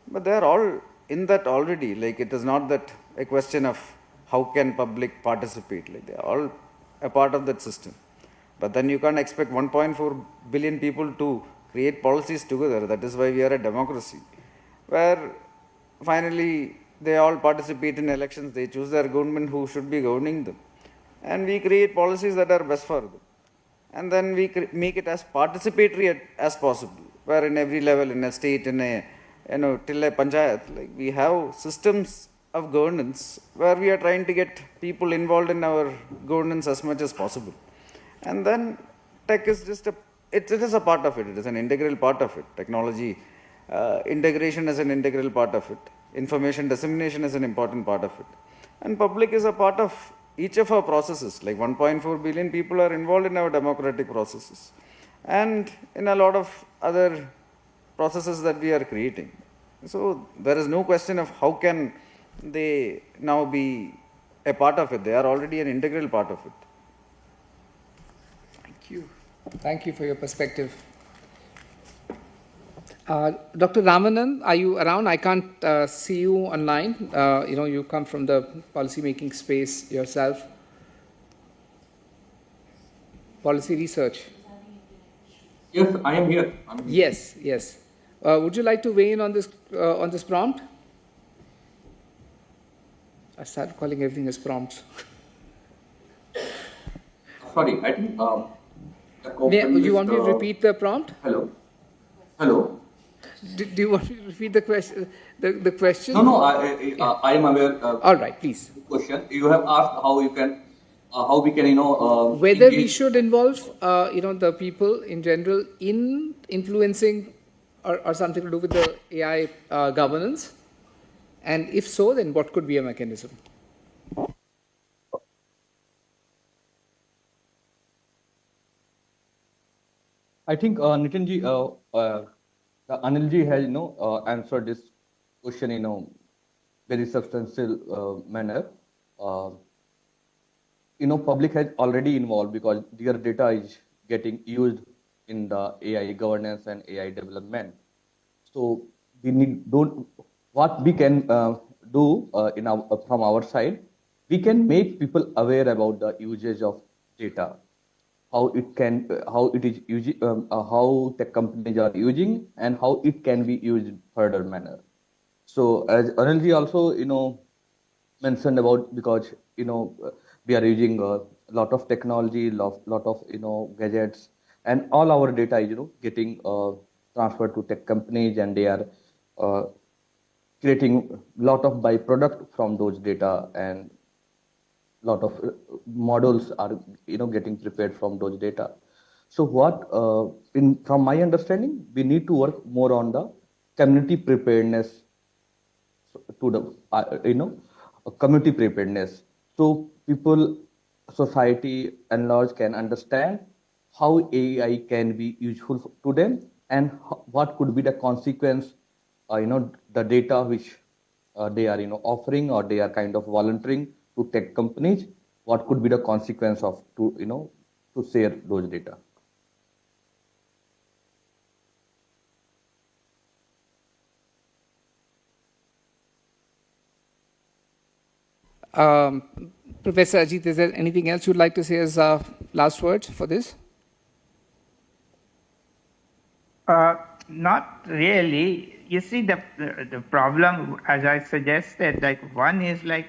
But they are all in that already. Like, it is not that a question of how can public participate. Like, they are all a part of that system. But then you can't expect 1.4 billion people to create policies together. That is why we are a democracy, where finally they all participate in elections. They choose their government who should be governing them. And we create policies that are best for them. And then we make it as participatory as possible, where in every level, in a state, in a, till a panchayat, like, we have systems of governance where we are trying to get people involved in our governance as much as possible. And then tech is just it is a part of it. It is an integral part of it. Technology integration is an integral part of it. Information dissemination is an important part of it. And public is a part of each of our processes. Like 1.4 billion people are involved in our democratic processes and in a lot of other processes that we are creating. So there is no question of how can they now be a part of it. They are already an integral part of it. Thank you. Thank you for your perspective. Dr. Ramanan, are you around? I can't see you online. You come from the policy-making space yourself. Policy research. Yes, I am here. Yes, yes. Would you like to weigh in on this prompt? I started calling everything as prompts. Sorry, I think would you want me to repeat the prompt? Hello? Hello? Do you want me to repeat the question? The question? No, I am aware. All right, please. Question. You have asked how we can, whether we should involve, the people in general in influencing or something to do with the AI governance, and if so, then what could be a mechanism? I think Nitinji, Anilji has answered this question in a very substantial manner. Public has already involved because their data is getting used in the AI governance and AI development. So we what we can do from our side, we can make people aware about the usage of data, how it is using, how tech companies are using, and how it can be used in further manner. So as Anilji also mentioned about, because we are using a lot of technology, lot of gadgets, and all our data is getting transferred to tech companies, and they are creating a lot of byproduct from those data, and lot of models are getting prepared from those data. So what from my understanding, we need to work more on the community preparedness, to the community preparedness, so people, society and large can understand how AI can be useful to them, and what could be the consequence, the data which they are offering, or they are kind of volunteering to tech companies, what could be the consequence of to share those data. Professor Ajit, is there anything else you'd like to say as last words for this? Not really. You see, the problem, as I suggested, like one is like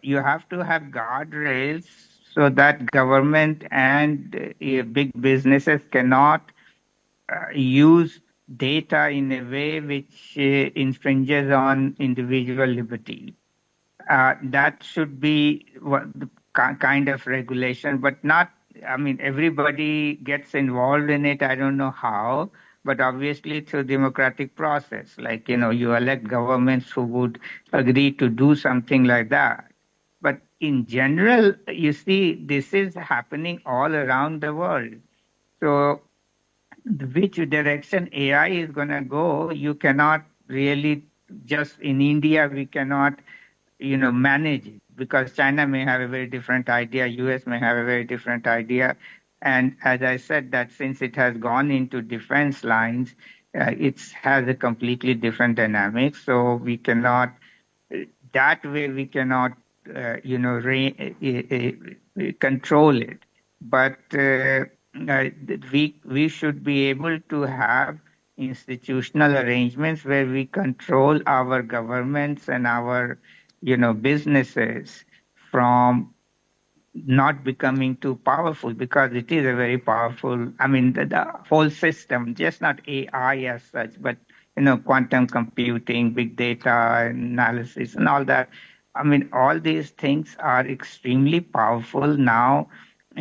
you have to have guardrails so that government and big businesses cannot use data in a way which infringes on individual liberty. That should be the kind of regulation, but not, I mean, everybody gets involved in it. I don't know how, but obviously through democratic process, like, you elect governments who would agree to do something like that. But in general, you see, this is happening all around the world. So which direction AI is going to go, you cannot really just in India, we cannot manage it, because China may have a very different idea, US may have a very different idea. And as I said, that since it has gone into defense lines, it has a completely different dynamic. So we cannot, that way we cannot, control it. But we should be able to have institutional arrangements where we control our governments and our businesses from not becoming too powerful, because it is a very powerful, I mean, the whole system, just not AI as such, but, quantum computing, big data analysis and all that. I mean, all these things are extremely powerful now,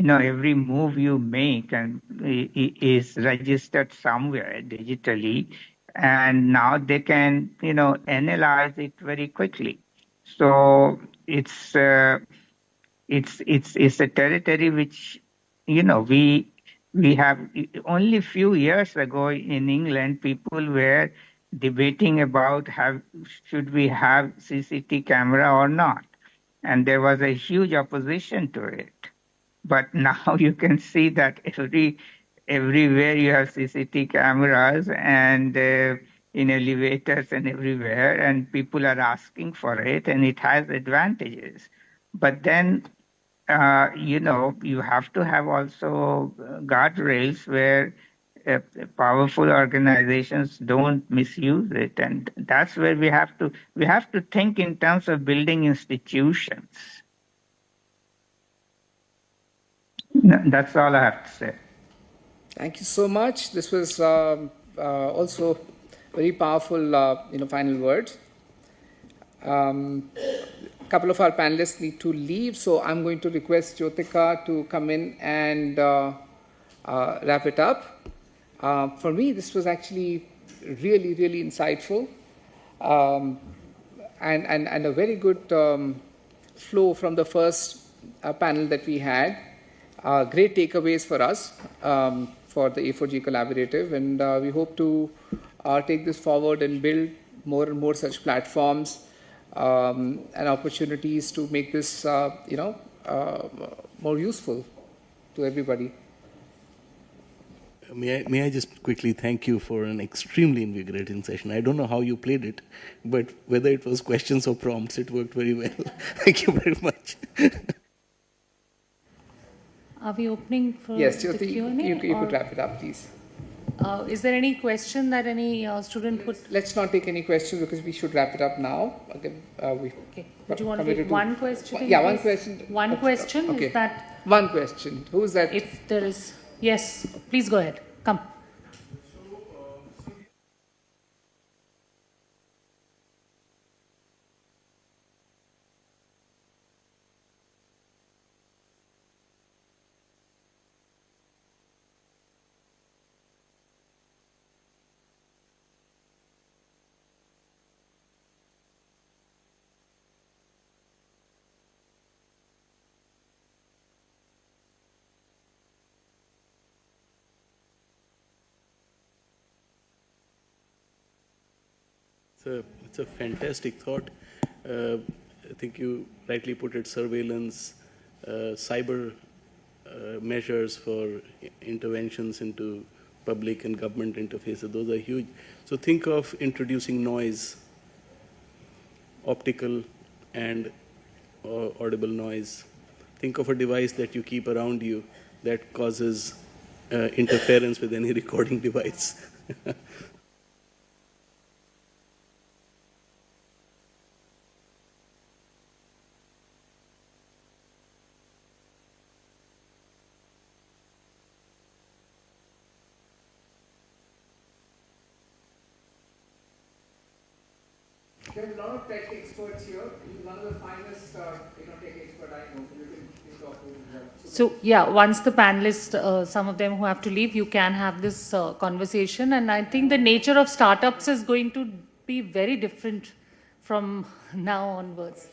every move you make and is registered somewhere digitally, and now they can analyze it very quickly. So it's a territory which we have. Only few years ago in England, people were debating about should we have CCTV camera or not, and there was a huge opposition to it. But now you can see that everywhere you have CCTV cameras, and in elevators and everywhere, and people are asking for it, and it has advantages. But then you have to have also guardrails where powerful organizations don't misuse it, and that's where we have to think in terms of building institutions. That's all I have to say. Thank you so much. This was also very powerful, final words. Couple of our panelists need to leave, so I'm going to request Jyotika to come in and wrap it up. For me, this was actually really, really insightful, and a very good flow from the first panel that we had. Great takeaways for us for the A4G Collaborative, and we hope to take this forward and build more and more such platforms and opportunities to make this, more useful to everybody. May I just quickly thank you for an extremely invigorating session. I don't know how you played it, but whether it was questions or prompts, it worked very well. Thank you very much. Are we opening for yes, the Q&A? You could wrap it up, please. Is there any question that any student would? Let's not take any questions because we should wrap it up now. Okay. Okay. Would you want to take one question? Yeah, one question. One question. Okay. Is that? One question. Who is that? If there is, yes. Please go ahead. Come. It's a fantastic thought. I think you rightly put it, surveillance, cyber measures for interventions into public and government interfaces, those are huge. So think of introducing noise, optical and audible noise. Think of a device that you keep around you that causes interference with any recording device. There are a lot of tech experts here. He's one of the finest tech experts I know. You can talk to him. So yeah, once the panelists, some of them who have to leave, you can have this conversation. And I think the nature of startups is going to be very different from now onwards.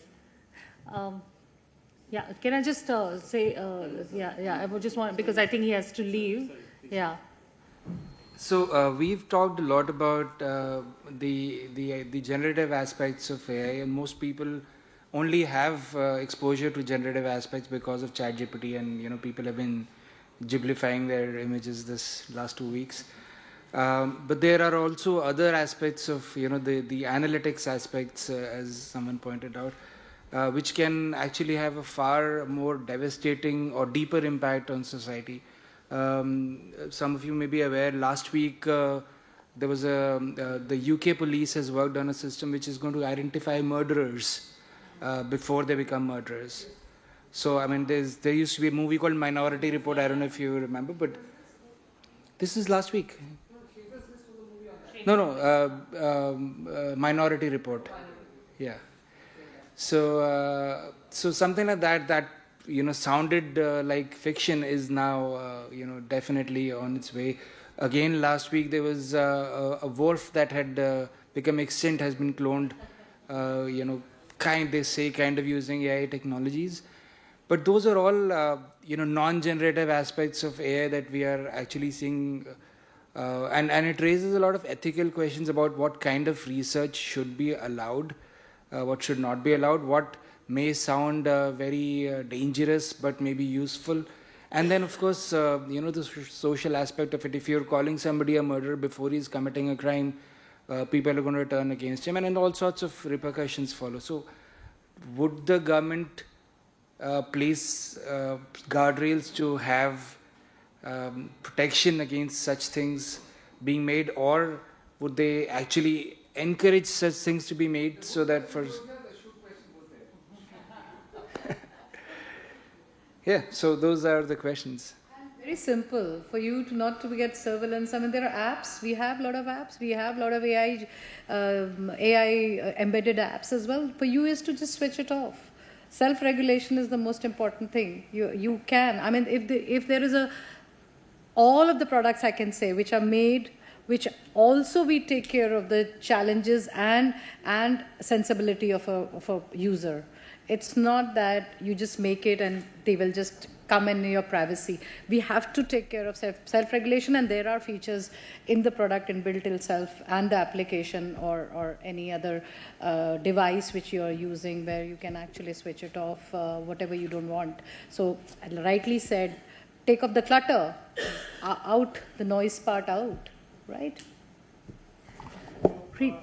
Yeah, can I just say, I would just want, because I think he has to leave. Yeah. So we've talked a lot about the generative aspects of AI, and most people only have exposure to generative aspects because of ChatGPT, and people have been giblifying their images this last 2 weeks. But there are also other aspects of the analytics aspects, as someone pointed out, which can actually have a far more devastating or deeper impact on society. Some of you may be aware, last week there was the UK police has worked on a system which is going to identify murderers before they become murderers. So, I mean, there used to be a movie called Minority Report. I don't know if you remember, but this is last week. Minority Report. Yeah. So something like that sounded like fiction is now, definitely on its way. Again, last week there was a wolf that had become extinct, has been cloned, they say kind of using AI technologies. But those are all, non-generative aspects of AI that we are actually seeing. And it raises a lot of ethical questions about what kind of research should be allowed, what should not be allowed, what may sound very dangerous but maybe useful. And then, of course, the social aspect of it. If you're calling somebody a murderer before he's committing a crime, people are going to turn against him, and all sorts of repercussions follow. So, would the government place guardrails to have protection against such things being made, or would they actually encourage such things to be made so that for yeah, so those are the questions. Very simple for you to not to get surveillance. I mean, there are apps. We have a lot of apps. We have a lot of AI embedded apps as well. For you is to just switch it off. Self-regulation is the most important thing. You can. I mean, if there is all of the products I can say which are made, which also we take care of the challenges and sensibility of a user. It's not that you just make it and they will just come in your privacy. We have to take care of self-regulation, and there are features in the product inbuilt itself and the application or any other device which you are using where you can actually switch it off, whatever you don't want. So, rightly said, take off the clutter, out the noise part out, right? If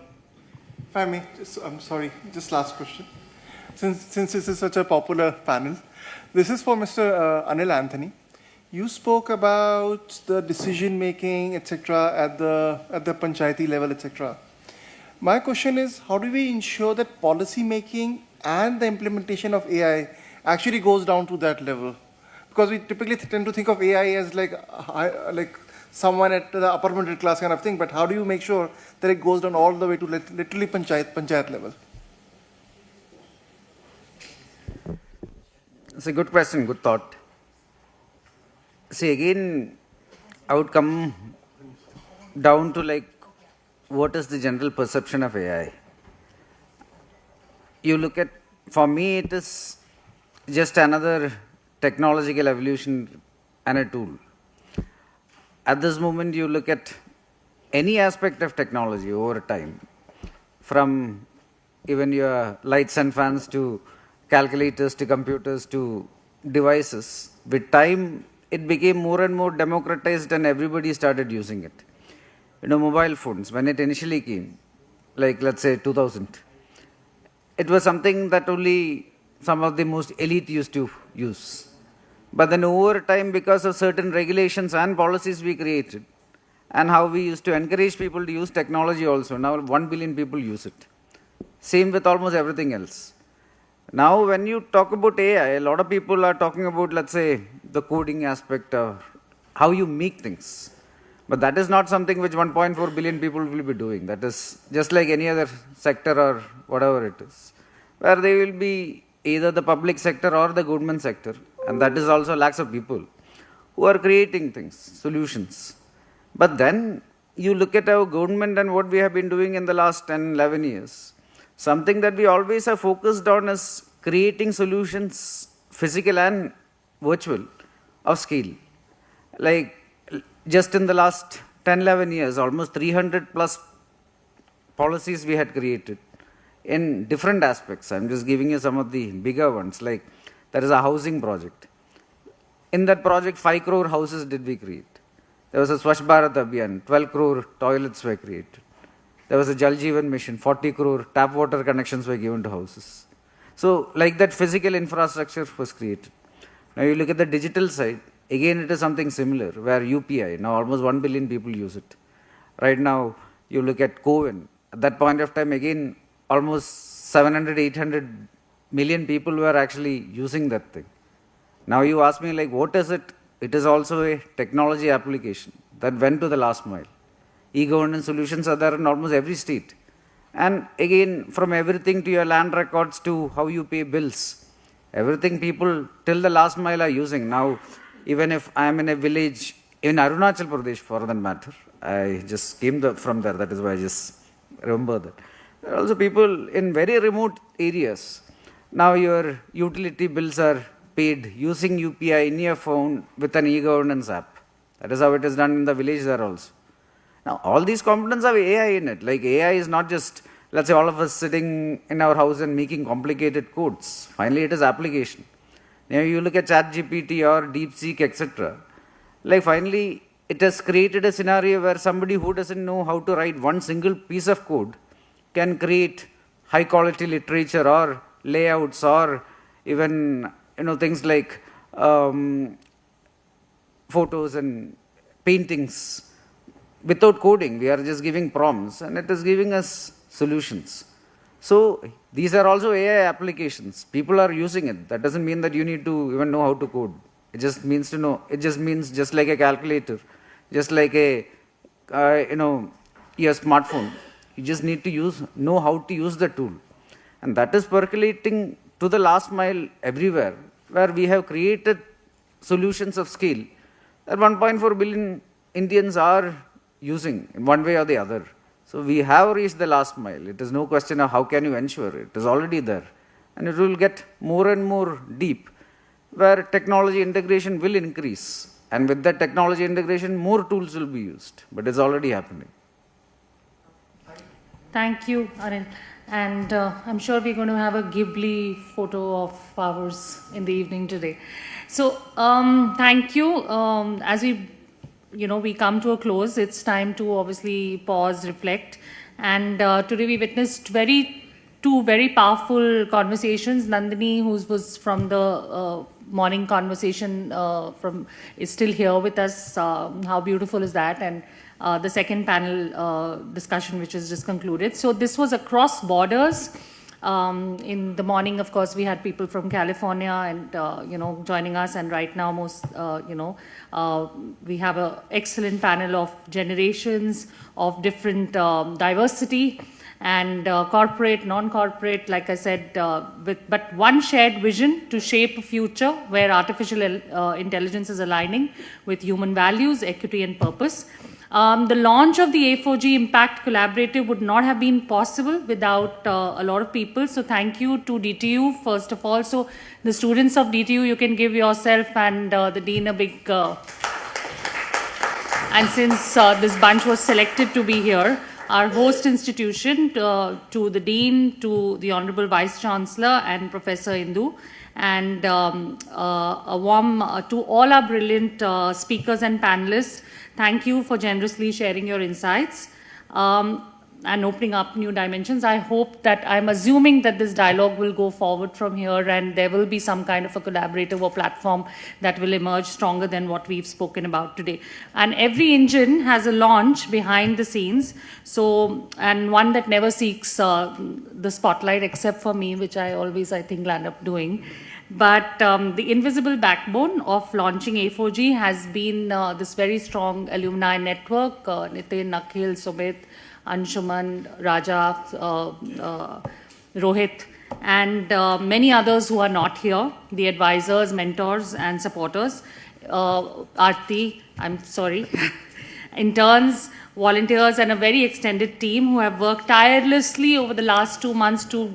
I may, I'm sorry, just last question. Since this is such a popular panel, this is for Mr. Anil Anthony. You spoke about the decision making, etc., at the panchayati level, etc. My question is, how do we ensure that policy making and the implementation of AI actually goes down to that level? Because we typically tend to think of AI as like someone at the upper middle class kind of thing, but how do you make sure that it goes down all the way to literally panchayat level? It's a good question, good thought. See, again, I would come down to like, what is the general perception of AI? You look at, for me, it is just another technological evolution and a tool. At this moment, you look at any aspect of technology over time, from even your lights and fans to calculators to computers to devices. With time, it became more and more democratized and everybody started using it. Mobile phones, when it initially came, like let's say 2000, it was something that only some of the most elite used to use. But then over time, because of certain regulations and policies we created, and how we used to encourage people to use technology also, now 1 billion people use it. Same with almost everything else. Now, when you talk about AI, a lot of people are talking about, let's say, the coding aspect of how you make things. But that is not something which 1.4 billion people will be doing. That is just like any other sector or whatever it is, where they will be either the public sector or the government sector. And that is also lakhs of people who are creating things, solutions. But then you look at our government and what we have been doing in the last 10, 11 years. Something that we always have focused on is creating solutions, physical and virtual, of scale. Like just in the last 10, 11 years, almost 300 plus policies we had created in different aspects. I'm just giving you some of the bigger ones. Like there is a housing project. In that project, 5 crore houses did we create. There was a Swachh Bharat Abhiyan, 12 crore toilets were created. There was a Jal Jeevan mission, 40 crore tap water connections were given to houses. So, like that, physical infrastructure was created. Now, you look at the digital side, again, it is something similar, where UPI, now almost 1 billion people use it. Right now, you look at CoWIN, at that point of time, again, almost 700, 800 million people were actually using that thing. Now, you ask me, like, what is it? It is also a technology application that went to the last mile. E-governance solutions are there in almost every state. And again, from everything to your land records to how you pay bills, Everything people till the last mile are using. Now, even if I am in a village in Arunachal Pradesh, for that matter, I just came from there. That is why I just remember that. There are also people in very remote areas. Now your utility bills are paid using UPI in your phone with an e-governance app. That is how it is done in the village there also. Now, all these components have AI in it. Like AI is not just, let's say, all of us sitting in our house and making complicated codes. Finally, it is application. Now, you look at ChatGPT or DeepSeek, etc. Like, finally, it has created a scenario where somebody who doesn't know how to write one single piece of code can create high quality literature or layouts or even things like photos and paintings without coding. We are just giving prompts and it is giving us solutions. So these are also AI applications. People are using it. That doesn't mean that you need to even know how to code. It just means to know. It just means just like a calculator, just like a your smartphone. You just need to know how to use the tool, and that is percolating to the last mile everywhere, where we have created solutions of scale that 1.4 billion Indians are using in one way or the other. So we have reached the last mile. It is no question of how can you ensure it. It is already there. And it will get more and more deep, where technology integration will increase. And with that technology integration, more tools will be used. But it's already happening. Thank you, Anil. And I'm sure we're going to have a Ghibli photo of ours in the evening today. So thank you. As we come to a close, it's time to obviously pause, reflect. And today we witnessed two very powerful conversations. Nandini, who was from the morning conversation, is still here with us. How beautiful is that? And the second panel discussion, which is just concluded. So this was across borders. In the morning, of course, we had people from California and joining us, and right now we have an excellent panel of generations of different diversity and corporate, non-corporate, like I said, but one shared vision to shape a future where artificial intelligence is aligning with human values, equity, and purpose. The launch of the A4G Impact Collaborative would not have been possible without a lot of people. So thank you to DTU, first of all. So the students of DTU, you can give yourself and the Dean a big... and since this bunch was selected to be here, our host institution, to the Dean, to the Honorable Vice Chancellor and Professor Indu, and a warm to all our brilliant speakers and panelists. Thank you for generously sharing your insights and opening up new dimensions. I hope that, I'm assuming that this dialogue will go forward from here and there will be some kind of a collaborative or platform that will emerge stronger than what we've spoken about today. And every engine has a launch behind the scenes, and one that never seeks the spotlight except for me, which I always, I think, land up doing. But the invisible backbone of launching A4G has been this very strong alumni network, Nitin, Akhil, Sumit, Anshuman, Raja, Rohit, and many others who are not here, the advisors, mentors, and supporters. Aarti, I'm sorry, interns, volunteers, and a very extended team who have worked tirelessly over the last 2 months to,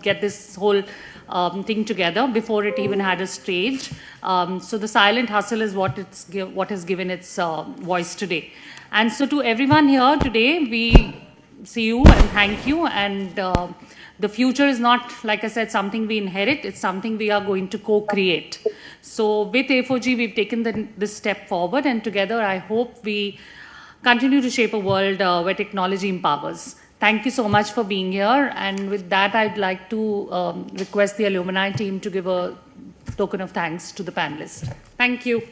get this whole thing together before it even had a stage. So the silent hustle is what has given its voice today. And so to everyone here today, we see you and thank you. And the future is not, like I said, something we inherit. It's something we are going to co-create. So with A4G, we've taken this step forward, and together I hope we continue to shape a world where technology empowers. Thank you so much for being here. And with that, I'd like to request the alumni team to give a token of thanks to the panelists. Thank you.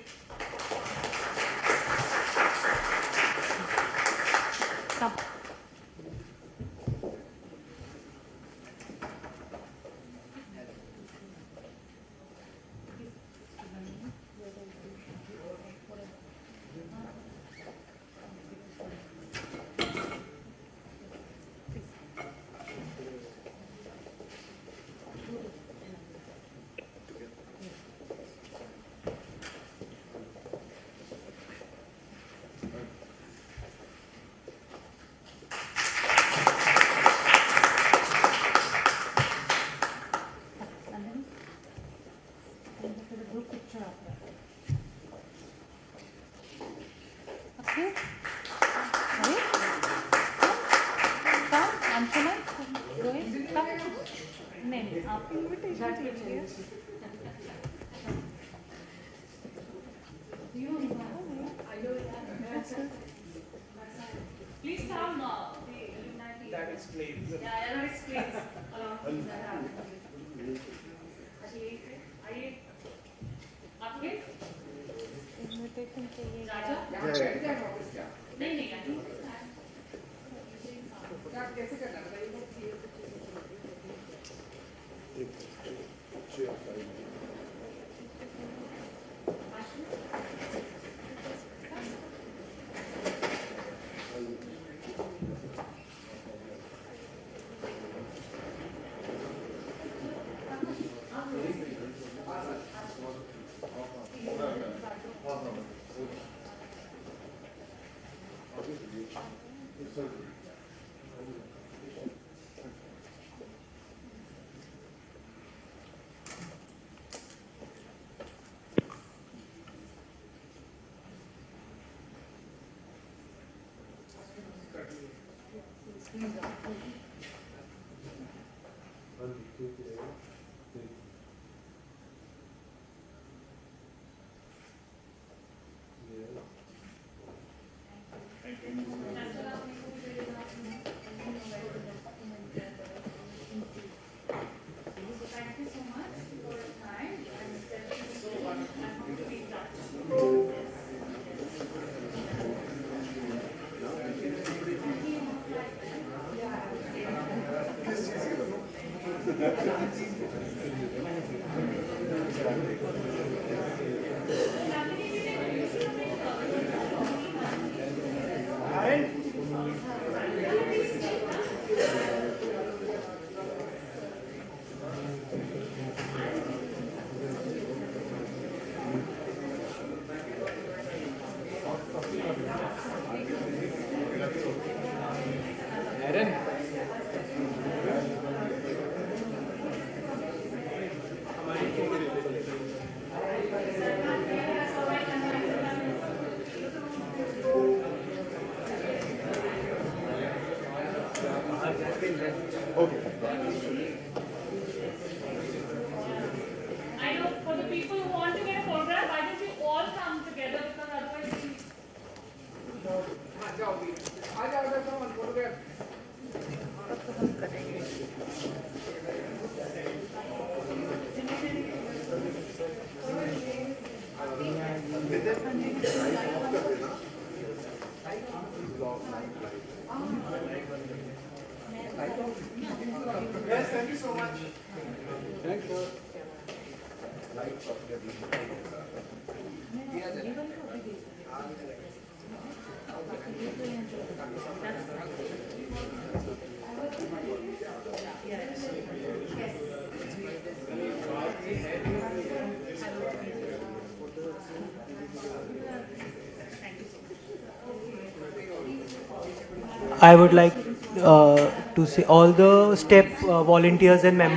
नहीं आप invitation लीजिए Please come now. That explains. Yeah, that explains a lot of things that happened. आइए आप गए invitation चाहिए राजा नहीं नहीं कैसे करना I know for the people who want to get a photograph, why don't you all come together because otherwise Yes, thank you so much. Thank you. I would like to say all the STEP volunteers and members